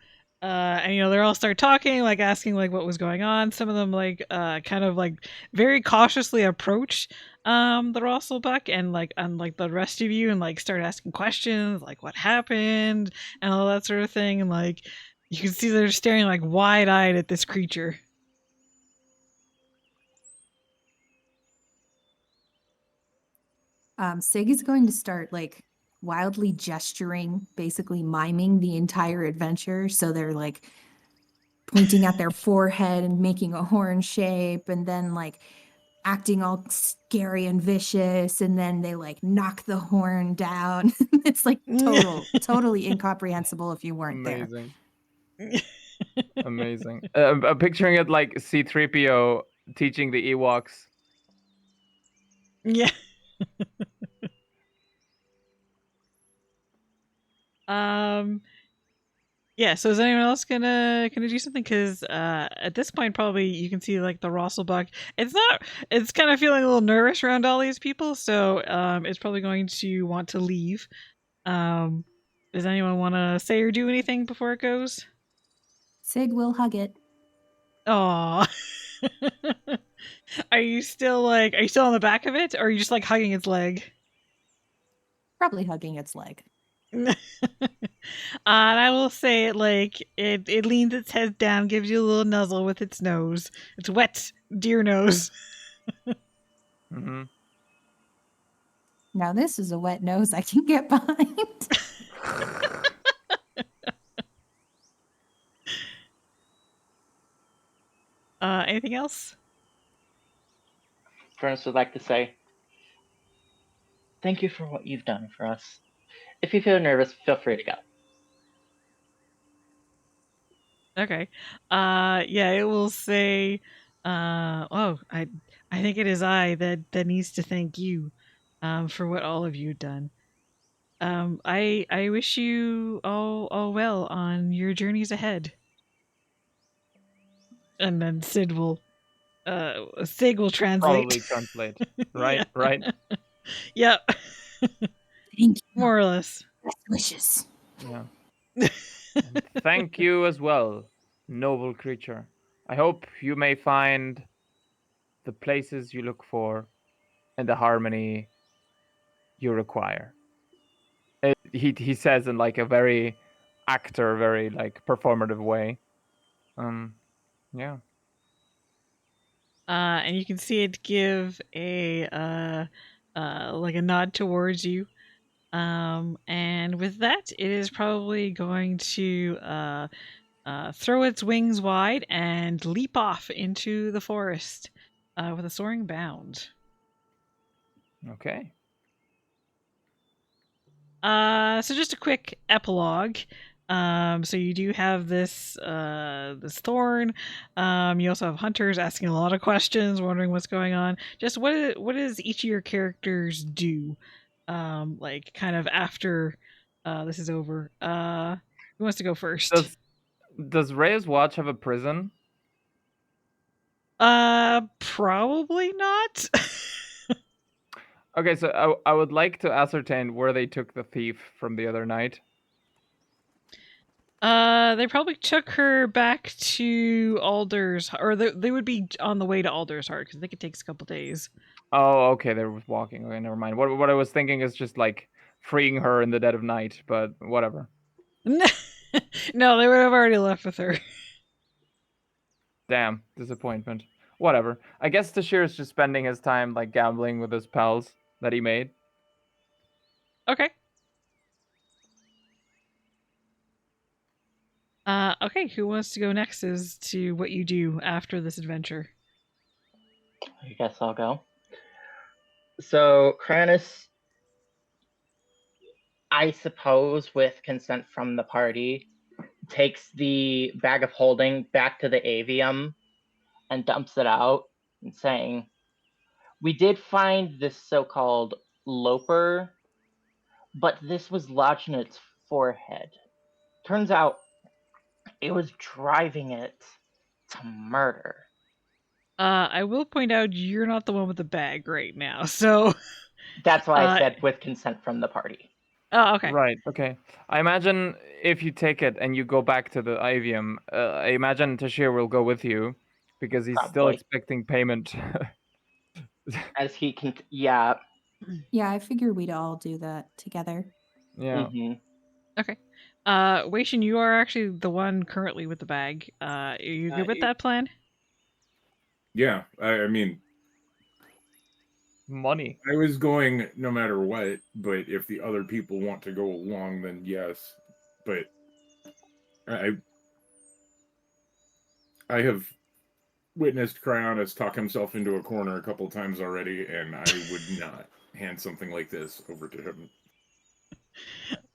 they all start talking, like asking like what was going on. Some of them like kind of like very cautiously approach the Russellbuck and like unlike the rest of you, and like start asking questions like what happened and all that sort of thing. And like you can see they're staring like wide-eyed at this creature. Sig is going to start like wildly gesturing, basically miming the entire adventure. So they're like pointing at their forehead and making a horn shape, and then like acting all scary and vicious, and then they like knock the horn down. It's like totally incomprehensible if you weren't there. Amazing. Amazing. I'm picturing it like C-3PO teaching the Ewoks. Yeah. Yeah, so is anyone else gonna do something? Because at this point, probably you can see like the Rosselbach. It's kind of feeling a little nervous around all these people, so it's probably going to want to leave. Does anyone want to say or do anything before it goes? Sig will hug it. Aw. Are you still on the back of it, or are you just like hugging its leg? Probably hugging its leg. And I will say it leans its head down, gives you a little nuzzle with its nose. It's wet deer nose. Mm-hmm. Now this is a wet nose I can get behind. Anything else? Furnace would like to say, thank you for what you've done for us. If you feel nervous, feel free to go. Okay. Yeah, it will say, I think it is I that needs to thank you, for what all of you've done. I wish you all well on your journeys ahead. And then Sig will translate. Probably translate. Right, Yeah. right. Yep. Thank you. More or less. Best wishes. Yeah. And thank you as well, noble creature. I hope you may find the places you look for and the harmony you require. He says in like a very very like performative way. Yeah. And you can see it give a like a nod towards you. And with that, it is probably going to throw its wings wide and leap off into the forest with a soaring bound. Okay. So just a quick epilogue. So you do have this thorn. You also have hunters asking a lot of questions, wondering what's going on. Just what does each of your characters do? Like kind of after this is over. Who wants to go first? Does Reyes Watch have a prison? Probably not. Okay, so I would like to ascertain where they took the thief from the other night. They probably took her back to Alder's, or they would be on the way to Alder's Heart because I think it takes a couple days. Oh, okay, they were walking. Okay, never mind. What I was thinking is just like freeing her in the dead of night, but whatever. No, they would have already left with her. Damn, disappointment. Whatever. I guess Tashir is just spending his time like gambling with his pals that he made. Okay. Okay, who wants to go next as to what you do after this adventure? I guess I'll go. So, Kranis, I suppose with consent from the party, takes the bag of holding back to the avium and dumps it out and saying, we did find this so-called Loper, but this was lodged in its forehead. Turns out it was driving it to murder. I will point out you're not the one with the bag right now, so... That's why I said with consent from the party. Oh, okay. Right, okay. I imagine if you take it and you go back to the avium, I imagine Tashir will go with you because he's still expecting payment. As he can, yeah. Yeah, I figure we'd all do that together. Yeah. Mm-hmm. Okay. Weishin, you are actually the one currently with the bag. Are you good with that plan? Yeah, I mean, money. I was going no matter what, but if the other people want to go along, then yes. But I have witnessed Cryonis talk himself into a corner a couple times already, and I would not hand something like this over to him.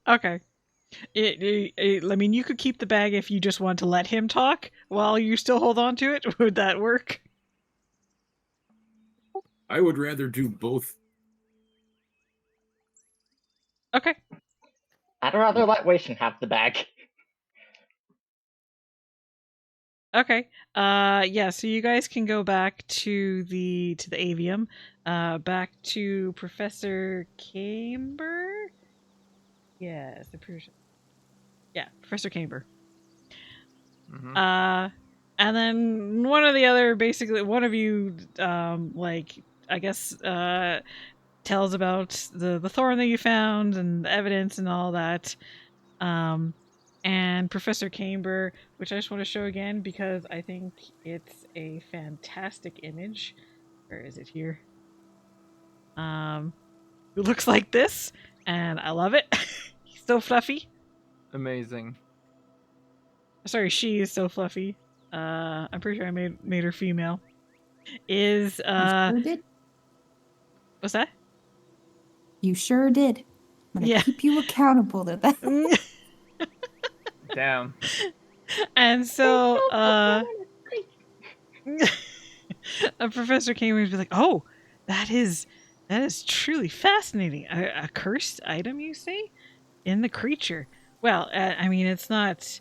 Okay. I mean, you could keep the bag if you just want to let him talk while you still hold on to it. Would that work? I would rather do both. Okay. I'd rather let Waitian have the bag. Okay. Yeah, so you guys can go back to the avium. Back to Professor Camber? Yes, Professor Camber. Mhm. And then one of the other, basically, one of you, like, I guess, tells about the thorn that you found and the evidence and all that. And Professor Camber, which I just want to show again because I think it's a fantastic image. Where is it here? It looks like this, and I love it. He's so fluffy. Amazing. Sorry, she is so fluffy. I'm pretty sure I made her female. Is You sure did. What's that? You sure did. I'm gonna keep you accountable to that. Damn. And so Professor Camber would be like, "Oh, that is truly fascinating. A cursed item, you say, in the creature? Well, I mean, it's not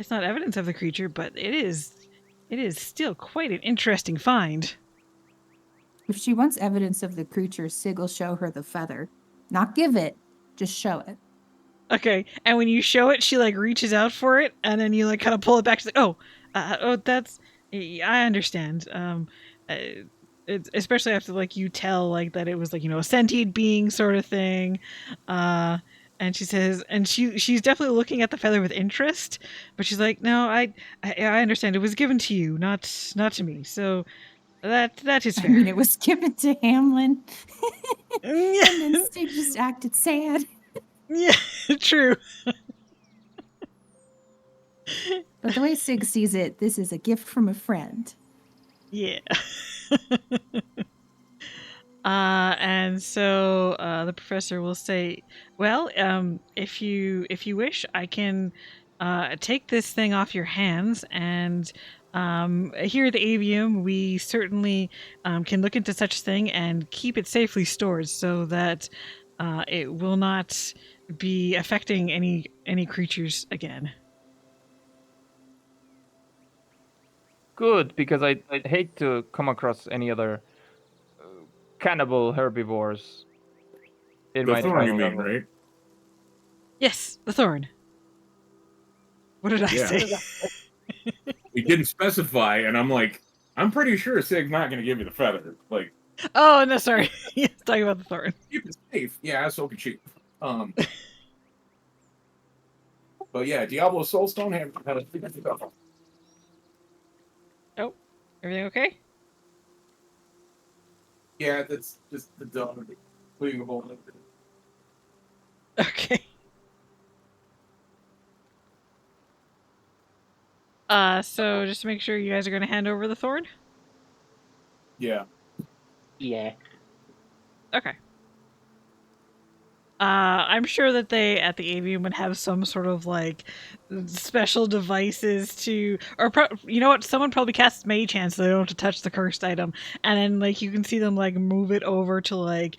evidence of the creature, but it is still quite an interesting find." If she wants evidence of the creature, Sig will show her the feather. Not give it, just show it. Okay, and when you show it, she like reaches out for it, and then you like kind of pull it back. She's like, "Oh, that's I understand." It's especially after like you tell like that it was like a sentient being sort of thing, and she says, and she's definitely looking at the feather with interest, but she's like, "No, I understand. It was given to you, not to me. So that is fair." I mean, it was given to Hamlin, and then Sig just acted sad. Yeah, true. But the way Sig sees it, this is a gift from a friend. Yeah. And so the professor will say, "Well, if you wish, I can take this thing off your hands, and here at the avium, we certainly can look into such thing and keep it safely stored so that it will not be affecting any creatures again." Good, because I'd hate to come across any other cannibal herbivores in The my thorn, you mean, travels. right? Yes, the thorn. What did I say? He didn't specify, and I'm like, I'm pretty sure Sig's not going to give you the feather. Like, Oh no, sorry. Yes, talking about the thorn. keep it safe. Yeah, so could she. But yeah, Diablo Soulstone had a Oh, everything okay? Yeah, that's just the dog putting a hole in it. Okay. So just to make sure you guys are going to hand over the thorn? Yeah. Yeah. Okay. I'm sure that they at the avium would have some sort of like special devices to, or you know what? Someone probably casts mage hand so they don't have to touch the cursed item, and then like you can see them like move it over to like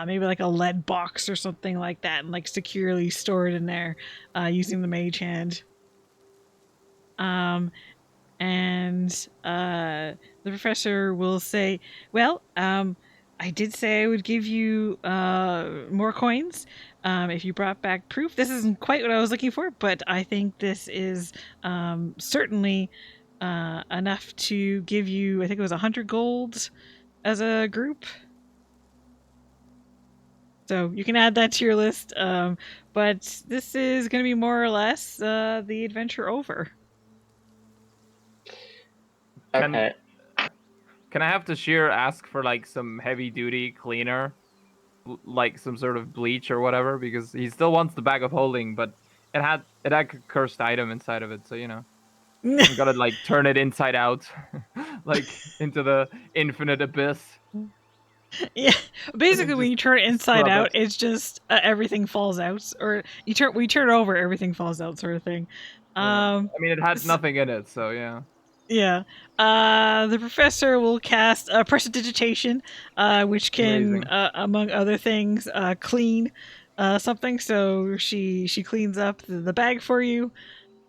maybe like a lead box or something like that, and like securely store it in there using the mage hand. And the professor will say, "Well, I did say I would give you more coins if you brought back proof. This isn't quite what I was looking for, but I think this is certainly enough to give you, I think it was 100 gold as a group. So you can add that to your list. But this is going to be more or less the adventure over." Can Can I have Tashir ask for like some heavy duty cleaner, like some sort of bleach or whatever, because he still wants the bag of holding, but it had a cursed item inside of it, so you know. We gotta like turn it inside out, like into the infinite abyss. Yeah, basically, when you turn it inside scrub out, it. it's just everything falls out, or we turn it over, everything falls out, sort of thing. I mean, it had s- nothing in it, so yeah. Yeah. The professor will cast prestidigitation, which can, Amazing. among other things, clean something. So she cleans up the bag for you.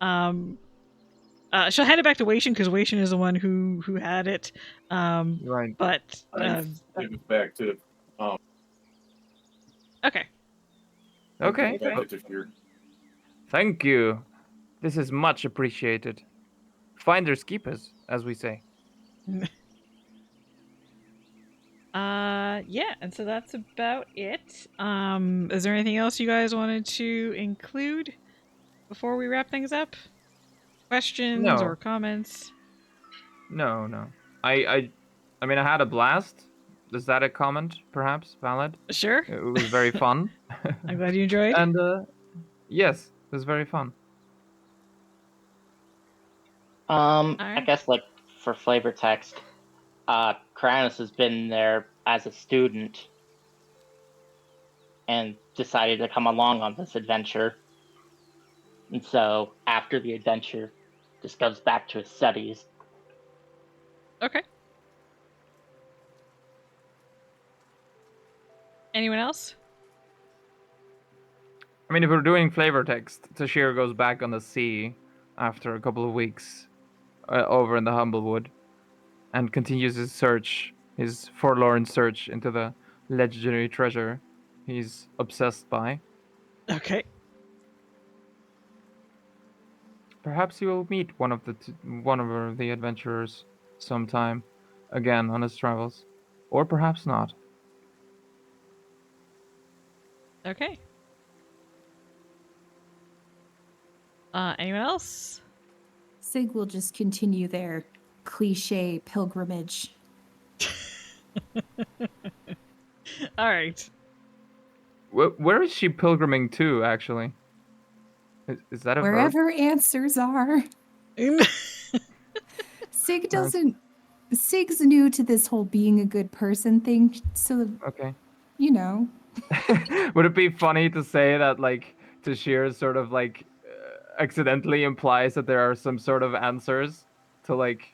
She'll hand it back to Waitian because Waitian is the one who had it. Right. But Give it back to. okay. Okay. Back to Tashir. Thank you. This is much appreciated. Finders keepers, as we say. Yeah, and so that's about it. Is there anything else you guys wanted to include before we wrap things up? Questions or No. comments? No. I mean, I had a blast. Is that a comment, perhaps? Valid? Sure. It was very fun. I'm glad you enjoyed. And, yes, it was very fun. I guess like for flavor text, Kranos has been there as a student and decided to come along on this adventure. And so after the adventure, just goes back to his studies. Okay. Anyone else? I mean, if we're doing flavor text, Tashir goes back on the sea after a couple of weeks over in the Humblewood and continues his search, his forlorn search into the legendary treasure he's obsessed by. Okay. Perhaps he will meet one of the adventurers sometime again on his travels, or perhaps not. Okay. Anyone else? Sig will just continue their cliche pilgrimage. All right. Where is she pilgriming to, actually? Is that a verb? Wherever answers are. Sig doesn't. Sig's new to this whole being a good person thing, so Okay. you know. Would it be funny to say that, like, Tashir sort of, like, accidentally implies that there are some sort of answers to, like,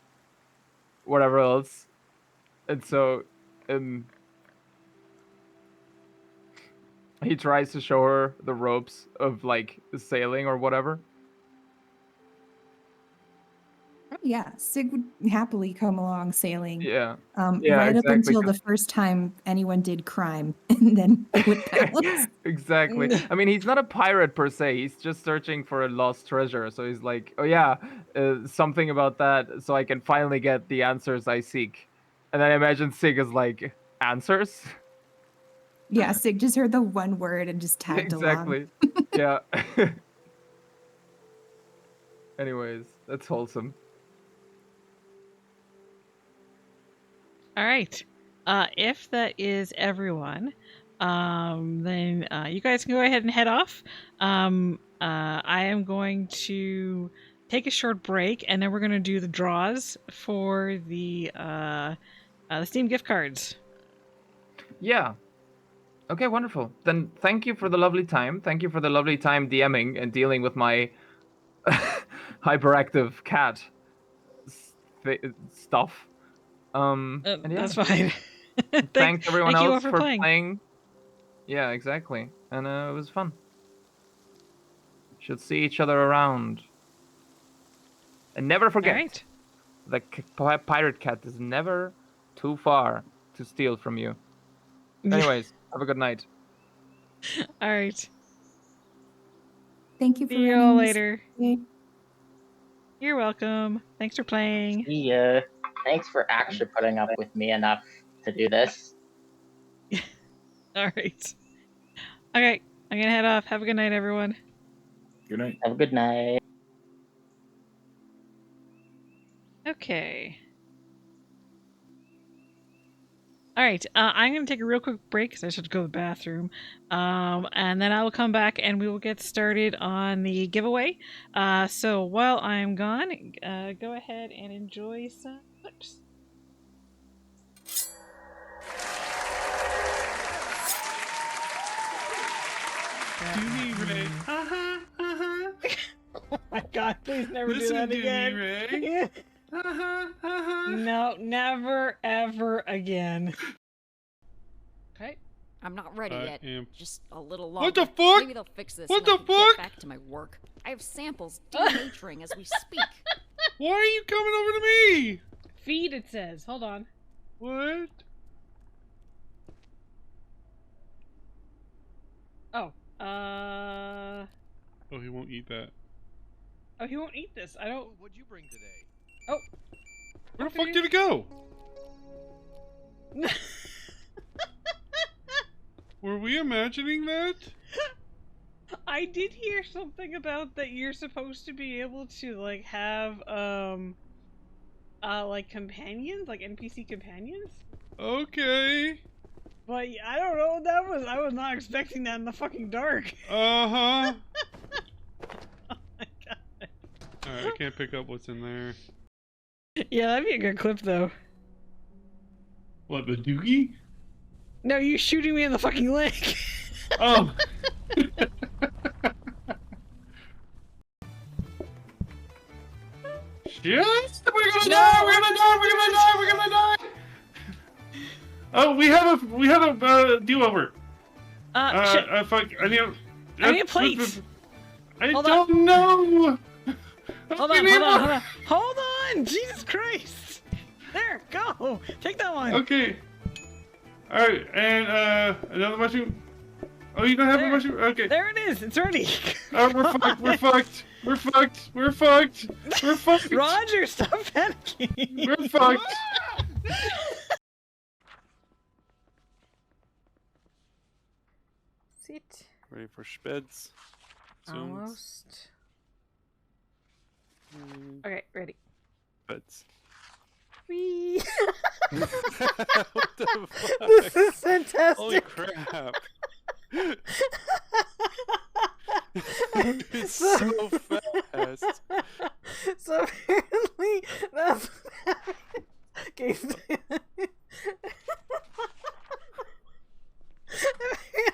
whatever else? And so, he tries to show her the ropes of, like, sailing or whatever. Oh, yeah, Sig would happily come along sailing. Yeah. Right up until the first time anyone did crime, and then it would bounce. Exactly. I mean, he's not a pirate per se. He's just searching for a lost treasure. So he's like, oh yeah, something about that, so I can finally get the answers I seek. And then I imagine Sig is like, answers? Yeah, Sig just heard the one word and just tagged Exactly. along. Yeah. Anyways, that's wholesome. All right. If that is everyone, then you guys can go ahead and head off. I am going to take a short break, and then we're going to do the draws for the Steam gift cards. Yeah. Okay, wonderful. Then thank you for the lovely time. Thank you for the lovely time DMing and dealing with my hyperactive cat stuff. And yeah. That's fine. Thanks everyone thank you all else for for playing. playing. Yeah, exactly. And it was fun. Should see each other around. And never forget, right. the pirate cat is never too far to steal from you. Anyways, have a good night. All right. Thank you for See you running all this later. today. You're welcome. Thanks for playing. Yeah. Thanks for actually putting up with me enough to do this. All right. Okay, I'm gonna head off. Have a good night, everyone. Good night. Have a good night. Okay. All right, I'm going to take a real quick break because I should go to the bathroom. And then I will come back and we will get started on the giveaway. So while I'm gone, go ahead and enjoy some clips. Do me, Ray. Oh my god, please never Listen do that to again. me, Ray. No, never, ever again. Okay. I'm not ready I yet. am- Just a little longer. What the fuck? Maybe they'll fix this. What and I the can fuck? Get back to my work. I have samples denaturing as we speak. Why are you coming over to me? Feed, it says. Hold on. What? Oh, Oh, he won't eat that. oh, he won't eat this. I don't. What'd you bring today? Oh. Where the fuck did it go? Were we imagining that? I did hear something about that you're supposed to be able to like have like companions, like NPC companions. Okay. But I don't know what that was. I was not expecting that in the fucking dark. Uh-huh. Alright, I can't pick up what's in there. Yeah, that'd be a good clip though. What, the doogie? No, you shooting me in the fucking leg. Oh. Yes! We're gonna die! We're gonna die! We're gonna die! We're gonna die! Oh, we have a do-over. Shit. Fuck! I need plates. I Hold don't on. know. Hold on! Jesus Christ! There, go! Take that one! Okay. Alright, and another mushroom. Oh, you don't have a mushroom? Okay. There it is! It's ready! Oh, we're fucked, we're fucked! We're fucked! We're fucked! We're fucked! Roger, stop panicking! We're fucked! Sit. Ready for speds? Almost. Okay, ready. Speds. Whee! What the fuck? This is fantastic! Holy crap! It's so fast! So apparently that's what happens. Okay,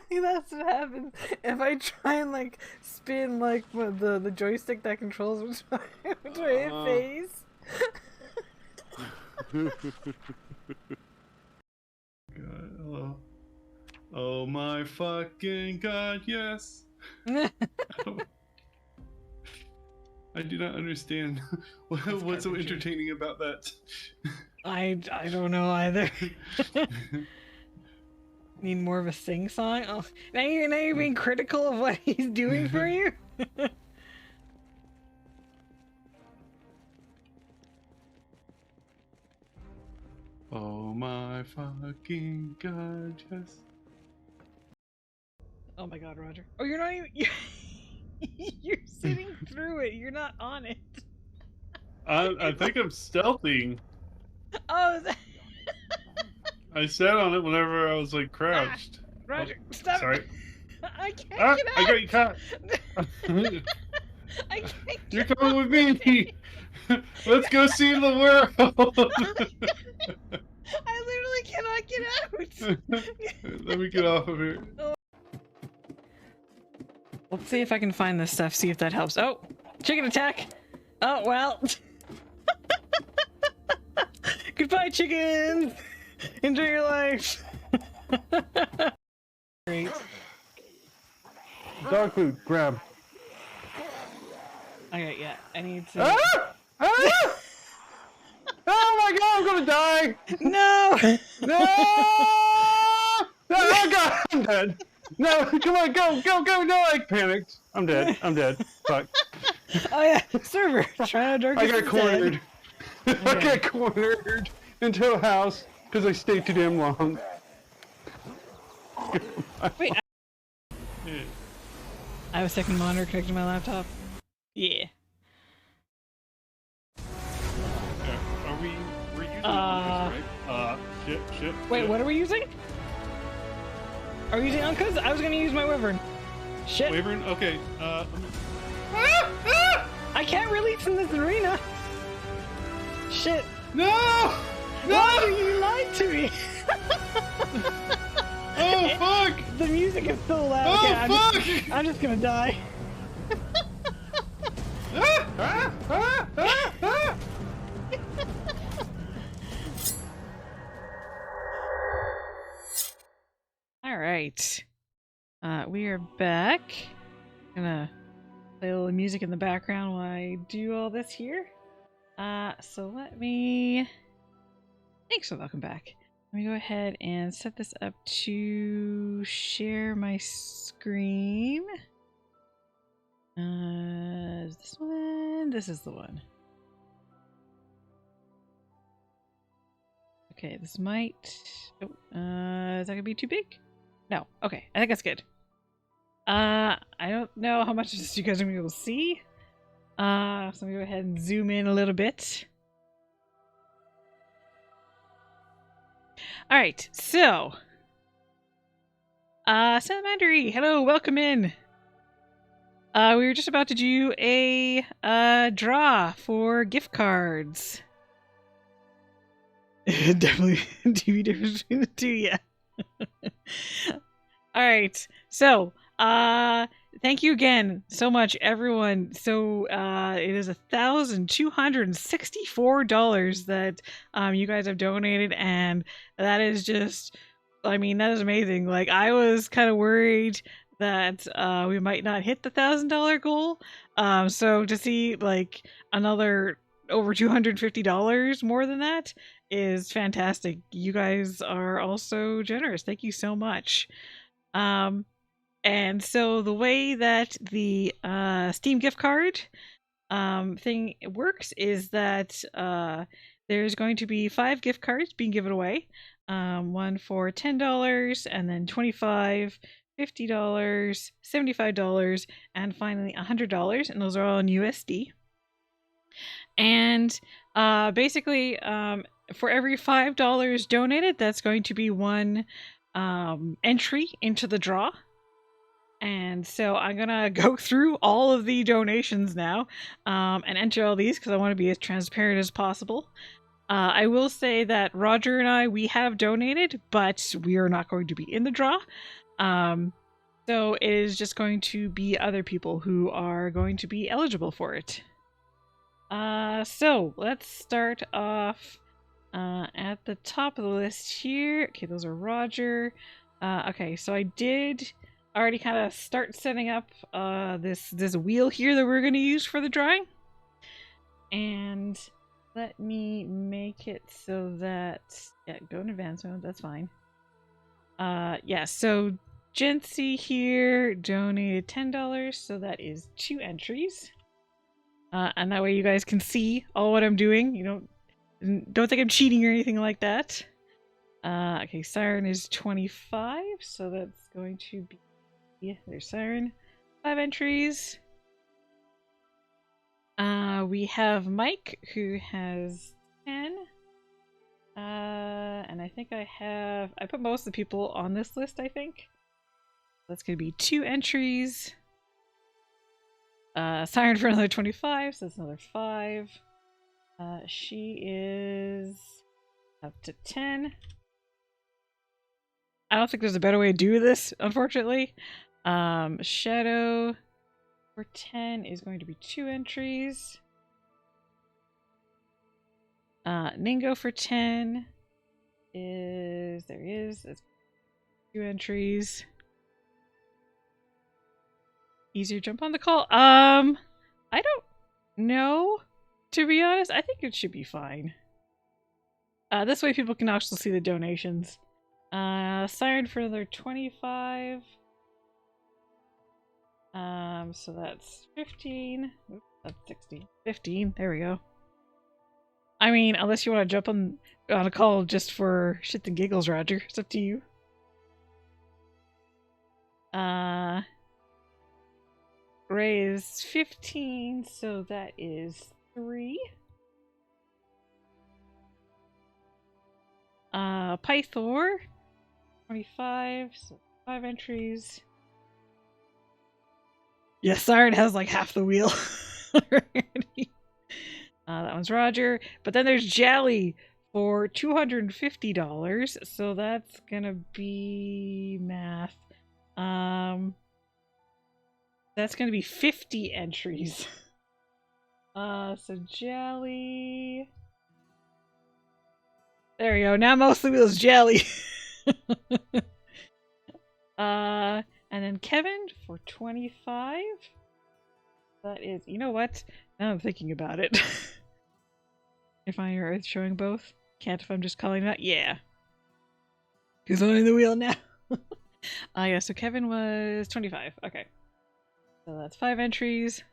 apparently that's what happens if I try and like spin like the joystick that controls which way it face. God, hello. Oh my fucking god, yes! I do not understand what's so entertaining about that. I don't know either. Need more of a sing song? Oh, now you're being critical of what he's doing for you? Oh my fucking god, yes. Oh my god, Roger. Oh, you're not even... You're sitting through it. You're not on it. I think I'm stealthing. Oh, is that... I sat on it whenever I was like crouched. Roger, stop. Sorry. I can't get I out. got you caught. I can't You're coming with me. Let's go see the world. I literally cannot get out. Let me get off of here. Let's see if I can find this stuff, see if that helps. Oh, chicken attack. Oh, well. Goodbye, chickens. Enjoy your life. Great. Dog food, grab. Okay, yeah, I need to... Ah! Ah! Oh my god, I'm gonna die! No! No! No, oh god, I'm dead! No, come on, go! No, I panicked. I'm dead. Fuck. Oh yeah, server. Trying to dark. I got cornered. I got cornered into a house because I stayed too damn long. Wait. I have a second monitor connected to my laptop. Yeah. We're using onlookers, right? Shit. Wait, what are we using? Are we using Uncas? I was gonna use my Wyvern. Shit. Wyvern? Okay. I can't release in this arena. Shit. No! Why you lied to me? Oh, fuck! The music is so loud. Oh, Okay, fuck! I'm just gonna die. All right. We are back. Gonna play a little music in the background while I do all this here. So let me... Thanks for welcome back. Let me go ahead and set this up to share my screen. Is this one? This is the one. Okay, this might... Oh, is that gonna be too big? No. Okay, I think that's good. I don't know how much of this you guys are gonna be able to see. So I'm gonna go ahead and zoom in a little bit. Alright, so Salamander, hello, welcome in. We were just about to do a draw for gift cards. Definitely TV difference between the two, yeah. Alright, so thank you again so much, everyone. So it is $1,264 that you guys have donated, and that is just, I mean, that is amazing. Like, I was kind of worried that we might not hit the $1,000 goal. So to see like another over $250 more than that is fantastic. You guys are also generous. Thank you so much. And so the way that the Steam gift card thing works is that there's going to be 5 gift cards being given away. One for $10, and then $25, $50, $75, and finally $100, and those are all in USD. And basically, for every $5 donated, that's going to be one entry into the draw. And so I'm gonna go through all of the donations now and enter all these because I want to be as transparent as possible. I will say that Roger and we have donated, but we are not going to be in the draw. So it is just going to be other people who are going to be eligible for it. So let's start off at the top of the list here. Okay, those are Roger. Okay, so I did already kind of start setting up this wheel here that we're going to use for the drawing. And let me make it so that, yeah, go in advance mode, that's fine. Yeah, so Jency here donated $10, so that is 2 entries. And that way you guys can see all what I'm doing. You don't think I'm cheating or anything like that. Okay, Siren is 25, so that's going to be, yeah, there's Siren. 5 entries. We have Mike, who has 10. And I think I put most of the people on this list, I think. That's going to be 2 entries. Siren for another 25, so that's another 5. She is up to 10. I don't think there's a better way to do this, unfortunately. Shadow for 10 is going to be 2 entries. Ningo for 10 is, that's 2 entries. Easier jump on the call. I don't know, to be honest. I think it should be fine. This way people can actually see the donations. Siren for another 25. So that's 15. Oops, that's 16. 15. There we go. I mean, unless you want to jump on a call just for shits and giggles, Roger. It's up to you. Ray is 15, so that is 3. Pythor, 25, so 5 entries. Yeah, Siren has like half the wheel already. That one's Roger. But then there's Jally for $250, so that's gonna be math. That's gonna be 50 entries. So Jally. There we go. Now most of the wheels Jally. And then Kevin for 25. That is, you know what? Now I'm thinking about it. If I are showing both, can't if I'm just calling that. Yeah. Who's owning the wheel now? Yeah, so Kevin was 25. Okay. So that's 5 entries.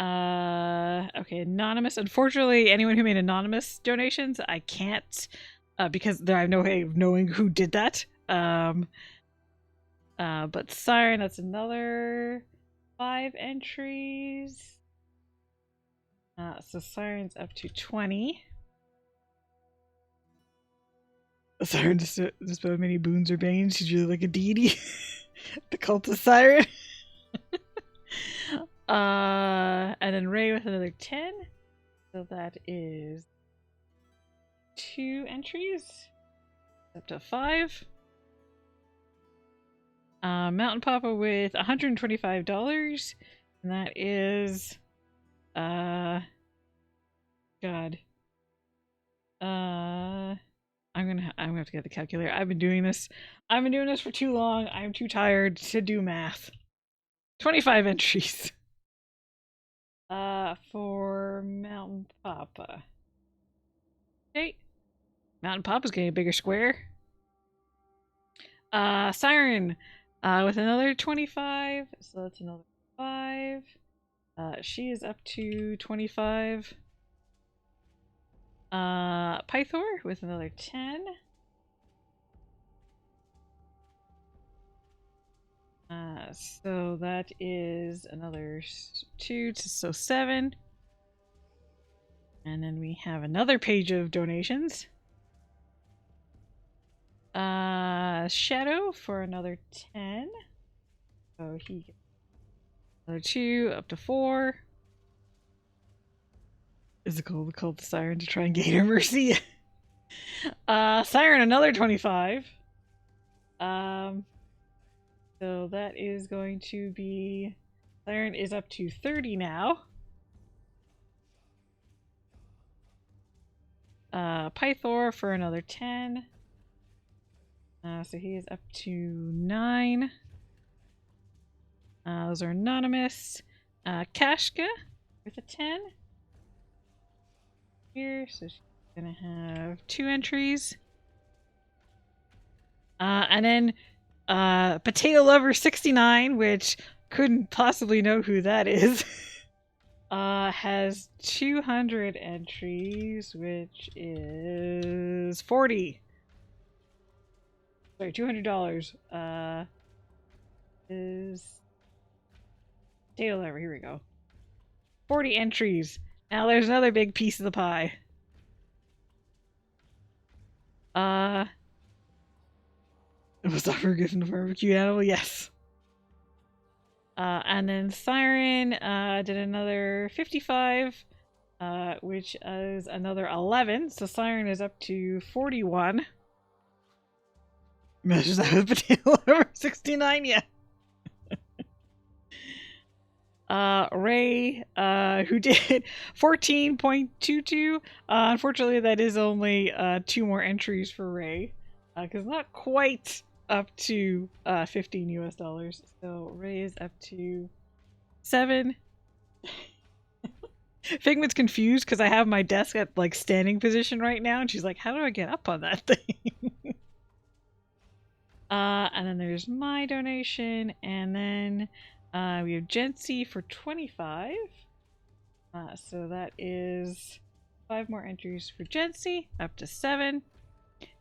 Okay, anonymous. Unfortunately, anyone who made anonymous donations, I can't, because I have no way of knowing who did that. But Siren, that's another 5 entries. So Siren's up to 20. Siren just about many boons or banes. She's really like a deity. The cult of Siren. And then Ray with another 10. So that is 2 entries. Up to 5. Mountain Papa with $125. And that is God. I'm gonna have to get the calculator. I've been doing this for too long. I'm too tired to do math. 25 entries. For Mountain Papa. Okay. Mountain Papa's getting a bigger square. Siren, with another 25. So that's another 5. She is up to 25. Pythor with another 10. So that is another 2, so 7. And then we have another page of donations. Shadow for another 10. So he gets another 2, up to 4. Is it called the cult of Siren to try and gain her mercy? Siren another 25. So that is going to be, Siren is up to 30 now. Pythor for another 10. So he is up to 9. Those are anonymous. Kashka with a 10. Here, so she's gonna have 2 entries. And then Potato Lover 69, which couldn't possibly know who that is, has 200 entries, which is 40. Sorry, $200. Is Potato Lover, here we go. 40 entries. Now there's another big piece of the pie. Was offered a gift in the form of a cute animal? Yes. And then Siren did another 55, which is another 11. So Siren is up to 41. Measures that with Potato Lover 69, yeah. Ray, who did 14.22. Unfortunately, that is only 2 more entries for Ray, because not quite up to $15 US. So Ray is up to 7. Figment's confused because I have my desk at like standing position right now, and she's like, "How do I get up on that thing?" And then there's my donation, and then we have Jency for 25. So that is 5 more entries for Jency, up to 7.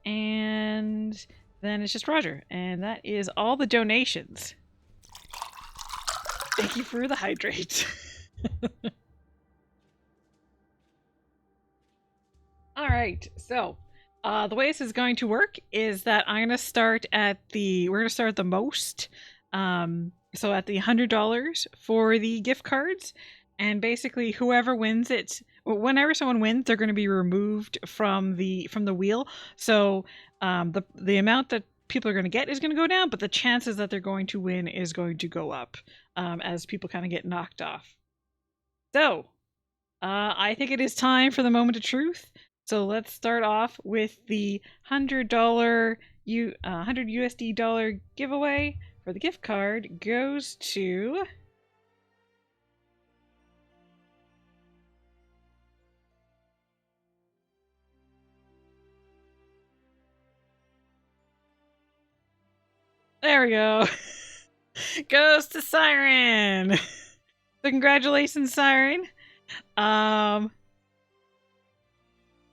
And then it's just Roger. And that is all the donations. Thank you for the hydrate. Alright, so The way this is going to work is that we're going to start at the most. So at the $100 for the gift cards, and basically whoever wins it, whenever someone wins, they're going to be removed from the wheel. So the amount that people are going to get is going to go down, but the chances that they're going to win is going to go up as people kind of get knocked off. So I think it is time for the moment of truth. So let's start off with the $100 $100 USD dollar giveaway for the gift card goes to there we go. Goes to Siren. So congratulations, Siren.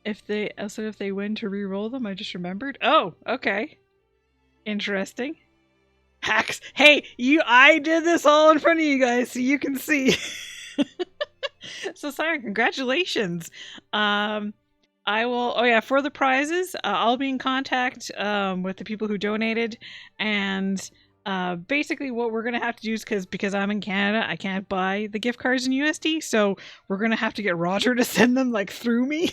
If they win to re-roll them, I just remembered. Oh, okay. Interesting. Hacks. Hey, I did this all in front of you guys so you can see. So Siren, congratulations. I will, for the prizes, I'll be in contact with the people who donated, and basically what we're going to have to do is, because I'm in Canada, I can't buy the gift cards in USD, so we're going to have to get Roger to send them, like, through me.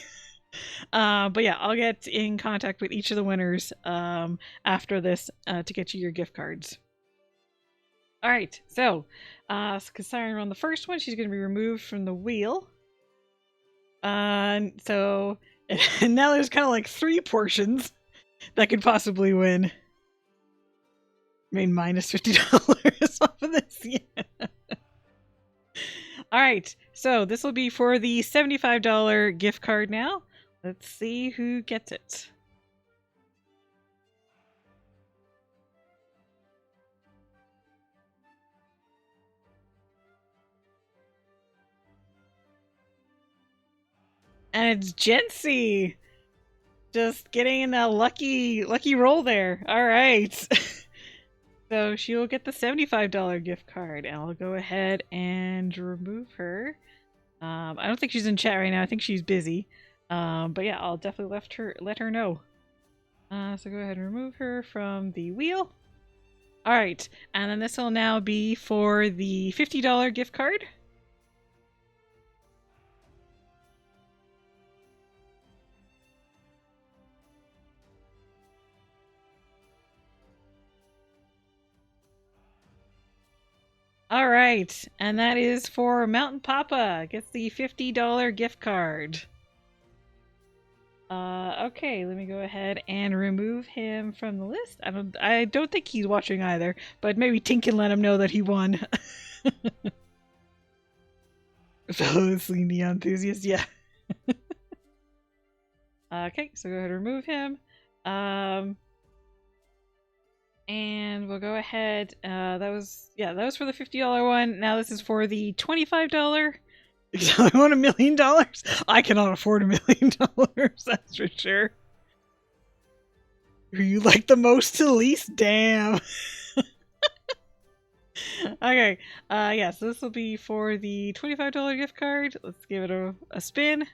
But yeah, I'll get in contact with each of the winners after this to get you your gift cards. Alright, so, because Siren on the first one, she's going to be removed from the wheel. So, and now there's kind of like 3 portions that could possibly win. I mean, minus $50 off of this. Yeah. Alright, so this will be for the $75 gift card now. Let's see who gets it. And it's Jency! Just getting a lucky roll there. Alright. So she will get the $75 gift card, and I'll go ahead and remove her. I don't think she's in chat right now. I think she's busy. But yeah, I'll definitely let her know. So go ahead and remove her from the wheel. Alright, and then this will now be for the $50 gift card. Alright, and that is for Mountain Papa. Gets the $50 gift card. Okay, let me go ahead and remove him from the list. I don't think he's watching either, but maybe Tink can let him know that he won. Fellow Neon enthusiast, yeah. Okay, so go ahead and remove him. And we'll go ahead. That was for the $50 one. Now this is for the $25. Because I want $1 million. I cannot afford $1 million. That's for sure. Who you like the most to least? Damn. Okay. Yeah. So this will be for the $25 gift card. Let's give it a spin.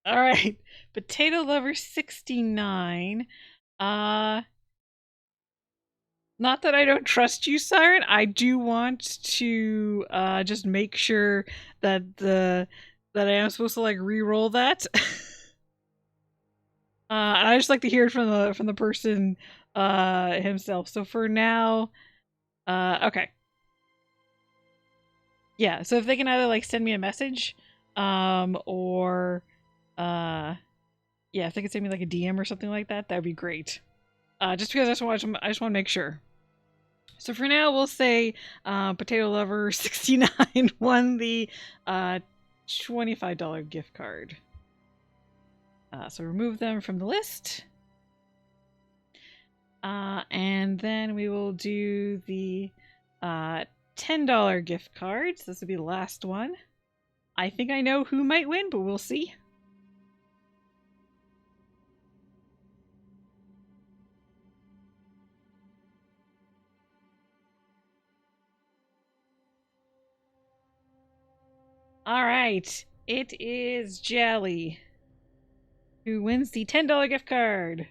All right, Potato Lover 69. Not that I don't trust you, Siren. I do want to just make sure that that I am supposed to like re-roll that. And I just like to hear it from the person himself. So for now, okay. Yeah, so if they can either like send me a message, or yeah, if they could send me like a DM or something like that, that'd be great. Just because I just want to make sure. So for now, we'll say Potato Lover 69 won the $25 gift card. So remove them from the list. And then we will do the $10 gift cards. This will be the last one. I think I know who might win, but we'll see. All right. It is Jelly who wins the $10 gift card.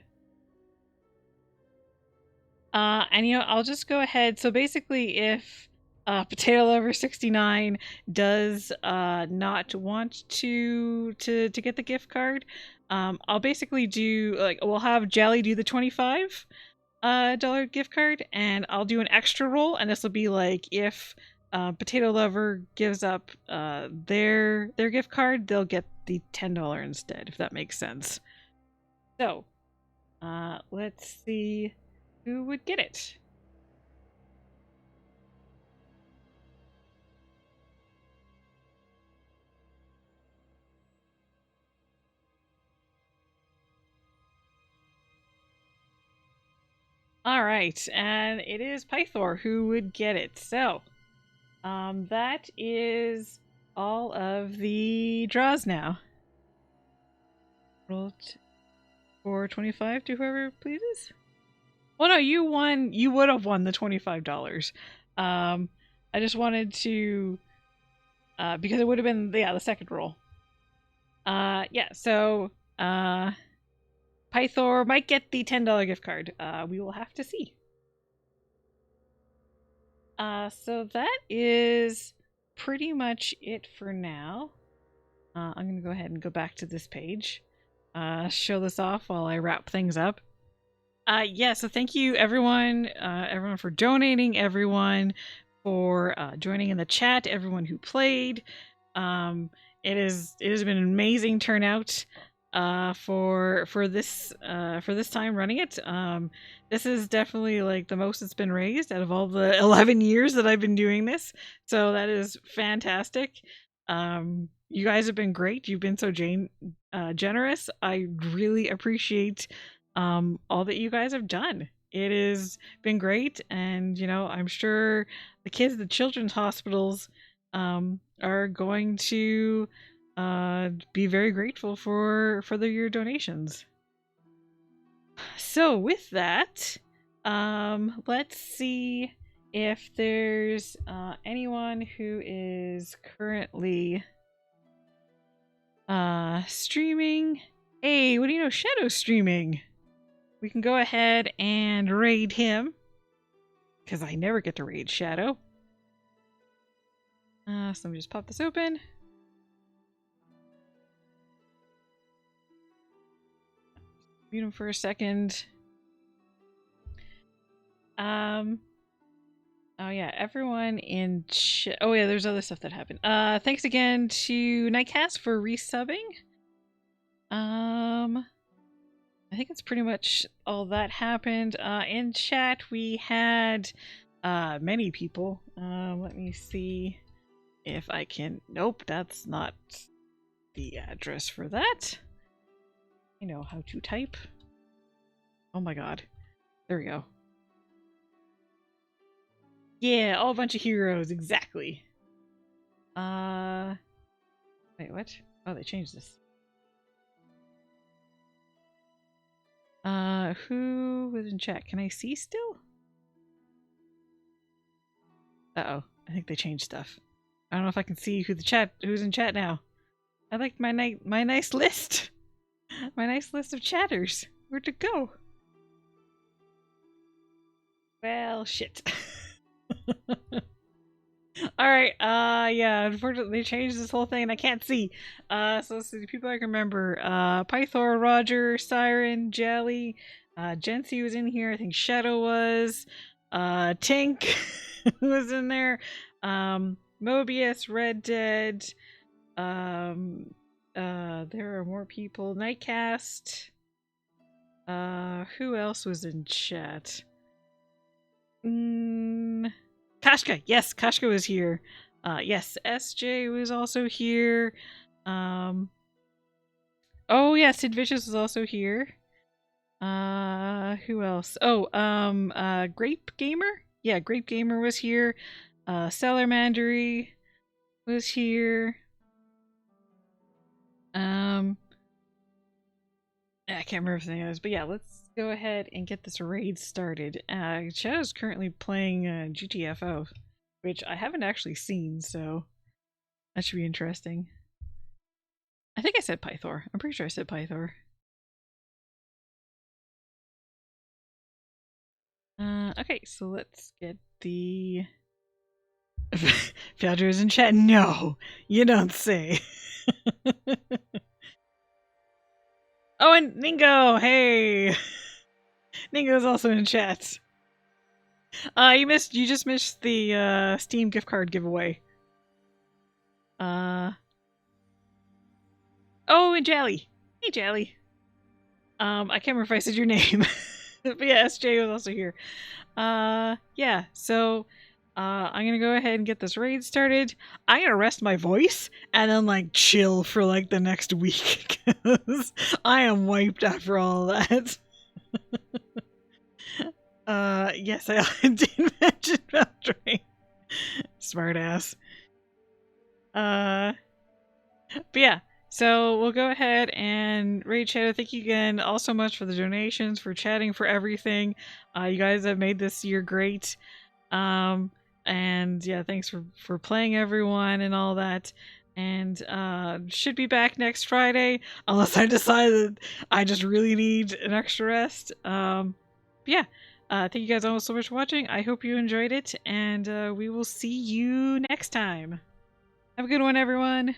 And I'll just go ahead. So basically, if Potato Lover 69 does not want to get the gift card, I'll basically do we'll have Jelly do the $25 gift card, and I'll do an extra roll, and this will be like if Potato Lover gives up their gift card, they'll get the $10 instead, if that makes sense. So let's see who would get it. All right, and it is Pythor who would get it. So that is all of the draws now. Roll for 25 to whoever pleases. Well, no, you won. You would have won the $25. I just wanted to, because it would have been the second roll. Yeah. So Pythor might get the $10 gift card. We will have to see. So that is pretty much it for now. I'm gonna go ahead and go back to this page. Show this off while I wrap things up. Yeah, so thank you everyone for donating, everyone for joining in the chat, everyone who played. It has been an amazing turnout for this time running it. This is definitely like the most it's been raised out of all the 11 years that I've been doing this. So that is fantastic. You guys have been great. You've been so generous. I really appreciate all that you guys have done. It has been great, and I'm sure the kids at the children's hospitals are going to be very grateful for your donations. So with that, let's see if there's anyone who is currently streaming. Hey, what do you know? Shadow's streaming. We can go ahead and raid him, because I never get to raid Shadow. So let me just pop this open. Mute him for a second. Oh yeah, everyone in chat. Oh yeah, there's other stuff that happened. Thanks again to Nightcaste for resubbing. I think it's pretty much all that happened. In chat we had many people. Let me see if I can. Nope, that's not the address for that. I know how to type. Oh my god. There we go. Yeah, all a bunch of heroes, exactly. Wait, what? Oh, they changed this. Who was in chat? Can I see still? Uh-oh. I think they changed stuff. I don't know if I can see who's in chat now. I like my nice list. My nice list of chatters. Where'd it go? Well, shit. Alright, yeah, unfortunately they changed this whole thing and I can't see. So the people I can remember, Pythor, Roger, Siren, Jelly, Jency was in here, I think Shadow was, Tink was in there, Mobius, Red Dead, there are more people, Nightcast, who else was in chat? Kashka, yes, Kashka was here. Yes, SJ was also here. Oh yeah, Sid Vicious was also here. Who else? Oh, Grape Gamer? Yeah, Grape Gamer was here. Cellarmandery was here. I can't remember everything else, but yeah, let's go ahead and get this raid started. Shadow's currently playing GTFO, which I haven't actually seen, so That should be interesting. I think I said Pythor. I'm pretty sure I said Pythor. Okay, so let's get the... Fyodor's in chat. No, you don't say. Oh, and Ningo, hey! Ningo's also in chat. You just missed the Steam gift card giveaway. Oh, and Jally. Hey, Jally. I can't remember if I said your name. But yeah, SJ was also here. Yeah, so I'm gonna go ahead and get this raid started. I'm gonna rest my voice and then like chill for like the next week because I am wiped after all that. Yes, I did mention Valtteri. Smart ass. But yeah, so we'll go ahead and raid chat. Thank you again all so much for the donations, for chatting, for everything. You guys have made this year great. And yeah, thanks for playing, everyone, and all that. And should be back next Friday unless I decide that I just really need an extra rest. Yeah. Thank you guys all so much for watching. I hope you enjoyed it, and we will see you next time. Have a good one, everyone.